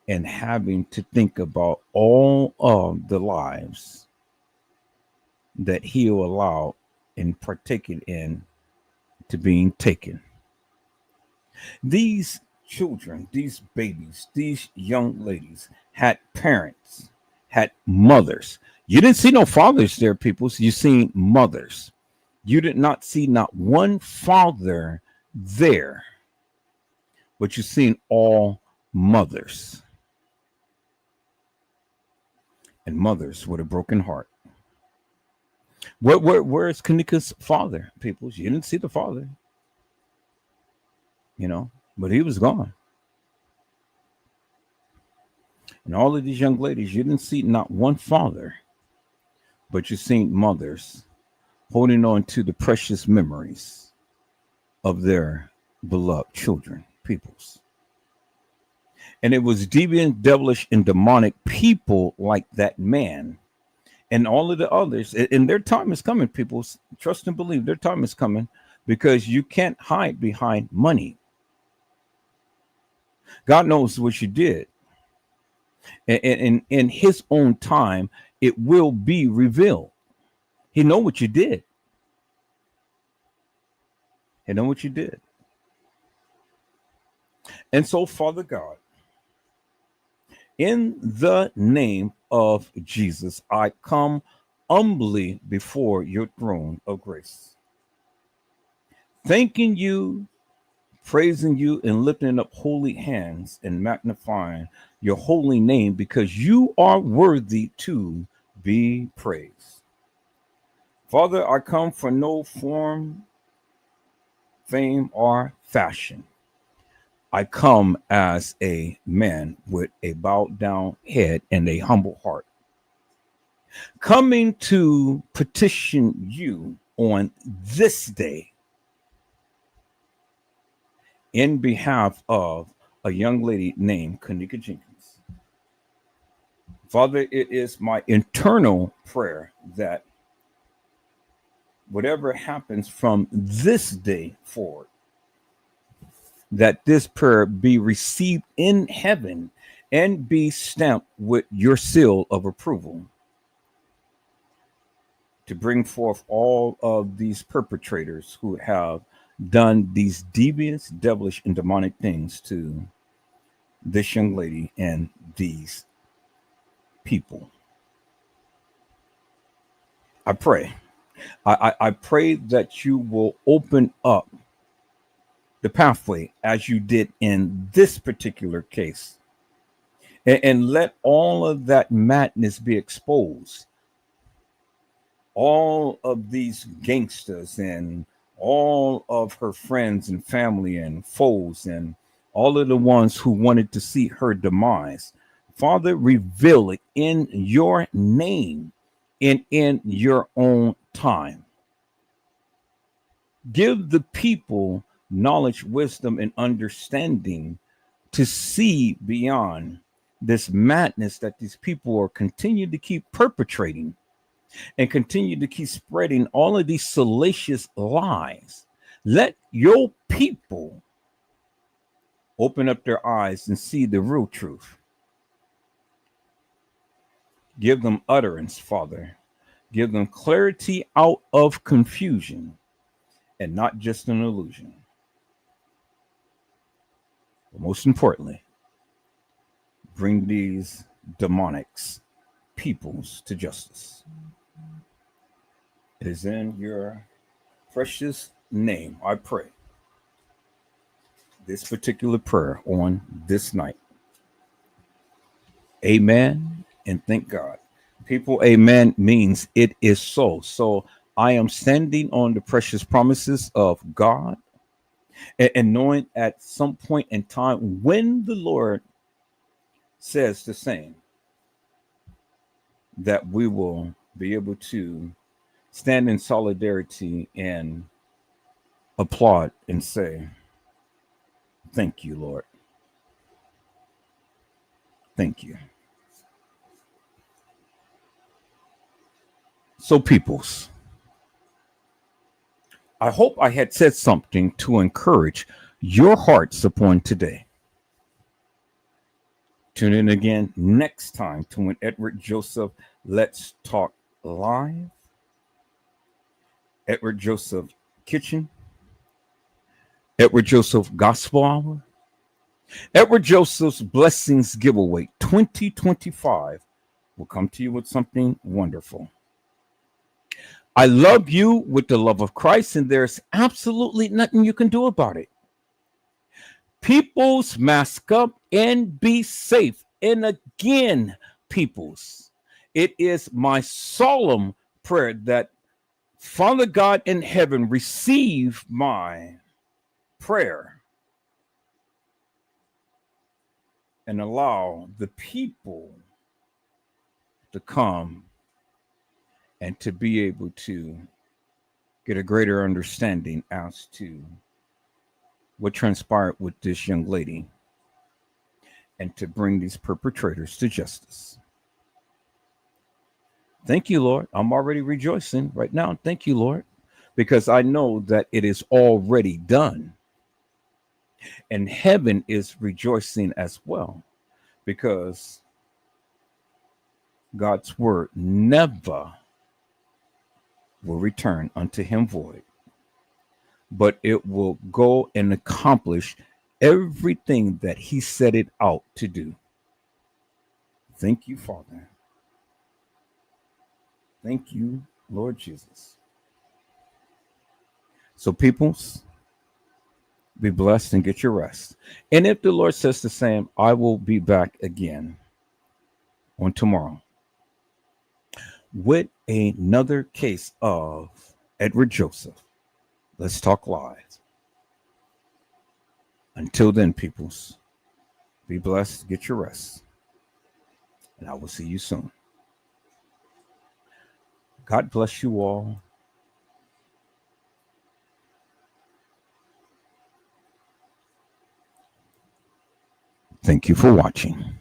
and having to think about all of the lives that he'll allow and partaken in to being taken. These children, these babies, these young ladies had parents, had mothers. You didn't see no fathers there, people. So you seen mothers. You did not see not one father there, but you seen all mothers. And mothers with a broken heart. Where is Kanika's father, people? You didn't see the father, but he was gone. And all of these young ladies, you didn't see not one father, but you seen mothers holding on to the precious memories of their beloved children, peoples. And it was deviant, devilish, and demonic people like that man and all of the others. And their time is coming, people. Trust and believe their time is coming, because you can't hide behind money. God knows what you did. And in his own time, it will be revealed. He know what you did. He know what you did. And so, Father God, in the name of Jesus, I come humbly before your throne of grace, thanking you, praising you, and lifting up holy hands and magnifying your holy name, because you are worthy to be praised. Father, I come for no form, fame, or fashion. I come as a man with a bowed down head and a humble heart, coming to petition you on this day in behalf of a young lady named Kanika Jenkins. Father, it is my internal prayer that whatever happens from this day forward, that this prayer be received in heaven and be stamped with your seal of approval to bring forth all of these perpetrators who have done these devious, devilish, and demonic things to this young lady and these people. I pray. I pray that you will open up the pathway as you did in this particular case, and let all of that madness be exposed. All of these gangsters and all of her friends and family and foes and all of the ones who wanted to see her demise, Father, reveal it in your name and in your own time. Give the people knowledge, wisdom, and understanding to see beyond this madness that these people are continuing to keep perpetrating and continue to keep spreading all of these salacious lies. Let your people open up their eyes and see the real truth. Give them utterance, Father. Give them clarity out of confusion and not just an illusion. But most importantly, bring these demonics peoples to justice. It is in your precious name I pray this particular prayer on this night. Amen and thank God. People, amen means it is so. So I am standing on the precious promises of God and knowing at some point in time when the Lord says the same, that we will be able to stand in solidarity and applaud and say, thank you, Lord. Thank you. So, peoples, I hope I had said something to encourage your hearts upon today. Tune in again next time to when Edward Joseph Let's Talk Live. Edward Joseph Kitchen, Edward Joseph Gospel Hour, Edward Joseph's Blessings Giveaway 2025 will come to you with something wonderful. I love you with the love of Christ, and there's absolutely nothing you can do about it. Peoples, mask up and be safe. And again, peoples, it is my solemn prayer that Father God in heaven receive my prayer and allow the people to come and to be able to get a greater understanding as to what transpired with this young lady and to bring these perpetrators to justice. Thank you, Lord. I'm already rejoicing right now. Thank you, Lord, because I know that it is already done. And heaven is rejoicing as well, because God's word never will return unto him void, but it will go and accomplish everything that he set it out to do. Thank you, Father. Thank you, Lord Jesus. So, peoples, be blessed and get your rest. And if the Lord says the same, I will be back again on tomorrow with another case of Edward Joseph. Let's Talk Live. Until then, peoples, be blessed, get your rest, and I will see you soon. God bless you all. Thank you for watching.